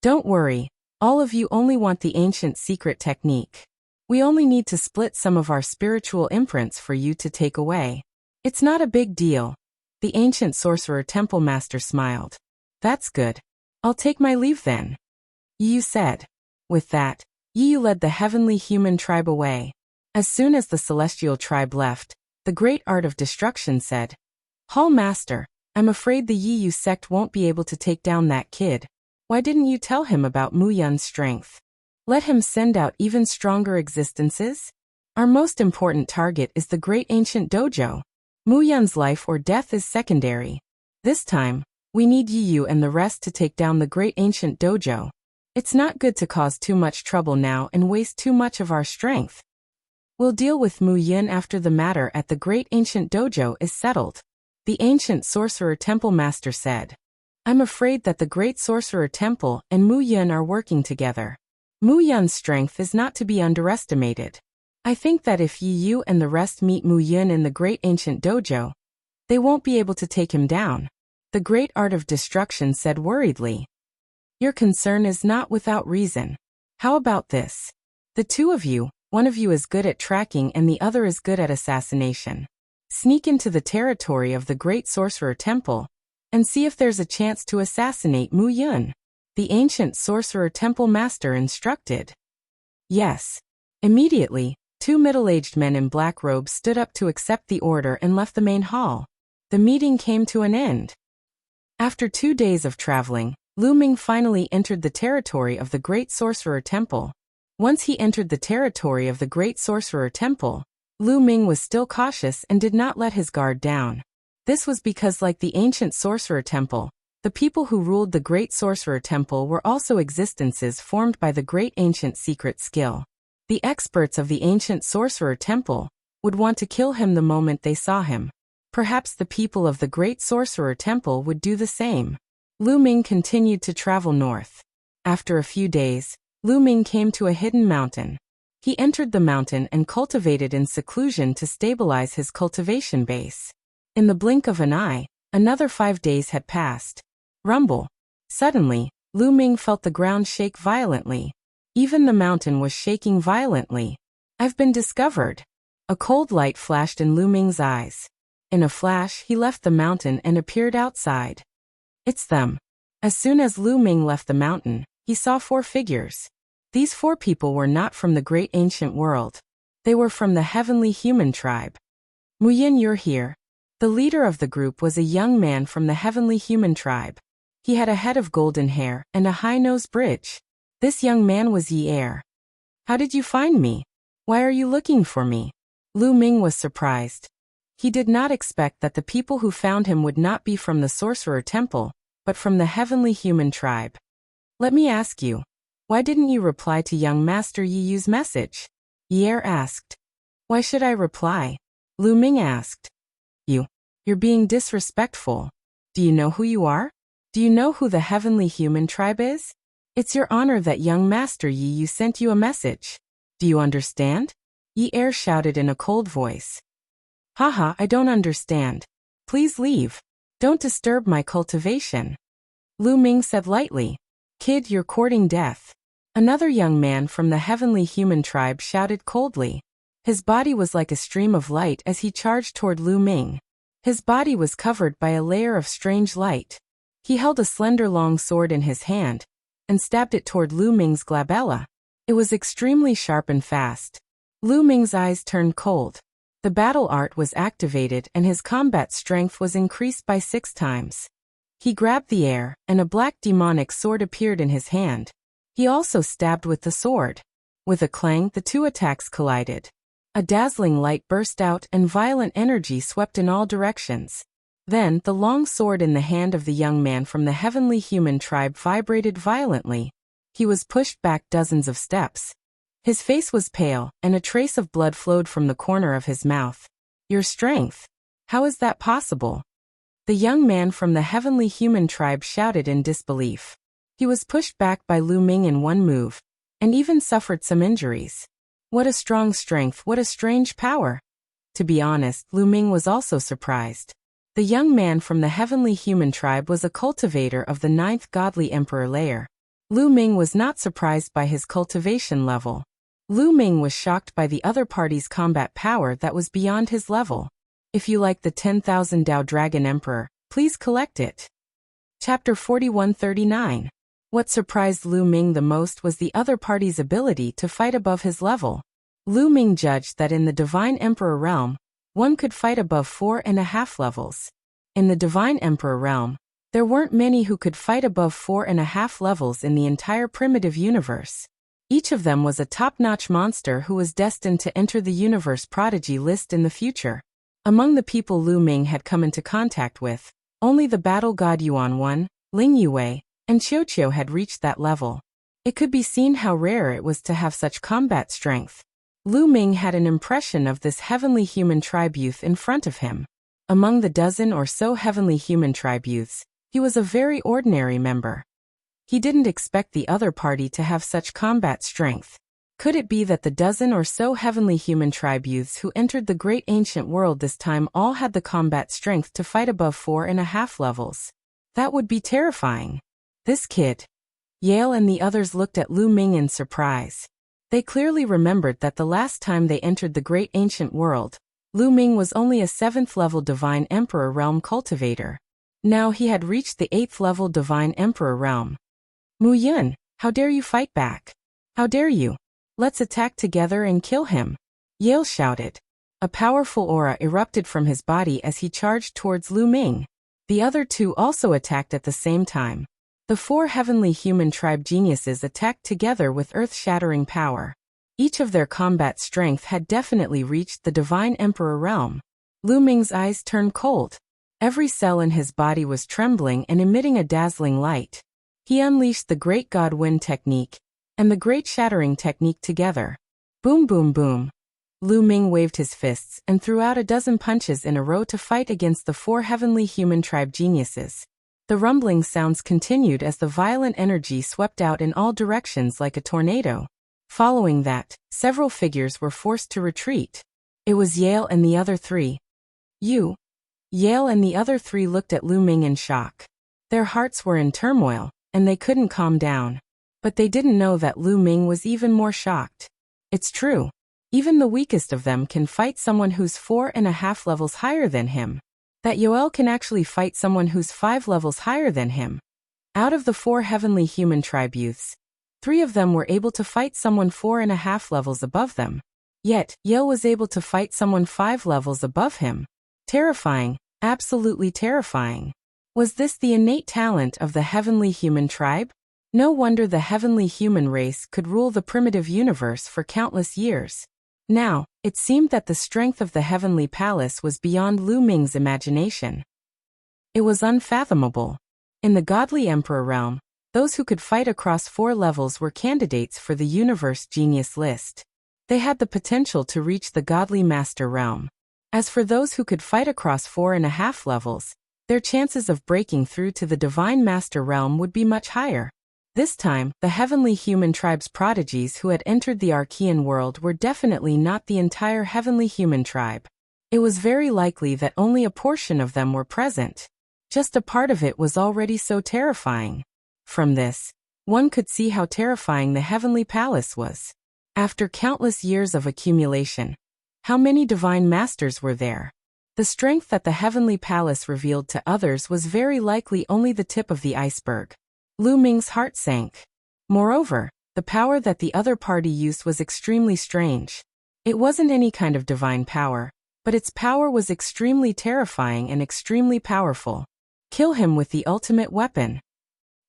Don't worry, all of you only want the ancient secret technique. We only need to split some of our spiritual imprints for you to take away. It's not a big deal. The ancient sorcerer temple master smiled. That's good. I'll take my leave then, Yi Yu said. With that, Yi Yu led the heavenly human tribe away. As soon as the celestial tribe left, the great art of destruction said, Hall master, I'm afraid the Yi Yu sect won't be able to take down that kid. Why didn't you tell him about Mu Yun's strength? Let him send out even stronger existences? Our most important target is the great ancient dojo. Mu Yun's life or death is secondary. This time, we need Yi Yu and the rest to take down the great ancient dojo. It's not good to cause too much trouble now and waste too much of our strength. We'll deal with Mu Yun after the matter at the great ancient dojo is settled, the ancient sorcerer temple master said. I'm afraid that the great sorcerer temple and Mu Yun are working together. Mu Yun's strength is not to be underestimated. I think that if Yi Yu and the rest meet Mu Yun in the great ancient dojo, they won't be able to take him down, the great art of destruction said worriedly. Your concern is not without reason. How about this? The two of you, one of you is good at tracking and the other is good at assassination. Sneak into the territory of the great sorcerer temple and see if there's a chance to assassinate Mu Yun, the ancient sorcerer temple master instructed. Yes. Immediately, two middle-aged men in black robes stood up to accept the order and left the main hall. The meeting came to an end. After 2 days of traveling, Lu Ming finally entered the territory of the great sorcerer temple. Once he entered the territory of the great sorcerer temple, Lu Ming was still cautious and did not let his guard down. This was because, like the ancient sorcerer temple, the people who ruled the great sorcerer temple were also existences formed by the great ancient secret skill. The experts of the ancient sorcerer temple would want to kill him the moment they saw him. Perhaps the people of the great sorcerer temple would do the same. Lu Ming continued to travel north. After a few days, Lu Ming came to a hidden mountain. He entered the mountain and cultivated in seclusion to stabilize his cultivation base. In the blink of an eye, another 5 days had passed. Rumble. Suddenly, Lu Ming felt the ground shake violently. Even the mountain was shaking violently. I've been discovered. A cold light flashed in Lu Ming's eyes. In a flash, he left the mountain and appeared outside. It's them. As soon as Lu Ming left the mountain, he saw 4 figures. These 4 people were not from the great ancient world. They were from the heavenly human tribe. Mu Yun, you're here. The leader of the group was a young man from the heavenly human tribe. He had a head of golden hair and a high-nose bridge. This young man was Yi Heir. How did you find me? Why are you looking for me? Lu Ming was surprised. He did not expect that the people who found him would not be from the sorcerer temple, but from the heavenly human tribe. Let me ask you, why didn't you reply to young Master Yi Yu's message? Yi Heir asked. Why should I reply? Lu Ming asked. You're being disrespectful. Do you know who you are? Do you know who the heavenly human tribe is? It's your honor that young Master Yi Yu sent you a message. Do you understand? Yi Heir shouted in a cold voice. Haha, I don't understand. Please leave. Don't disturb my cultivation. Lu Ming said lightly. Kid, you're courting death. Another young man from the heavenly human tribe shouted coldly. His body was like a stream of light as he charged toward Lu Ming. His body was covered by a layer of strange light. He held a slender long sword in his hand and stabbed it toward Lu Ming's glabella. It was extremely sharp and fast. Lu Ming's eyes turned cold. The battle art was activated and his combat strength was increased by 6 times. He grabbed the air, and a black demonic sword appeared in his hand. He also stabbed with the sword. With a clang, the two attacks collided. A dazzling light burst out and violent energy swept in all directions. Then, the long sword in the hand of the young man from the heavenly human tribe vibrated violently. He was pushed back dozens of steps. His face was pale, and a trace of blood flowed from the corner of his mouth. "Your strength? How is that possible?" The young man from the heavenly human tribe shouted in disbelief. He was pushed back by Lu Ming in one move, and even suffered some injuries. What a strong strength, what a strange power. To be honest, Lu Ming was also surprised. The young man from the heavenly human tribe was a cultivator of the 9th godly emperor layer. Lu Ming was not surprised by his cultivation level. Lu Ming was shocked by the other party's combat power that was beyond his level. If you like the 10,000 Dao Dragon Emperor, please collect it. Chapter 4139. What surprised Lu Ming the most was the other party's ability to fight above his level. Lu Ming judged that in the Divine Emperor realm, one could fight above 4.5 levels. In the Divine Emperor realm, there weren't many who could fight above 4.5 levels in the entire primitive universe. Each of them was a top-notch monster who was destined to enter the universe prodigy list in the future. Among the people Lu Ming had come into contact with, only the battle god Yuan 1, Ling Yue, and Qiuqiu had reached that level. It could be seen how rare it was to have such combat strength. Lu Ming had an impression of this heavenly human tribe youth in front of him. Among the dozen or so heavenly human tribe youths, he was a very ordinary member. He didn't expect the other party to have such combat strength. Could it be that the dozen or so heavenly human tribe youths who entered the great ancient world this time all had the combat strength to fight above 4.5 levels? That would be terrifying. This kid. Yale and the others looked at Lu Ming in surprise. They clearly remembered that the last time they entered the great ancient world, Lu Ming was only a 7th level Divine Emperor realm cultivator. Now he had reached the 8th level Divine Emperor realm. Mu Yun, how dare you fight back? How dare you? Let's attack together and kill him. Yale shouted. A powerful aura erupted from his body as he charged towards Lu Ming. The other two also attacked at the same time. The 4 heavenly human tribe geniuses attacked together with earth-shattering power. Each of their combat strength had definitely reached the Divine Emperor realm. Lu Ming's eyes turned cold. Every cell in his body was trembling and emitting a dazzling light. He unleashed the Great God Wind technique and the Great Shattering technique together. Boom boom boom. Lu Ming waved his fists and threw out a dozen punches in a row to fight against the 4 heavenly human tribe geniuses. The rumbling sounds continued as the violent energy swept out in all directions like a tornado. Following that, several figures were forced to retreat. It was Yale and the other 3. Yale and the other 3 looked at Lu Ming in shock. Their hearts were in turmoil, and they couldn't calm down. But they didn't know that Lu Ming was even more shocked. It's true. Even the weakest of them can fight someone who's 4.5 levels higher than him. That Yoel can actually fight someone who's 5 levels higher than him. Out of the 4 heavenly human tribe youths, 3 of them were able to fight someone 4.5 levels above them. Yet, Yoel was able to fight someone 5 levels above him. Terrifying, absolutely terrifying. Was this the innate talent of the heavenly human tribe? No wonder the heavenly human race could rule the primitive universe for countless years. Now, it seemed that the strength of the heavenly palace was beyond Lu Ming's imagination. It was unfathomable. In the godly emperor realm, those who could fight across 4 levels were candidates for the universe genius list. They had the potential to reach the godly master realm. As for those who could fight across 4.5 levels, their chances of breaking through to the divine master realm would be much higher. This time, the heavenly human tribe's prodigies who had entered the Archean world were definitely not the entire heavenly human tribe. It was very likely that only a portion of them were present. Just a part of it was already so terrifying. From this, one could see how terrifying the heavenly palace was. After countless years of accumulation, how many divine masters were there? The strength that the heavenly palace revealed to others was very likely only the tip of the iceberg. Lu Ming's heart sank. Moreover, the power that the other party used was extremely strange. It wasn't any kind of divine power, but its power was extremely terrifying and extremely powerful. Kill him with the ultimate weapon.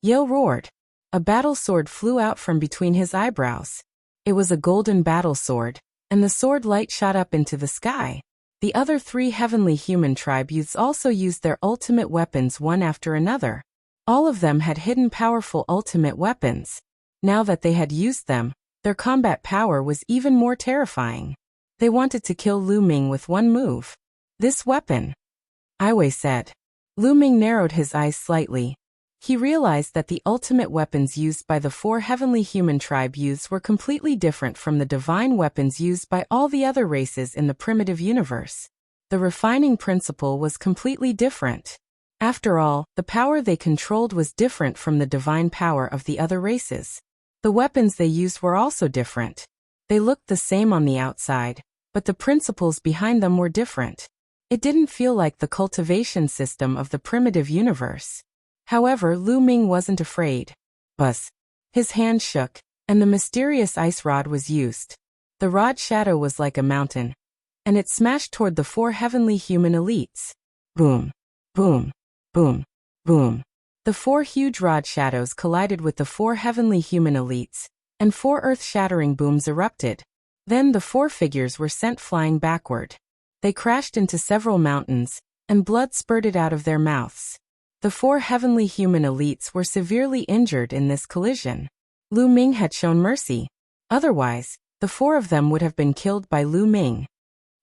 Yale roared. A battle sword flew out from between his eyebrows. It was a golden battle sword, and the sword light shot up into the sky. The other 3 heavenly human tribe youths also used their ultimate weapons one after another. All of them had hidden powerful ultimate weapons. Now that they had used them, their combat power was even more terrifying. They wanted to kill Lu Ming with one move. This weapon, Aiwei said. Lu Ming narrowed his eyes slightly. He realized that the ultimate weapons used by the 4 heavenly human tribe youths were completely different from the divine weapons used by all the other races in the primitive universe. The refining principle was completely different. After all, the power they controlled was different from the divine power of the other races. The weapons they used were also different. They looked the same on the outside, but the principles behind them were different. It didn't feel like the cultivation system of the primitive universe. However, Lu Ming wasn't afraid. Buzz. His hand shook, and the mysterious ice rod was used. The rod's shadow was like a mountain, and it smashed toward the 4 heavenly human elites. Boom. Boom. Boom. Boom. The 4 huge rod shadows collided with the 4 heavenly human elites, and 4 earth-shattering booms erupted. Then the 4 figures were sent flying backward. They crashed into several mountains, and blood spurted out of their mouths. The 4 heavenly human elites were severely injured in this collision. Lu Ming had shown mercy. Otherwise, the 4 of them would have been killed by Lu Ming.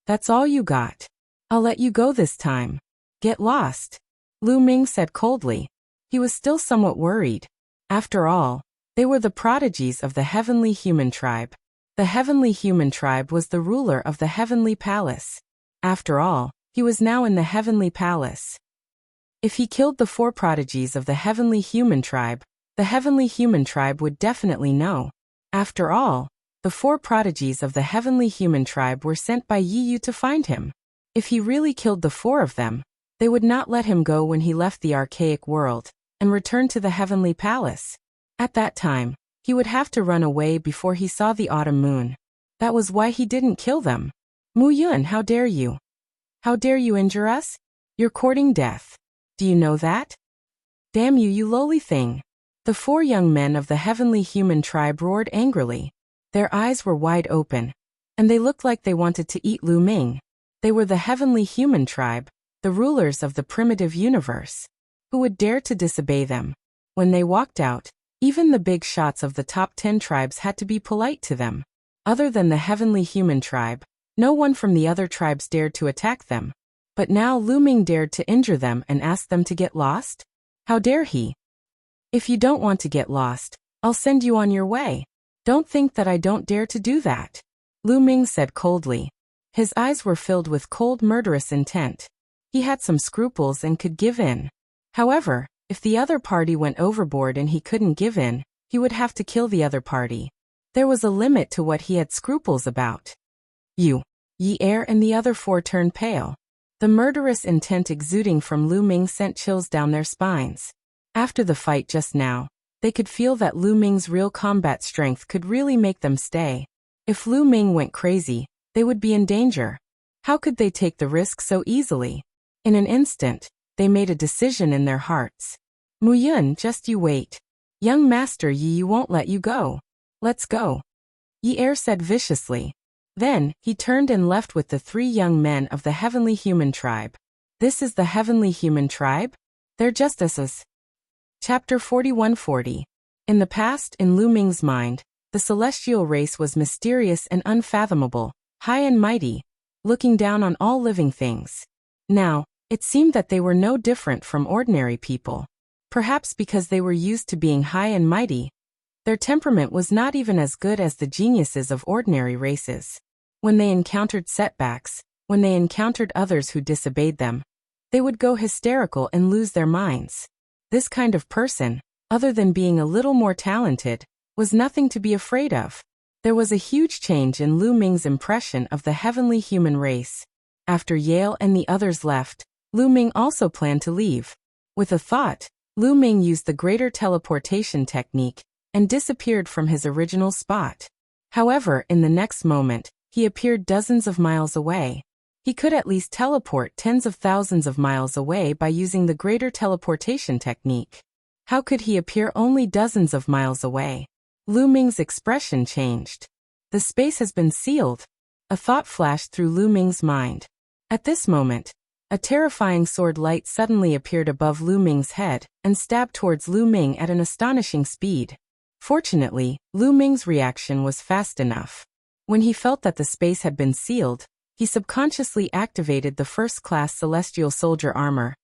That's all you got. I'll let you go this time. Get lost. Lu Ming said coldly. He was still somewhat worried. After all, they were the prodigies of the heavenly human tribe. The heavenly human tribe was the ruler of the heavenly palace. After all, he was now in the heavenly palace. If he killed the 4 prodigies of the heavenly human tribe, the heavenly human tribe would definitely know. After all, the 4 prodigies of the heavenly human tribe were sent by Yi Yu to find him. If he really killed the 4 of them, they would not let him go when he left the archaic world and returned to the heavenly palace. At that time, he would have to run away before he saw the autumn moon. That was why he didn't kill them. Mu Yun, how dare you? How dare you injure us? You're courting death. Do you know that? Damn you, you lowly thing. The 4 young men of the heavenly human tribe roared angrily. Their eyes were wide open, and they looked like they wanted to eat Lu Ming. They were the heavenly human tribe, the rulers of the primitive universe. Who would dare to disobey them? When they walked out, even the big shots of the top 10 tribes had to be polite to them. Other than the heavenly human tribe, no one from the other tribes dared to attack them. But now Lu Ming dared to injure them and ask them to get lost? How dare he? If you don't want to get lost, I'll send you on your way. Don't think that I don't dare to do that. Lu Ming said coldly. His eyes were filled with cold, murderous intent. He had some scruples and could give in. However, if the other party went overboard and he couldn't give in, he would have to kill the other party. There was a limit to what he had scruples about. Yi Er and the other 4 turned pale. The murderous intent exuding from Lu Ming sent chills down their spines. After the fight just now, they could feel that Lu Ming's real combat strength could really make them stay. If Lu Ming went crazy, they would be in danger. How could they take the risk so easily? In an instant, they made a decision in their hearts. Mu Yun, just you wait. Young Master Yi won't let you go. Let's go. Yi Er said viciously. Then, he turned and left with the 3 young men of the heavenly human tribe. This is the heavenly human tribe? They're just us. Chapter 4140. In the past, in Lu Ming's mind, the celestial race was mysterious and unfathomable, high and mighty, looking down on all living things. Now, it seemed that they were no different from ordinary people. Perhaps because they were used to being high and mighty, their temperament was not even as good as the geniuses of ordinary races. When they encountered setbacks, when they encountered others who disobeyed them, they would go hysterical and lose their minds. This kind of person, other than being a little more talented, was nothing to be afraid of. There was a huge change in Lu Ming's impression of the heavenly human race. After Yale and the others left, Lu Ming also planned to leave. With a thought, Lu Ming used the greater teleportation technique and disappeared from his original spot. However, in the next moment, he appeared dozens of miles away. He could at least teleport tens of thousands of miles away by using the greater teleportation technique. How could he appear only dozens of miles away? Lu Ming's expression changed. The space has been sealed. A thought flashed through Lu Ming's mind. At this moment, a terrifying sword light suddenly appeared above Lu Ming's head and stabbed towards Lu Ming at an astonishing speed. Fortunately, Lu Ming's reaction was fast enough. When he felt that the space had been sealed, he subconsciously activated the first-class celestial soldier armor,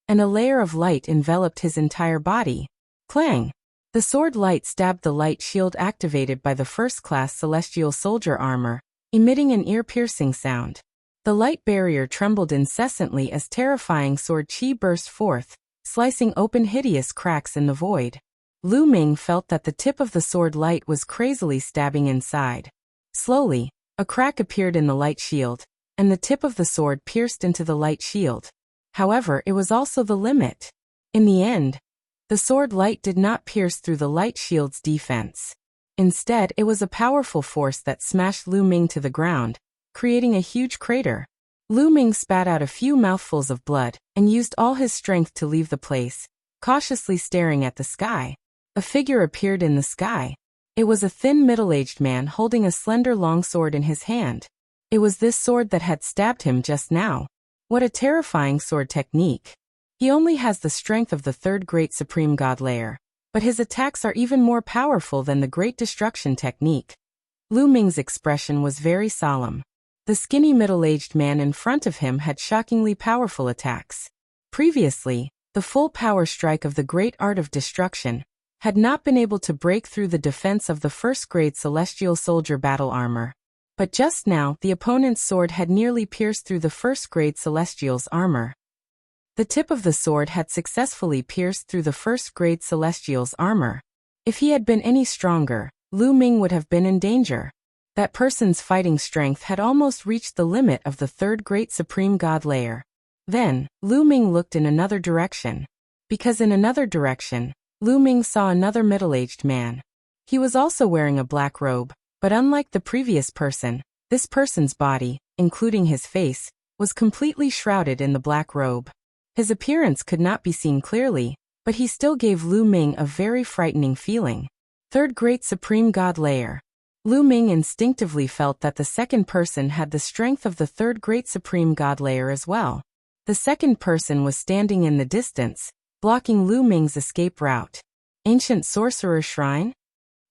and a layer of light enveloped his entire body. Clang! The sword light stabbed the light shield activated by the first-class celestial soldier armor, emitting an ear-piercing sound. The light barrier trembled incessantly as terrifying sword chi burst forth, slicing open hideous cracks in the void. Lu Ming felt that the tip of the sword light was crazily stabbing inside. Slowly, a crack appeared in the light shield, and the tip of the sword pierced into the light shield. However, it was also the limit. In the end, the sword light did not pierce through the light shield's defense. Instead, it was a powerful force that smashed Lu Ming to the ground, creating a huge crater. Lu Ming spat out a few mouthfuls of blood and used all his strength to leave the place, cautiously staring at the sky. A figure appeared in the sky. It was a thin middle-aged man holding a slender longsword in his hand. It was this sword that had stabbed him just now. What a terrifying sword technique. He only has the strength of the third great supreme god layer, but his attacks are even more powerful than the great destruction technique. Lu Ming's expression was very solemn. The skinny middle-aged man in front of him had shockingly powerful attacks. Previously, the full power strike of the great art of destruction had not been able to break through the defense of the first-grade celestial soldier battle armor. But just now, the opponent's sword had nearly pierced through the first-grade celestial's armor. The tip of the sword had successfully pierced through the first-grade celestial's armor. If he had been any stronger, Lu Ming would have been in danger. That person's fighting strength had almost reached the limit of the third great supreme god layer. Then, Lu Ming looked in another direction. Because in another direction, Lu Ming saw another middle-aged man. He was also wearing a black robe, but unlike the previous person, this person's body, including his face, was completely shrouded in the black robe. His appearance could not be seen clearly, but he still gave Lu Ming a very frightening feeling. Third great supreme god layer. Lu Ming instinctively felt that the second person had the strength of the third great supreme god layer as well. The second person was standing in the distance, blocking Lu Ming's escape route. Ancient Sorcerer Shrine?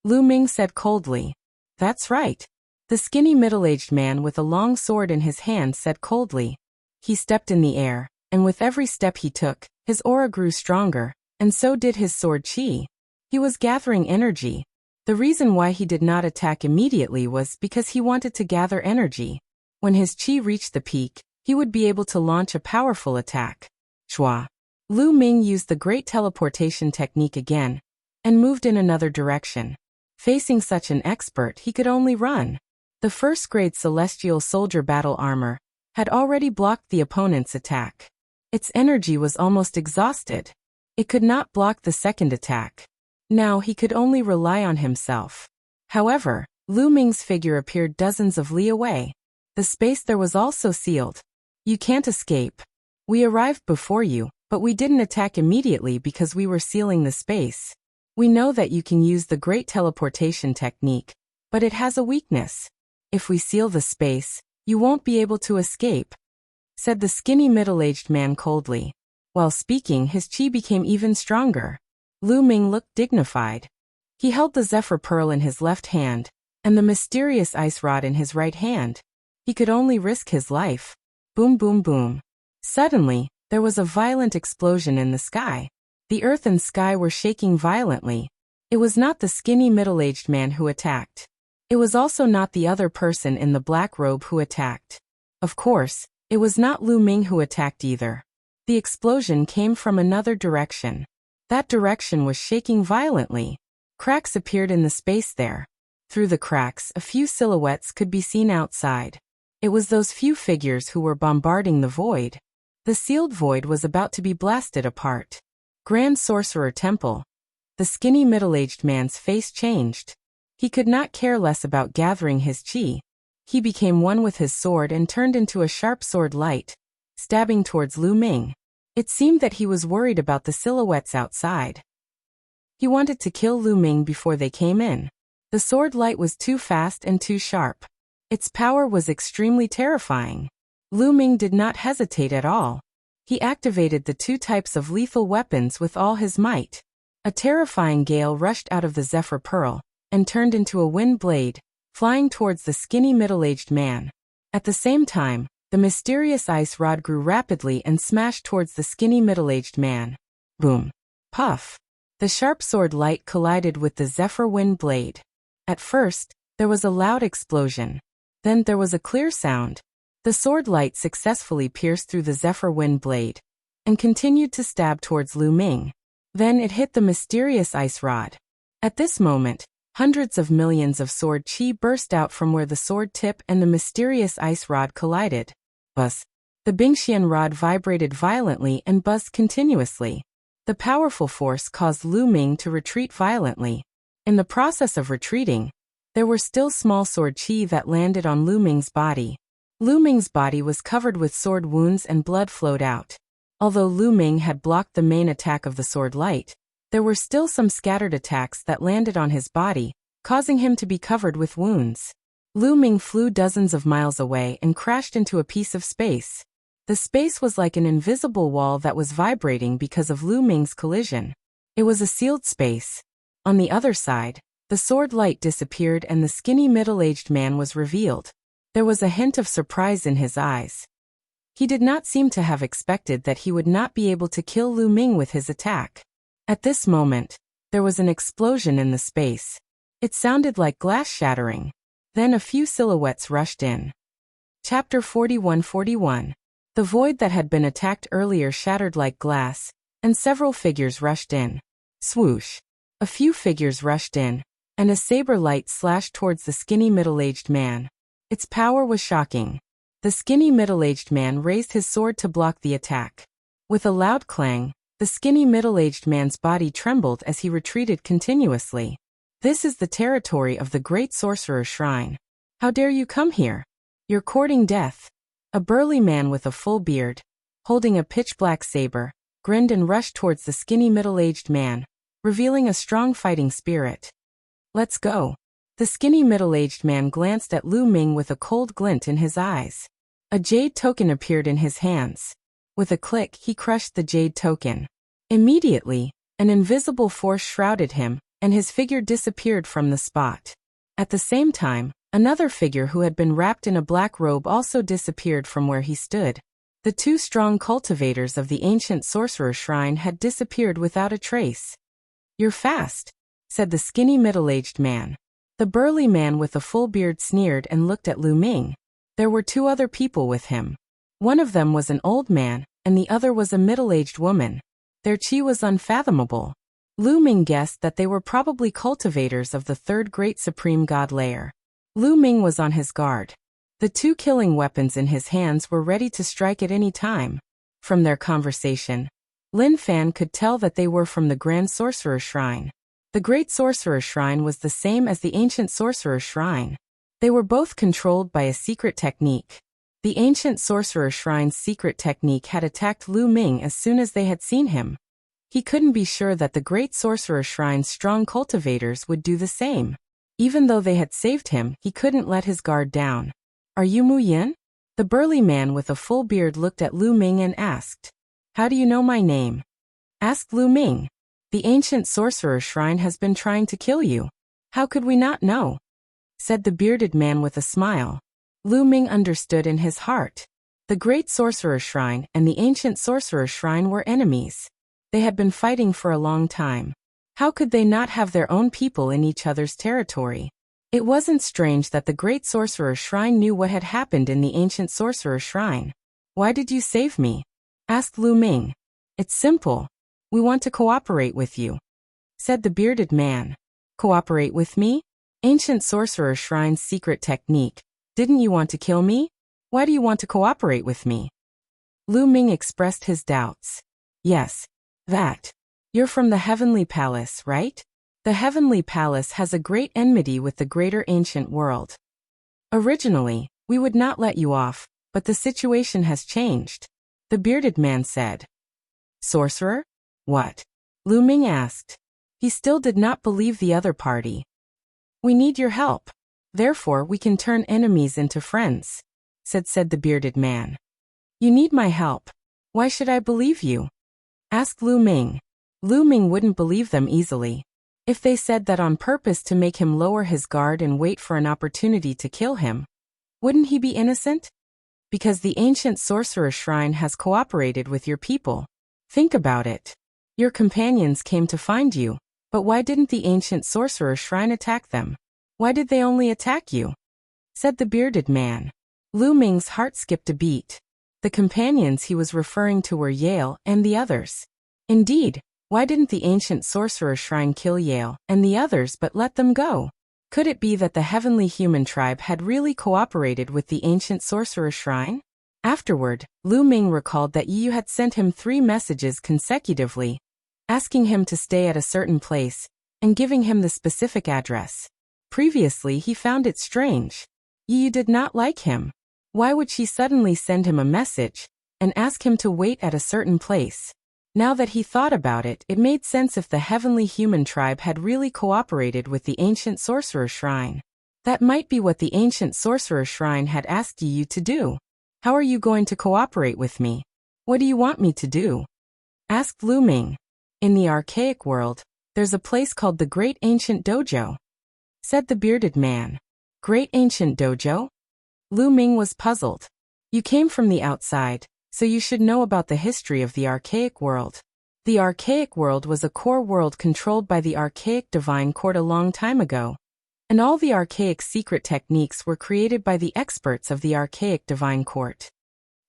Lu Ming said coldly. That's right. The skinny middle-aged man with a long sword in his hand said coldly. He stepped in the air, and with every step he took, his aura grew stronger, and so did his sword chi. He was gathering energy. The reason why he did not attack immediately was because he wanted to gather energy. When his chi reached the peak, he would be able to launch a powerful attack. Shua. Lu Ming used the great teleportation technique again, and moved in another direction. Facing such an expert, he could only run. The first-grade celestial soldier battle armor had already blocked the opponent's attack. Its energy was almost exhausted. It could not block the second attack. Now he could only rely on himself. However, Lu Ming's figure appeared dozens of li away. The space there was also sealed. You can't escape. We arrived before you, but we didn't attack immediately because we were sealing the space. We know that you can use the great teleportation technique, but it has a weakness. If we seal the space, you won't be able to escape, said the skinny middle-aged man coldly. While speaking, his chi became even stronger. Lu Ming looked dignified. He held the Zephyr Pearl in his left hand, and the mysterious ice rod in his right hand. He could only risk his life. Boom boom boom. Suddenly, there was a violent explosion in the sky. The earth and sky were shaking violently. It was not the skinny middle-aged man who attacked. It was also not the other person in the black robe who attacked. Of course, it was not Lu Ming who attacked either. The explosion came from another direction. That direction was shaking violently. Cracks appeared in the space there. Through the cracks, a few silhouettes could be seen outside. It was those few figures who were bombarding the void. The sealed void was about to be blasted apart. Grand Sorcerer Temple. The skinny middle-aged man's face changed. He could not care less about gathering his chi. He became one with his sword and turned into a sharp sword light, stabbing towards Lu Ming. It seemed that he was worried about the silhouettes outside. He wanted to kill Lu Ming before they came in. The sword light was too fast and too sharp. Its power was extremely terrifying. Lu Ming did not hesitate at all. He activated the two types of lethal weapons with all his might. A terrifying gale rushed out of the Zephyr Pearl and turned into a wind blade, flying towards the skinny middle-aged man. At the same time, the mysterious ice rod grew rapidly and smashed towards the skinny middle-aged man. Boom. Puff. The sharp sword light collided with the Zephyr wind blade. At first, there was a loud explosion. Then there was a clear sound. The sword light successfully pierced through the Zephyr wind blade and continued to stab towards Lu Ming. Then it hit the mysterious ice rod. At this moment, hundreds of millions of sword chi burst out from where the sword tip and the mysterious ice rod collided. Buzz. The Bingxian rod vibrated violently and buzzed continuously. The powerful force caused Lu Ming to retreat violently. In the process of retreating, there were still small sword chi that landed on Lu Ming's body. Lu Ming's body was covered with sword wounds and blood flowed out. Although Lu Ming had blocked the main attack of the sword light, there were still some scattered attacks that landed on his body, causing him to be covered with wounds. Lu Ming flew dozens of miles away and crashed into a piece of space. The space was like an invisible wall that was vibrating because of Lu Ming's collision. It was a sealed space. On the other side, the sword light disappeared and the skinny middle-aged man was revealed. There was a hint of surprise in his eyes. He did not seem to have expected that he would not be able to kill Lu Ming with his attack. At this moment, there was an explosion in the space. It sounded like glass shattering. Then a few silhouettes rushed in. Chapter 41-41. The void that had been attacked earlier shattered like glass, and several figures rushed in. Swoosh. A few figures rushed in, and a saber light slashed towards the skinny middle-aged man. Its power was shocking. The skinny middle-aged man raised his sword to block the attack. With a loud clang, the skinny middle-aged man's body trembled as he retreated continuously. This is the territory of the Great Sorcerer Shrine. How dare you come here? You're courting death. A burly man with a full beard, holding a pitch-black saber, grinned and rushed towards the skinny middle-aged man, revealing a strong fighting spirit. Let's go. The skinny middle-aged man glanced at Lu Ming with a cold glint in his eyes. A jade token appeared in his hands. With a click, he crushed the jade token. Immediately, an invisible force shrouded him, and his figure disappeared from the spot. At the same time, another figure who had been wrapped in a black robe also disappeared from where he stood. The two strong cultivators of the ancient sorcerer shrine had disappeared without a trace. "You're fast," said the skinny middle-aged man. The burly man with a full beard sneered and looked at Lu Ming. There were two other people with him. One of them was an old man, and the other was a middle-aged woman. Their chi was unfathomable. Lu Ming guessed that they were probably cultivators of the third great supreme god layer. Lu Ming was on his guard. The two killing weapons in his hands were ready to strike at any time. From their conversation, Lin Fan could tell that they were from the Grand Sorcerer Shrine. The Great Sorcerer Shrine was the same as the Ancient Sorcerer Shrine. They were both controlled by a secret technique. The Ancient Sorcerer Shrine's secret technique had attacked Lu Ming as soon as they had seen him. He couldn't be sure that the Great Sorcerer Shrine's strong cultivators would do the same. Even though they had saved him, he couldn't let his guard down. "Are you Mu Yin?" The burly man with a full beard looked at Lu Ming and asked. "How do you know my name?" asked Lu Ming. "The Ancient Sorcerer Shrine has been trying to kill you. How could we not know?" said the bearded man with a smile. Lu Ming understood in his heart. The Great Sorcerer Shrine and the Ancient Sorcerer Shrine were enemies. They had been fighting for a long time. How could they not have their own people in each other's territory? It wasn't strange that the Great Sorcerer Shrine knew what had happened in the Ancient Sorcerer Shrine. "Why did you save me?" asked Lu Ming. "It's simple. We want to cooperate with you," said the bearded man. "Cooperate with me? Ancient Sorcerer Shrine's secret technique. Didn't you want to kill me?" Why do you want to cooperate with me? Lu Ming expressed his doubts. Yes. That. You're from the Heavenly Palace, right? The Heavenly Palace has a great enmity with the greater ancient world. Originally, we would not let you off, but the situation has changed, the bearded man said. Sorcerer? What? Lu Ming asked. He still did not believe the other party. We need your help. Therefore we can turn enemies into friends, said the bearded man. You need my help. Why should I believe you? Asked Lu Ming. Lu Ming wouldn't believe them easily. If they said that on purpose to make him lower his guard and wait for an opportunity to kill him, wouldn't he be innocent? Because the ancient sorcerer shrine has cooperated with your people. Think about it. Your companions came to find you, but why didn't the ancient sorcerer shrine attack them? Why did they only attack you? Said the bearded man. Lu Ming's heart skipped a beat. The companions he was referring to were Yale and the others. Indeed, why didn't the ancient sorcerer shrine kill Yale and the others but let them go? Could it be that the heavenly human tribe had really cooperated with the ancient sorcerer shrine? Afterward, Lu Ming recalled that Yu had sent him 3 messages consecutively, asking him to stay at a certain place, and giving him the specific address. Previously he found it strange. Yu did not like him. Why would she suddenly send him a message, and ask him to wait at a certain place? Now that he thought about it, it made sense if the heavenly human tribe had really cooperated with the ancient sorcerer shrine. That might be what the ancient sorcerer shrine had asked Yu to do. How are you going to cooperate with me? What do you want me to do? Asked Lu Ming. In the archaic world, there's a place called the Great Ancient Dojo, said the bearded man. Great Ancient Dojo? Lu Ming was puzzled. You came from the outside, so you should know about the history of the archaic world. The archaic world was a core world controlled by the archaic divine court a long time ago, and all the archaic secret techniques were created by the experts of the archaic divine court.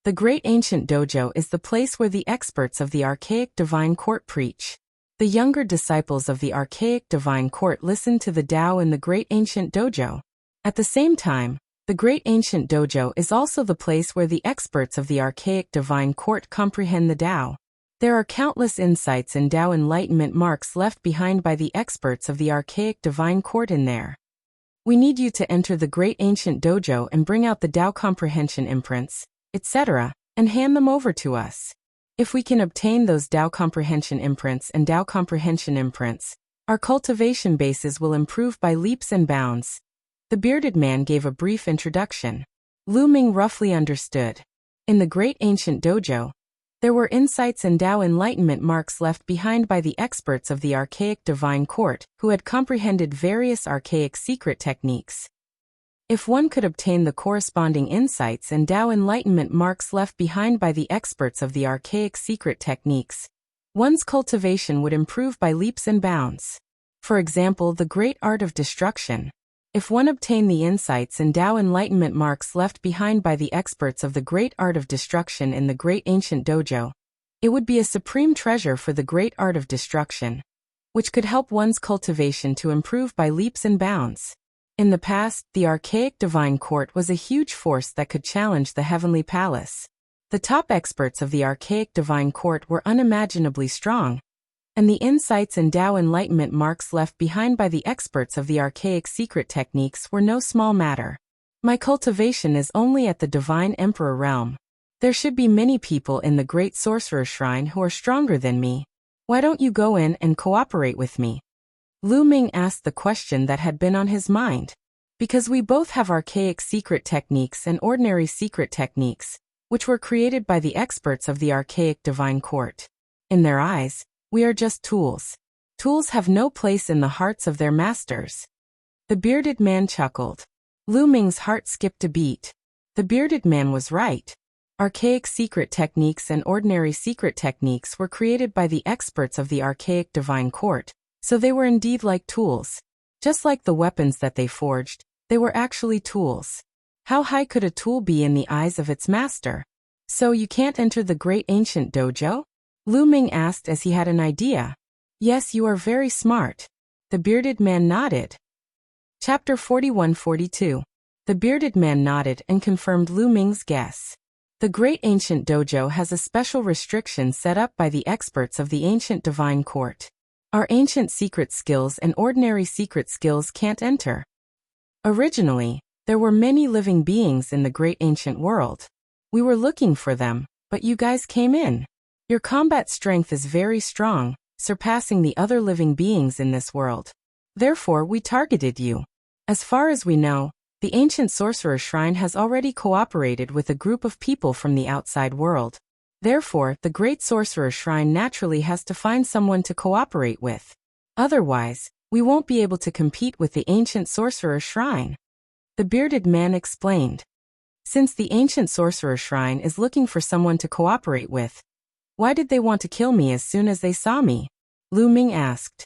The Great Ancient Dojo is the place where the experts of the archaic divine court preach. The younger disciples of the archaic divine court listen to the Tao in the Great Ancient Dojo. At the same time, the Great Ancient Dojo is also the place where the experts of the archaic divine court comprehend the Tao. There are countless insights and Tao enlightenment marks left behind by the experts of the archaic divine court in there. We need you to enter the Great Ancient Dojo and bring out the Tao comprehension imprints, etc., and hand them over to us. If we can obtain those Tao comprehension imprints and Tao comprehension imprints, our cultivation bases will improve by leaps and bounds. The bearded man gave a brief introduction. Lu Ming roughly understood. In the Great Ancient Dojo, there were insights and Tao enlightenment marks left behind by the experts of the archaic divine court who had comprehended various archaic secret techniques. If one could obtain the corresponding insights and Tao enlightenment marks left behind by the experts of the archaic secret techniques, one's cultivation would improve by leaps and bounds. For example, the great art of destruction. If one obtained the insights and Tao enlightenment marks left behind by the experts of the great art of destruction in the Great Ancient Dojo, it would be a supreme treasure for the great art of destruction, which could help one's cultivation to improve by leaps and bounds. In the past, the archaic divine court was a huge force that could challenge the heavenly palace. The top experts of the archaic divine court were unimaginably strong, and the insights and Tao enlightenment marks left behind by the experts of the archaic secret techniques were no small matter. My cultivation is only at the divine emperor realm. There should be many people in the great sorcerer shrine who are stronger than me. Why don't you go in and cooperate with me? Lu Ming asked the question that had been on his mind. Because we both have archaic secret techniques and ordinary secret techniques, which were created by the experts of the archaic divine court. In their eyes, we are just tools. Tools have no place in the hearts of their masters. The bearded man chuckled. Lu Ming's heart skipped a beat. The bearded man was right. Archaic secret techniques and ordinary secret techniques were created by the experts of the archaic divine court, so they were indeed like tools. Just like the weapons that they forged, they were actually tools. How high could a tool be in the eyes of its master? So you can't enter the Great Ancient Dojo? Lu Ming asked as he had an idea. Yes, you are very smart. The bearded man nodded. Chapter 41-42. The bearded man nodded and confirmed Lu Ming's guess. The Great Ancient Dojo has a special restriction set up by the experts of the Ancient Divine Court. Our ancient secret skills and ordinary secret skills can't enter. Originally, there were many living beings in the Great Ancient World. We were looking for them, but you guys came in. Your combat strength is very strong, surpassing the other living beings in this world. Therefore, we targeted you. As far as we know, the Ancient Sorcerer Shrine has already cooperated with a group of people from the outside world. Therefore, the Great Sorcerer Shrine naturally has to find someone to cooperate with. Otherwise, we won't be able to compete with the Ancient Sorcerer Shrine. The bearded man explained. Since the Ancient Sorcerer Shrine is looking for someone to cooperate with, why did they want to kill me as soon as they saw me? Lu Ming asked.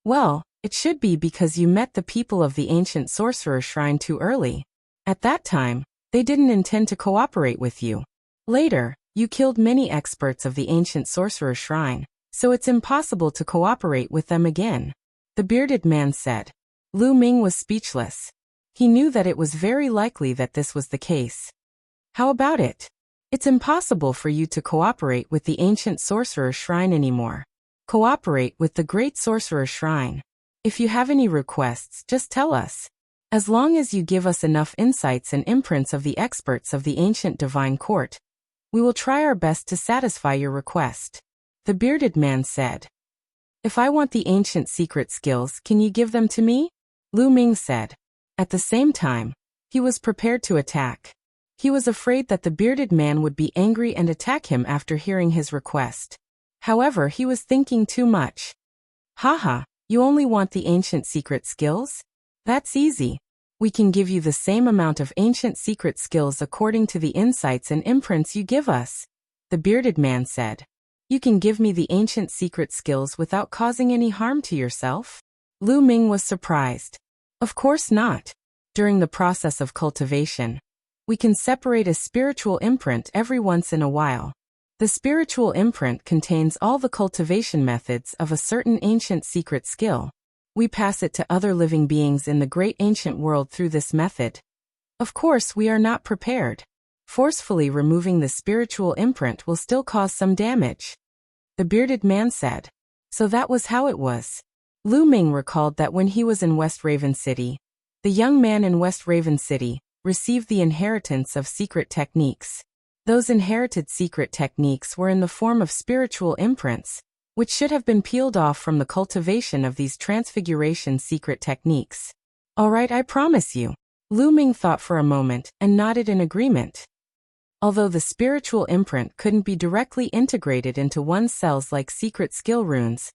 Well, it should be because you met the people of the Ancient Sorcerer Shrine too early. At that time, they didn't intend to cooperate with you. Later, you killed many experts of the Ancient Sorcerer Shrine, so it's impossible to cooperate with them again. The bearded man said. Lu Ming was speechless. He knew that it was very likely that this was the case. How about it? It's impossible for you to cooperate with the Ancient Sorcerer Shrine anymore. Cooperate with the Great Sorcerer Shrine. If you have any requests, just tell us. As long as you give us enough insights and imprints of the experts of the Ancient Divine Court, we will try our best to satisfy your request. The bearded man said. If I want the ancient secret skills, can you give them to me? Lu Ming said. At the same time, he was prepared to attack. He was afraid that the bearded man would be angry and attack him after hearing his request. However, he was thinking too much. Haha. You only want the ancient secret skills? That's easy. We can give you the same amount of ancient secret skills according to the insights and imprints you give us. The bearded man said. You can give me the ancient secret skills without causing any harm to yourself? Lu Ming was surprised. Of course not. During the process of cultivation, we can separate a spiritual imprint every once in a while. The spiritual imprint contains all the cultivation methods of a certain ancient secret skill. We pass it to other living beings in the great ancient world through this method. Of course, we are not prepared. Forcefully removing the spiritual imprint will still cause some damage. The bearded man said. So that was how it was. Lu Ming recalled that when he was in West Raven City, the young man in West Raven City received the inheritance of secret techniques. Those inherited secret techniques were in the form of spiritual imprints, which should have been peeled off from the cultivation of these transfiguration secret techniques. All right, I promise you. Lu Ming thought for a moment and nodded in agreement. Although the spiritual imprint couldn't be directly integrated into one's cells like secret skill runes,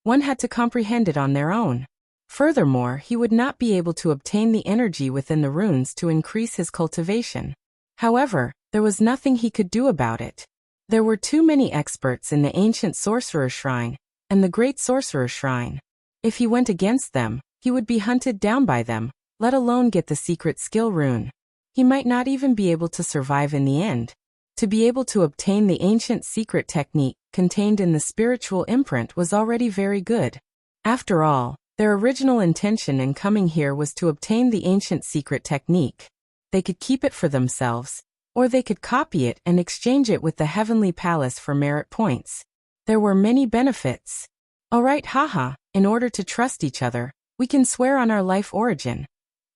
one had to comprehend it on their own. Furthermore, he would not be able to obtain the energy within the runes to increase his cultivation. However, there was nothing he could do about it. There were too many experts in the Ancient Sorcerer Shrine and the Great Sorcerer Shrine. If he went against them, he would be hunted down by them, let alone get the secret skill rune. He might not even be able to survive in the end. To be able to obtain the ancient secret technique contained in the spiritual imprint was already very good. After all, their original intention in coming here was to obtain the ancient secret technique. They could keep it for themselves, or they could copy it and exchange it with the Heavenly Palace for merit points. There were many benefits. Alright, haha, in order to trust each other, we can swear on our life origin.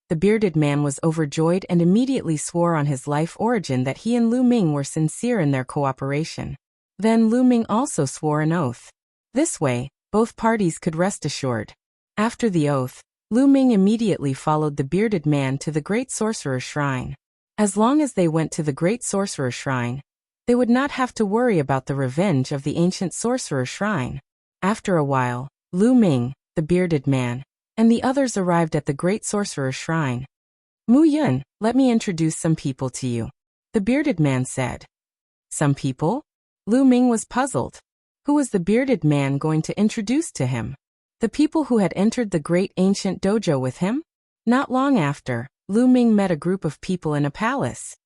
The bearded man was overjoyed and immediately swore on his life origin that he and Lu Ming were sincere in their cooperation. Then Lu Ming also swore an oath. This way, both parties could rest assured. After the oath, Lu Ming immediately followed the bearded man to the Great Sorcerer Shrine. As long as they went to the Great Sorcerer Shrine, they would not have to worry about the revenge of the Ancient Sorcerer Shrine. After a while, Lu Ming, the bearded man, and the others arrived at the Great Sorcerer Shrine. Mu Yun, let me introduce some people to you. The bearded man said. Some people? Lu Ming was puzzled. Who was the bearded man going to introduce to him? The people who had entered the great ancient dojo with him? Not long after, Lu Ming met a group of people in a palace.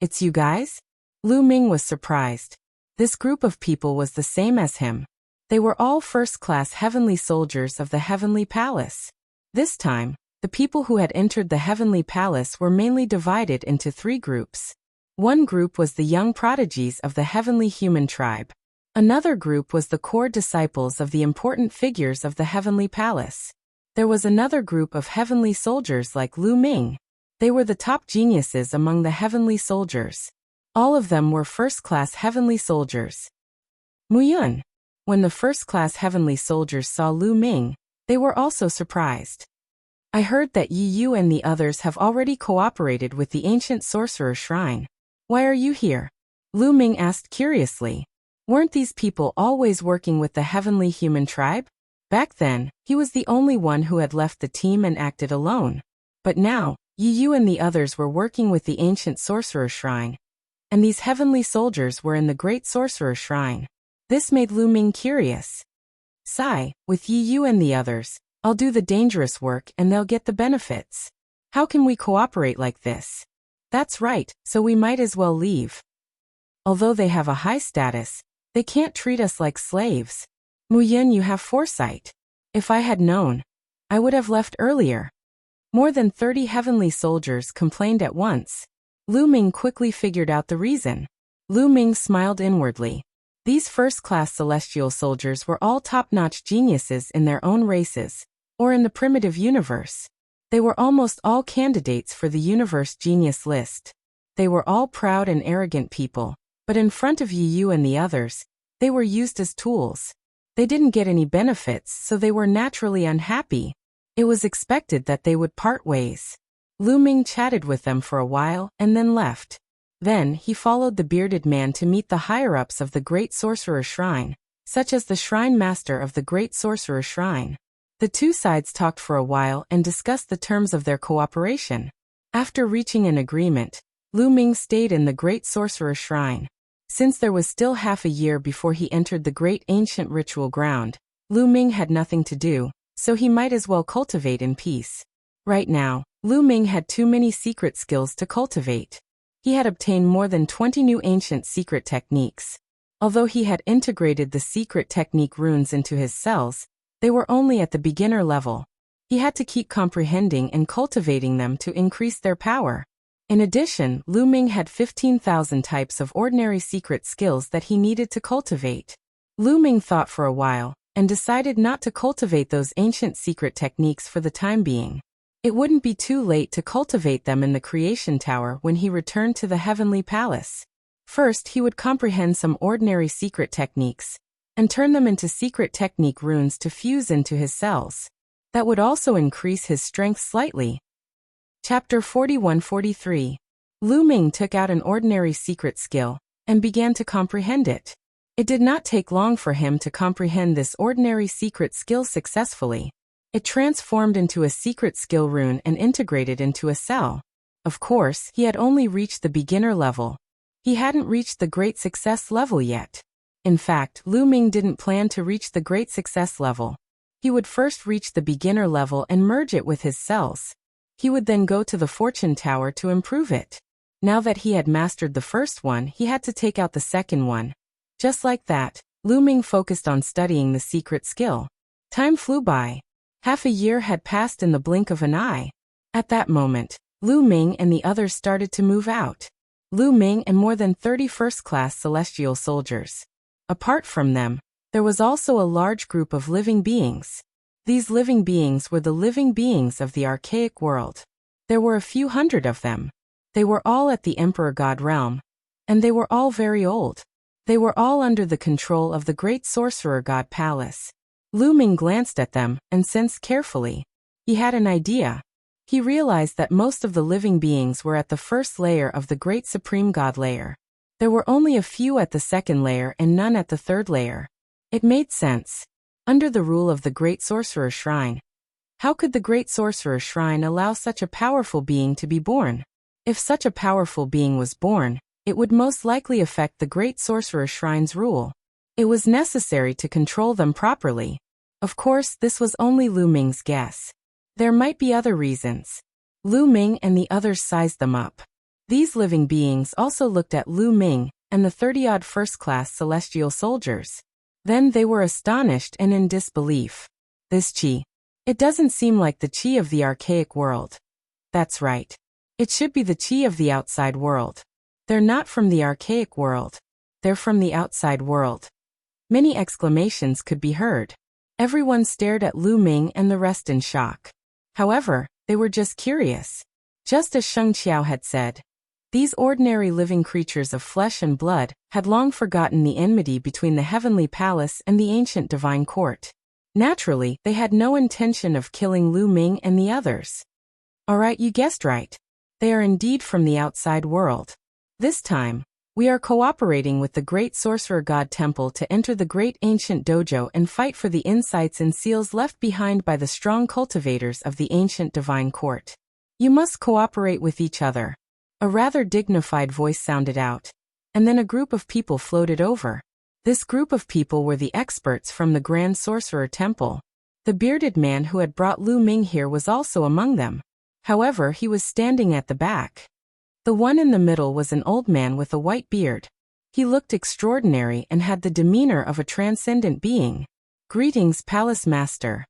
It's you guys? Lu Ming was surprised. This group of people was the same as him. They were all first-class heavenly soldiers of the Heavenly Palace. This time, The people who had entered the heavenly palace were mainly divided into 3 groups. One group was the young prodigies of the heavenly human tribe. Another group was the core disciples of the important figures of the heavenly palace. There was another group of heavenly soldiers like Lu Ming. They were the top geniuses among the heavenly soldiers. All of them were first-class heavenly soldiers. Mu Yun. When the first-class heavenly soldiers saw Lu Ming, they were also surprised. I heard that Yi Yu and the others have already cooperated with the ancient sorcerer shrine. Why are you here? Lu Ming asked curiously. Weren't these people always working with the heavenly human tribe? Back then, he was the only one who had left the team and acted alone. But now, Yi Yu and the others were working with the ancient sorcerer shrine. And these heavenly soldiers were in the great sorcerer shrine. This made Lu Ming curious. Sigh, with Yi Yu and the others, I'll do the dangerous work and they'll get the benefits. How can we cooperate like this? That's right, so we might as well leave. Although they have a high status, they can't treat us like slaves. Mu Yun, you have foresight. If I had known, I would have left earlier. More than 30 heavenly soldiers complained at once. Lu Ming quickly figured out the reason. Lu Ming smiled inwardly. These first-class celestial soldiers were all top-notch geniuses in their own races, or in the primitive universe. They were almost all candidates for the universe genius list. They were all proud and arrogant people, but in front of Yi Yu and the others, they were used as tools. They didn't get any benefits, so they were naturally unhappy. It was expected that they would part ways. Lu Ming chatted with them for a while and then left. Then he followed the bearded man to meet the higher-ups of the Great Sorcerer Shrine, such as the Shrine Master of the Great Sorcerer Shrine. The 2 sides talked for a while and discussed the terms of their cooperation. After reaching an agreement, Lu Ming stayed in the Great Sorcerer Shrine. Since there was still half a year before he entered the great ancient ritual ground, Lu Ming had nothing to do, so he might as well cultivate in peace. Right now, Lu Ming had too many secret skills to cultivate. He had obtained more than 20 new ancient secret techniques. Although he had integrated the secret technique runes into his cells, they were only at the beginner level. He had to keep comprehending and cultivating them to increase their power. In addition, Lu Ming had 15,000 types of ordinary secret skills that he needed to cultivate. Lu Ming thought for a while, and decided not to cultivate those ancient secret techniques for the time being. It wouldn't be too late to cultivate them in the Creation Tower when he returned to the Heavenly Palace. First, he would comprehend some ordinary secret techniques, and turn them into secret technique runes to fuse into his cells. That would also increase his strength slightly. Chapter 41-43. Lu Ming took out an ordinary secret skill, and began to comprehend it. It did not take long for him to comprehend this ordinary secret skill successfully. It transformed into a secret skill rune and integrated into a cell. Of course, he had only reached the beginner level. He hadn't reached the great success level yet. In fact, Lu Ming didn't plan to reach the great success level. He would first reach the beginner level and merge it with his cells. He would then go to the Fortune Tower to improve it. Now that he had mastered the first one, he had to take out the second one. Just like that, Lu Ming focused on studying the secret skill. Time flew by. Half a year had passed in the blink of an eye. At that moment, Lu Ming and the others started to move out. Lu Ming and more than 30 first-class celestial soldiers. Apart from them, there was also a large group of living beings. These living beings were the living beings of the archaic world. There were a few hundred of them. They were all at the Emperor God realm, and they were all very old. They were all under the control of the great sorcerer God palace. Lu Ming glanced at them and sensed carefully. He had an idea. He realized that most of the living beings were at the first layer of the great supreme God layer. There were only a few at the second layer and none at the third layer. It made sense. Under the rule of the Great Sorcerer Shrine. How could the Great Sorcerer Shrine allow such a powerful being to be born? If such a powerful being was born, it would most likely affect the Great Sorcerer Shrine's rule. It was necessary to control them properly. Of course, this was only Lu Ming's guess. There might be other reasons. Lu Ming and the others sized them up. These living beings also looked at Lu Ming and the 30-odd first-class celestial soldiers. Then they were astonished and in disbelief. This qi. It doesn't seem like the chi of the archaic world. That's right. It should be the chi of the outside world. They're not from the archaic world. They're from the outside world. Many exclamations could be heard. Everyone stared at Lu Ming and the rest in shock. However, they were just curious. Just as Sheng Qiao had said, these ordinary living creatures of flesh and blood had long forgotten the enmity between the heavenly palace and the ancient divine court. Naturally, they had no intention of killing Lu Ming and the others. Alright, you guessed right. They are indeed from the outside world. This time, we are cooperating with the Great Sorcerer God Temple to enter the Great Ancient Dojo and fight for the insights and seals left behind by the strong cultivators of the ancient divine court. You must cooperate with each other. A rather dignified voice sounded out, and then a group of people floated over. This group of people were the experts from the Grand Sorcerer Temple. The bearded man who had brought Lu Ming here was also among them. However, he was standing at the back. The one in the middle was an old man with a white beard. He looked extraordinary and had the demeanor of a transcendent being. Greetings, Palace Master.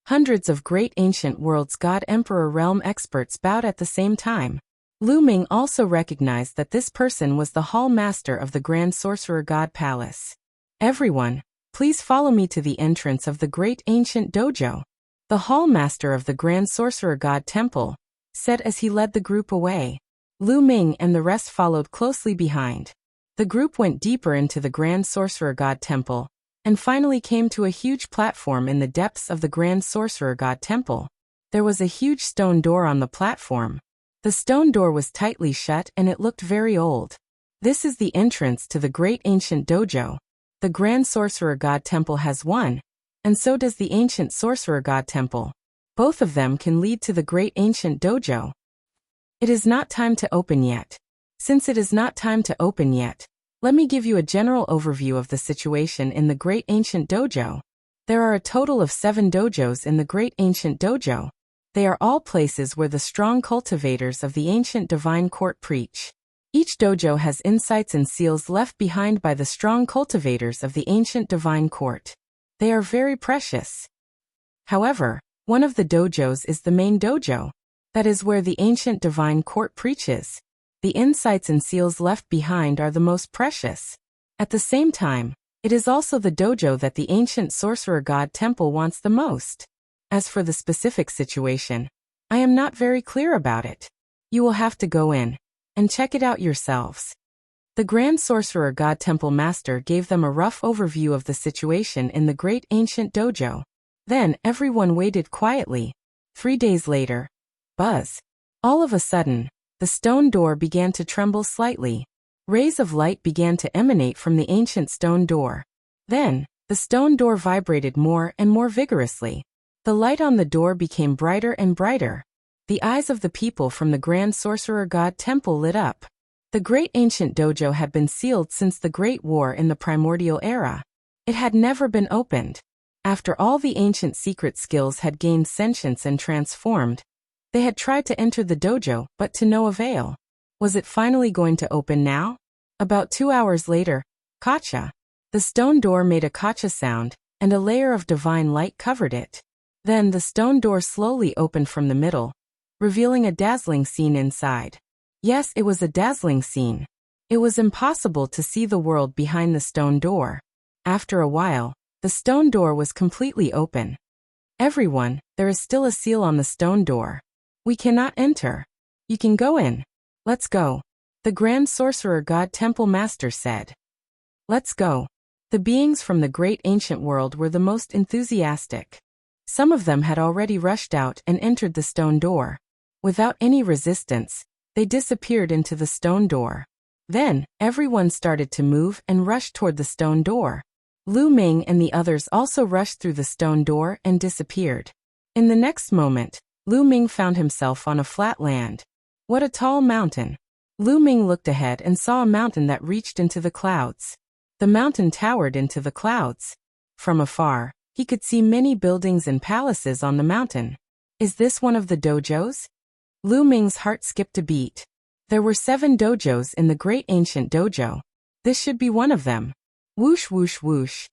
Hundreds of great ancient world's God Emperor realm experts bowed at the same time. Lu Ming also recognized that this person was the Hall Master of the Grand Sorcerer God Palace. Everyone, please follow me to the entrance of the Great Ancient Dojo. The Hall Master of the Grand Sorcerer God Temple said as he led the group away. Lu Ming and the rest followed closely behind. The group went deeper into the Grand Sorcerer God Temple, and finally came to a huge platform in the depths of the Grand Sorcerer God Temple. There was a huge stone door on the platform. The stone door was tightly shut and it looked very old. This is the entrance to the Great Ancient Dojo. The Grand Sorcerer God Temple has one, and so does the Ancient Sorcerer God Temple. Both of them can lead to the Great Ancient Dojo. It is not time to open yet. Since it is not time to open yet, let me give you a general overview of the situation in the Great Ancient Dojo. There are a total of 7 dojos in the Great Ancient Dojo. They are all places where the strong cultivators of the ancient divine court preach. Each dojo has insights and seals left behind by the strong cultivators of the ancient divine court. They are very precious. However, one of the dojos is the main dojo. That is where the ancient divine court preaches. The insights and seals left behind are the most precious. At the same time, it is also the dojo that the ancient sorcerer god temple wants the most. As for the specific situation, I am not very clear about it. You will have to go in and check it out yourselves. The Grand Sorcerer God Temple Master gave them a rough overview of the situation in the Great Ancient Dojo. Then everyone waited quietly. 3 days later, buzz. All of a sudden, the stone door began to tremble slightly. Rays of light began to emanate from the ancient stone door. Then, the stone door vibrated more and more vigorously. The light on the door became brighter and brighter. The eyes of the people from the Grand Sorcerer God Temple lit up. The Great Ancient Dojo had been sealed since the Great War in the Primordial Era. It had never been opened. After all the ancient secret skills had gained sentience and transformed, they had tried to enter the dojo, but to no avail. Was it finally going to open now? About 2 hours later, Kacha. The stone door made a Kacha sound, and a layer of divine light covered it. Then the stone door slowly opened from the middle, revealing a dazzling scene inside. Yes, it was a dazzling scene. It was impossible to see the world behind the stone door. After a while, the stone door was completely open. Everyone, there is still a seal on the stone door. We cannot enter. You can go in. Let's go. The Grand Sorcerer God Temple Master said. Let's go. The beings from the great ancient world were the most enthusiastic. Some of them had already rushed out and entered the stone door. Without any resistance, they disappeared into the stone door. Then, everyone started to move and rushed toward the stone door. Lu Ming and the others also rushed through the stone door and disappeared. In the next moment, Lu Ming found himself on a flat land. What a tall mountain! Lu Ming looked ahead and saw a mountain that reached into the clouds. The mountain towered into the clouds. From afar, he could see many buildings and palaces on the mountain. Is this one of the dojos? Lu Ming's heart skipped a beat. There were 7 dojos in the Great Ancient Dojo. This should be one of them. Whoosh whoosh whoosh.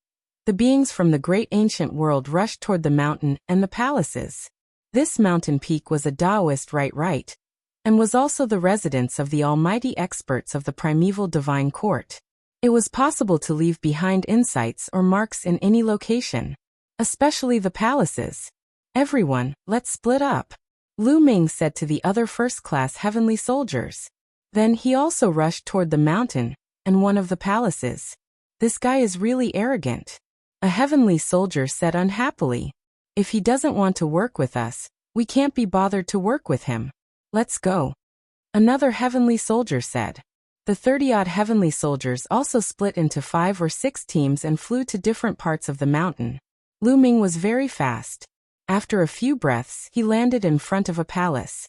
The beings from the great ancient world rushed toward the mountain and the palaces. This mountain peak was a Taoist right, and was also the residence of the almighty experts of the primeval divine court. It was possible to leave behind insights or marks in any location, especially the palaces. Everyone, let's split up, Lu Ming said to the other first-class heavenly soldiers. Then he also rushed toward the mountain and one of the palaces. This guy is really arrogant, a heavenly soldier said unhappily. If he doesn't want to work with us, we can't be bothered to work with him. Let's go, another heavenly soldier said. The 30-odd heavenly soldiers also split into 5 or 6 teams and flew to different parts of the mountain. Lu Ming was very fast. After a few breaths, he landed in front of a palace.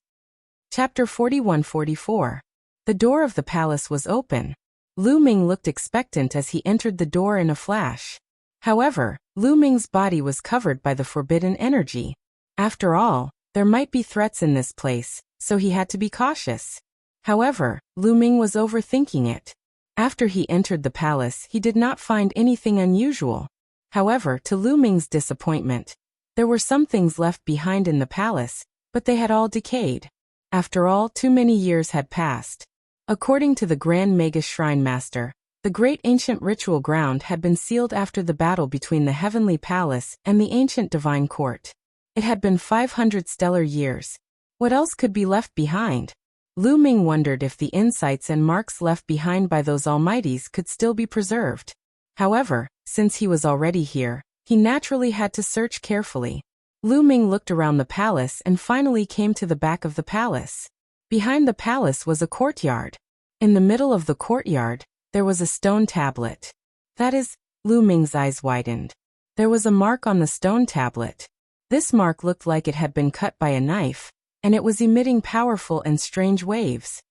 Chapter 41-44. The door of the palace was open. Lu Ming looked expectant as he entered the door in a flash. However, Lu Ming's body was covered by the forbidden energy. After all, there might be threats in this place, so he had to be cautious. However, Lu Ming was overthinking it. After he entered the palace, he did not find anything unusual. However, to Lu Ming's disappointment, there were some things left behind in the palace, but they had all decayed. After all, too many years had passed. According to the Grand Magus Shrine Master, the great ancient ritual ground had been sealed after the battle between the Heavenly Palace and the ancient Divine Court. It had been 500 stellar years. What else could be left behind? Lu Ming wondered if the insights and marks left behind by those almighties could still be preserved. However, since he was already here, he naturally had to search carefully. Lu Ming looked around the palace and finally came to the back of the palace. Behind the palace was a courtyard. In the middle of the courtyard, there was a stone tablet. That is, Lu Ming's eyes widened. There was a mark on the stone tablet. This mark looked like it had been cut by a knife, and it was emitting powerful and strange waves.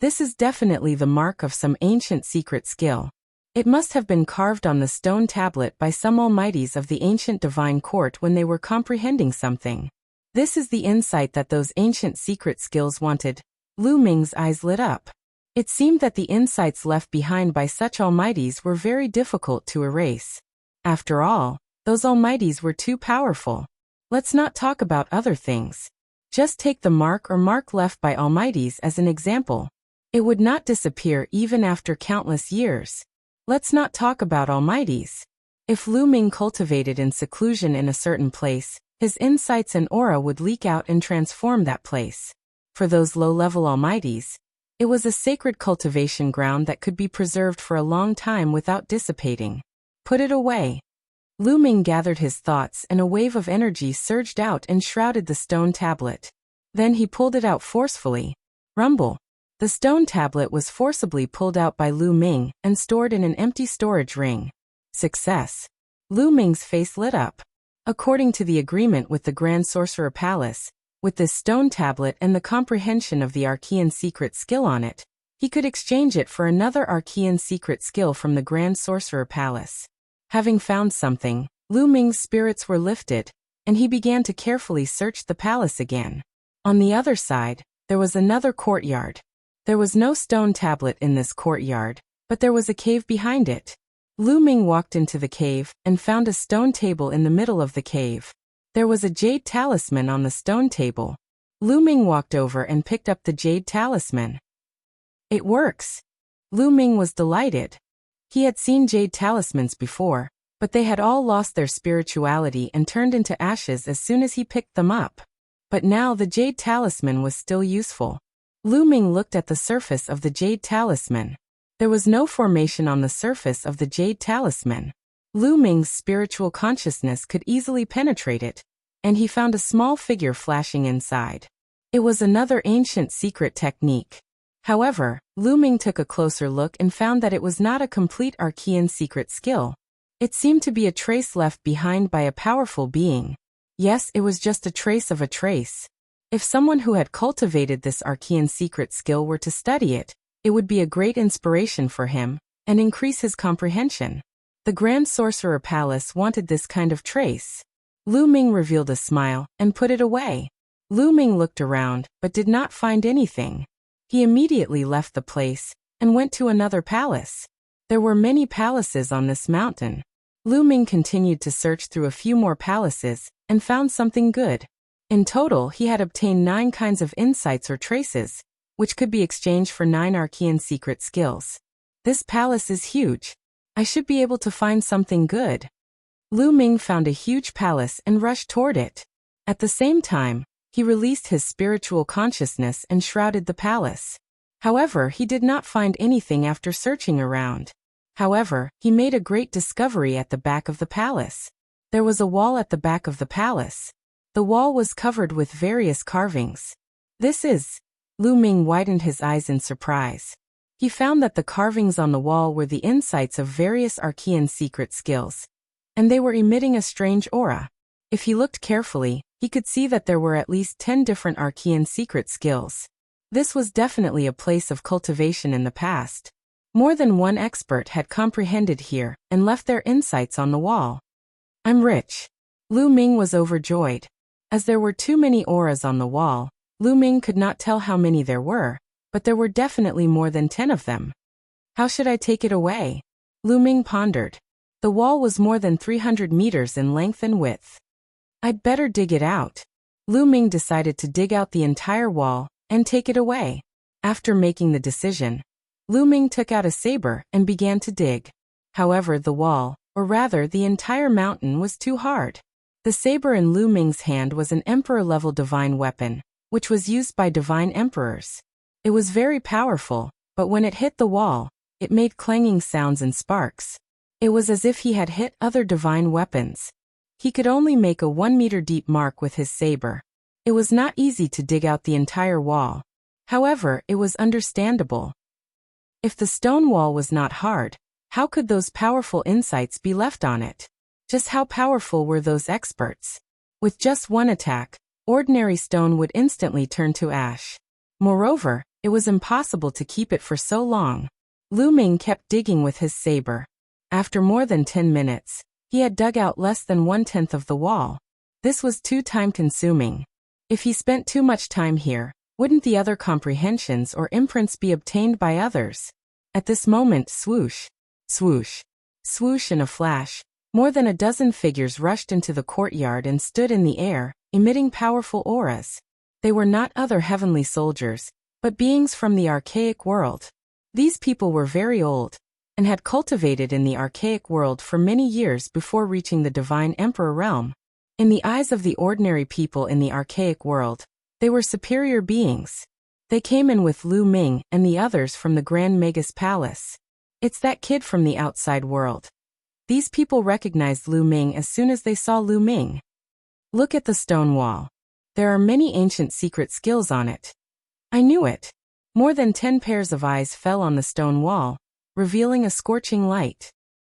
This is definitely the mark of some ancient secret skill. It must have been carved on the stone tablet by some almighties of the ancient divine court when they were comprehending something. This is the insight that those ancient secret skills wanted. Lu Ming's eyes lit up. It seemed that the insights left behind by such almighties were very difficult to erase. After all, those almighties were too powerful. Let's not talk about other things. Just take the mark or mark left by almighties as an example. It would not disappear even after countless years. Let's not talk about almighties. If Lu Ming cultivated in seclusion in a certain place, his insights and aura would leak out and transform that place. For those low-level almighties, it was a sacred cultivation ground that could be preserved for a long time without dissipating. Put it away. Lu Ming gathered his thoughts and a wave of energy surged out and shrouded the stone tablet. Then he pulled it out forcefully. Rumble. The stone tablet was forcibly pulled out by Lu Ming and stored in an empty storage ring. Success. Lu Ming's face lit up. According to the agreement with the Grand Sorcerer Palace, with this stone tablet and the comprehension of the Archean secret skill on it, he could exchange it for another Archean secret skill from the Grand Sorcerer Palace. Having found something, Lu Ming's spirits were lifted, and he began to carefully search the palace again. On the other side, there was another courtyard. There was no stone tablet in this courtyard, but there was a cave behind it. Lu Ming walked into the cave and found a stone table in the middle of the cave. There was a jade talisman on the stone table. Lu Ming walked over and picked up the jade talisman. It works. Lu Ming was delighted. He had seen jade talismans before, but they had all lost their spirituality and turned into ashes as soon as he picked them up. But now the jade talisman was still useful. Lu Ming looked at the surface of the jade talisman. There was no formation on the surface of the jade talisman. Lu Ming's spiritual consciousness could easily penetrate it, and he found a small figure flashing inside. It was another ancient secret technique. However, Lu Ming took a closer look and found that it was not a complete Archean secret skill. It seemed to be a trace left behind by a powerful being. Yes, it was just a trace of a trace. If someone who had cultivated this Archean secret skill were to study it, it would be a great inspiration for him, and increase his comprehension. The Grand Sorcerer Palace wanted this kind of trace. Lu Ming revealed a smile and put it away. Lu Ming looked around, but did not find anything. He immediately left the place and went to another palace. There were many palaces on this mountain. Lu Ming continued to search through a few more palaces, and found something good. In total, he had obtained 9 kinds of insights or traces, which could be exchanged for 9 arcane secret skills. This palace is huge. I should be able to find something good. Lu Ming found a huge palace and rushed toward it. At the same time, he released his spiritual consciousness and shrouded the palace. However, he did not find anything after searching around. However, he made a great discovery at the back of the palace. There was a wall at the back of the palace. The wall was covered with various carvings. This is... Lu Ming widened his eyes in surprise. He found that the carvings on the wall were the insights of various arcane secret skills, and they were emitting a strange aura. If he looked carefully, he could see that there were at least 10 different arcane secret skills. This was definitely a place of cultivation in the past. More than one expert had comprehended here and left their insights on the wall. I'm rich. Lu Ming was overjoyed. As there were too many auras on the wall, Lu Ming could not tell how many there were, but there were definitely more than 10 of them. How should I take it away? Lu Ming pondered. The wall was more than 300 meters in length and width. I'd better dig it out. Lu Ming decided to dig out the entire wall and take it away. After making the decision, Lu Ming took out a saber and began to dig. However, the wall, or rather the entire mountain, was too hard. The saber in Lu Ming's hand was an emperor-level divine weapon, which was used by divine emperors. It was very powerful, but when it hit the wall, it made clanging sounds and sparks. It was as if he had hit other divine weapons. He could only make a 1-meter-deep mark with his saber. It was not easy to dig out the entire wall. However, it was understandable. If the stone wall was not hard, how could those powerful insights be left on it? Just how powerful were those experts? With just one attack, ordinary stone would instantly turn to ash. Moreover, it was impossible to keep it for so long. Lu Ming kept digging with his saber. After more than 10 minutes, he had dug out less than 1/10 of the wall. This was too time-consuming. If he spent too much time here, wouldn't the other comprehensions or imprints be obtained by others? At this moment, swoosh, swoosh, swoosh, in a flash, more than a dozen figures rushed into the courtyard and stood in the air, emitting powerful auras. They were not other heavenly soldiers, but beings from the archaic world. These people were very old, and had cultivated in the archaic world for many years before reaching the divine emperor realm. In the eyes of the ordinary people in the archaic world, they were superior beings. They came in with Lu Ming and the others from the Grand Magus Palace. It's that kid from the outside world. These people recognized Lu Ming as soon as they saw Lu Ming. Look at the stone wall. There are many ancient secret skills on it. I knew it. More than 10 pairs of eyes fell on the stone wall, revealing a scorching light.